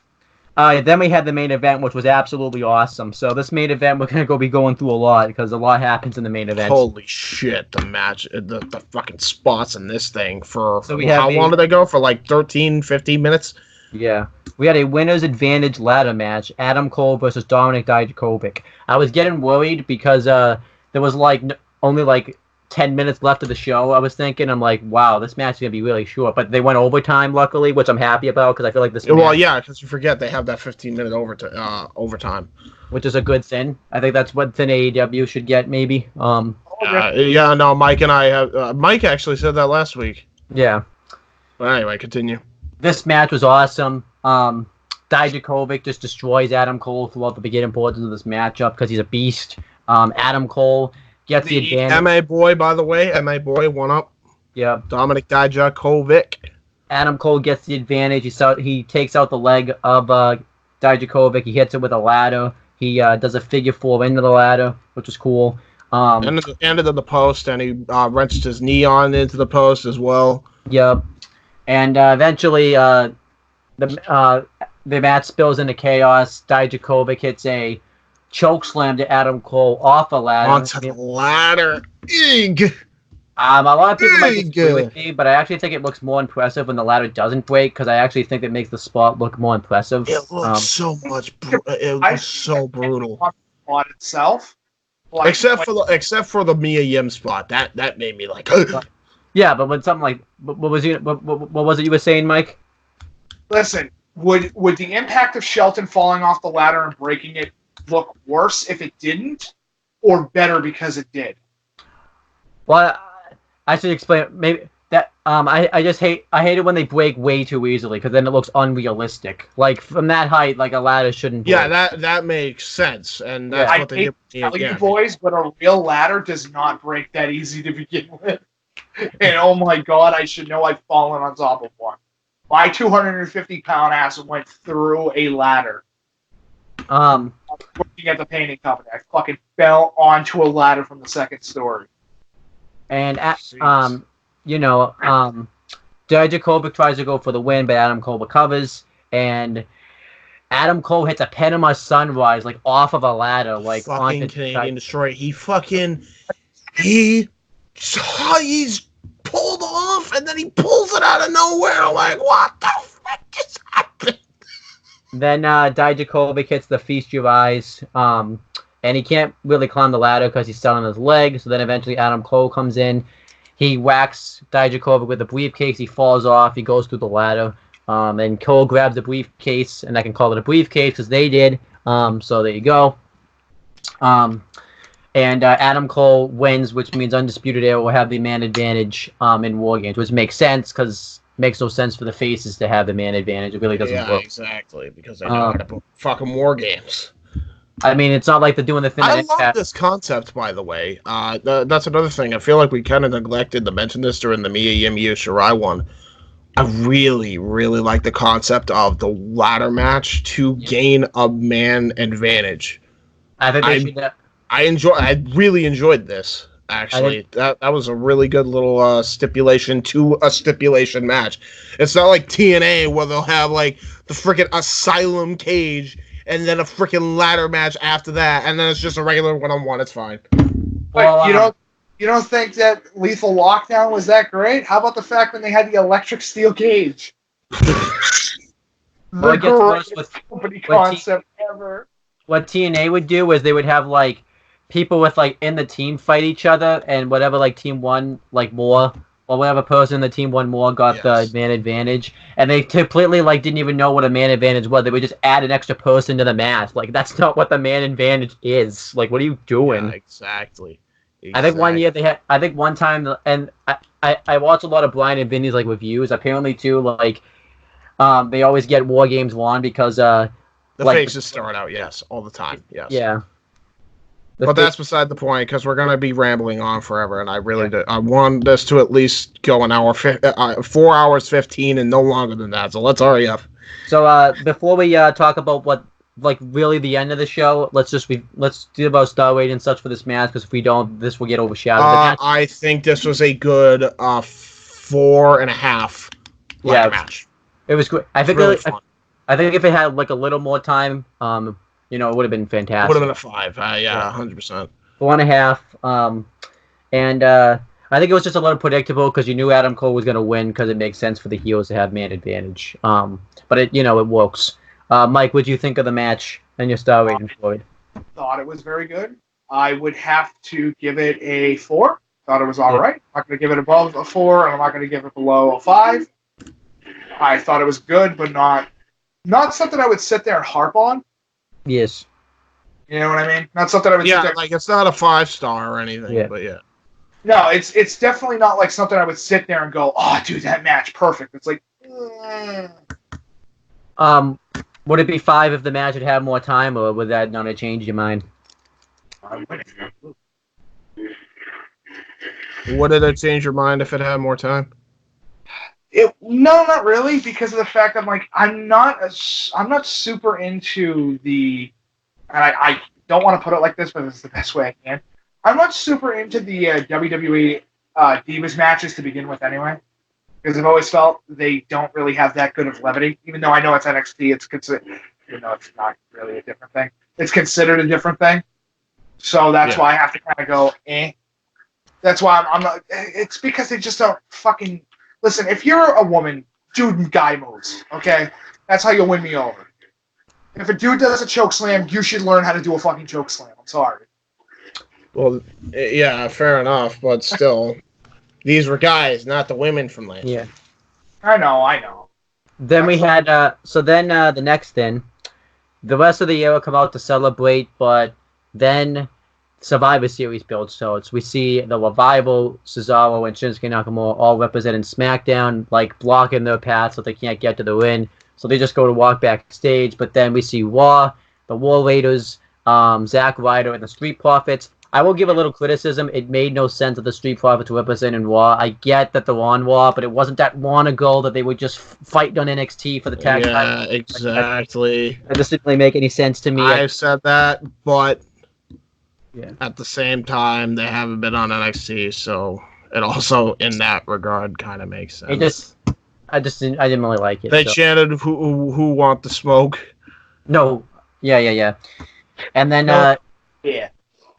Then we had the main event, which was absolutely awesome. So this main event, we're gonna be going through a lot because a lot happens in the main event. Holy shit! The match, the fucking spots in this thing for how long did they go? For like 13, 15 minutes. Yeah. We had a winner's advantage ladder match, Adam Cole versus Dominik Dijakovic. I was getting worried because there was only 10 minutes left of the show. I was thinking, I'm like, wow, this match is going to be really short. But they went overtime, luckily, which I'm happy about because I feel like this Well, yeah, because you forget they have that 15-minute overtime. Which is a good thing. I think that's what AEW should get, maybe. Yeah, no, Mike and I have... Mike actually said that last week. Yeah. But anyway, continue. This match was awesome. Dijakovic just destroys Adam Cole throughout the beginning portions of this matchup because he's a beast. Adam Cole gets the advantage. MA boy, by the way, MA boy, 1 up. Yeah. Dominic Dijakovic. Adam Cole gets the advantage. He takes out the leg of Dijakovic. He hits it with a ladder. He does a figure 4 into the ladder, which is cool. Ended in the post, and he wrenched his knee on into the post as well. Yep. And eventually, the match spills into chaos. Dijakovic hits a choke slam to Adam Cole off a ladder. Onto the ladder. Eeg. A lot of people might disagree with me, but I actually think it looks more impressive when the ladder doesn't break, because I actually think it makes the spot look more impressive. It looks so much. It looks so brutal. On itself, like, Except for the Mia Yim spot, that made me like. Yeah, but when something like what was it you were saying, Mike? Listen, would the impact of Shelton falling off the ladder and breaking it look worse if it didn't, or better because it did? Well, I should explain maybe that I hate it when they break way too easily, because then it looks unrealistic. Like from that height, like a ladder shouldn't break. Yeah, that makes sense, and that's what they did. Tell you boys, but a real ladder does not break that easy to begin with. And oh my god, I should know I've fallen on top of one. My 250-pound ass went through a ladder. Working at the painting company, I fucking fell onto a ladder from the second story. And Dijakovic tries to go for the win, but Adam Cole recovers, and Adam Cole hits a Panama Sunrise like off of a ladder, like fucking onto Canadian Destroyer. He's pulled off, and then he pulls it out of nowhere. I'm like, what the fuck just happened? Then Dijakovic hits the Feast Your Eyes, and he can't really climb the ladder because he's still on his leg. So then eventually Adam Cole comes in. He whacks Dijakovic with the briefcase. He falls off. He goes through the ladder. And Cole grabs the briefcase, and I can call it a briefcase because they did. So there you go. And Adam Cole wins, which means Undisputed Era will have the man advantage in War Games, which makes sense because it makes no sense for the faces to have the man advantage. It really doesn't work. Exactly, because they know how to put fucking War Games. I mean, it's not like they're doing the thing. I love this concept, by the way. That's another thing. I feel like we kind of neglected to mention this during the Mia Yim Io Shirai one. I really, really like the concept of the ladder match to gain a man advantage. I think they should. I really enjoyed this. Actually, that was a really good little stipulation to a stipulation match. It's not like TNA where they'll have like the freaking asylum cage and then a freaking ladder match after that, and then it's just a regular one-on-one. It's fine. But you don't think that Lethal Lockdown was that great? How about the fact when they had the electric steel cage? Well, it gets worse with company concept ever. What TNA would do is they would have like people with like in the team fight each other, and whatever like team won like more, or whatever person in the team won more got the man advantage, and they completely like didn't even know what a man advantage was. They would just add an extra person to the match. Like that's not what the man advantage is. Like what are you doing? Yeah, exactly. I think one year they had. I think one time, and I watch a lot of Brian and Vinny's like reviews. Apparently too, like they always get War Games won because the faces start out all the time. Yes. Yeah. But that's beside the point because we're going to be rambling on forever, and I really do. I want this to at least go an hour, 4 hours 15, and no longer than that. So let's hurry up. So before we talk about what like really the end of the show, let's do about star rating and such for this match, because if we don't, this will get overshadowed. I think this was a good 4.5 match. It was good. I think really fun. I think if it had like a little more time, it would have been fantastic. Would have been a 5. 100%. 4.5. And I think it was just a little predictable because you knew Adam Cole was going to win because it makes sense for the heels to have man advantage. But it works. Mike, what do you think of the match and your star rating for it? Thought it was very good. I would have to give it a 4. Thought it was all right. I'm not going to give it above a 4, and I'm not going to give it below a 5. I thought it was good, but not something I would sit there and harp on. Yes. You know what I mean? Not something I would sit there. Like it's not a 5-star or anything, but yeah. No, it's definitely not like something I would sit there and go, oh, dude, that match, perfect. It's like, Would it be 5 if the match had had more time, or would that not have changed your mind? Would it have changed your mind if it had more time? No, not really, because of the fact that I'm not super into the, and I don't want to put it like this, but it's the best way I can. I'm not super into the WWE Divas matches to begin with, anyway, because I've always felt they don't really have that good of levity. Even though I know it's NXT, it's considered, it's not really a different thing. It's considered a different thing, so that's why I have to kind of go, eh. That's why I'm not. It's because they just don't fucking. Listen, if you're a woman, do guy moves, okay? That's how you'll win me over. If a dude does a choke slam, you should learn how to do a fucking choke slam. I'm sorry. Well, yeah, fair enough, but still, these were guys, not the women from last year. I know. Then we had, the next thing, the rest of the year will come out to celebrate, but then Survivor Series build. So we see the Revival, Cesaro, and Shinsuke Nakamura all representing SmackDown, blocking their path so they can't get to the ring. So they just go to walk backstage. But then we see Raw, the War Raiders, Zack Ryder, and the Street Profits. I will give a little criticism. It made no sense that the Street Profits were representing Raw. I get that they're on Raw, but it wasn't that long ago that they were just fighting on NXT for the tag title. Yeah, exactly. That just didn't really make any sense to me. I've said that, but yeah. At the same time, they haven't been on NXT, so it also, in that regard, kind of makes sense. I didn't really like it. They chanted, "Who want the smoke?" No, yeah. And then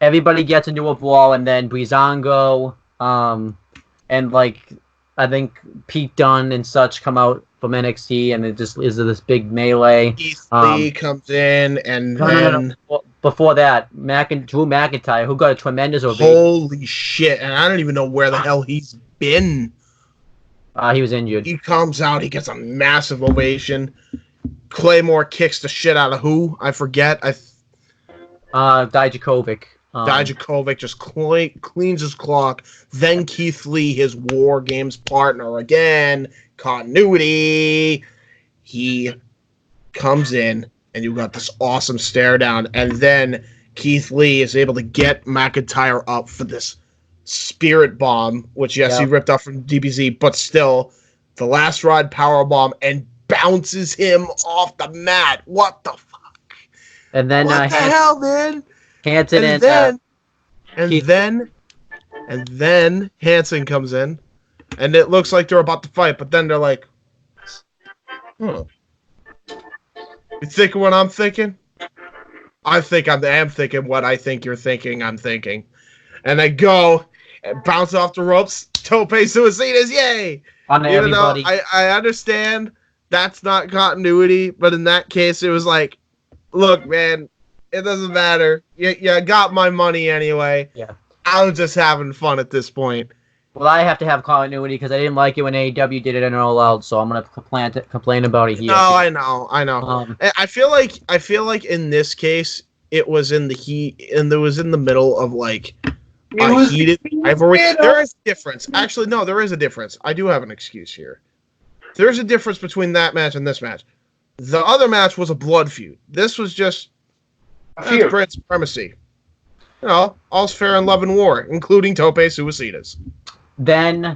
everybody gets into a brawl, and then Breezango, and I think Pete Dunne and such come out from NXT, and it just is this big melee. Keith Lee comes in, and No. Well, before that, Drew McIntyre, who got a tremendous ovation. Holy shit! And I don't even know where the hell he's been. He was injured. He comes out, he gets a massive ovation. Claymore kicks the shit out of who? I forget. Dijakovic. Dijakovic just cleans his clock. Then Keith Lee, his War Games partner again. Continuity. He comes in, and you got this awesome stare down. And then Keith Lee is able to get McIntyre up for this Spirit Bomb, which, he ripped off from DBZ, but still, the last ride power bomb, and bounces him off the mat. What the fuck? And then what the hell, man? Hanson and then Hanson comes in, and it looks like they're about to fight, but then they're like, You thinking what I'm thinking? I think I am thinking what I think you're thinking I'm thinking. And they go and bounce off the ropes. Tope Suicidas, yay! Even though I understand that's not continuity, but in that case, it was like, look, man, it doesn't matter. You got my money anyway. Yeah. I'm just having fun at this point. Well, I have to have continuity because I didn't like it when AEW did it in All Out, so I'm gonna complain about it here. No, I know. I feel like in this case, it was in the heat, and it was in the middle of a heated rivalry. There is a difference. Actually, no, there is a difference. I do have an excuse here. There's a difference between that match and this match. The other match was a blood feud. This was just grand supremacy. All's fair in love and war, including Tope Suicidas. Then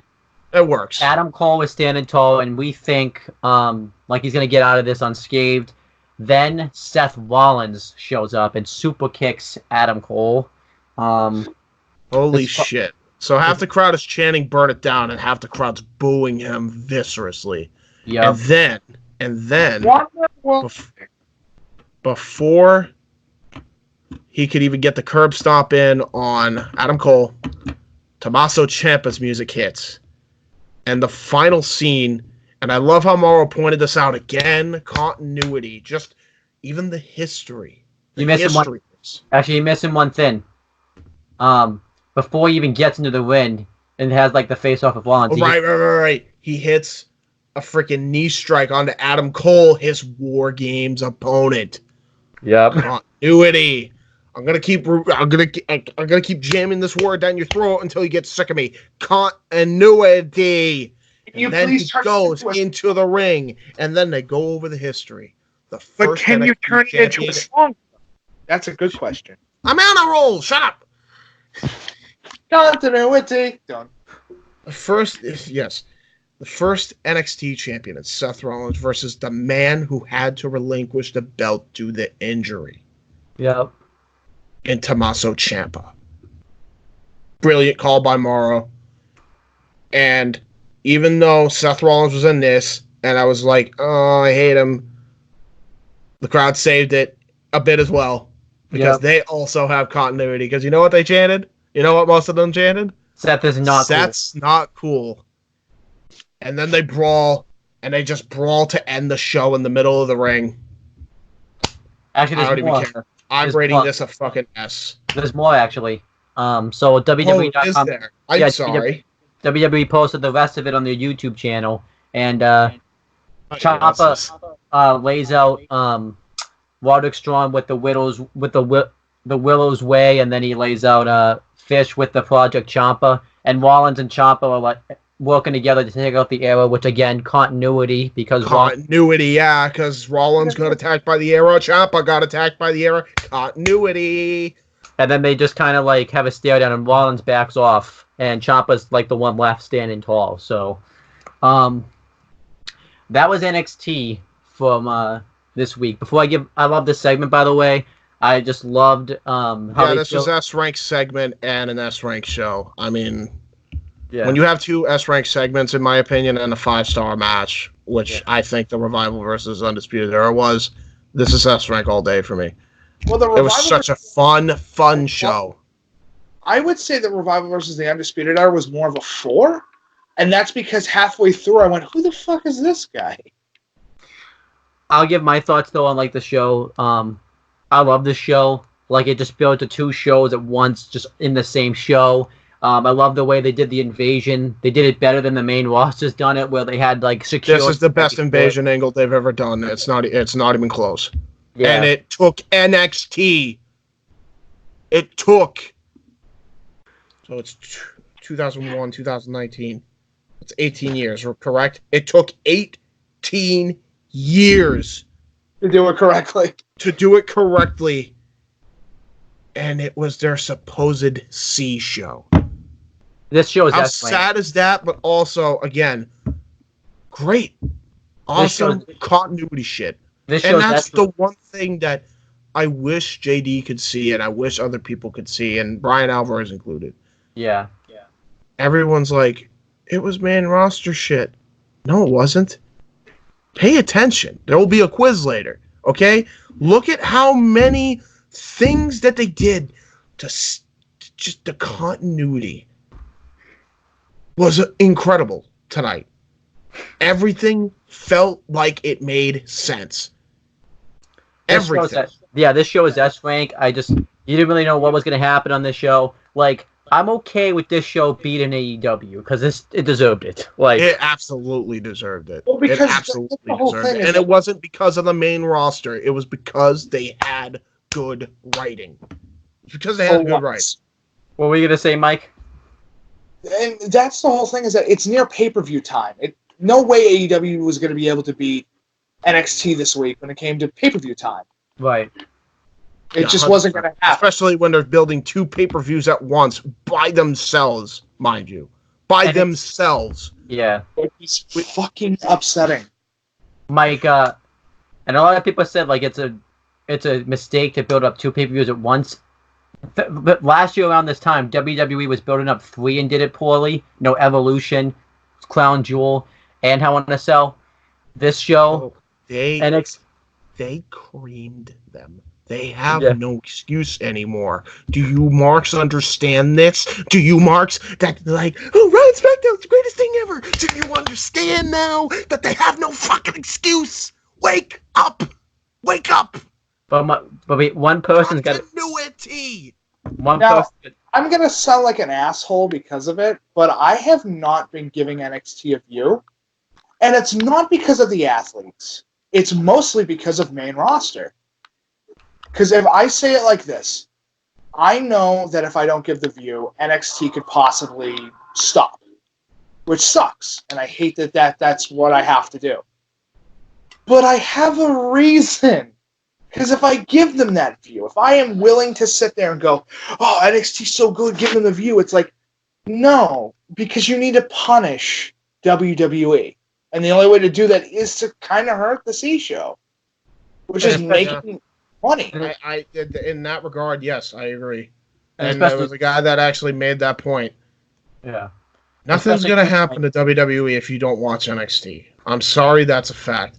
it works. Adam Cole was standing tall, and we think he's gonna get out of this unscathed. Then Seth Rollins shows up and super kicks Adam Cole. Holy shit! So half the crowd is chanting "Burn it down," and half the crowd's booing him viscerously. Yeah. And then, before he could even get the curb stomp in on Adam Cole, Tommaso Ciampa's music hits. And the final scene, and I love how Mauro pointed this out again, continuity, just even the history. You're missing one thing. Before he even gets into the ring and has the face-off of Rollins. Right. He hits a freaking knee strike onto Adam Cole, his War Games opponent. Yep. Continuity. I'm gonna keep jamming this word down your throat until you get sick of me. Continuity. And then he goes into the ring, and then they go over the history. But can you turn it into a song? That's a good question. I'm on a roll. Shut up. Continuity. Done. The first NXT champion is Seth Rollins versus the man who had to relinquish the belt due to injury. Yep. And Tommaso Ciampa. Brilliant call by Morrow. And even though Seth Rollins was in this, and I was like, oh, I hate him, the crowd saved it a bit as well. Because they also have continuity. Because you know what they chanted? You know what most of them chanted? Seth's not cool. And then they brawl, and they just brawl to end the show in the middle of the ring. Actually, I don't even care. I'm rating this a fucking S. There's more, actually. So WWE. Oh, is there? I'm sorry. WWE posted the rest of it on their YouTube channel, and Ciampa lays out Roderick Strong with the Willow's Way, and then he lays out Fish with the Project Ciampa, and Rollins and Ciampa are like working together to take out the Arrow, which again continuity because Rollins got attacked by the Arrow, Ciampa got attacked by the Arrow, continuity. And then they just kind of like have a stare down, and Rollins backs off, and Ciampa's like the one left standing tall. So, that was NXT from this week. I love this segment, by the way. I just loved how this was S-Rank segment and an S-Rank show. I mean, yeah. When you have two S-Rank segments, in my opinion, and a 5-star match, which I think the Revival versus Undisputed Era was, this is S-Rank all day for me. Well, it was such a fun show. I would say the Revival versus the Undisputed Era was more of a 4, and that's because halfway through I went, who the fuck is this guy? I'll give my thoughts, though, on, like, the show. I love this show. Like, it just built to 2 shows at once, just in the same show. I love the way they did the invasion. They did it better than the main roster's done it, where they had, like, secure... This is the best invasion angle they've ever done. It's not even close. Yeah. And it took NXT. It took... So it's 2001, 2019. It's 18 years, correct? It took 18 years to do it correctly. And it was their supposed C show. This show is how sad is that? But also, again, great, awesome continuity shit. And that's the one thing that I wish JD could see, and I wish other people could see, and Brian Alvarez included. Yeah. Everyone's like, it was main roster shit. No, it wasn't. Pay attention. There will be a quiz later. Okay? Look at how many things that they did to just the continuity was incredible tonight. Everything felt like it made sense. Everything. This show is S-Rank. You didn't really know what was going to happen on this show. Like, I'm okay with this show beating AEW because it deserved it. Like, it absolutely deserved it. Well, because it absolutely deserved it. And it wasn't because of the main roster. It was because they had good writing. It's because they had good writing. What were you going to say, Mike? And that's the whole thing, is that it's near pay-per-view time. No way AEW was going to be able to beat NXT this week when it came to pay-per-view time. Right. It just wasn't going to happen. Especially when they're building 2 pay-per-views at once by themselves, mind you. Themselves. Yeah. It's fucking upsetting. Mike, and a lot of people said, like, it's a mistake to build up 2 pay-per-views at once. But last year around this time, WWE was building up 3 and did it poorly. No Evolution, Crown Jewel, and Hell in a Cell. This show, they creamed them. They have no excuse anymore. Do you marks understand this? Do you marks that like, oh, Raw and SmackDown's the greatest thing ever? Do you understand now that they have no fucking excuse? Wake up! Wake up! But one person's got continuity. I'm gonna sound like an asshole because of it, but I have not been giving NXT a view, and it's not because of the athletes. It's mostly because of main roster. Because if I say it like this, I know that if I don't give the view, NXT could possibly stop, which sucks, and I hate that's what I have to do. But I have a reason. Because if I give them that view, if I am willing to sit there and go, oh, NXT's so good, give them the view, it's like, No, because you need to punish WWE. And the only way to do that is to kind of hurt the C show, which is making money. In that regard, yes, I agree. And there was a guy that actually made that point. Yeah. Nothing's going to happen to WWE if you don't watch NXT. I'm sorry, that's a fact.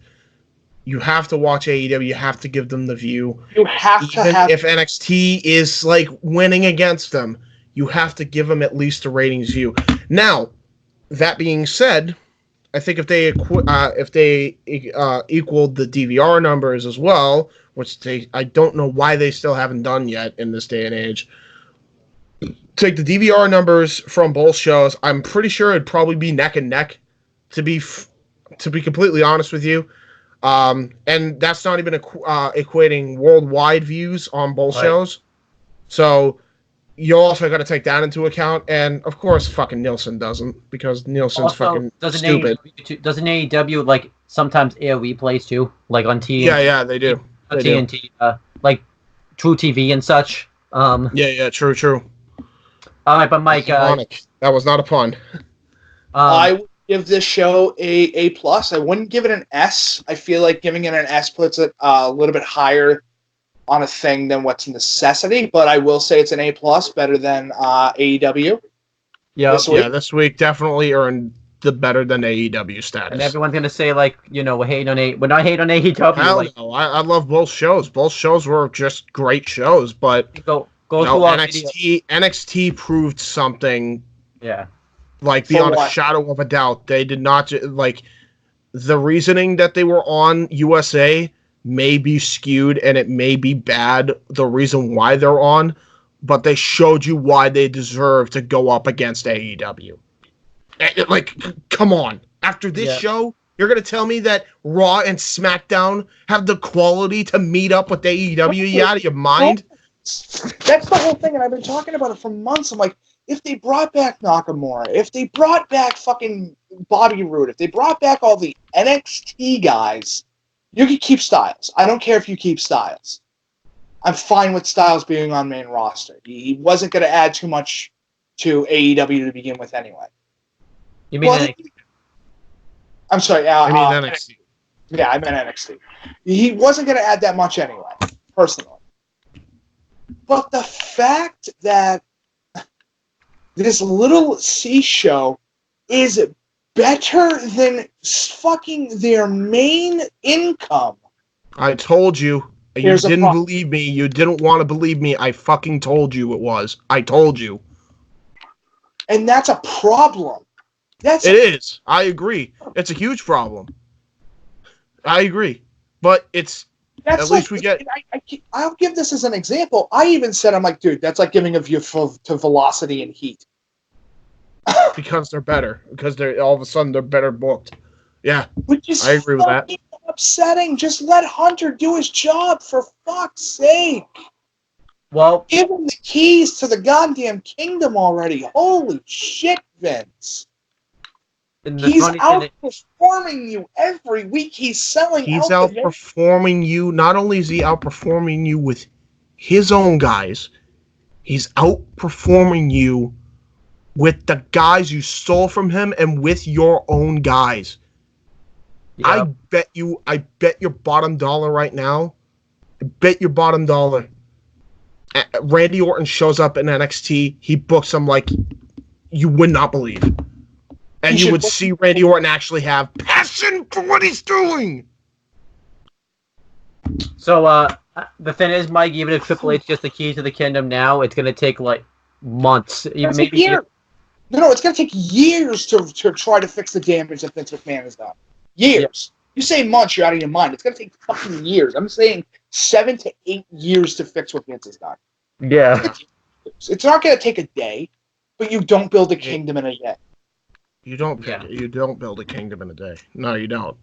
You have to watch AEW. You have to give them the view. You have to Even if NXT is like winning against them, you have to give them at least a ratings view. Now, that being said, I think if they equaled the DVR numbers as well, which I don't know why they still haven't done yet in this day and age. Take the DVR numbers from both shows. I'm pretty sure it'd probably be neck and neck. To be completely honest with you, and that's not even equating worldwide views on both shows. So you also got to take that into account, and of course, fucking Nielsen doesn't, because Nielsen's Also, fucking stupid. Doesn't AEW like sometimes air replays too, like on TNT? Yeah, they do. On TNT, like True TV and such. Yeah, true. All right, but Mike, that was not a pun. I would give this show a plus. I wouldn't give it an S. I feel like giving it an S puts it a little bit higher on a thing than what's a necessity, but I will say it's an A plus, better than AEW. Yeah, this week definitely earned the better than AEW status. And everyone's gonna say like, we're not hating on AEW. Hell no, I love both shows. Both shows were just great shows, but NXT proved something. Yeah. Like beyond a shadow of a doubt, they did not like the reasoning that they were on USA may be skewed and it may be bad. The reason why they're on, but they showed you why they deserve to go up against AEW. Like, come on! After this show, you're gonna tell me that Raw and SmackDown have the quality to meet up with AEW? You out of your mind? That's the whole thing, and I've been talking about it for months. I'm like, if they brought back Nakamura, if they brought back fucking Bobby Roode, if they brought back all the NXT guys, you could keep Styles. I don't care if you keep Styles. I'm fine with Styles being on main roster. He wasn't going to add too much to AEW to begin with anyway. You mean NXT? I'm sorry. I mean NXT. Yeah, I meant NXT. He wasn't going to add that much anyway, personally. But the fact that this little C show is better than fucking their main income. I told you. You didn't believe me. You didn't want to believe me. I fucking told you it was. I told you. And that's a problem. It is. I agree. It's a huge problem. I agree. But it's... At least we get... I'll give this as an example. I even said, I'm like, dude, that's like giving a view to Velocity and Heat. Because they're better. Because they're all of a sudden they're better booked. Yeah, which is I agree with that. Upsetting. Just let Hunter do his job, for fuck's sake. Well, give him the keys to the goddamn kingdom already. Holy shit, Vince. He's outperforming you every week. He's selling. He's outperforming you. Not only is he outperforming you with his own guys, he's outperforming you with the guys you stole from him and with your own guys. Yep. I bet your bottom dollar right now. I bet your bottom dollar. Randy Orton shows up in NXT. He books him like you would not believe. And you would see Randy Orton actually have passion for what he's doing. So, the thing is, Mike, even if Triple H gets the keys to the kingdom now, it's going to take, like, months. Maybe years. No, it's going to take years to try to fix the damage that Vince McMahon has done. Years. Yeah. You say months, you're out of your mind. It's going to take fucking years. I'm saying 7 to 8 years to fix what Vince has done. Yeah. It's not going to take a day, but you don't build a kingdom in a day. You don't build a kingdom in a day. No, you don't.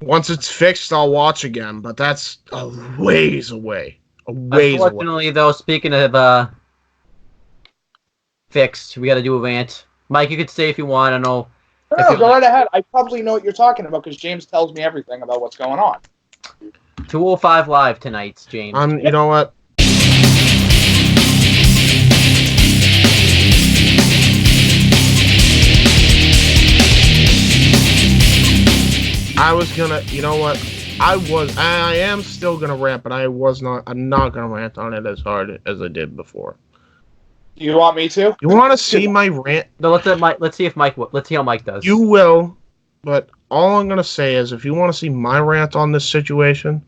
Once it's fixed, I'll watch again, but that's a ways away. Unfortunately, though, speaking of fixed, we got to do a rant. Mike, you could say if you want. I know. No, go right ahead. I probably know what you're talking about because James tells me everything about what's going on. 205 Live tonight, James. You know what? I was gonna, you know what? I am still gonna rant, but I'm not gonna rant on it as hard as I did before. You want me to? You want to see my rant? No, let's see how Mike does. You will, but all I'm gonna say is, if you want to see my rant on this situation,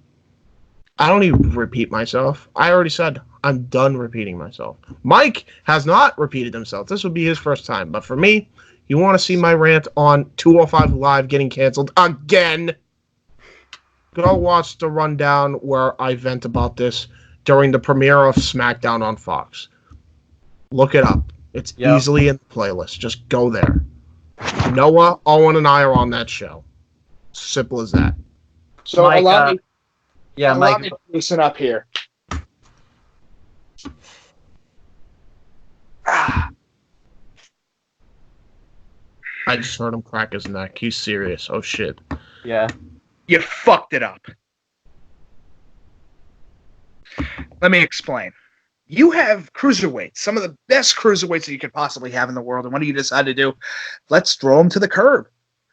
I don't even repeat myself. I already said I'm done repeating myself. Mike has not repeated himself. This would be his first time, but for me, you want to see my rant on 205 Live getting canceled again? Go watch the rundown where I vent about this during the premiere of SmackDown on Fox. Look it up. It's easily in the playlist. Just go there. Noah, Owen, and I are on that show. Simple as that. So Mike, allow me Mike. to loosen up here. I just heard him crack his neck. He's serious. Oh, shit. Yeah. You fucked it up. Let me explain. You have cruiserweights, some of the best cruiserweights that you could possibly have in the world, and what do you decide to do? Let's throw them to the curb.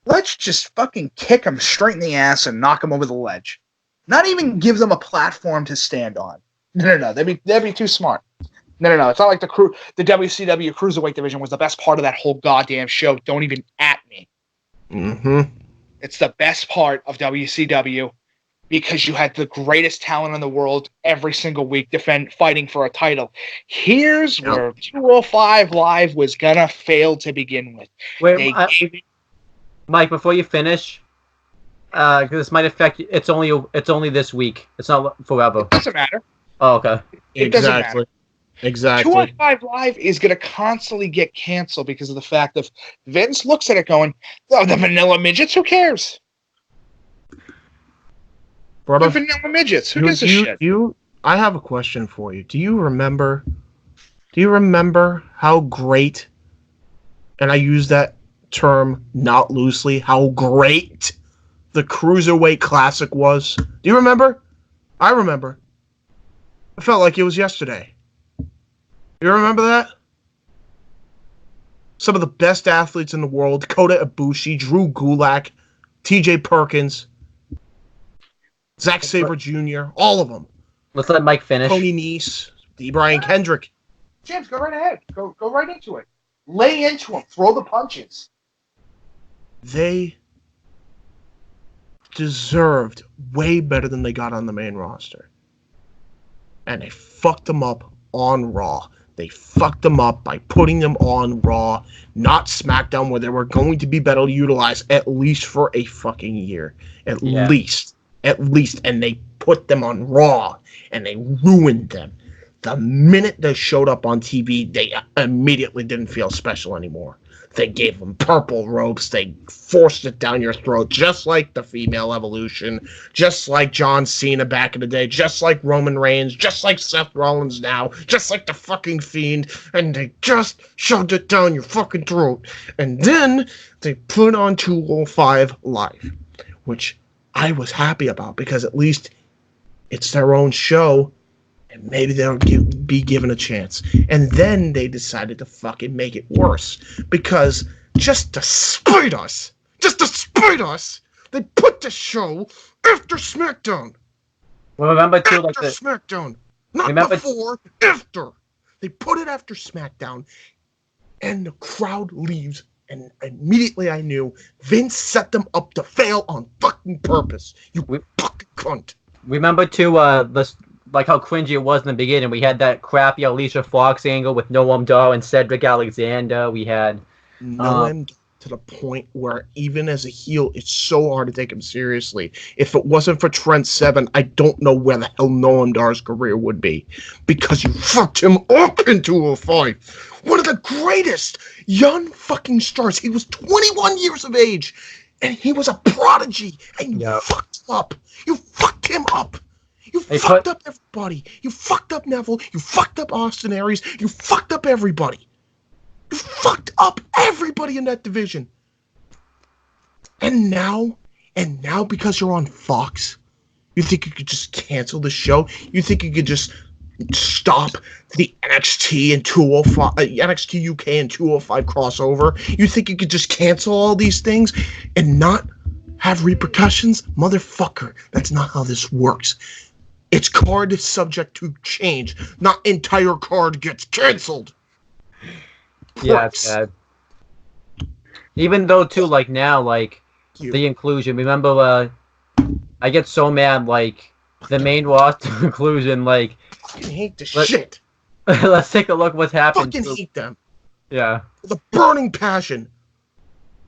Let's just fucking kick them straight in the ass and knock them over the ledge. Not even give them a platform to stand on. No. That'd be too smart. No. It's not like the WCW Cruiserweight division was the best part of that whole goddamn show. Don't even at me. Mm-hmm. It's the best part of WCW because you had the greatest talent in the world every single week fighting for a title. Here's where 205 Live was gonna fail to begin with. Wait, Mike, before you finish, because this might affect you. It's only this week. It's not forever. It doesn't matter. Oh, okay. It doesn't matter. Exactly. 205 Live is going to constantly get canceled because of the fact that Vince looks at it going, oh, the vanilla midgets, who cares? Brother, the vanilla midgets, who gives a shit? I have a question for you. Do you remember how great, and I use that term not loosely, how great the Cruiserweight Classic was? Do you remember? I remember. I felt like it was yesterday. You remember that? Some of the best athletes in the world, Kota Ibushi, Drew Gulak, TJ Perkins, Zack Sabre Jr., all of them. Let's let Mike finish. Tony Nese, D. Brian Kendrick. James, go right ahead. Go right into it. Lay into him. Throw the punches. They deserved way better than they got on the main roster. And they fucked them up on Raw. They fucked them up by putting them on Raw, not SmackDown, where they were going to be better utilized at least for a fucking year. At least. And they put them on Raw, and they ruined them. The minute they showed up on TV, they immediately didn't feel special anymore. They gave them purple robes. They forced it down your throat, just like the female evolution, just like John Cena back in the day, just like Roman Reigns, just like Seth Rollins now, just like the fucking Fiend, and they just shoved it down your fucking throat. And then they put on 205 Live, which I was happy about because at least it's their own show. And maybe they'll be given a chance. And then they decided to fucking make it worse. Because just to spite us, they put the show after SmackDown. Well, remember too, after SmackDown. Not before, after. They put it after SmackDown. And the crowd leaves. And immediately I knew Vince set them up to fail on fucking purpose. You fucking cunt. Remember too, like how cringy it was in the beginning. We had that crappy Alicia Fox angle with Noam Dar and Cedric Alexander. We had Noam to the point where even as a heel, it's so hard to take him seriously. If it wasn't for Trent Seven, I don't know where the hell Noam Dar's career would be. Because you fucked him up in 205. One of the greatest young fucking stars. He was 21 years of age. And he was a prodigy. And you fucked him up. You fucked him up. You fucked up everybody. You fucked up Neville. You fucked up Austin Aries. You fucked up everybody. You fucked up everybody in that division. And now because you're on Fox, you think you could just cancel the show? You think you could just stop the NXT and 205, NXT UK and 205 crossover? You think you could just cancel all these things and not have repercussions? Motherfucker, that's not how this works. It's card subject to change. Not entire card gets canceled. Yeah, it's bad. Even though, too, like, now, like, the inclusion. Remember, I get so mad, like, the main roster inclusion, like... I fucking hate this shit. Let's take a look what's happened. Fucking hate them. Yeah. With a burning passion.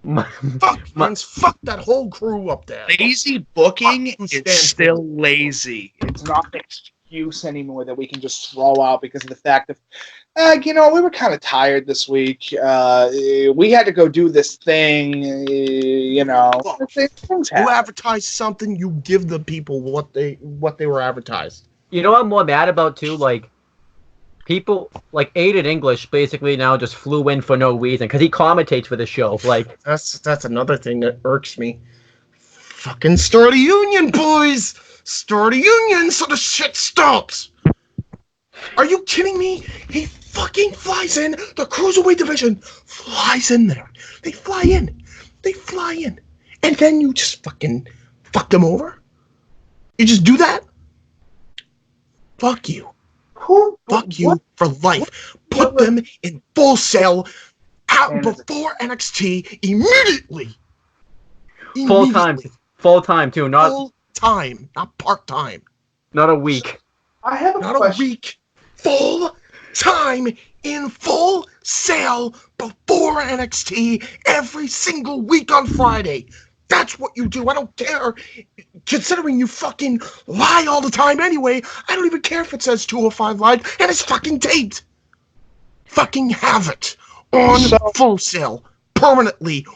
Fuck that whole crew up there. Lazy booking Fuck is still lazy. It's not an excuse anymore that we can just throw out because of the fact of, we were kind of tired this week. We had to go do this thing. Things You advertise something, you give the people what they were advertised. You know what I'm more mad about, too? Like, people, like, Aiden English basically now just flew in for no reason, because he commentates for the show. Like, That's another thing that irks me. Fucking start a union, boys! Start a union so the shit stops! Are you kidding me? He fucking flies in, the Cruiserweight division flies in there. They fly in. And then you just fucking fuck them over? You just do that? Fuck you. Fuck you for life. Put them in Full Sail out before NXT immediately. full time, too, not Full time, not part time. not a week. I have a Not question. a week. Full time in Full Sail before NXT every single week on Friday. That's what you do. I don't care. Considering you fucking lie all the time anyway, I don't even care if it says 205 Live and it's fucking taped. Fucking have it on Full Sail permanently.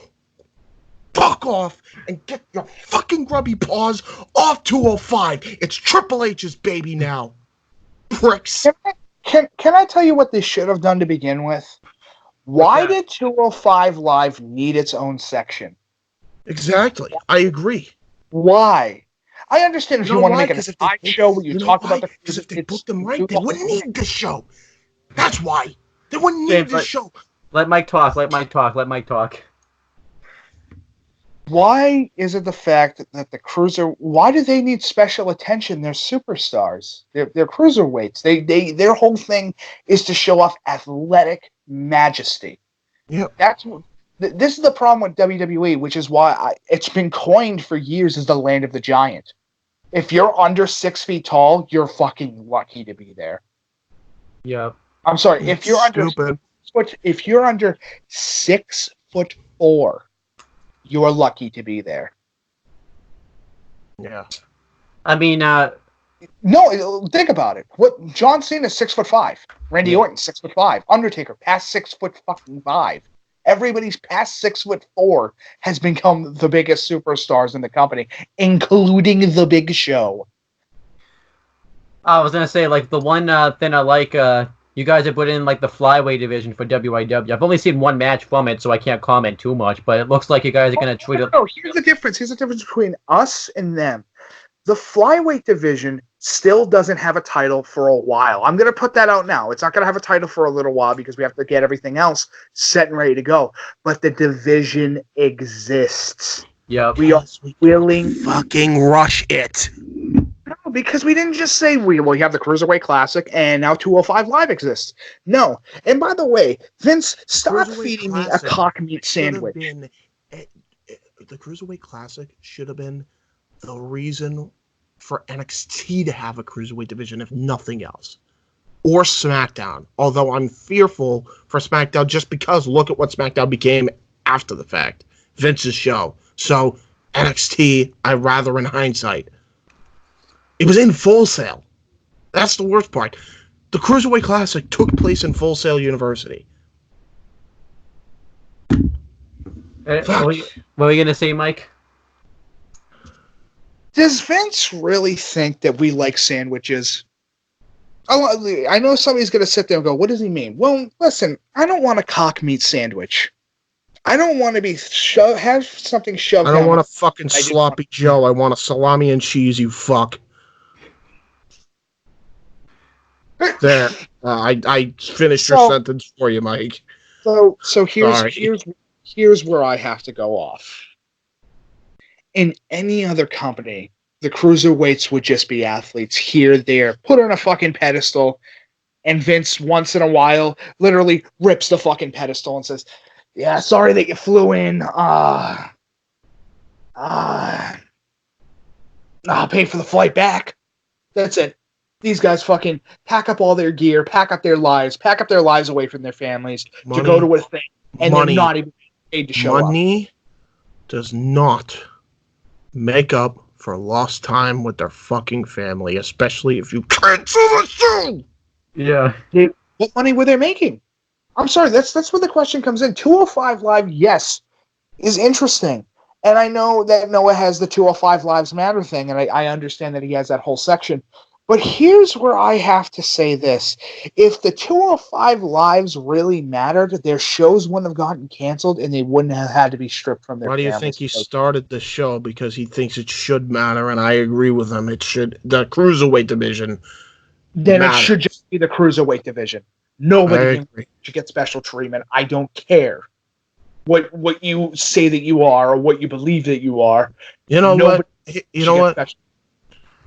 Fuck off and get your fucking grubby paws off 205. It's Triple H's baby now. Pricks. Can I tell you what they should have done to begin with? Why did 205 Live need its own section? Exactly. I agree. Why? I understand if you want to make a Because side show where you talk about the... Because if they booked them right, they wouldn't need this show. That's why. They wouldn't need this show. Let Mike talk. Why is it the fact that the cruiser... Why do they need special attention? They're superstars. They're cruiserweights. Their whole thing is to show off athletic majesty. Yeah. This is the problem with WWE, which is why it's been coined for years as the land of the giant. If you're under 6 feet tall, you're fucking lucky to be there. Yeah. I'm sorry. If you're under 6'4", you're lucky to be there. Yeah. I mean, No, think about it. What John Cena's 6'5", Randy Orton 6'5", Undertaker past 6'5". Everybody's past 6'4" has become the biggest superstars in the company, including the Big Show. I was gonna say, like, the one thing I like, you guys have put in, like, the flyweight division for WIW. I've only seen one match from it, so I can't comment too much. But it looks like you guys are gonna treat it. No, here's the difference. Here's the difference between us and them. The flyweight division still doesn't have a title for a while. I'm going to put that out now. It's not going to have a title for a little while because we have to get everything else set and ready to go. But the division exists. Yeah. We are willing. Fucking rush it. No, because we didn't just say we have the Cruiserweight Classic and now 205 Live exists. No. And by the way, Vince, stop feeding me a cock meat sandwich. The Cruiserweight Classic should have been the reason for NXT to have a Cruiserweight division, if nothing else. Or SmackDown. Although I'm fearful for SmackDown just because look at what SmackDown became after the fact. Vince's show. So NXT, I rather in hindsight. It was in Full Sail. That's the worst part. The Cruiserweight Classic took place in Full Sail University. What were you going to say, Mike? Does Vince really think that we like sandwiches? I know somebody's going to sit there and go, what does he mean? Well, listen, I don't want a cock meat sandwich. I don't want to be have something shoved I don't down want a fucking sloppy Joe. I want a salami and cheese, you fuck. There. I finished your sentence for you, Mike. So here's where I have to go off. in any other company, the cruiserweights would just be athletes here, there, put on a fucking pedestal, and Vince once in a while literally rips the fucking pedestal and says, "Yeah, sorry that you flew in. I'll pay for the flight back." That's it. These guys fucking pack up all their gear, pack up their lives away from their families to go to a thing, and they're not even paid to show up. Money does not make up for lost time with their fucking family, especially if you cancel the show. Yeah. What money were they making? I'm sorry, that's where the question comes in. 205 Live, yes, is interesting. And I know that Noah has the 205 Lives Matter thing, and I understand that he has that whole section. But here's where I have to say this. If the 205 Lives really mattered, their shows wouldn't have gotten canceled, and they wouldn't have had to be stripped from their Why do you think he started the show? Because he thinks it should matter, and I agree with him. It should. The Cruiserweight division Then matter. It should just be the Cruiserweight division. Nobody should get special treatment. I don't care what you say that you are or what you believe that you are. You know Nobody what? You know what?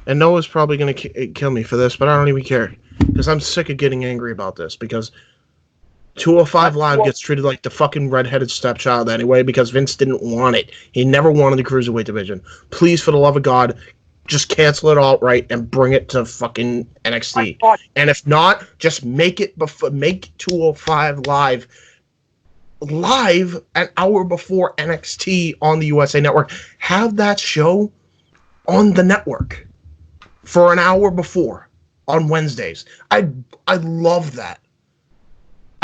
And Noah's probably going to kill me for this, but I don't even care. Because I'm sick of getting angry about this. Because 205 Live gets treated like the fucking redheaded stepchild anyway, because Vince didn't want it. He never wanted the Cruiserweight division. Please, for the love of God, just cancel it outright and bring it to fucking NXT. And if not, just make 205 Live an hour before NXT on the USA Network. Have that show on the network for an hour before on Wednesdays. I love that.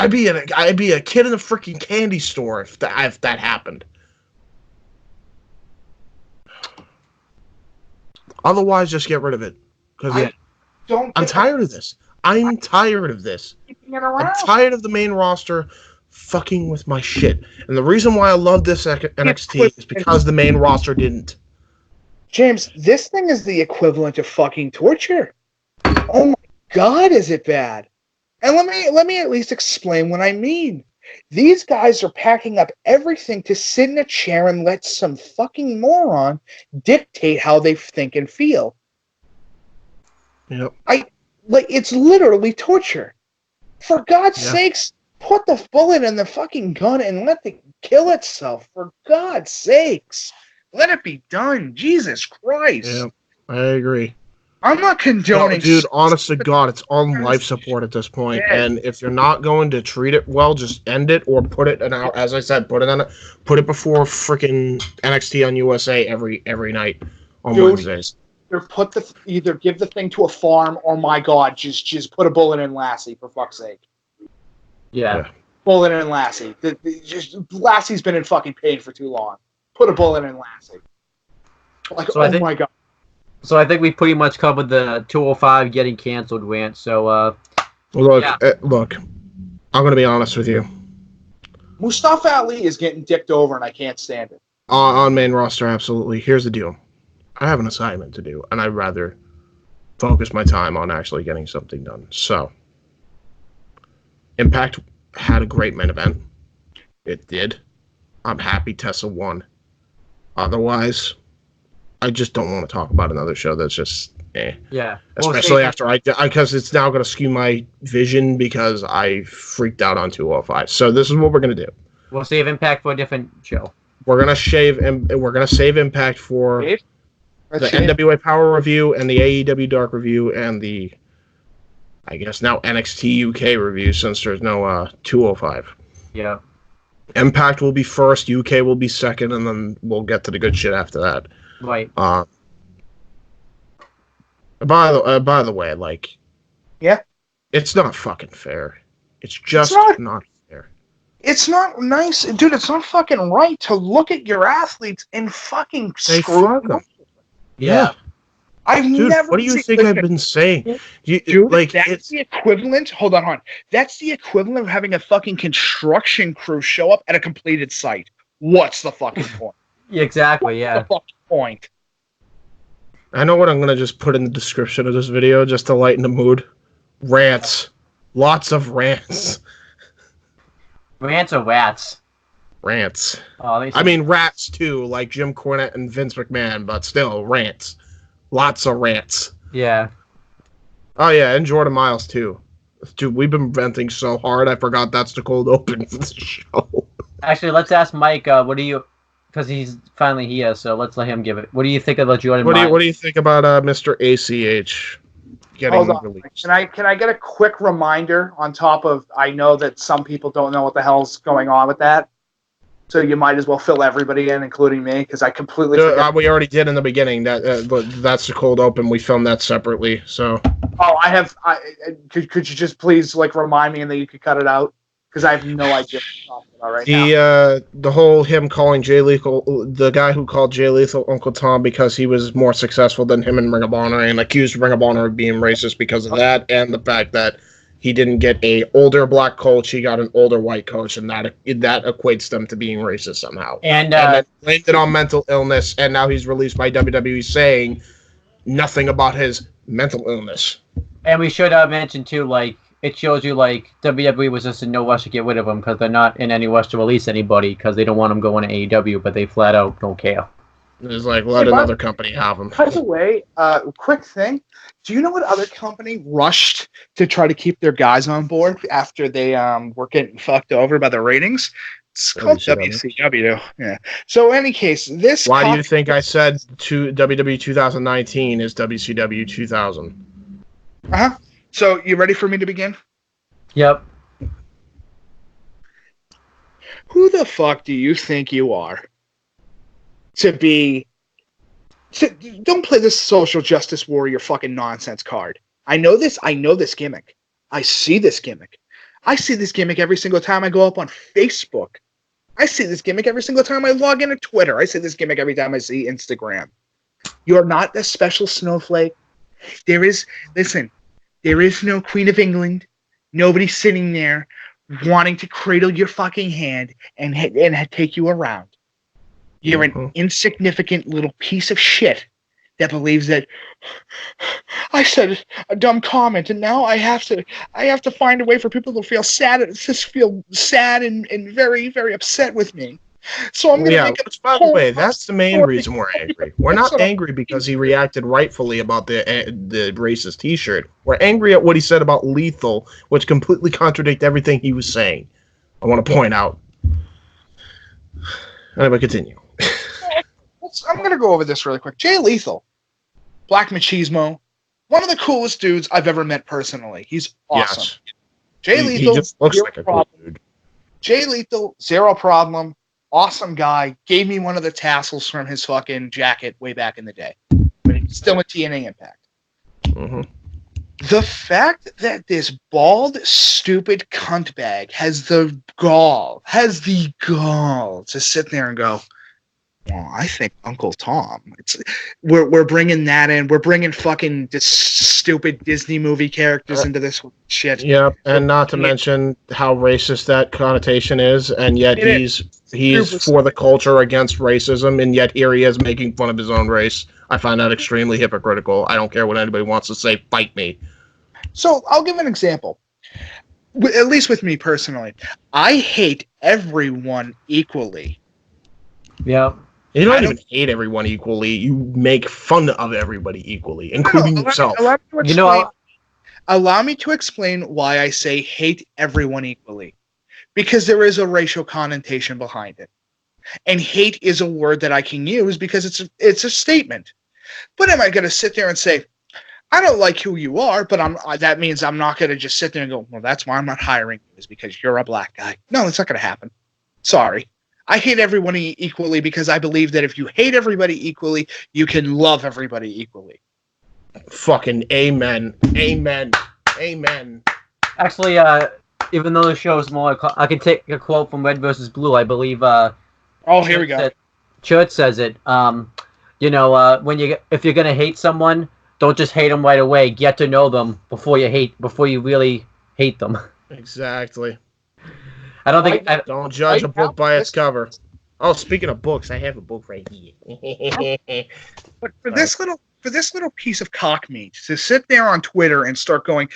I'd be a kid in a freaking candy store if that happened. Otherwise, just get rid of it. Because I'm tired of this. I'm tired of this. I'm tired of the main roster fucking with my shit. And the reason why I love this NXT is because the main roster didn't. James, this thing is the equivalent of fucking torture. Oh my God, is it bad? And let me at least explain what I mean. These guys are packing up everything to sit in a chair and let some fucking moron dictate how they think and feel. Yep. It's literally torture. For God's sakes, put the bullet in the fucking gun and let it kill itself. For God's sakes. Let it be done. Jesus Christ. Yeah, I agree. I'm not condoning. No, dude, honest to God, it's on life support at this point. Yeah. And if you're not going to treat it well, just end it or put it as I said, put it before freaking NXT on USA every night on Wednesdays. Either give the thing to a farm or, my God, just put a bullet in Lassie, for fuck's sake. Yeah. Bullet in Lassie. Lassie's been in fucking pain for too long. Put a bullet in Lassie. My God. So I think we pretty much covered the 205 getting canceled rant. So, look, I'm going to be honest with you. Mustafa Ali is getting dicked over, and I can't stand it. On main roster, absolutely. Here's the deal. I have an assignment to do, and I'd rather focus my time on actually getting something done. So, Impact had a great main event. It did. I'm happy Tessa won. Otherwise, I just don't want to talk about another show that's just Yeah. Especially after because it's now going to skew my vision because I freaked out on 205. So this is what we're going to do. We'll save Impact for a different show. We're going to save Impact for the NWA Power Review and the AEW Dark Review and the, I guess now NXT UK Review since there's no 205. Yeah. Impact will be first, UK will be second, and then we'll get to the good shit after that. Right. By the way, it's not fucking fair. It's just not fair. It's not nice, dude. It's not fucking right to look at your athletes and fucking screw them. Yeah. Dude, what do you think I've been saying? That's the equivalent. Hold on. That's the equivalent of having a fucking construction crew show up at a completed site. What's the fucking point? Exactly. Yeah. What's the fucking point? I know what I'm gonna just put in the description of this video just to lighten the mood. Rants, lots of rants. Rants or rats? Rants. Oh, I mean, rats too, like Jim Cornette and Vince McMahon, but still, rants. Lots of rants. yeah. Oh, yeah, and Jordan Miles too. Dude, we've been venting so hard, I forgot that's the cold open for the show. Actually, let's ask Mike. What do you? Because he's finally here, so let's let him give it. What do you think of the Jordan? What do you think about Mr. ACH getting Hold on. released? Can I get a quick reminder on top of, I know that some people don't know what the hell's going on with that, so you might as well fill everybody in, including me, because I completely forgot. We already did in the beginning. That's the cold open. We filmed that separately. So. Oh, could you just please remind me, and then you could cut it out, because I have no idea what you're talking about right now. The whole him calling Jay Lethal, the guy who called Jay Lethal Uncle Tom because he was more successful than him in Ring of Honor, and accused Ring of Honor of being racist because of that, and the fact that he didn't get a older black coach, he got an older white coach, and that equates them to being racist somehow. And then blamed it on mental illness, and now he's released by WWE saying nothing about his mental illness. And we should mention too, it shows you WWE was just in no rush to get rid of him because they're not in any rush to release anybody because they don't want him going to AEW, but they flat out don't care. It's like, let another company have him. By the way, quick thing. Do you know what other company rushed to try to keep their guys on board after they were getting fucked over by the ratings? It's called WCW. Yeah. So, in any case, this. Why do you think I said WWE 2019 is WCW 2000? So, you ready for me to begin? Yep. Who the fuck do you think you are don't play this social justice warrior fucking nonsense card. I know this gimmick. I see this gimmick. I see this gimmick every single time I go up on Facebook. I see this gimmick every single time I log into Twitter. I see this gimmick every time I see Instagram. You're not a special snowflake. There is no Queen of England. Nobody's sitting there wanting to cradle your fucking hand and take you around. You're an insignificant little piece of shit that believes that I said a dumb comment and now I have to find a way for people to feel sad and very, very upset with me. So I'm gonna make it. By the way, that's the main reason we're angry. We're not angry because he reacted rightfully about the racist T-shirt. We're angry at what he said about Lethal, which completely contradicts everything he was saying. I want to point out. Anyway, continue. I'm going to go over this really quick. Jay Lethal, Black Machismo, one of the coolest dudes I've ever met personally. He's awesome. Yes. Jay Lethal, he just looks like a cool dude. Jay Lethal, zero problem. Awesome guy. Gave me one of the tassels from his fucking jacket way back in the day. But he's still a TNA Impact. Mm-hmm. The fact that this bald, stupid cunt bag has the gall to sit there and go, well, I think Uncle Tom. We're bringing that in. We're bringing fucking this stupid Disney movie characters into this shit. Yep, and not to mention how racist that connotation is, and yet he's for the culture against racism, and yet here he is making fun of his own race. I find that extremely hypocritical. I don't care what anybody wants to say. Fight me. So I'll give an example. At least with me personally, I hate everyone equally. Yeah. You don't even hate everyone equally. You make fun of everybody equally, including yourself. Allow me to explain why I say hate everyone equally. Because there is a racial connotation behind it. And hate is a word that I can use because it's a statement. But am I going to sit there and say, I don't like who you are, but that means I'm not going to just sit there and go, well, that's why I'm not hiring you, is because you're a black guy. No, it's not going to happen. Sorry. I hate everyone equally because I believe that if you hate everybody equally, you can love everybody equally. Fucking amen. Amen. Amen. Actually, even though the show is more, I can take a quote from Red vs. Blue. I believe. Here we go. Church says it. If you're gonna hate someone, don't just hate them right away. Get to know them before you really hate them. Exactly. I don't think. Don't judge a book by its cover. Oh, speaking of books, I have a book right here. But for for this little piece of cock meat to sit there on Twitter and start going,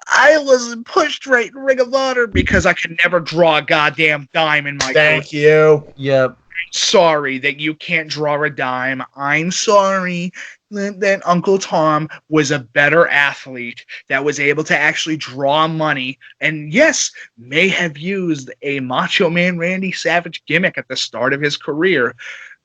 I wasn't pushed right in Ring of Honor because I could never draw a goddamn dime in my Thank career. you. Yep. Sorry that you can't draw a dime. I'm sorry that Uncle Tom was a better athlete that was able to actually draw money and, yes, may have used a Macho Man Randy Savage gimmick at the start of his career.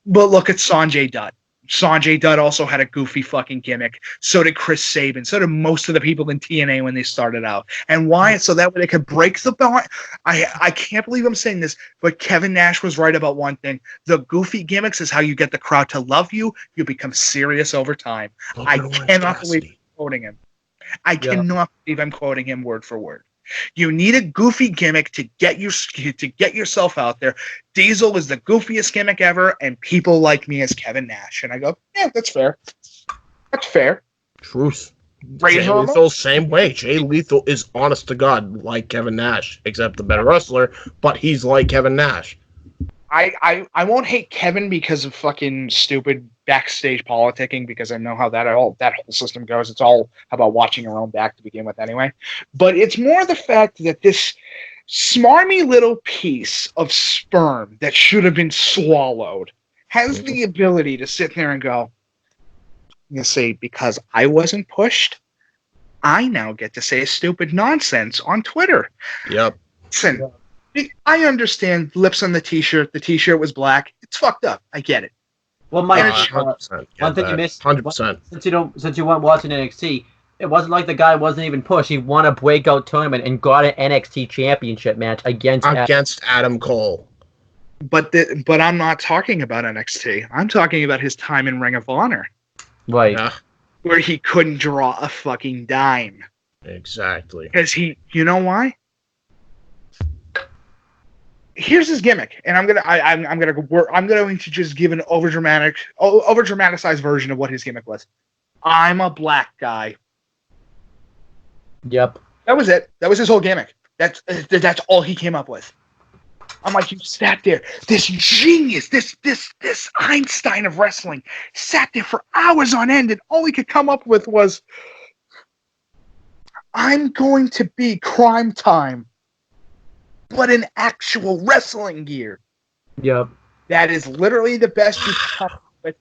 But look at Sanjay Dutt. Sanjay Dutt also had a goofy fucking gimmick. So did Chris Sabin. So did most of the people in TNA when they started out. And why? So that way they could break the bar. I can't believe I'm saying this, but Kevin Nash was right about one thing. The goofy gimmicks is how you get the crowd to love you. You become serious over time. I cannot believe I'm quoting him. I cannot believe I'm quoting him word for word. You need a goofy gimmick to get yourself out there. Diesel is the goofiest gimmick ever, and people like me as Kevin Nash. And I go, yeah, that's fair. That's fair. Truth. Razor Jay Lethal, same way. Jay Lethal is honest to God like Kevin Nash, except a better wrestler, but he's like Kevin Nash. I won't hate Kevin because of fucking stupid backstage politicking, because I know how that whole system goes. It's all about watching your own back to begin with anyway. But it's more the fact that this smarmy little piece of sperm that should have been swallowed has the ability to sit there and go, you say, because I wasn't pushed, I now get to say stupid nonsense on Twitter. Yep. Listen, I understand lips on the t-shirt. The t-shirt was black. It's fucked up. I get it. Well, Mike, 100%. one thing you missed, 100%. Since you weren't watching NXT, it wasn't like the guy wasn't even pushed. He won a breakout tournament and got an NXT championship match against Adam Cole. But I'm not talking about NXT. I'm talking about his time in Ring of Honor. Right. Yeah, Where he couldn't draw a fucking dime. exactly. Because you know why? Here's his gimmick, and I'm going to just give an overdramatized version of what his gimmick was. I'm a black guy. Yep. That was it. That was his whole gimmick. That's all he came up with. I'm like, you sat there, this genius, this Einstein of wrestling, sat there for hours on end, and all he could come up with was, I'm going to be Crime Time, but in actual wrestling gear. Yep. That is literally the best you can come up with.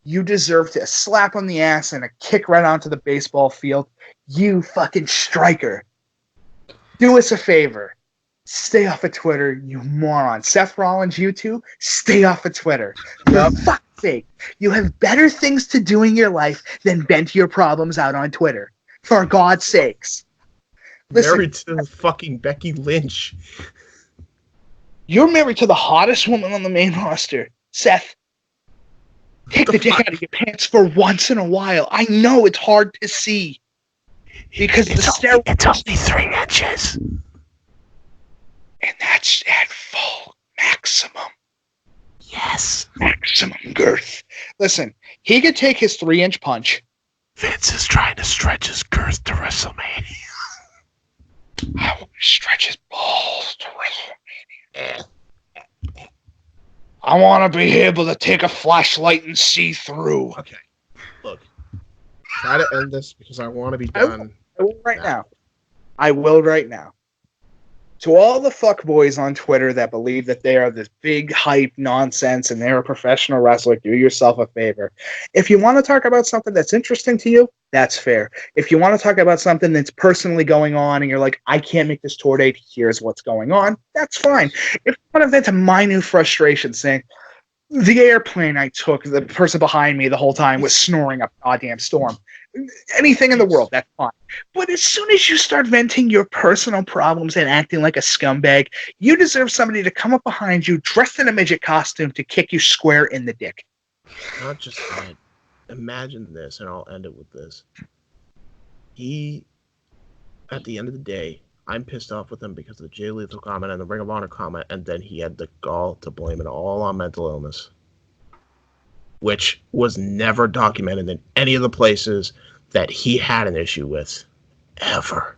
You deserve to a slap on the ass and a kick right onto the baseball field. You fucking striker. Do us a favor. Stay off of Twitter, you moron. Seth Rollins, you two, stay off of Twitter. For fuck's sake, you have better things to do in your life than vent your problems out on Twitter. For God's sakes. Listen, Married to fucking Becky Lynch. You're married to the hottest woman on the main roster. Seth, take the dick out of your pants for once in a while. I know it's hard to see. Because it's only 3 inches. And that's at full maximum. Yes. Maximum girth. Listen, he could take his 3-inch punch. Vince is trying to stretch his girth to WrestleMania. I want to stretch his balls to WrestleMania. I want to be able to take a flashlight and see through. Okay, look. Try to end this because I want to be done. I will right now. I will right now. To all the fuckboys on Twitter that believe that they are this big hype nonsense and they're a professional wrestler, do yourself a favor. If you want to talk about something that's interesting to you, that's fair. If you want to talk about something that's personally going on and you're like, I can't make this tour date, here's what's going on, that's fine. If you want to vent to minute frustration saying, the airplane I took, the person behind me the whole time was snoring up a goddamn storm. Anything in the world, that's fine. But as soon as you start venting your personal problems and acting like a scumbag, you deserve somebody to come up behind you dressed in a midget costume to kick you square in the dick. Not just that. Imagine this, and I'll end it with this. He, at the end of the day, I'm pissed off with him because of the Jay Lethal comment and the Ring of Honor comment, and then he had the gall to blame it all on mental illness, which was never documented in any of the places that he had an issue with, ever.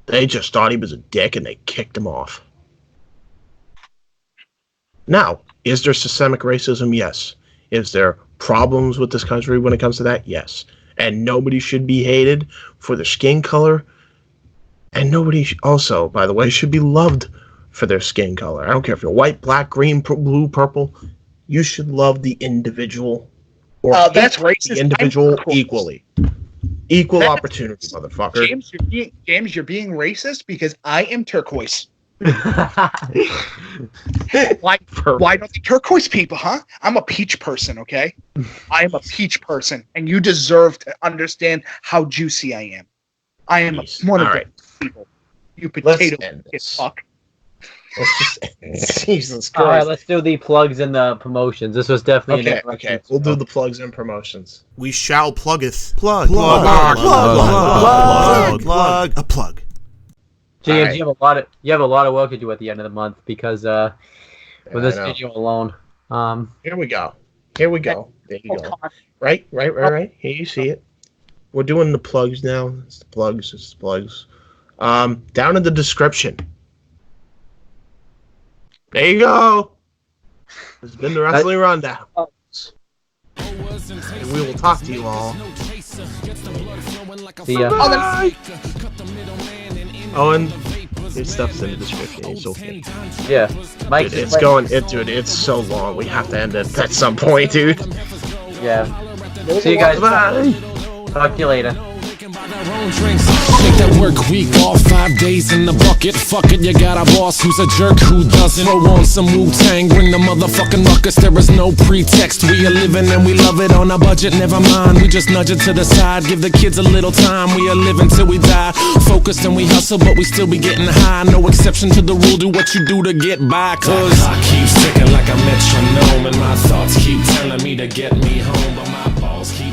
They just thought he was a dick and they kicked him off. Now, is there systemic racism? Yes. Is there problems with this country when it comes to that? Yes. And nobody should be hated for their skin color. And nobody also, by the way, should be loved for their skin color. I don't care if you're white, black, green, blue, purple. You should love the individual. Or that's racist. The individual equally. Equal opportunity, motherfucker. James, you're being racist because I am turquoise. Why don't the turquoise people, huh? I'm a peach person, okay? I am a peach person, and you deserve to understand how juicy I am. I am one of the people. You potato fuck. Let's just Jesus Christ. All right, let's do the plugs and the promotions. This was definitely okay. We'll do the plugs and promotions. We shall pluggeth. Plug. A plug. James, right. you have a lot of work to do at the end of the month because with this video alone. Here we go. There you go. Right. Here you see it. We're doing the plugs now. It's the plugs. Down in the description. There you go. This has been the Wrestling Rundown. And we will talk to you all. See ya. Owen, his stuff's in the description. It's okay. Yeah. Mike, Dude, it's so long. We have to end it at some point, dude. Yeah. See you guys. Bye. Talk to you later. Take that work week off, 5 days in the bucket. Fuck it, you got a boss who's a jerk who doesn't. Throw on some Wu-Tang, bring the motherfucking ruckus. There is no pretext. We are living and we love it on a budget. Never mind, we just nudge it to the side. Give the kids a little time. We are living till we die. Focused and we hustle, but we still be getting high. No exception to the rule. Do what you do to get by. Cause I keep ticking like a metronome, and my thoughts keep telling me to get me home, but my balls keep